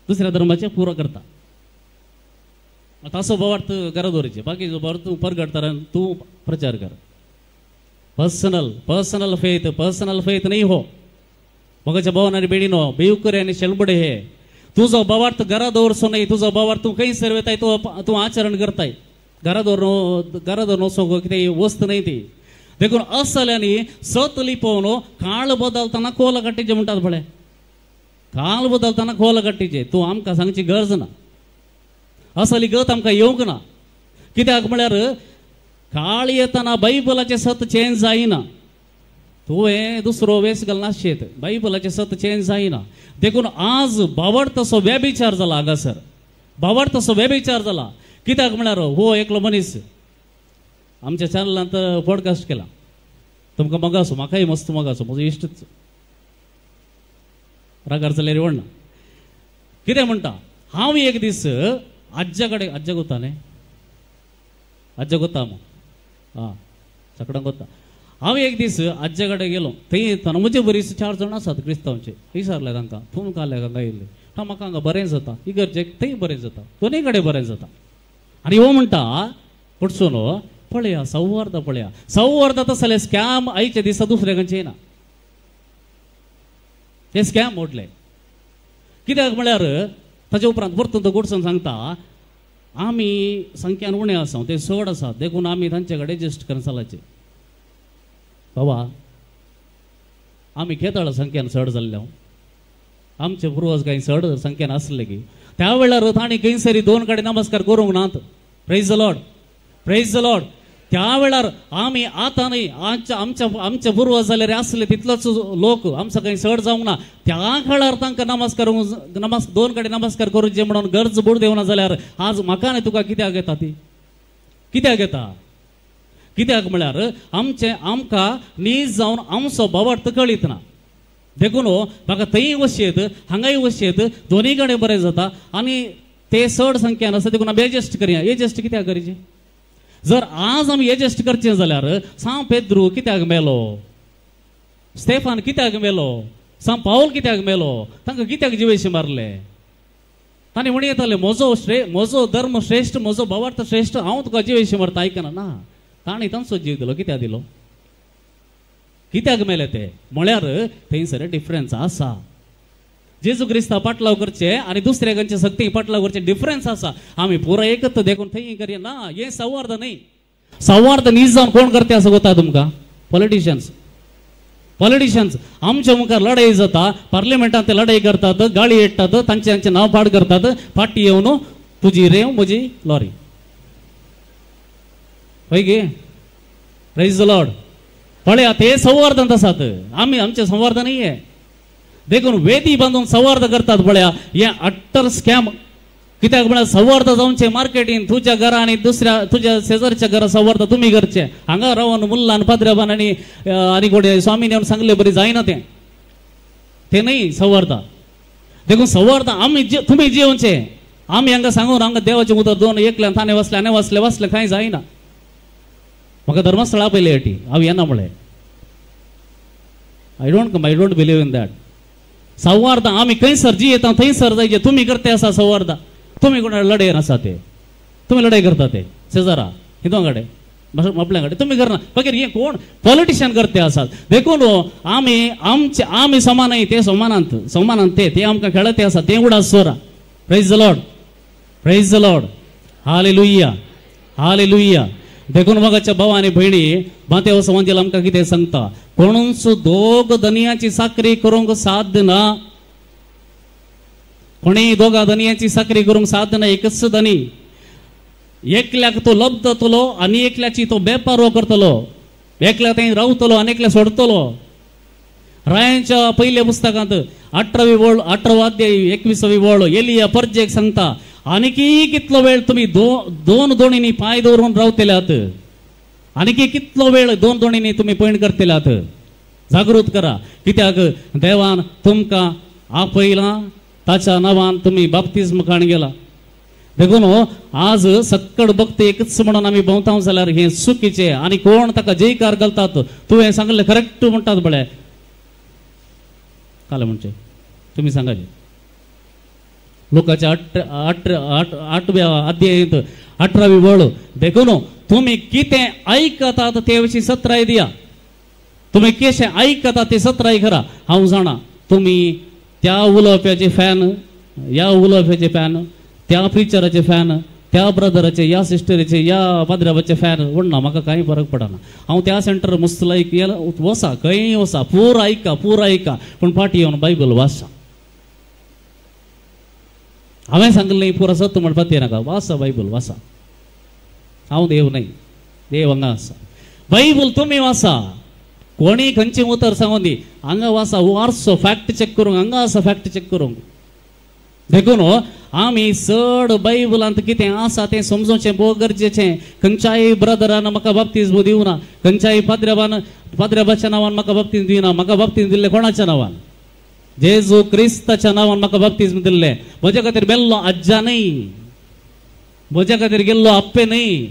दुसऱ्या धर्माचे पुरो करता ताचो भावार्थ घरा दवरचे बाकीचो भावार्थ तूं परगट तर तूं प्रचार कर पर्सनल फेथ न्ही हो मोगाच्या भावांनी बेडीनो बेवकरे आनी शेलबडे हे तुजो भावार्थ घरा दवरचो न्ही तुजो भावार्थ तूं खंय सरवताय तूं आचरण करताय घरा दवर वचोंक कितें वस्त न्ही ती देखून असल्यांनी सत लिपोवन काळ बदलतना कोल काडटीचे म्हणटात पळय काळ बदलतना कोल काडटीचे तूं आमकां सांगची गरज ना असली गत आमकां येवंक ना कित्याक म्हळ्यार काळ येतना बायबलाचे सत चेंज जायना तुवें दुसरो वेस घालना नासचेत बायबलाचे सत चेंज जायना देखून आज भावार्थ असो व्यभिचार जाला हांगासर भावार्थ असो व्यभिचार जाला कित्याक म्हळ्यार हो एकलो मनीस आमच्या चॅनलांत पॉडकास्ट केला तुमकां मोगासो म्हाकाय मस्त मोगासो म्हजो इश्टच रागार जाल्यार व्हडना कितें म्हणटा हांव एक दीस आज्या कडेन आज्या गोता न्ही आज्या गोता हां सगळ्यांक गोता हांव एक दीस आज्या कडेन गेलो थंय येतना म्हजे बरीच 4 जाण आसात क्रिस्तांवचे विचारले तांकां फोन काडले हांगा येयले म्हाका हांगा बरें जाता इगर्जेक थंय बरें जाता दोनूय कडेन बरें जाता आनी हो म्हणटा पडसून पळया सौवार्द पळया सौवार्द तसले स्कॅम आयच्या दिसा दुसऱ्या खंयचे येना ते स्कॅम मोडले कित्याक म्हळ्यार ताच्या उपरांत परतून तो गोडसन सांगता आमी संख्यान उणे आसा ते 16 आसात देखून आमी तांचे कडेन एडजस्ट करून चलाचे बाबा आमी केताळ संख्यान चड जाल्ले आमचे पुर्वज कांय चड संख्यान आसले की त्या वेळार तांणी खंयसरी 2 कडेन नमस्कार करूंक नात प्रेज द लॉर्ड त्या वेळार आमी आतां न्ही आमचे पुर्वज जाल्यार आसले तितलोच लोक आमचो कांय चड जावंक ना त्या काळार तांकां नमस्कार 2 कडेन नमस्कार करूचे म्हणून गरज बुड देवना जाल्यार आज म्हाका न्ही तुका कित्याक येता ती कित्याक येता कित्याक म्हळ्यार आमकां नीज जावन आमचो भावार्थ कळीत ना देखून म्हाका थंय वशेत हांगाय वशेत दोनूय कडेन बरें जाता आनी ते चड संख्यान आसा देखून आमी एडजस्ट करया एडजस्ट कित्याक करचें जर आज आमी एडजस्ट करचें जाल्यार सांव पेद्रू कित्याक मेलो स्टेफान कित्याक मेलो सांव पावल कित्याक मेलो तांकां कित्याक जिवेशी मारले तांणी म्हणयताले म्हजो धर्म श्रेश्ठ म्हजो भावार्थ श्रेश्ठ हांव तुका जिवेशी मारता आयकना ना ताणी तांचो जीव दिलो कित्याक दिलो कित्याक मेले ते म्हळ्यार थंयसर डिफरन्स आसा जेजू क्रिस्ता पाटलाव करचे आणि दुसऱ्याच्या सक्ती पाटलाव करचे डिफरन्स आसा आम्ही पुरा एकत्र देखून थंय करूया ना हे संवाद न्ही संवाद नीज जावन कोण करते असं गोता तुमकां पॉलिटिशियन्स आमच्या मुखार लढाई जाता पार्लिमेंटात ते लढाई करतात गाळी येतात तांचे नाव पाड करतात फाटी येवन तुझी रेव म्हजी लॉरी होय गे प्रेज द लॉर्ड पळया ते संवर्धन आसात आम्ही आमचे संवर्धन नाहीये देखून वेदी बांधून संवाद करतात पळया हे अट्टर स्कॅम कित्याक म्हळ्यार संवाद जावचे मार्केटीन तुझ्या घरा आणि दुसऱ्या तुझ्या शेजारच्या घरा संवाद तुम्ही करचे हांगा रावन मुल्लान पाद्र्याबान आणि कोणी स्वामीन येवन सांगले बरी जायना ते नाही संवाद देखून संवाद आम्ही तुम्ही जेवचे आम्ही हांगा सांगून हांगा देवाचे उतर दोन एकल्यान थाने वसले वसले कांय जायना म्हाका धर्मस्थळा पयली अटी हांव येना म्हळें I don't believe in that संवाद आम्ही खंयसर जी येता थंयसर जायचे तुम्ही करते असा संवाद तुम्ही कोणा लढायन आसा ते तुम्ही लढाई करता ते शेजारा हिंदूंकडे आपल्याकडे तुम्ही करना बघीर हे कोण पॉलिटिशियन करते आसात देखून आम्ही समान ते समानांत ते आमकां खेळते आसा ते उडा सोरा प्रेज द लॉर्ड हालेलुया देखून मगाच्या भाव आणि भयणी माते समाजाला आमकां कितें सांगता कोणूच दोग धनयाची साखरी करूंक साध्य ना कोणी दोगा धनयाची साखरी करूंक साध्य ना एकच धनी एकल्याक तो लब्धतलो आनी एकल्याची तो बेपारो करतलो एकल्या थंय रावतलो आनी एकल्या सोडतलो रायांच्या पयल्या पुस्तकांत 18 अध्याय 21 वळ एलिया परजेक सांगता आनीकी कितलो वेळ तुम्ही दोन दोणींनी पाय दवरून रावतल्यात आनीकी कितलो वेळ दोन दोणींनी तुम्ही पैण करतल्यात जागृत करा कित्याक देवान तुमकां आपयला ताच्या नांवान तुम्ही बाप्तिस्म खाण गेला देखून आज सक्कड भक्त एकच म्हणून आम्ही भोंवता जाल्यार हे चुकीचे आणि कोण ताका जयकार घालतात तुवें सांगले करेक्ट म्हणटात बळे काल म्हणजे तुम्ही सांगाचे लोकांच्या 8व्या अध्यायात 18वी वळ देखून तुम्ही कितें ऐकतात ते विशीं 17 दिया तुम्ही कशें ऐकतात ते 17 करा हांव जाणा तुम्ही त्या उलोवप्याचे फॅन या उलोवप्याचे फॅन त्या प्रिचराचे फॅन त्या ब्रदराचे या सिस्टरीचे या पाद्र्याबाचे फॅन म्हणना म्हाका कांय फरक पडना हांव त्या सेंटर मुस्तलाईक वसा खंय वसा पूर ऐका पण फाटी येवन बायबल वाचा हांवें सांगलें पुरा सत्य म्हणपाक नाका वाचा बायबल वाचा हांव देव नाही देव हांगा आसा बायबल तुमी वाचा कोणी खंयचे उतर सांगून दी हांगा वाचा वारसो फॅक्ट चेक करूंक हांगा आसा फॅक्ट चेक करूंक देखून आमी चड बायबलांत कितें आसा तें समजोवचें भोव गरजेचें खंयच्याय ब्रदरान म्हाका बाप्तिस्म दिवना खंयच्याय पाद्र्याबाच्या नांवान म्हाका बाप्तिस्म दिना म्हाका बाप्तिस्म दिल्लें कोणाच्या नांवान जेजू क्रिस्ताच्या नांवान म्हाका बाप्तिस्म दिल्लें म्हजे खातीर मेल्लो आज्जा न्ही म्हजे खातीर गेल्लो आप्पे न्ही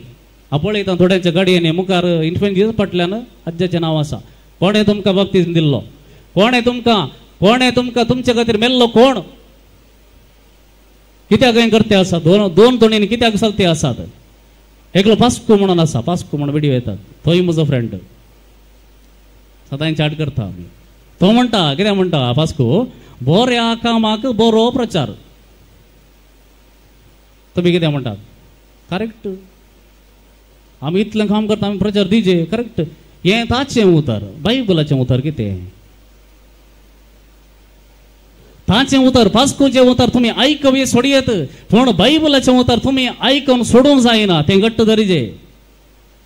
पळयता थोड्यांच्या गाडयेनी मुखार इन्फेंट जीसस फाटल्यान आज्जाचें नांव आसा कोणें तुमकां बाप्तिस्म दिल्लो कोणें तुमकां तुमचे खातीर मेल्लो कोण कित्याक हें करते आसा दोन दोणींनी कित्याक चलते आसात एकलो पास्को म्हणून आसा पास्को म्हणून व्हिडिओ येतात तोय म्हजो फ्रेंड सदां चॅट करता आमी तो म्हणटा कितें म्हणटा पास्को बऱ्या कामाक बरो प्रचार तुमी कितें म्हणटात करेक्ट आमी इतलें काम करता आमी प्रचार दिजे करेक्ट हें ताचें उतर बायबलाचें उतर कितें ताचें उतर पास्कोचें उतर तुमी आयकवे सोडयेत पूण बायबलाचें उतर तुमी आयकून सोडूंक जायना तें घट्ट धरिजे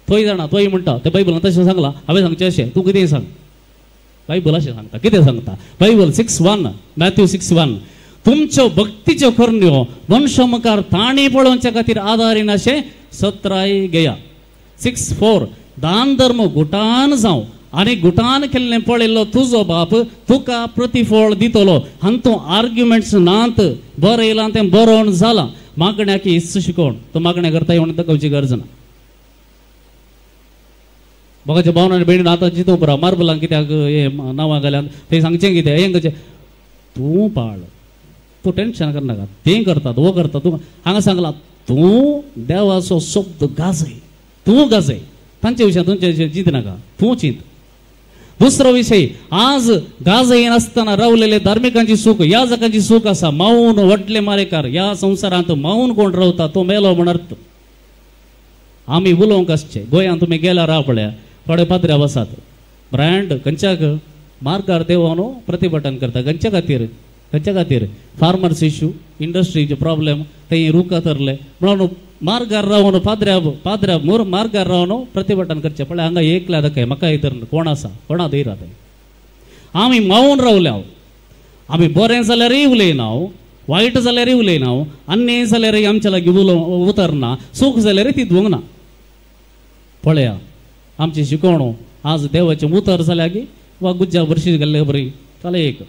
तोय जाणा तोय म्हणटा तें बायबलान तशें सांगलां हांवें सांगचें अशें तूं कितें सांग बायबल अशें सांगता कितें सांगता बायबल 6:1 मॅथ्यू 6:1 तुमच्यो भक्तीच्यो करण्यो मनशा मुखार ताणी पळोवच्या खातीर आदारीन अशें 17 घेया 6:4 दान धर्म गुटान जावं आनी गुटान केल्लें पळयल्लो तुजो बाप तुका प्रतिफळ दितलो हातूं आर्ग्युमेंट्स नात बरें येयलां तें बरोवन जालां मागण्याक हिस्स शिकोवन तो मागण्या करता येवन दाखोवची गरज ना बघाच्या भावना बेडीन आतां चिंतू पुरो मार्बलांक कित्याक हे नांवां घाल्यात तें सांगचें कितें हें कशें तूं पाळ तूं टेन्शन करनाका तें करतात वो करता तूं हांगा सांगलां तूं देवाचो शब्द गाजय तूं गाजय तांच्या विशयी तुमच्या विशयी चिंत नाका तूं चिंत. दुसरो विषय आज गाज येन असताना रावलेले धार्मिकांची सुख याजकांची सुख असा माऊन वटले मारेकार या संसारांत माऊन कोण रावता तो मेलो म्हण अर्थ. आम्ही उलोवंक आसचे गोंयांत तुमी गेल्यार राव पळया थोडे पाद्र्या बसात ब्रँड खंयच्याक मार्गार देव न्हू प्रतिभटन करता खंयच्या खातीर फार्मर्स इश्यू इंडस्ट्रीचे प्रॉब्लेम ते रुका तरले म्हणून मार्गार रावन पाद्र्या मोर मार्गार रावन प्रतिभटन करचे पळय हांगा एकल्या दाखय म्हाका इतर कोण आसा कोणा धैर्य ते आमी मावून रावले हांव आमी बरें जाल्यारय उलयना हांव वायट जाल्यारय उलयना हांव अन्याय जाल्यारय आमच्या लागीं उतरना सूख जाल्यारय ती धुवंक ना. पळया आमची शिकवण आज देवाचें उतर जाल्या की वा गुज्जा वर्शी गेल्ले बरी जालें एक.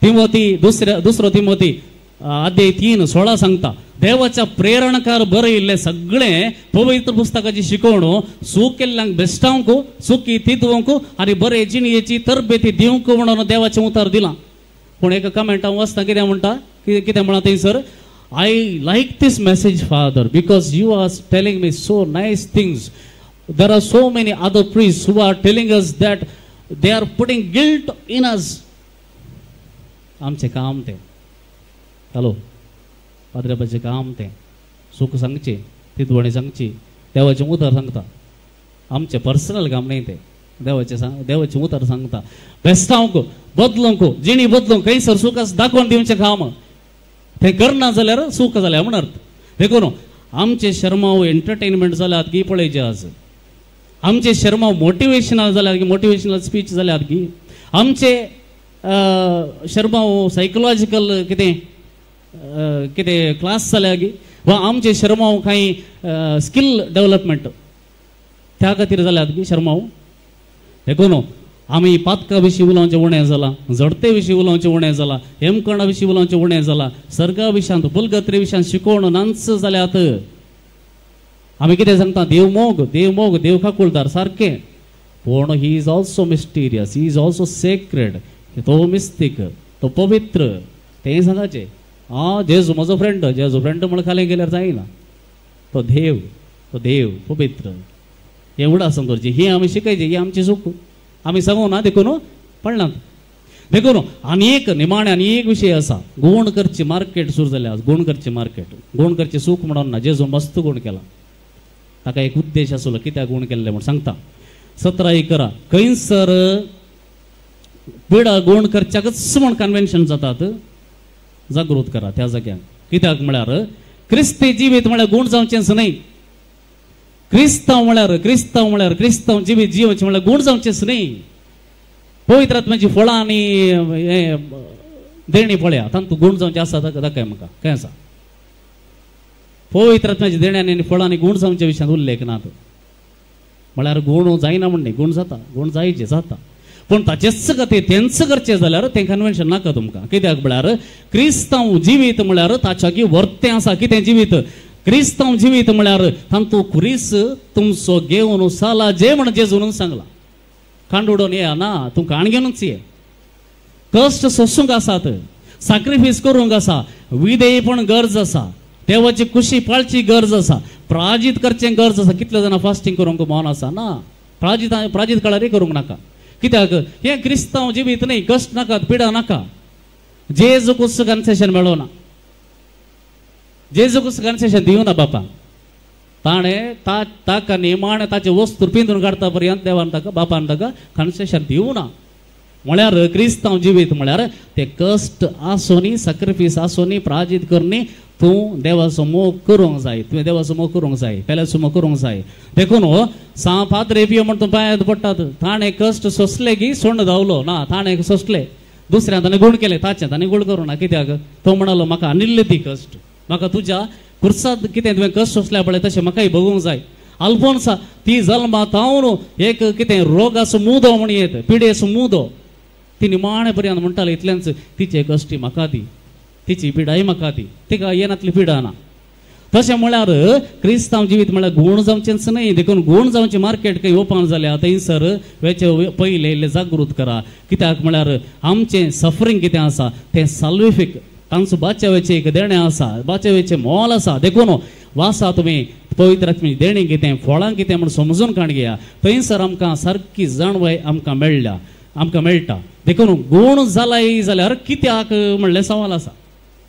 दुसरो तिमोथी अध्याय 3:16 सांगता देवाच्या प्रेरणकार बरयल्ले सगळे पवित्र पुस्तकाची शिकवण सूख केल्ल्यांक बेश्टावंक सुखी तितवंक आनी बरे जिणयेची तरबेती दिवंक म्हणून देवाचें उतर दिलां. पूण एका कमेंटान वाचता कितें म्हणटा कितें म्हणा थंयसर I like this message father because you are telling me so nice things. There are so many other priest who are telling us that they are putting guilt in us. आमचें काम तें हॅलो पाद्र्यापाचें काम तें सूख सांगचें तितवणी सांगची देवाचें उतर सांगता आमचें पर्सनल काम न्ही तें देवाचें उतर सांगता. बेस्तावंक बदलूंक जिणी बदलूंक खंयसर सूख दाखोवन दिवचें काम तें करना जाल्यार सूख जाल्या म्हण अर्थ. देखून आमचे शर्माव एंटरटेनमेंट जाल्यात की पळयचे आज आमचे शर्माव मोटिवेशनल जाल्यात की मोटिवेशनल स्पीच जाल्यात की आमचे शर्माव सायकोलॉजिकल कितें क्लास जाल्या की वा आमचे शर्माव काही स्किल डेव्हलपमेंट त्या खातीर जाल्यात की शर्माव. देखून आमी पातका विशीं उलोवचें उणें जालां जडते विशीं उलोवचें उणें जालां हेमकणा विशीं उलोवचें उणें जालां सर्गा विशयांत पुलगत्रे विशयांत शिकोवण नांच जाल्यात. आमी कितें सांगता देव मोग देव खाकुळदार सारकें पूण he is also mysterious he is also sacred. तो मिस्तीक तो पवित्र तें सांगाचें जेजू म्हजो फ्रेंड म्हण खालें गेल्यार जायना. तो देव पवित्र हें उडासन दवरचें ही आमी शिकयचें ही आमची सूख आमी सांगू ना देखून पडलात. देखून आनी एक विशय आसा गूण करची मार्केट सुरू जालें आज गूण करचें सूख म्हणून ना जेजू मस्त गूण केला ताका एक उद्देश आसलो कित्याक गूण केल्लें म्हूण सांगता. 17 खंयसर पिडा गूण करच्याकच म्हूण कन्वेन्शन जातात जागृत करा त्या जाग्याक कित्याक म्हळ्यार क्रिस्ती जिवीत म्हळ्यार गूण जावचेंच न्ही. क्रिस्तांव म्हळ्यार क्रिस्तांव जिवीत जिवचें म्हळ्यार गूण जावचेंच न्ही. पवित्र आत्म्याची फळां आनी देणी पळया तातूंत गूण जावचें आसा दाखय म्हाका काय आसा. पवित्र आत्म्याची देण्यांनी आनी फळांनी गूण जावचे विशयांत उल्लेख नात. म्हळ्यार गूण जायना म्हणणे गूण जाता गूण जायचे जाता पूण ताचेच खातीर तेंच करचें जाल्यार तें कन्वेन्शन नाका तुमकां. कित्याक म्हळ्यार क्रिस्तांव जिवीत म्हळ्यार ताच्यागी वर्तें आसा. कितें जिवीत क्रिस्तांव जिवीत म्हळ्यार तातूंत खुरीस तुमचो घेवन साला जे म्हण जेजून सांगला खांडोडून ये ना तुमकां आणगेनूच ये. कश्ट सोसूंक आसात सॅक्रिफायस करूंक आसा विधेयपण गरज आसा देवाची खुशी पाळची गरज आसा प्राजीत करचें गरज आसा. कितले जाणां फास्टींग करूंक मौन आसा ना प्राजीत काळारय करूंक नाका. कित्याक हें क्रिस्तांव जिवीत न्ही कश्ट नाका पिडा नाका. जेजूकुच कन्सेशन मेळोना जेजूकुच कन्सेशन दिवना बापा ताणें ताका निमाणें ताचे वस्तू पिंजून काडटा पर्यंत देवान ताका बापान ताका कन्सेशन दिवना. म्हळ्यार क्रिस्तांव जिवीत म्हळ्यार ते कश्ट आसोनी सॅक्रिफायस आसोनी प्राजीत करनी तूं देवाचो मोग करूंक जाय तुवें देवाचो मोग करूंक जाय पेल्याचो मोग करूंक जाय. देखून पाद्रे पियो म्हण तूं पांयांत पडटात ताणें कश्ट सोंसले की सोंड धांवलो ना ताणें सोंसले दुसऱ्या ताणें गूण केलें ताचें ताणें गूण करूं ना. कित्याक तो म्हणलो म्हाका आनिल्ले ती कश्ट म्हाका तुज्या कुर्सांत कितें तुवें कश्ट सोंसल्या पळय तशें म्हाकाय भोगूंक जाय. अल्फोन्सा ती जल्मांत हांव एक कितें रोगाचो मुदो म्हण येत पिडेचो मुदो ती निमाणे पर्यंत म्हणटाली इतल्यांच तिचे कश्टी म्हाका दी तिची पिडाय म्हाका दी तिका येनातली पिडा ना. तशें म्हळ्यार क्रिस्तांव जिवीत म्हळ्यार गूण जावचेंच न्ही. देखून गूण जावचें मार्केट खंय ओपन जाल्या थंयसर वेचे पयले इल्ले जागृत करा. कित्याक म्हळ्यार आमचें सफरींग कितें आसा तें साल्विफीक तांचो बाच्यावेचें एक देणें आसा बाच्यावेचें मोल आसा. देखून वासा तुम्ही पवित्र आत्म्याची देणी कितें फळां कितें म्हूण समजून काणया थंयसर आमकां सारकी जाणवय आमकां मेळटा देखून गूण जालाय जाल्यार कित्याक म्हणलें सवाल आसा.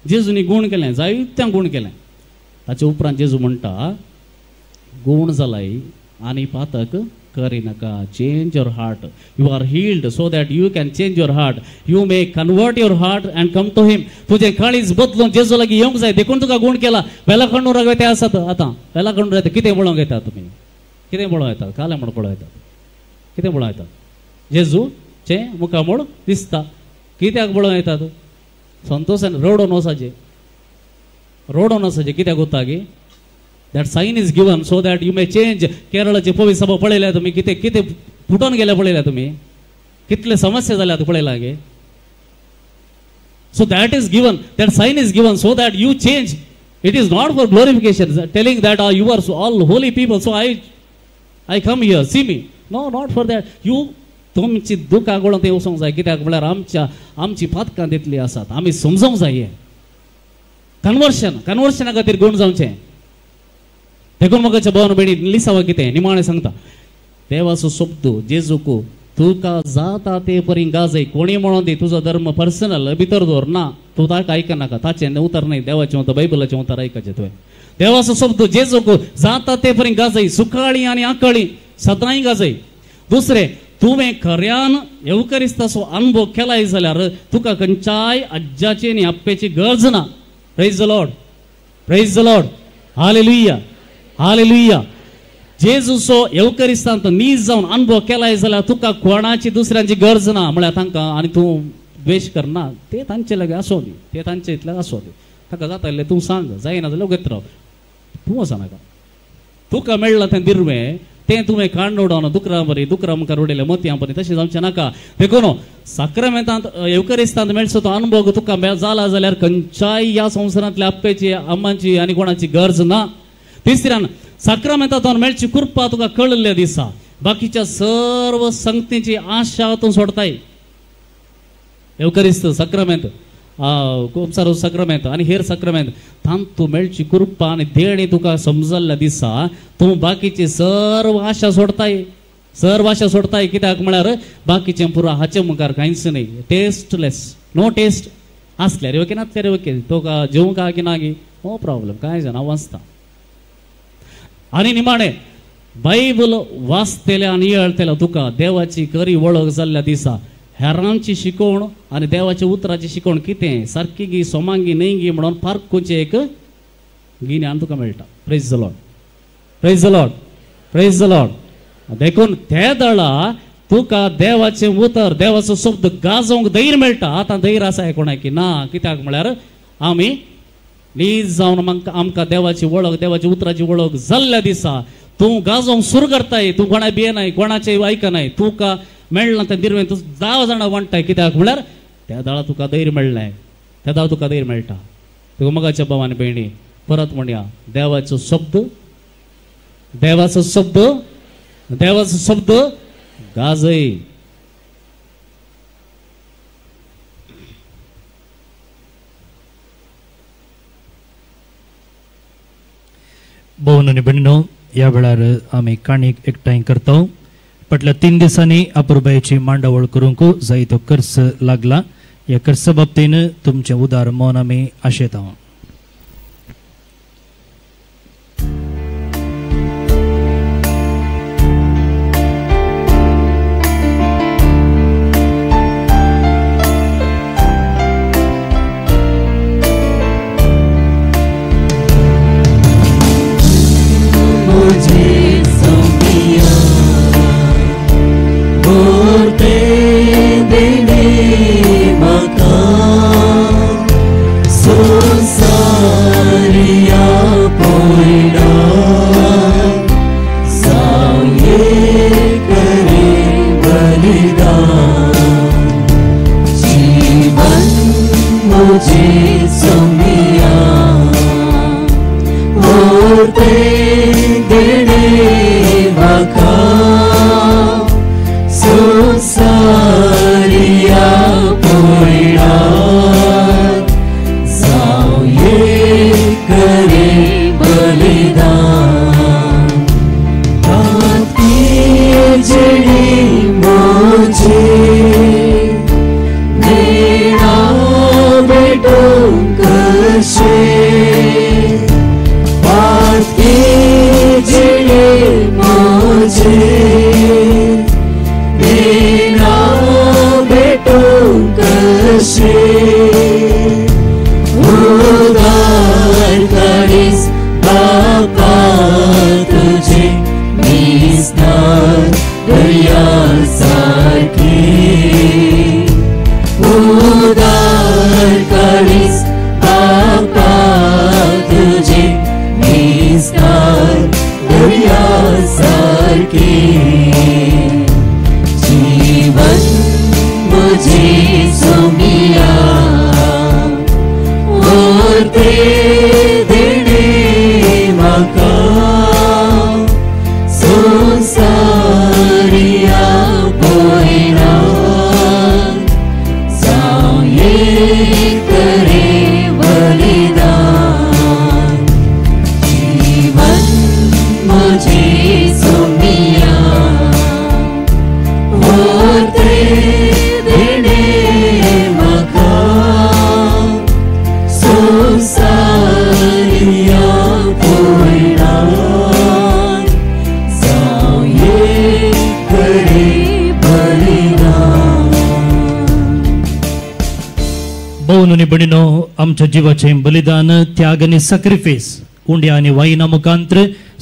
जेजूनी गूण केलें, जायत्यांक गूण केलें. ताचे उपरांत जेजू म्हणटा गूण जालाय आनी पातक करिनाका. Change your heart. You are healed so that you can change your heart. You may convert your heart and come to him. तुझे काळीज बदलून जेजू लागीं येवंक जाय. देखून तुका गूण केला. वेला खंडून रागवे आसात आतां. वेला खंडून येता कितें म्हणूंक येता तुमी? कितें म्हणूंक येता? काले म्हण पळोवं येतात. कितें म्हणूंक येता? जेजूचे मुखार म्हूण दिसता. कित्याक म्हणूंक येतात? संतोशान रडोन वचाचें कित्याक वता गे? That sign is given so that you may change. केरळाची पवित्र सभा पळयल्या तुमी कितें कितें फुटोन गेल्या पळयल्या तुमी? कितले समस्या जाल्यात पळयला गे? So that is given, that sign is given so that you change. It is not for glorification telling that you are all holy people so I come here see me. No, not for that. You तुमची दुखां गळोवन थंय वचोंक जाय. कित्याक म्हळ्यार आमची पातकां तितली आसात. आमी समजोंक जाय. कन्वर्शना खातीर गूण जावचें. देखून मगाच्या भवन भयणी लिसावा कितें निमाणें सांगता. देवाचो शब्द जेजूक तुका जाता ते परी गाजय. कोणी म्हणून दी तुजो धर्म पर्सनल भितर दवर ना. तूं ताका आयकनाका. ताचें उतर न्ही. देवाचें उतर बायबलाचें उतर आयकचें तुवें. देवाचो शब्द जेजूक जाता ते परी गाजय. सुकाळी आनी आकाळी सदांय गाजय. दुसरें तुवें खऱ्यान येवकरिस्ताचो अनुभव केलाय जाल्यार तुका खंयच्याय आज्याची आनी आप्पेची गरज ना. Praise the Lord. Praise the Lord. हालेलुया. हालेलुया. जेजूचो येवकरिस्तांत नीज जावन अनुभव केलाय जाल्यार तुका कोणाची दुसऱ्यांची गरज ना. म्हळ्यार तांकां आनी तूं द्वेश करना. ते तांचे लागीं आसो दी. ते तांचे इतले आसो दी. ताका जाता जाल्यार तूं सांग. जायना जाल्यार उगत राव. तूं वचनाका. तुका मेळ्ळां तें दिर्वें तें तुवें काडून उडोवन दुकरां मुखार उडयलें मोतयां परी तशें जावचें नाका. देखून साक्रमेंतांत येवकरिस्तांत मेळचो तो अनुभव तुका जाला जाल्यार खंयच्याय ह्या संवसारांतल्या आप्पेची अम्माची आनी कोणाची गरज ना. तिसऱ्यान साक्रमेंतांत मेळची कृपा तुका कळिल्ल्या दिसा बाकीच्या सर्व संगतीची आशा तूं सोडताय. येवकरिस्त साक्रमेंत खूब साक्रमेंत आनी हेर साक्रमेंत तांत तूं मेळची कृपा आनी देणी तुका समजल्ल्या दिसा तूं बाकीची सर्व आशा सोडताय. कित्याक म्हळ्यार बाकीचें पुरो हाचे मुखार कांयच न्ही. टेस्टलेस. नो टेस्ट आसल्यार ओके नासल्यार ओके. तुका जेवंक की ना गी नो प्रॉब्लेम. कांय जाणा वाचता. आनी निमाणें बायबल वाचतेल्या आनी येळतेल्या तुका देवाची खरी वळख जाल्ल्या दिसा हेरांची शिकवण आनी देवाच्या उतराची शिकवण कितें सारकी गी सोमांगी न्हय गी म्हणून पारखुचें एक गिन्यान तुका मेळटा. Praise the Lord. Praise the Lord. Praise the Lord. देखून त्या दळा तुका देवाचें उतर देवाचो शब्द गाजोवंक धैर्य मेळटा. आतां धैर्य आसा कोणाकी ना. कित्याक म्हळ्यार आमी नीज जावन आमकां देवाची वळख देवाची उतराची वळख जाल्ल्या दिसा तूं गाजोवंक सुरू करताय. तूं कोणा भियेनाय कोणाचें आयकनाय. तुका मेळना तें दिर्वें तूं 10 जाणां वांटताय. कित्याक म्हळ्यार त्या दाळा तुका धैर्य मेळ्ळें. त्या दाळा तुका धैर्य मेळटा. तुका मगाच्या भावान भयणी परत म्हणया देवाचो शब्द गाजय. भवन आनी भयणीनो ह्या वेळार आमी काणीक एकठांय करता. फाटल्या 3 दिसांनी अपुरबायेची मांडावळ करूंक जायतो खर्च लागला. ह्या खर्चा बाबतीन तुमचें उदार मौन आमी आशेता. करे बलिदान निस्तार दर्यासारखी उदार काळीज बापा तुझे निस्तार दर्यासारखी जीवन मुझे सोमिया और ते देणे म्हाका संसारिया पयना जावं एक रे बलिदान जीवन मुझे सोमिया और ते देणे म्हाका संसारिया पयना जावं एक रे बलिदान. भोवनी बणिनो आमच्या जीवाचे बलिदान त्याग आणि सॅक्रिफायस उंड्या आणि वाईना मुखांतर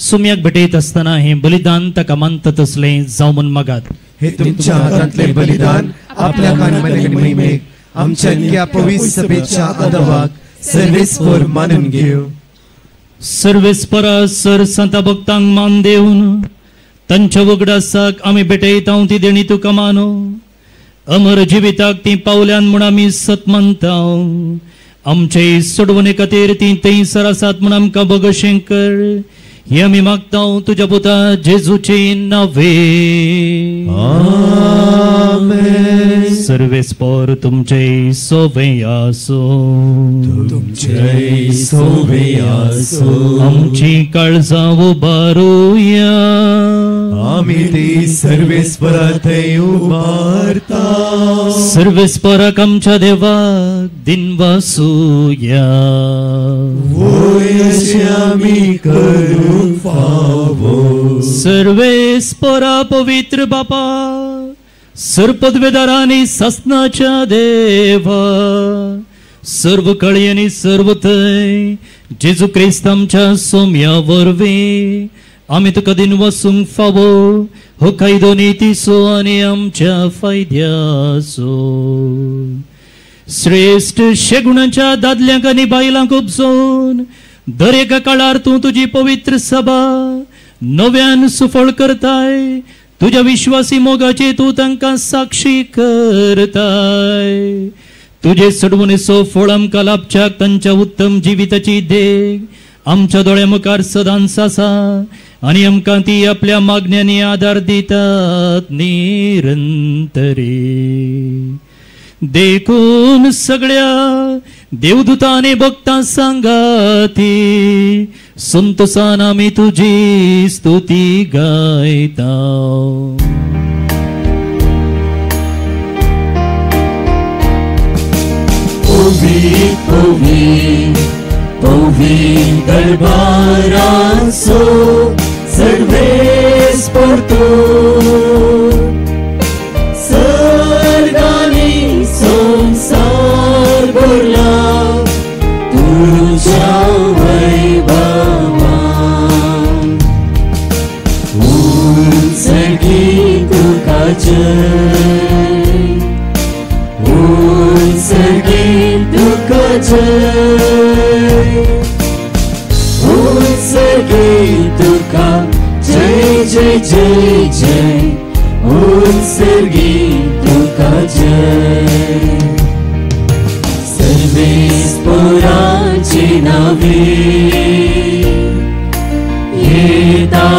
सुम्याक भेटयत असताना हे बलिदान ताका मानतात असले जावं म्हूण मागात. हे तुमच्या हातांतले बलिदान आपल्या कानामधले महिमेक आमच्या नित्या पवित्र सभेच्या आदवाक सर्वेस्पर मानून घेऊ. सर्वेस्परा सर संत भक्तांक मान देऊन तांच्या वगडासाक आमी भेटयतां ती देणी तुका मानो अमर जिविताक ती पावल्यान म्हूण आमी सत मानतां आमचे सोडवणे खातीर ती थंयसर आसात म्हूण आमकां बगशें कर हे आमी मागतां तुज्या पुता जेजूचे नावे. आमेन. सर्वेस्पर तुमचे सोवे आसो तुमचे सोवे आसो आमची काळजां उबारूया आमी ती सर्वेस्परा थंय उबारता. सर्वेस्पराक आमच्या देवाक दिनवासूया वयशे आमी करूंक फावो. सर्वेस्परा पवित्र बापा सर्पद्वेदार आनी सासनाच्या देवा सर्व काळी आनी सर्व थंय जेजू क्रिस्त आमच्या सोम्या वरवीं आमी तुका दिन वसूंक फावो हो कायदो नितीसो आनी आमच्या फायद्याचो. श्रेष्ठ शेगुणाच्या दादल्यांक आनी बायलांक उपजोवन दर एका काळार तूं तुजी पवित्र सभा नव्यान सुफळ करताय. तुझ्या विश्वासी मोगाचे तूं तांकां साक्षी करताय. तुझे सडवणेचो फळ आमकां लाभच्याक तांच्या उत्तम जिविताची देख आमच्या दोळ्या मुखार सदांच आसा आनी आमकां ती आपल्या मागण्यांनी आदार दितात निरंतरी. देखून सगळ्या देवदूतांनी भक्तां सांगाती संतोषान आमी तुजी स्तुती गायता. पवित्र पवित्र पवित्र दरबाराचो सर्वेस्पर तूं सर्गानी संसार भरला तुझ्या वैभवान. उंचगी तुका जय उंचगी तुका जय उंचगी तुका जय जय जय जय उंचगी तुका जय. सर्वेस्पराची नावे येता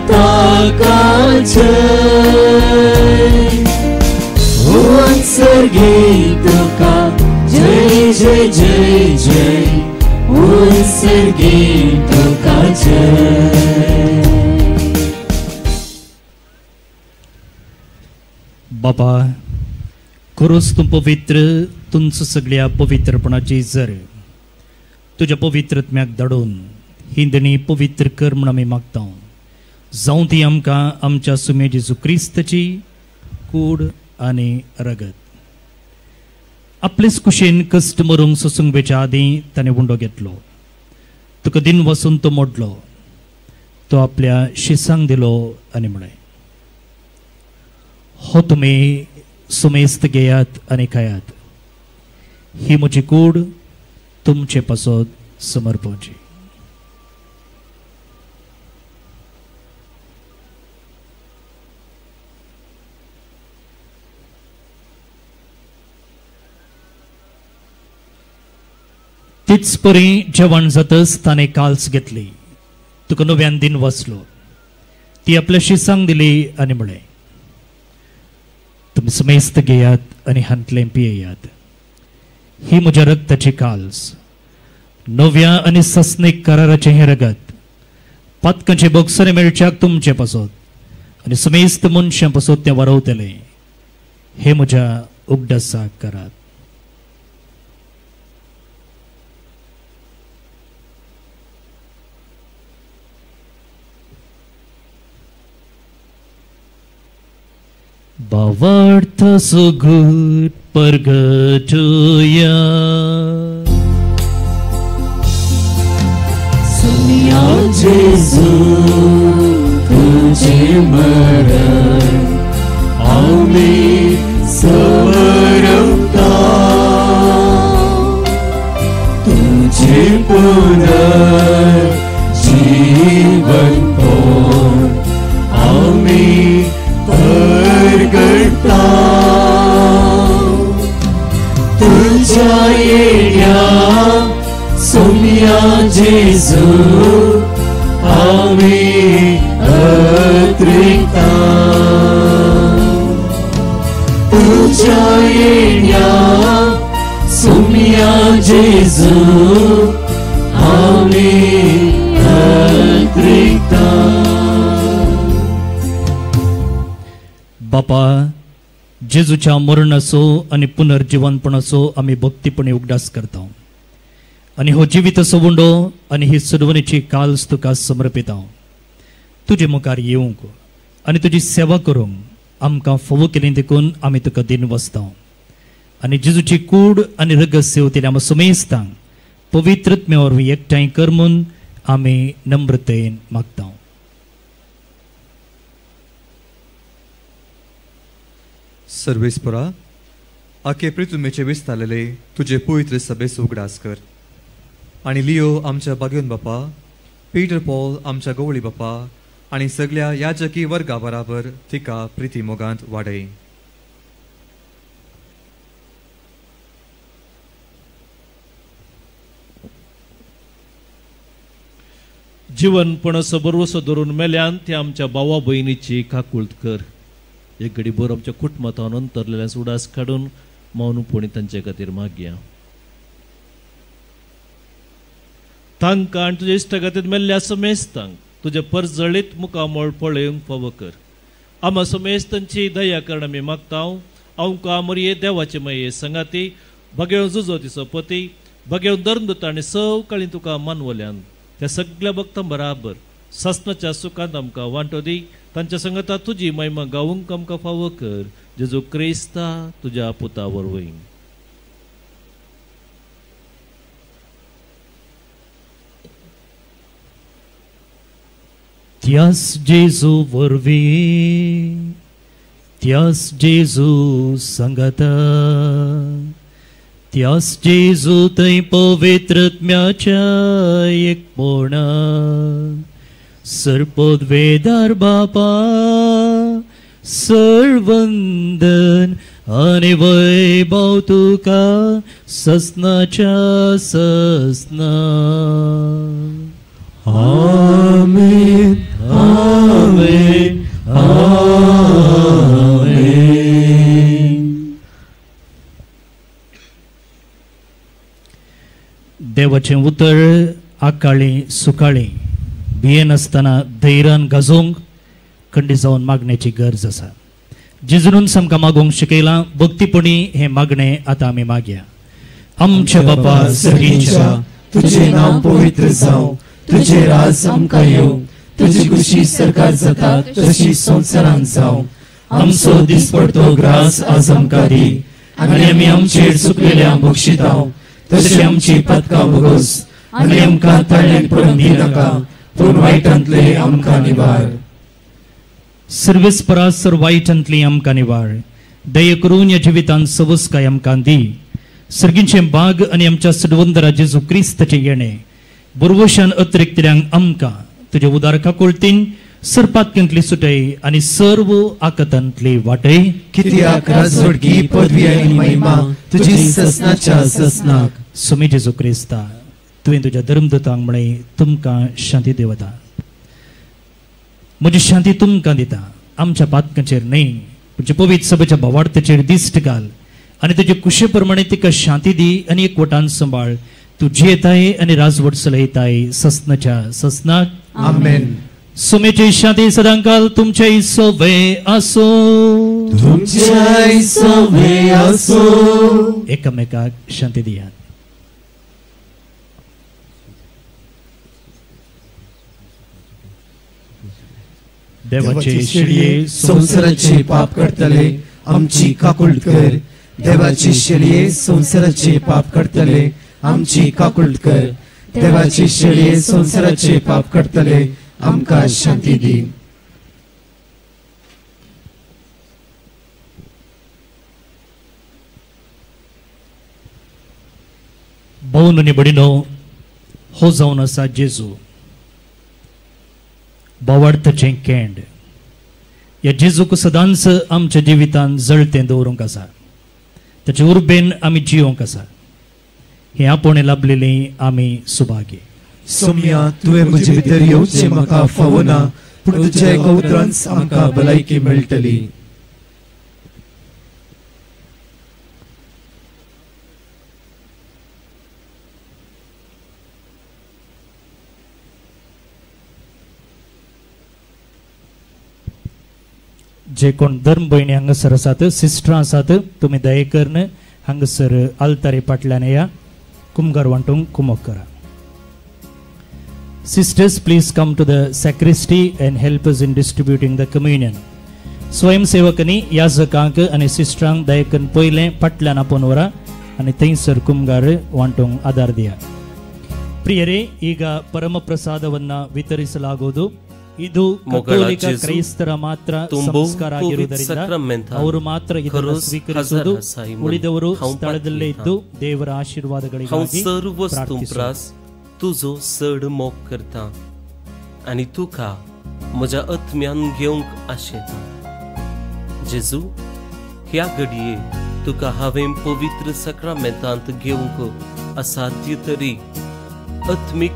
ताका जय उंचगी तुका जय जय जय जय उंचगी तुका जय. बापा खरोच तूं पवित्र तुमचो सगळ्या पवित्रपणाची जर तुझ्या पवित्रत्म्याक धाडून ही दणी पवित्र कर म्हूण आमी मागता. जावं ती आमकां आमच्या सुमे जेजू क्रिस्ताची कूड आनी रगत. आपलेच कुशेन कश्ट मरूंक सोसूंक बेच्या आदीं ताणें उंडो घेतलो. तुका दिन वसून तो मोडलो. तो आपल्या शिसांक दिलो आनी म्हणे, हो तुम्ही सुमेस्त घेयात आनी खायात, ही म्हजी कूड तुमचे पासत समर्पवची. तीच परी जेवण जातच ताणे काल्स घेतली, तुका नव्यान दिन वचलो. ती आपल्या शिसांक दिली आनी म्हळे, तुम्ही समेस्त घेयात आनी हांतलें पियेयात, ही म्हज्या रक्ताची काल्स, नव्या आनी सस्नीक कराराचें हें रगत, पातकांचे बोगसरे मेळच्याक तुमचे पासत आनी समेस्त मनशां पासत तें वारवतलें, हे म्हज्या उगडासाक करात. भावार्थ सुगुट परगटुया, सुनिया जेजू तुझे मरण आम्ही समरता, तुझे पुनर्जीवन पोर आम्ही परगटा. तुझ्या येड्या सोम्या जेजू आम्ही अत्रिता, तुझ्या येड्या सोम्या जेजू आम्ही अत्रिता. बापा, जेजूच्या मरणाचो आनी पुनर्जीवनपणाचो आमी भक्तीपणे उगडास करता आनी हो जिवीत सवुंडो आनी ही सदवणीची काल्स तुका समर्पिता. तुजे मुखार येवंक आनी तुजी सेवा करूंक आमकां फोव केली देखून आमी तुका दिन वसता आनी जेजूची कूड आनी रगत सेवतेली आमकां समेस्तांक पवित्रत्मे वरवीं एकठांय कर म्हूण आमी नम्रतेन मागता. सर्वेस्परा, आखे पृथ्वीचे विस्तारलेले तुझे पवित्र सभेस उगडास कर आणि लिओ आमच्या बागेवन बापा, पीटर पॉल आमच्या गवळी बापा आणि सगळ्या याजकी वर्गा बराबर तिका प्रिती मोगांत वाडय. जीवन पणस बरोवसो धरून मेल्यान ते आमच्या भावा भयणीची काकुळट कर. एक घडी भर आमच्या कुटुंबांत अंतरलेल्या उडास काडून मौनपणी तांचे खातीर मागया. तांकां आनी तुज्या इश्टा खातीर मेल्ल्या समेस्तांक तुजे परजळीत मुखामळ पळोवंक फावो कर. आम्हा समेस्तांची दया करण आमी मागता. आमकां मरये देवाचे मये संगाती, भगेव झुजो तिचो पती, भगेव धर्मदूत आनी सवकाळी तुका मानवल्यान त्या सगळ्या भक्तां बराबर ससनाच्या सुखांत आमकां वांटो दी. तांच्या संगता तुजी महिमा गावूंक आमकां फावो कर. जेजू क्रिस्ता तुज्या पुता वरवीं. त्यास जेजू वरवीं, त्यास जेजू संगता, त्यास जेजू थंय पवित्रत्म्याच्या एकपणा, सरपद वेदार बापा सर्वंदन आनी वैभव तुका ससनाच्या ससना. आमेन आमेन आमेन. देवाचें उतर आकाळी सुकाळी भियेन आसतना धैर्यान गाजोवंक खंडी जावन मागण्याची गरज आसा. जेजून आमकां मागोवंक शिकयलां. भक्तीपणी हे मागणे आतां आमी मागया. आमच्या बापा सगळींच्या, तुझे नाव पवित्र जावं, तुझे राज आमकां येवं, तुजी खुशी सरकार जाता तशी संवसारांत जावं. आमचो दिसपडटो ग्रास आज आमकां दी आनी आमी आमचेर चुकलेल्या बक्षितांव, तशी आमची पातकां भोगोस आनी आमकां ताळ्याक पडूंक दी नाका, पूण वायटांतले आमकां निवार. सर्वेस परासर वायटांतली आमकां निवार. दय करून ह्या जिवितांत सवस्काय आमकां दी. सर्गींचे बाग आनी आमच्या सडवंदरा जेजू क्रिस्ताचे येणे बुरवशान अतिरिक्तल्यांक आमकां तुज्या उदार काकुळतीन सर्पातक्यांतली सुटय आनी सर्व आकतांतली वाटय. कित्याक राजवडगी पदवी आनी महिमा तुजी ससनाच्या ससनाक. सुमी जेजू क्रिस्ता तुवें तुज्या धर्मदूतांक म्हळें तुमकां शांती देवता. म्हजी शांती तुमकां दिता. आमच्या पातकांचेर न्हय तुज्या पवित्र सभेच्या भावार्थाचेर दिश्ट घाल आनी तुजे कुशे प्रमाणे तिका शांती दी आनी एकवटान सांबाळ. तू जियेताय आनी राजवट चलयताय ससनाच्या ससनाक. आमेन. सुमेची शांती सदांकाल तुमचे सोबे आसो. तुमचे सोबे आसो. एकामेकाक शांती दियात. देवाचे शिडये संवसाराचे पाप करतले आमची काकुळट कर. देवाची शिडये संवसाराचे पाप करतले आमची काकुळट कर. देवाची शिडये संवसाराचे पाप करतले आमकां शांती दी. भोवन निबडिनो हो जावन आसा जेजू भावार्थाचें केंड. ह्या जेजूक सदांच आमच्या जिवितांत जळतें दवरूंक आसा. ताचे उर्बेन आमी जिवंक आसा. हें आपोणें लाभलेलीं आमी सुभागी. सोम्या तुवें म्हजे भितर येवचें म्हाका फावना पूण तुज्या एका उतरांत आमकां भलायकी मेळटली. जे कोण धर्म भयणी हांगासर आसात सिस्टरां आसात तुमी दये करून हांगासर आल्तारी फाटल्यान या कुमगार वांटूंक कुमक करा. Sisters, please come to the sacristy and help us in distributing the communion. स्वयंसेवकांनी याजकांक आनी सिस्टरांक दये करून पयलें फाटल्यान आपोवन व्हरा आनी थंयसर कुमगार वांटूंक आदार दिया. ಪ್ರಿಯರೇ, ಈಗ ಪರಮ ಪ್ರಸಾದವನ್ನ ವಿತರಿಸಲಾಗುವುದು. ಇದು ಕಥೋಲಿಕ ಕ್ರೈಸ್ತರ ಮಾತ್ರ ಸಂಸ್ಕಾರ ಆಗಿರುವುದರಿಂದ ಅವರು ಮಾತ್ರ ಇದನ್ನು ಸ್ವೀಕರಿಸುವುದು. ಉಳಿದವರು ಸ್ಥಳದಲ್ಲೇ ಇದ್ದು ದೇವರ ಆಶೀರ್ವಾದಗಳಿಗಾಗಿ ಪ್ರಾರ್ಥಿಸುತ್ತಾರೆ. तुझो चड मोग करता आनी तुका म्हज्या आत्म्यान घेवंक आशेता. जेजू, ह्या घडये तुका हांवें पवित्र सक्रामेंतांत घेवंक असाध्य तरी आत्मीक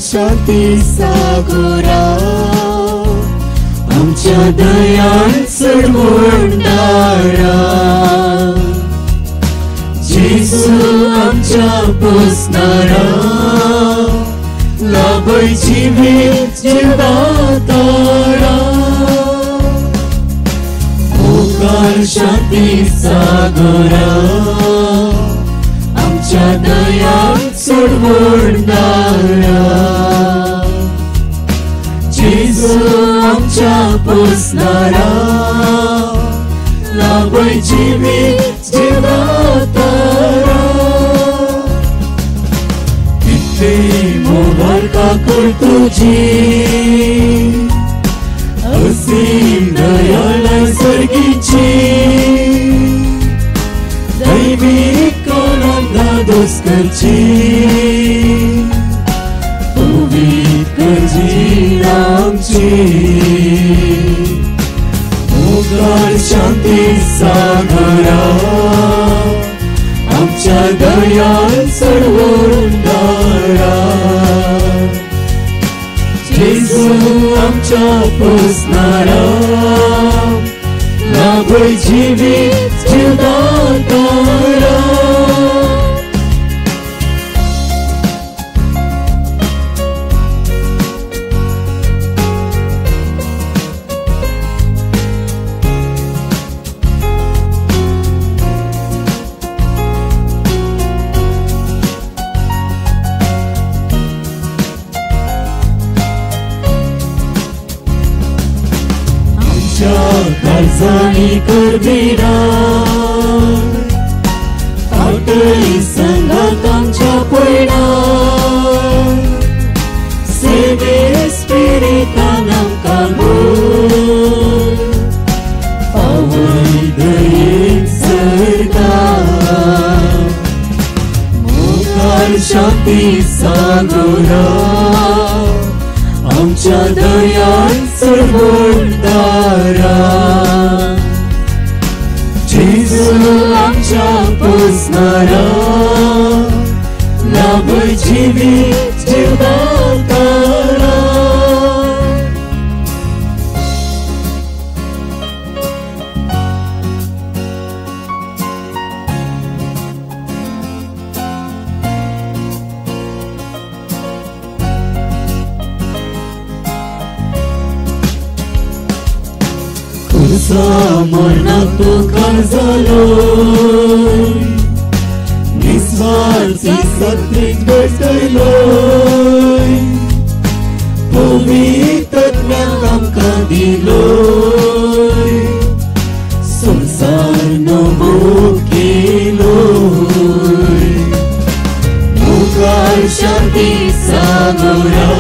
शांती सागोरा आमच्या दयान चढवणारा. जेजू आमच्या पोसणारा लाभय जिवीत जिवातारा. मोगाळ शांती सागोरा आमच्या दयान चढवणारा. जेजू आमच्या पोसणारा लाभय जिवीत जिवातारा. कितले मोगाळ काकूळ तुजी असीम दयाळ सर्गीची. दैवीक आनंदा दोस करची पवित्र जीवन आमची. मोगाळ शांती सागरा आमच्या दयान चढवणारा. जेजू आमच्या पोसणारा जिवीत जीवदातारा काळजांनी करबिरा फाटली संगत आमच्या पयडा सेवे स्पिरितान आमकां आवय दयेन सरता मुखार शांती सागोरा आमच्या दयान सरवणदारा जेजू आमच्या पोसणारा लाभय जिवीत जीवदातारा मरणाक तूं काळजालो निस्वार्थी सत्रीक भेटयलो पवित्रत्वाक आमकां दिलो संसार नवो केलो मुखार शांती सागोरा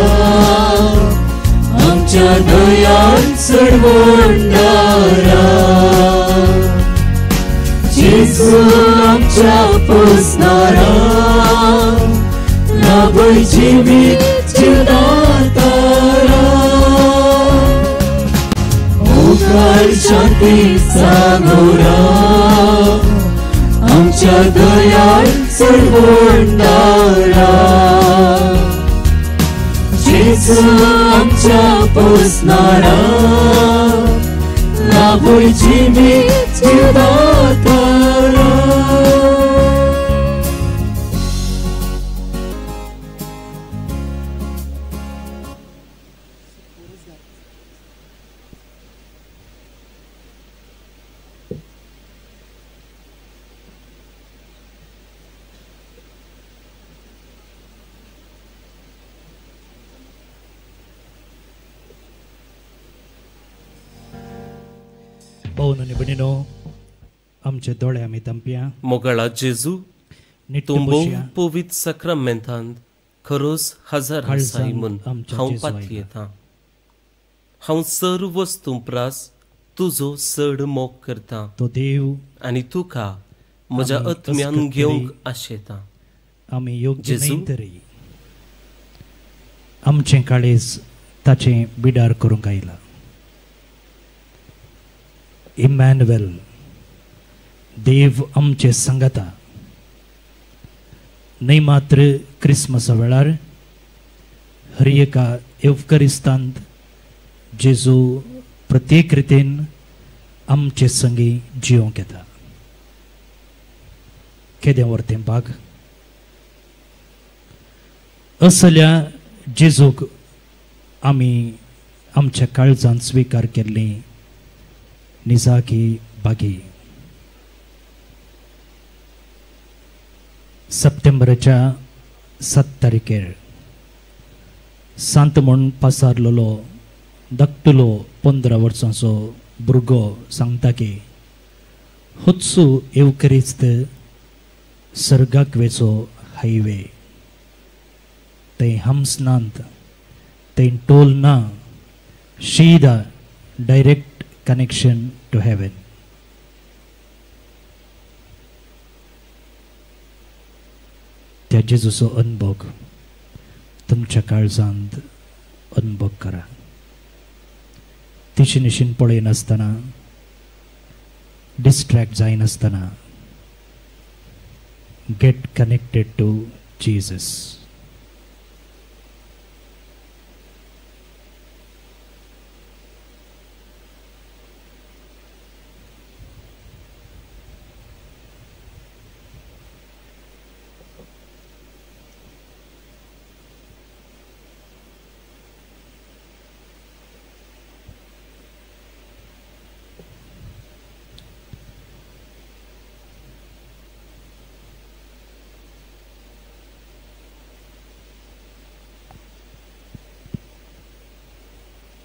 आमच्या दयान सरवणदारा जेजू आमच्या पोसणारा लाभय जिवीत जीवदातारा मुखार शांती सागोरा आमच्या दयान सरवणदारा जेजू आमच्या पोसणारा लाभय जिवीत जीवदातारा पळोवन निबडिनो आमचे दोळे आमी तांपया मोगळा जेजू निट्ट तुंबो बसया. पवित्र सक्रामेंतांत खरोच हजार काळजान आसाय म्हूण आमच्या हांव जेजू पातयेता येता हांव सर्व वस्तू प्रास तुजो चड मोग करता तो देव आनी तुका म्हज्या आमी आत्म्यान अस्कत घेवंक करी. आशेता आमी योग्य जेजू न्हय तरी आमचें काळीज ताचें बिडार करूंक आयला इमॅन्युएल देव आमचे संगता न्हय मात्र क्रिस्मसा वेळार हर एका एवकरिस्तांत जेजू प्रत्येक रितीन आमचे संगी जिवंक येता केदें व्हरतें भाग असल्या जेजूक आमी आमच्या काळजांत स्विकार केल्ली निजाकी बागी सप्टेंबराच्या 7 तारखेर सांत म्हूण पासारलेलो धाकटुलो 15 वर्सांचो भुरगो सांगता की होत्सू एवकरिस्त सर्गाक वेचो हायवे थंय हमस्नांत थंय टोल ना शीदा डायरेक्ट connection to heaven. त्या जेजूचो अनुभव तुमच्या काळजांत अनुभव करा तिची निशीन पळयनासतना distract जायनासतना get connected to Jesus.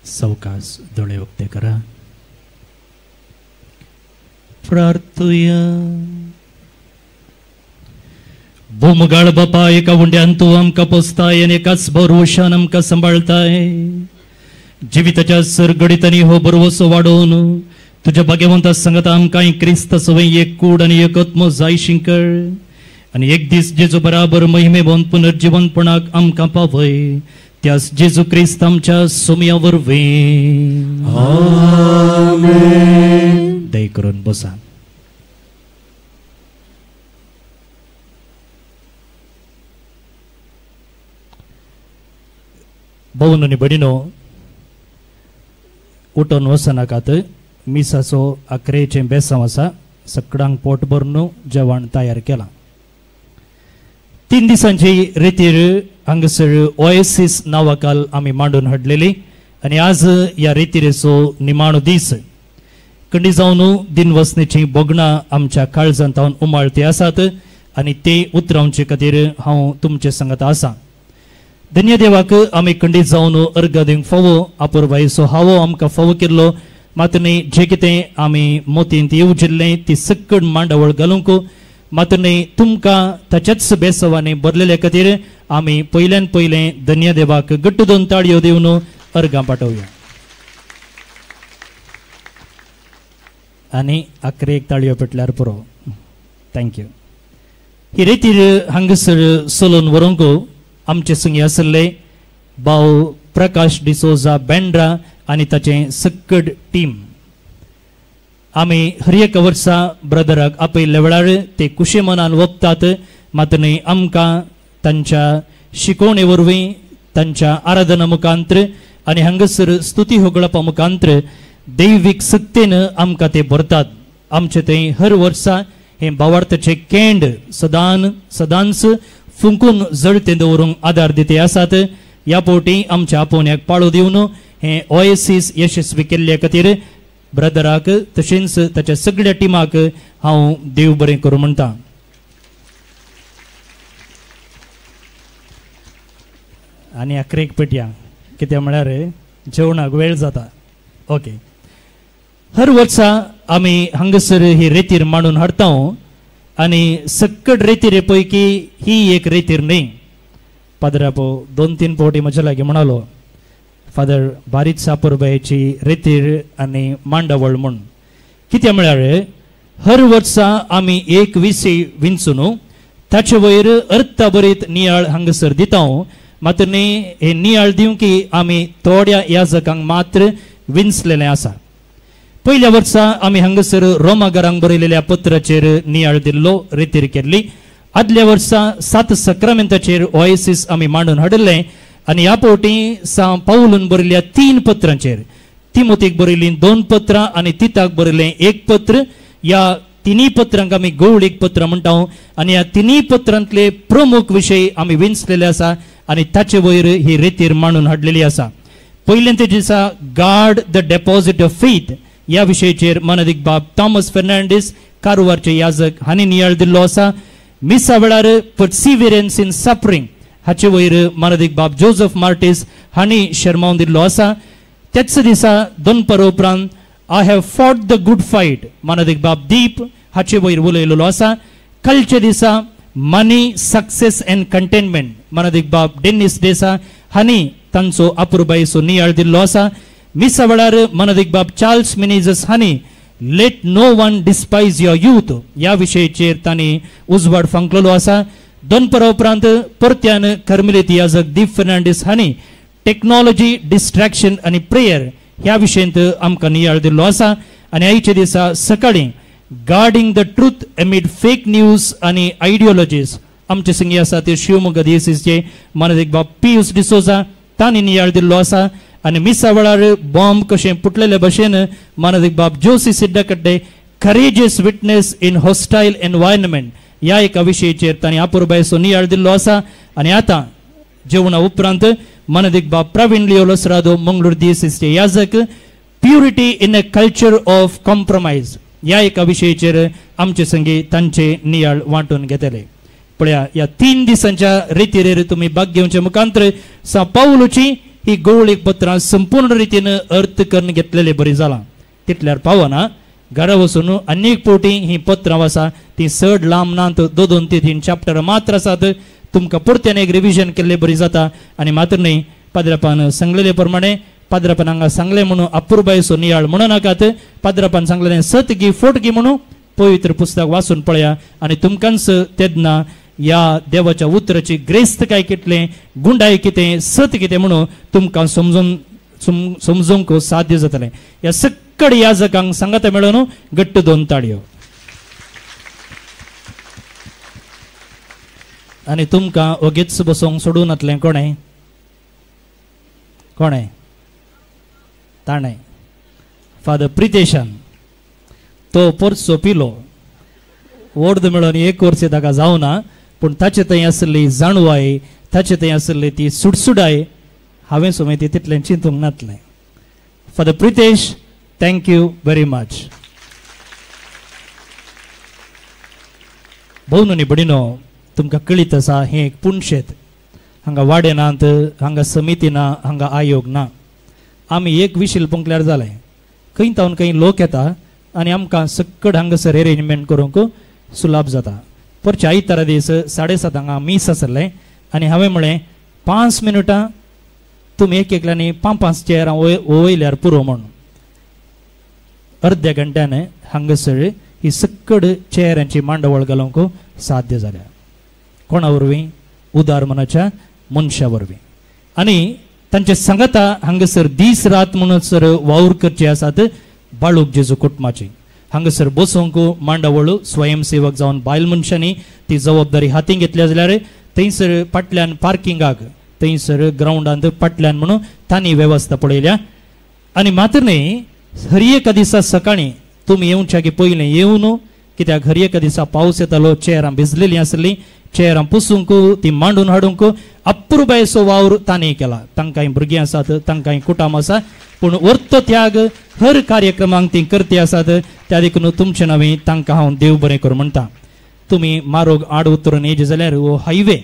सावकाश दोळे उक्ते करा. प्रार्थुया. भूमगाळ बापा एका उंड्यान तू आमकां पोसताय आनी एकाच भरवशान आमकां सांबाळताय. जिविताच्या सरगडीतांनी हो बरवसो वाडोवन तुझ्या भाग्यवंता सांगता आमकां क्रिस्त सवय एक कूड आनी एक आत्मो जाय शिंकर आनी एक दीस जेजू बराबर महिमेवन पुनर्जीवनपणाक आमकां पावय. त्यास जेजू क्रिस्त आमच्या सोमया वरवीं. आमेन. दय करून बसा. भाऊन आनी भयणीनो, उठोन वचनाकात. मिसाचो 11 बेसांव आसा. सगळ्यांक पोट भरून जेवण तयार केलां. 3 दिसांची रितीर हांगसर ओएसिस नांवाकाल आमी मांडून हाडलेली आनी आज ह्या रितीरेचो निमाणो दीस. कंडी जावन दिनवसणेची बोगणां आमच्या काळजांत उमाळती आसात आनी ते उतरावचे खातीर हांव तुमचे सांगता आसा. धन्य देवाक आमी खंडीत जावन अर्घ दिवंक फावो. अपुरबायेचो हावो आमकां फावो केल्लो. मात न्ही जे कितें आमी मोतींत येवजिल्लें ती सकड मांडावळ घालूंक मात न्ही तुमकां ताच्याच बेसवांनी भरलेल्या खातीर आमी पयल्यान पयलें धन्य देवाक घट्ट दोन ताळयो दिवन अर्घां पाठोवया. आनी 11 ताळयो पेटल्यार पुरो. थँक्यू. ही रितीर हांगसर चलोवन व्हरूंक आमचे संगी आसले भाव प्रकाश डिसोजा बेंड्रा आनी ताचें सकड टीम. आमी हर एक वर्सा ब्रदराक आपयल्ल्या वेळार ते कुशे मनान वखतात. मात न्ही आमकां तांच्या शिकोवणे वरवीं तांच्या आराधना मुखांतर आनी हांगसर स्तुती होगळपा मुखांतर दैवीक सक्तीन आमकां ते भरतात. आमचे थंय हर वर्सा हे भावार्थाचे केंड सदांच फुंकून जळते दवरूंक आदार दिते आसात. ह्या पोटी आमच्या आपोवण्याक पाळो दिवन हे ओएसिस यशस्वी केल्ल्या खातीर ब्रदराक तशेंच ताच्या सगळ्या टिमाक हांव देव बरें करूं म्हणटा. आनी 11 पेटया कित्याक म्हळ्यार जेवणाक वेळ जाता. ओके. हर वर्सा आमी हांगसर ही रेतीर मांडून हाडटा आनी सकड रेतीरे पैकी ही एक रेतीर न्ही. पादरापो 2-3 फावटी म्हज्या लागीं म्हणालो फादर बारीक सापुरबायेची रेतीर आनी मांडावळ म्हूण. कित्याक म्हळ्यार हर वर्सा आमी एक विशय विंचून ताचे वयर अर्थाभरीत नियाळ हांगसर दिता. मात न्ही हे नियाळ दिवंकी आमी थोड्या याजकांक मात्र विंचलेलें आसा. पयल्या वर्सा आमी हांगसर रोमाघरांक बरयलेल्या पत्राचेर नियाळ दिल्लो रितीर केल्ली. आदल्या वर्सा 7 सक्रामेंताचेर ओएसिस आमी मांडून हाडले आनी ह्या फावटी सांव पावलून बरयल्या 3 पत्रांचेर. तिमोथीक बरयलीं 2 पत्रां आनी तिताक बरयलें 1 पत्र. ह्या 3 पत्रांक आमी गवळीक पत्र म्हणटा आनी ह्या 3 पत्रांतले प्रमुख विशय आमी विंचलेले आसा आनी ताचे वयर ही रितीर मांडून हाडलेली आसा. पयलें तेजे आसा गार्ड द डेपॉझिट ऑफ फेथ. ह्या विशयाचेर मानदीक बाब थॉमस फेर्नांडीस कारवारचे याजक हांणी नियाळ दिल्लो आसा. मिसा वेळार पर्सिविरन्स इन सफरिंग हाचे वयर मानदीक बाब जोसेफ मार्टिस हांणी शर्मावन दिल्लो आसा. त्याच दिसा दनपार उपरांत I have fought the good fight मानदीक बाब दीप हाचे वयर उलयलेलो आसा. कालच्या दिसा मनी सक्सेस अँड कंटेनमेंट मानदीक बाब डेनिस देसा हांणी तांचो अपुरबायेचो नियाळ दिल्लो आसा. मिसा वेळार मानदीक बाब चार्ल्स मिनेझस हांणी let no one despise your youth ह्या विशयाचेर तांणी उजवाड फांकलेलो आसा. दनपारा उपरांत परत्यान कर्मेलीत याजक दीप फेर्नांडीस हांणी टेक्नॉलॉजी डिस्ट्रॅक्शन आनी प्रेयर ह्या विशयांत आमकां नियाळ दिल्लो आसा. आनी आयच्या दिसा सकाळीं guarding the truth amid fake news आनी आयडियोलॉजीज आमचे संगी आसा ते शिवमोगा दिएसीसचे मानदीक बाब पियुस डिसोजा तांणी नियाळ दिल्लो आसा. आनी मिसा वेळार बॉम्ब कशें पुटलेले भशेन मानदीक बाब जोसी सिड्डाकडे करेजियस विटनेस इन हॉस्टायल एनवायरमेंट ह्या एका विशयाचेर तांणी अपुरबायेचो नियाळ दिल्लो आसा. आनी आतां जेवणा उपरांत मानदीक बाब प्रवीण लिओ लसरादो मंगळूर दिएसीसचे याजक purity in a culture of compromise ह्या एका विशयाचेर आमचे संगी तांचे नियाळ वांटून घेतले. पळया ह्या 3 दिसांच्या रितीरेर तुमी भाग घेवचे मुखांतर सा पावलुची ही गवळीक पत्रां संपूर्ण रितीन अर्थ करून घेतलेले बरी जाला तितल्यार पावना घरा वचून अनेक पोटी ही पत्रां आसा ती चड लांब नात 2-2 ते 3 चॅप्टर मात्र आसात तुमकां परत्यान एक रिविजन केल्ले बरी जाता आनी मात्र न्ही पाद्रापान सांगलेले प्रमाणे पाद्रापान हांगा सांगले म्हणून अपुरबायसो नियाळ म्हणू नाकात पाद्रापान सांगलेलें सत गी फोट गी म्हणून पवित्र पुस्तक वाचून पळया आनी तुमकांच तेदना या देवाच्या उतराची ग्रेस्त काय कितले गुंडाय कितें सत कितें म्हणून तुमकां समजूंक साध्य जातलें या सक्कड याजकांक सांगात मेळून घट्ट 2 ताळयो आनी तुमकां ओगीच बसोंक सोडून येतलें कोणे ताणें फादर प्रितेशान तो परसो पिलो वर्द मेळोन 1 वर्स ताका जावना पूण ताचे थंय आसली जाणवाय ताचे थंय आसली ती सुडसुडाय हांवें सुमार ती तितलें चिंतूंक नातलें फादर Pritesh thank you very much भोव न्ही बडिनो तुमकां कळीत आसा हें एक पुणशेत हांगा वाडे नात हांगा समिती ना हांगा आयोग ना आमी एक विशील पंकल्यार जालें खंय तावन खंय लोक येता आनी आमकां सक्कड हांगासर अरेंजमेंट करूंक सुलभ जाता परचे आयतारा दीस 7:30 हांगा मीस आसलें आनी हांवें म्हळें 5 मिनटां तुमी एक एकल्यानी 5 चेअरां वयल्यार पुरो म्हणून अर्ध्या घंट्यान हांगासर ही सक्कड चेअरांची मांडवळ घालूंक साध्य जाल्या कोणा वरवीं उदार मनाच्या मनशा वरवीं आनी तांचे सांगता हांगासर दीस रात म्हणसर वावर करचे आसात बाळूक जेजू कुटुंबाची हांगासर बसोवंक मांडवळ स्वयंसेवक जावन बायल मनशांनी ती जबाबदारी हातीन घेतल्या जाल्यार थंयसर फाटल्यान पार्किंगाक थंयसर ग्राउंडांत फाटल्यान म्हणून तांणी वेवस्था पळयल्या आनी मात्र न्ही हर एका दिसा सकाळीं तुमी येवच्या की पयलें येवन कित्याक हर एका दिसा पावस येतालो चेअरां भिजलेलीं आसलीं चेअरां पुसूंक ती मांडून हाडूंक अपुरबायसो वावर तांणी केला तांकांय भुरगीं आसात तांकांय कुटुंब आसा पूण वर्तो त्याग हर कार्यक्रमांक ती करते आसात त्या देखून तुमचे नांवी तांकां हांव देव बरें कर म्हणटा तुमी मारोग आड उतरून येजे जाल्यार हो हायवे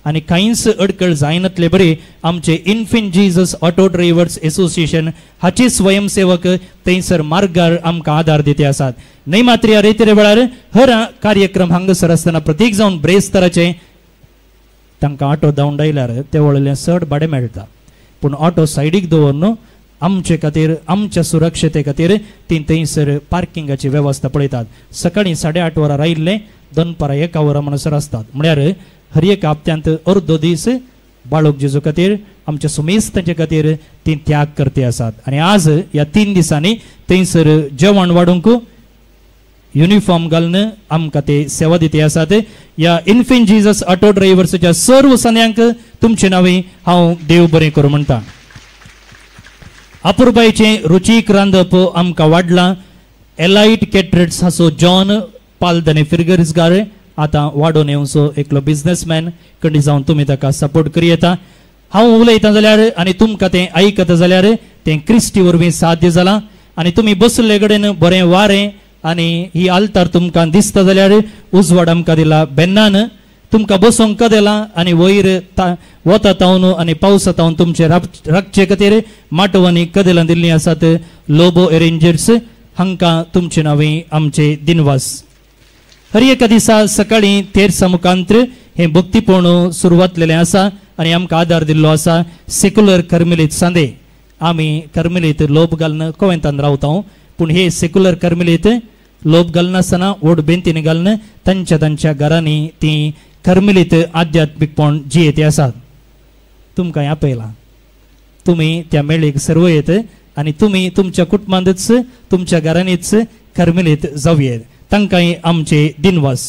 आनी कांयच अडकळ जायनातले बरे आमचे इन्फिन जीजस ऑटो ड्रायव्हर्स एसोसिएशन हाचे स्वयंसेवक थंयसर मार्गार आमकां आदार दिते आसात न्हय मात्र ह्या रेतीरे वेळार हर कार्यक्रम हांगासर आसतना प्रत्येक जावन ब्रेस्तराचे तांकां ऑटो धांवडायल्यार ते वळल्यान चड भाडें मेळटा पूण ऑटो सायडीक दवरून आमचे खातीर आमच्या सुरक्षते खातीर ती थंयसर पार्किंगाची वेवस्था पळयतात सकाळीं 8:30 वरां आयिल्ले दनपारां 1 वरां म्हणसर आसतात म्हळ्यार हर एक हप्त्यांत अर्दो दीस बाळूक जेजू खातीर आमच्या सुमेस्तांचे खातीर ती त्याग करते आसात आनी आज ह्या 3 दिसांनी थंयसर जेवण वाडूंक युनिफॉर्म घालून आमकां ते सेवा दिते आसात ह्या इन्फिन जीजस ऑटो ड्रायव्हर्सच्या सर्व सन्यांक तुमचे नांवी हांव देव बरें करूं म्हणटा अपुरबायचे रुचीक रांदप आमकां वाडलां एलाइट कॅटरेट्स हाचो जॉन पालदने फिरगरिसगार आतां वाडोवन येवचो एकलो बिझनेसमॅन कडी जावन तुमी ताका सपोर्ट करी येता हांव उलयतां जाल्यार आनी तुमकां तें आयकता जाल्यार तें क्रिस्टी वरवीं साध्य जालां आनी तुमी बसले कडेन बरें वारें आनी ही आल्तार तुमकां दिसता जाल्यार उजवाड आमकां दिला बेन्नान तुमकां बसोंक दिलां आनी वयर वता तावन आनी पावसा तावन तुमचे राखचे खातीर माटवांनी कदेलां दिल्लीं आसात लोबो अरेंजर्स हांकां तुमचे नांवी आमचे दिनवास हर एका दिसा सकाळीं तेरसा मुखांत्र हें भक्तीपूर्ण सुरवातलेलें आसा आनी आमकां आदार दिल्लो आसा सेक्युलर कर्मिलीत सांदे आमी कर्मिलीत लोभ घालून कोवेंतान रावता पूण हे सेक्युलर कर्मिलीत लोभ घालनासतना ओड बेंतीन घालून तांच्या घरांनी ती कर्मिलीत आध्यात्मिकपण जियेते आसात तुमकां आपयलां तुमी त्या मेळेक सर्व येत आनी तुमी तुमच्या कुटुंबांतच तुमच्या घरांनीच कर्मिलीत जावयेत तांकांय आमचे दिनवास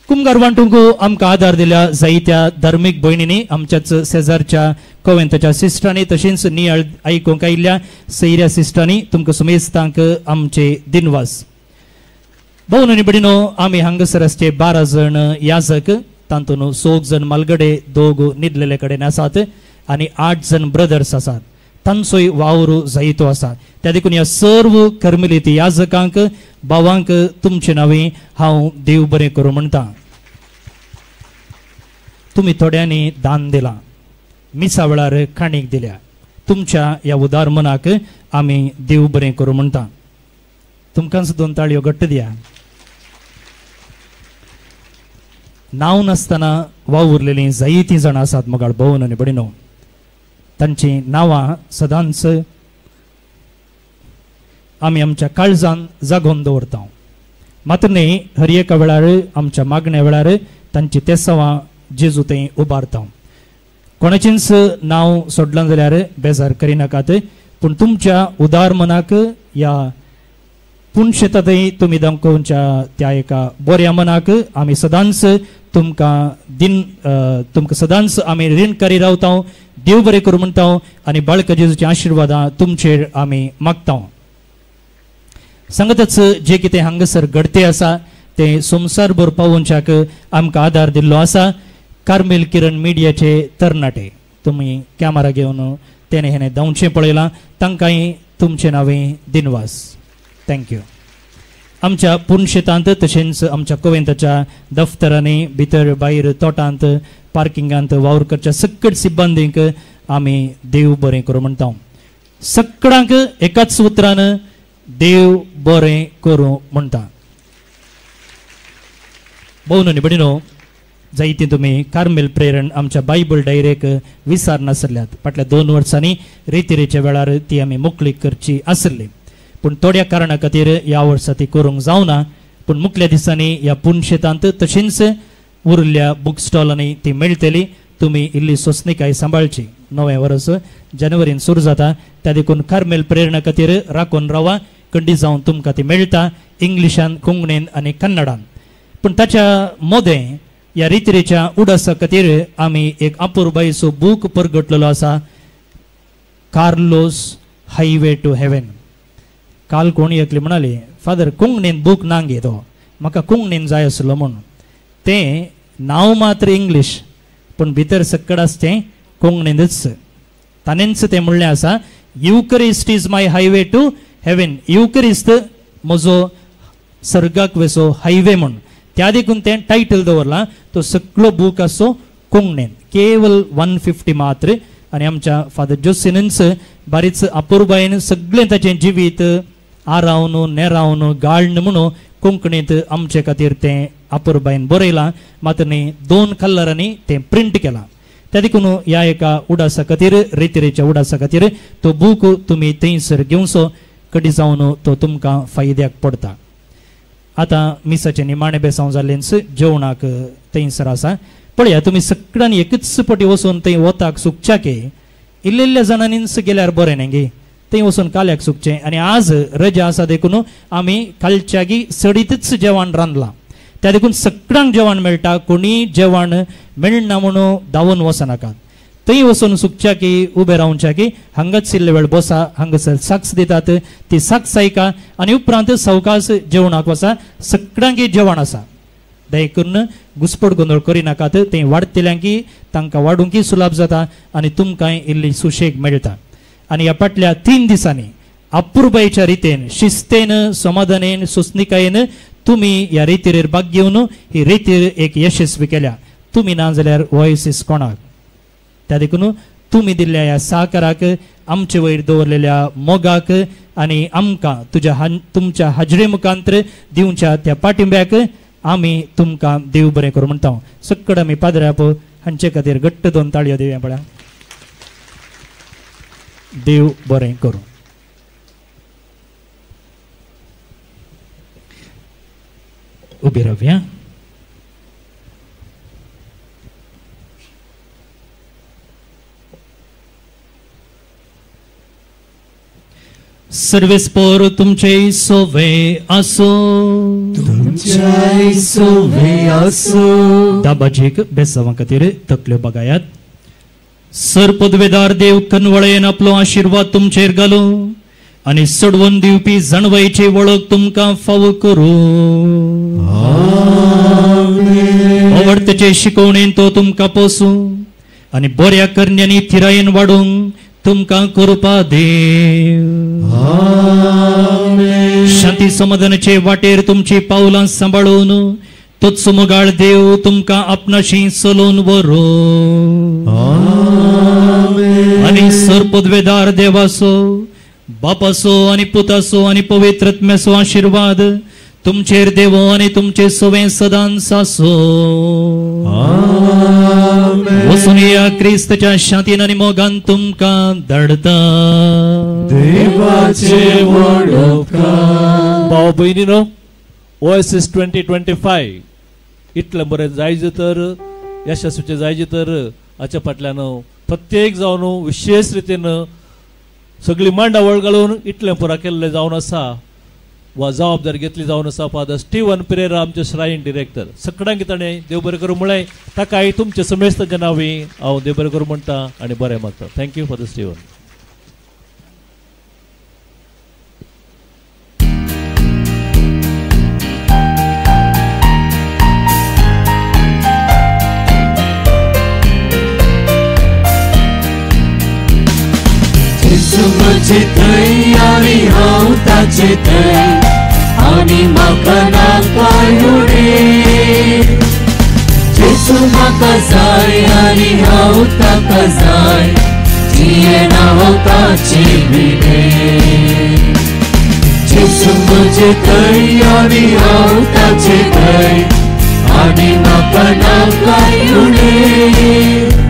कुमगार वांटूंक आमकां आदार दिल्या जायत्या धार्मीक भयणींनी आमच्याच शेजारच्या कोवेंताच्या सिस्टरांनी तशेंच नियाळ आयकूंक आयिल्ल्या सैऱ्या सिस्टरांनी तुमकां सुमेस्तांक आमचे दिनवास भोव न्ही बडिनो आमी हांगासर आसचे 12 जण याजक तातूंत 6 जण मालगडे 2 न्हिदलेले कडेन आसात आनी 8 जण ब्रदर्स आसात तांचोय वावर जायतो आसा त्या देखून ह्या सर्व कर्मिलीत याजकांक भावांक तुमचे नांवी हांव देव बरें करूं म्हणटा तुमी थोड्यांनी दान दिलां मिसा वेळार खाणीक दिल्या. तुमच्या ह्या उदार मनाक आमी देव बरें करूं म्हणटा. तुमकां सुद्दां 2 ताळयो घट्ट दिया. नांव नासतना वावुरलेलीं जायतीं जाणां आसात मोगाळ भोवन आनी बडिनो. तांची नांवां सदांच आमी आमच्या काळजान जागोवन दवरता. मात्र न्ही हर एका वेळार आमच्या मागण्या वेळार तांची तेसावां जेजू थंय उबारता. कोणाचेंच नांव सोडलां जाल्यार बेजार करिनाकात. पूण तुमच्या उदार मनाक ह्या पुणशेता थंय तुमी दाखोवच्या त्या एका बऱ्या मनाक आमी सदांच तुमकां सदांच आमी रीणकारी रावता. देव बरें करूं म्हणटा आनी बाळका जेजूची आशिर्वादां तुमचेर आमी मागता. सांगतच जे कितें हांगासर घडते आसा ते संवसारभर पावोवच्याक आमकां आदार दिल्लो आसा. कार्मेल किरण मिडियाचे तरणाटे तुमी कॅमेरा घेवन तेणे हेणे धांवचें पळयलां. तांकांय तुमचे नांवें दिनवास. थँक्यू. आमच्या पुणशेतांत तशेंच आमच्या कोवेंताच्या दफ्तरांनी भितर भायर तोटांत पार्किंगांत वावर करच्या सकट सिब्बंदीक आमी देव बरें करूं म्हणटा. सगळ्यांक एकाच उतरान देव बरें करूं म्हणटा. भोवन आनी भयणीनो, जायतीं तुमी कार्मेल प्रेरण आमच्या बायबल डायरेक विसार नासल्यात. फाटल्या 2 वर्सांनी रितीरेच्या वेळार ती आमी मोकळीक करची आसली. पूण थोड्या कारणा खातीर ह्या वर्सा ती करूंक जावना. पूण मुखल्या दिसांनी ह्या पुणशेतांत तशेंच उरिल्ल्या बूक स्टॉलांनी ती मेळटली. तुमी इल्ली सोंसणीकाय सांबाळची. 9वें वर्स जानेवारीन सुरू जाता. त्या देखून कार्मेल प्रेरणा खातीर राखून रावा. कंडी जावन तुमकां ती मेळटा इंग्लिशान, कोंकणीन आनी कन्नडान. पूण ताच्या मोदें ह्या रितीरेच्या उडासा खातीर आमी एक अपुरबायसो बूक परगटलेलो आसा. Carlos Highway to Heaven. काल कोणी एकली म्हणाली, फादर कोंकणीन बूक नांगे तो, म्हाका कोंकणीन जाय आसलो म्हणून. तें नांव मात्र इंग्लीश पूण भितर सक्कड आसा तें कोंकणीनच. ताणेंच तें म्हणलें आसा, Eucharist is my highway to heaven. युकरिस्त म्हजो सर्गाक वेसो हायवे म्हूण. त्या देखून तें टायटल दवरलां. तो सगळो बूक आसो कोंकणीन. केवल 150 मात्र. आनी आमच्या फादर जोसिनन्स बारीच अपुरबायेन सगळें ताचें जिवीत आरावन नेरावन गाळण म्हणून कोंकणींत आमचे खातीर तें अपुरबायेन बरयलां. मात्र न्ही 2 कलरांनी तें प्रिंट केलां. त्या देखून ह्या एका उडासा खातीर, रितीरेच्या उडासा खातीर तो बूक तुमी थंयसर घेवचो. कडी जावन तो तुमकां फायद्याक पडटा. आतां मिसाचे निमाणे बेसांव जाल्लेंच जेवणाक थंयसर आसा. पळया तुमी सगळ्यांनी एकच पटी वचून थंय वताक सुकच्याके. इल्ल्या जाणांनीच गेल्यार बरें न्ही गे. थंय वचून काल्याक सुकचें. आनी आज रजा आसा देखून आमी कालच्यागी सडीतच जेवण रांदलां. त्या देखून सगळ्यांक जेवण मेळटा. कोणी जेवण मेळना म्हणून धांवन वचनाकात. थंय वचून सुकच्याकी उबे रावच्याकी हांगाच इल्ले वेळ बसा. हांगासर साक्स दितात ती साक्स आयका आनी उपरांत सावकास जेवणाक वचा. सगळ्यांक जेवण आसा. दय करून घुसपड गोंदळ करिनाकात. तें वाडतल्यांकी तांकां वाडूंकी सुलभ जाता आनी तुमकांय इल्ली सुशेग मेळटा. आनी ह्या फाटल्या 3 दिसांनी अपुरबायेच्या रितीन, शिस्तेन, समाधानेन, सोंसणीकायेन तुमी ह्या रितीरेर भाग घेवन ही रितीर एक यशस्वी केल्या. तुमी ना जाल्यार वॉयसीस कोणाक. त्या देखून तुमी दिल्ल्या ह्या सहकाराक, आमचे वयर दवरलेल्या मोगाक आनी आमकां तुमच्या हाजरे मुखांतर दिवच्या त्या पाठिंब्याक आमी तुमकां देव बरें करूं म्हणटा. सक्कड आमी पाद्राप हांचे खातीर घट्ट 2 ताळयो दिवया. पळया, देव बरें करूं. उबी रावया. सर्वेस्पर तुमचे सोवे आसो. तुमचे सोवे आसो. दाबाजीक बेसावा खातीर तकल्यो बगायात. सर पदवेदार देव कनवळेन आपलो आशिर्वाद तुमचेर घालो आनी सडवून दिवपी जाणवायेची वळख तुमकां फावो करूं. आवडतेचे शिकवणेन तो तुमकां पोसूं आनी बऱ्या करण्यांनी थिरायेन वाडूंक तुमकां कृपा देव. शांती समाधानाचे वाटेर तुमची पावलां सांबाळून तोच मोगाळ देव तुमकां आपणाशी चलोवन व्हरो. आणि सर्पद्वेदार देवासो बापासो आणि पुतासो आणि पवित्रत्म्यासो आशीर्वाद तुमचेर देवो आणि तुमचे सवे सदां सासो वचून या क्रिस्तच्या शांतीन आणि मोगान तुमकां धाडता देवाचे भाव भयणीनो OSS 2025 इतलें बरें जायजे तर यशस्वीचे जायजे तर हाच्या फाटल्यान प्रत्येक जावन विशेष रितीन सगळी मांडावळ घालून इतलें पुरा केल्लें जावन आसा वा जबाबदारी घेतली जावन आसा फादर स्टीवन पेरेरा आमचे श्राइन डिरेक्टर सगळ्यांक ताणें देव बरें करूं म्हळें ताकाय तुमचे समेस्तांच्या नांवी हांव देव बरें करूं म्हणटा आनी बरें मागता थँक्यू फादर स्टीवन तुमचे थंय आनी हांव ताचे थंय आनी म्हाका नाकाय उडे जेसू म्हाका जाय आनी हांव ताका जाय जियेन हांव ताचे विणे जेसू म्हजे थंय आनी हांव ताचे थंय आनी म्हाका नाकाय उडे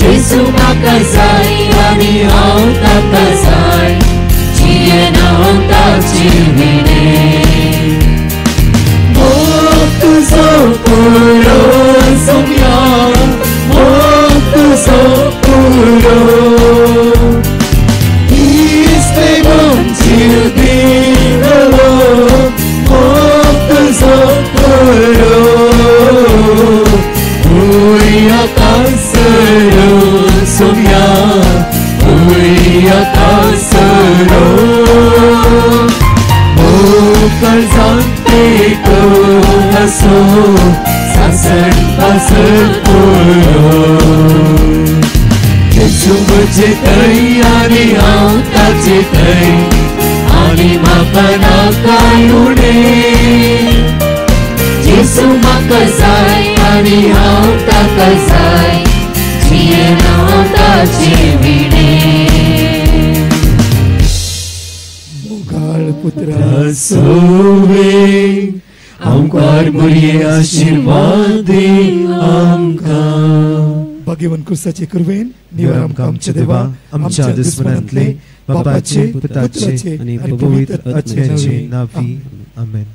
जेसू म्हाका जाय आनी हांव ताका जाय जियेन हांव ताचे विणे तुजो पुरो सोम्या तुजो पुरो इस्ते जीव दिलो तुजो पुरो Kasero somya Uya kasero Kalzante ko naso Sasan pasal puro Jesu mujhe tay ani haun tache tay Ani mapana kayude Jesu maka zay ani haun taka zay जियेन हांव ताचे विणे मोगाळ पुत्रा सोवे आमकां बरी आशीर्वाद दी आमकां भगवान क्रिस्ताचे कृपेन निवार आमकां आमच्या देवा आमच्या दुस्मनांतले बापाचे पुत्राचे आनी पवित्र आत्म्याचे नांवी आमेन